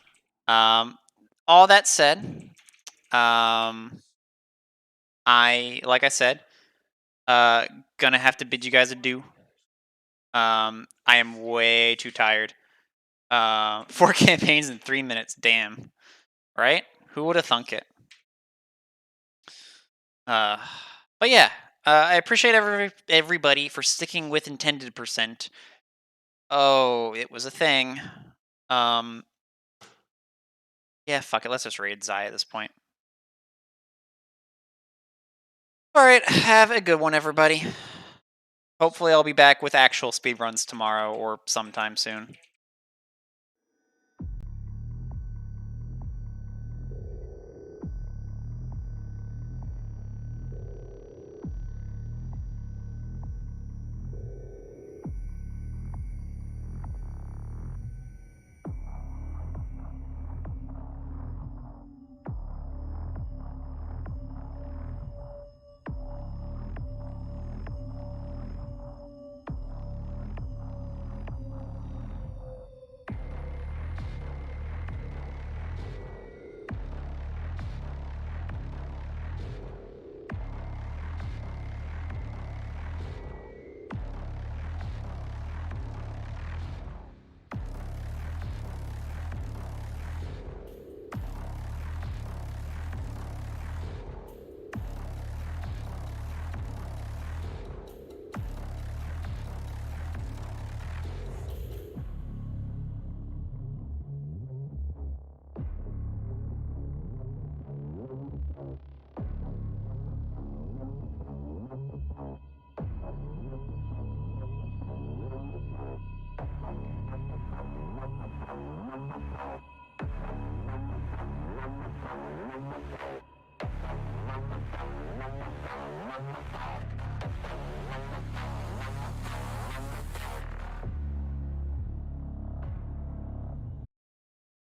all that said, like I said, gonna have to bid you guys adieu. I am way too tired. 4 campaigns in 3 minutes, damn. Right? Who would have thunk it? But yeah, I appreciate everybody for sticking with intended percent. Oh, it was a thing. Yeah, fuck it. Let's just raid Zai at this point. Alright, have a good one, everybody. Hopefully I'll be back with actual speedruns tomorrow or sometime soon.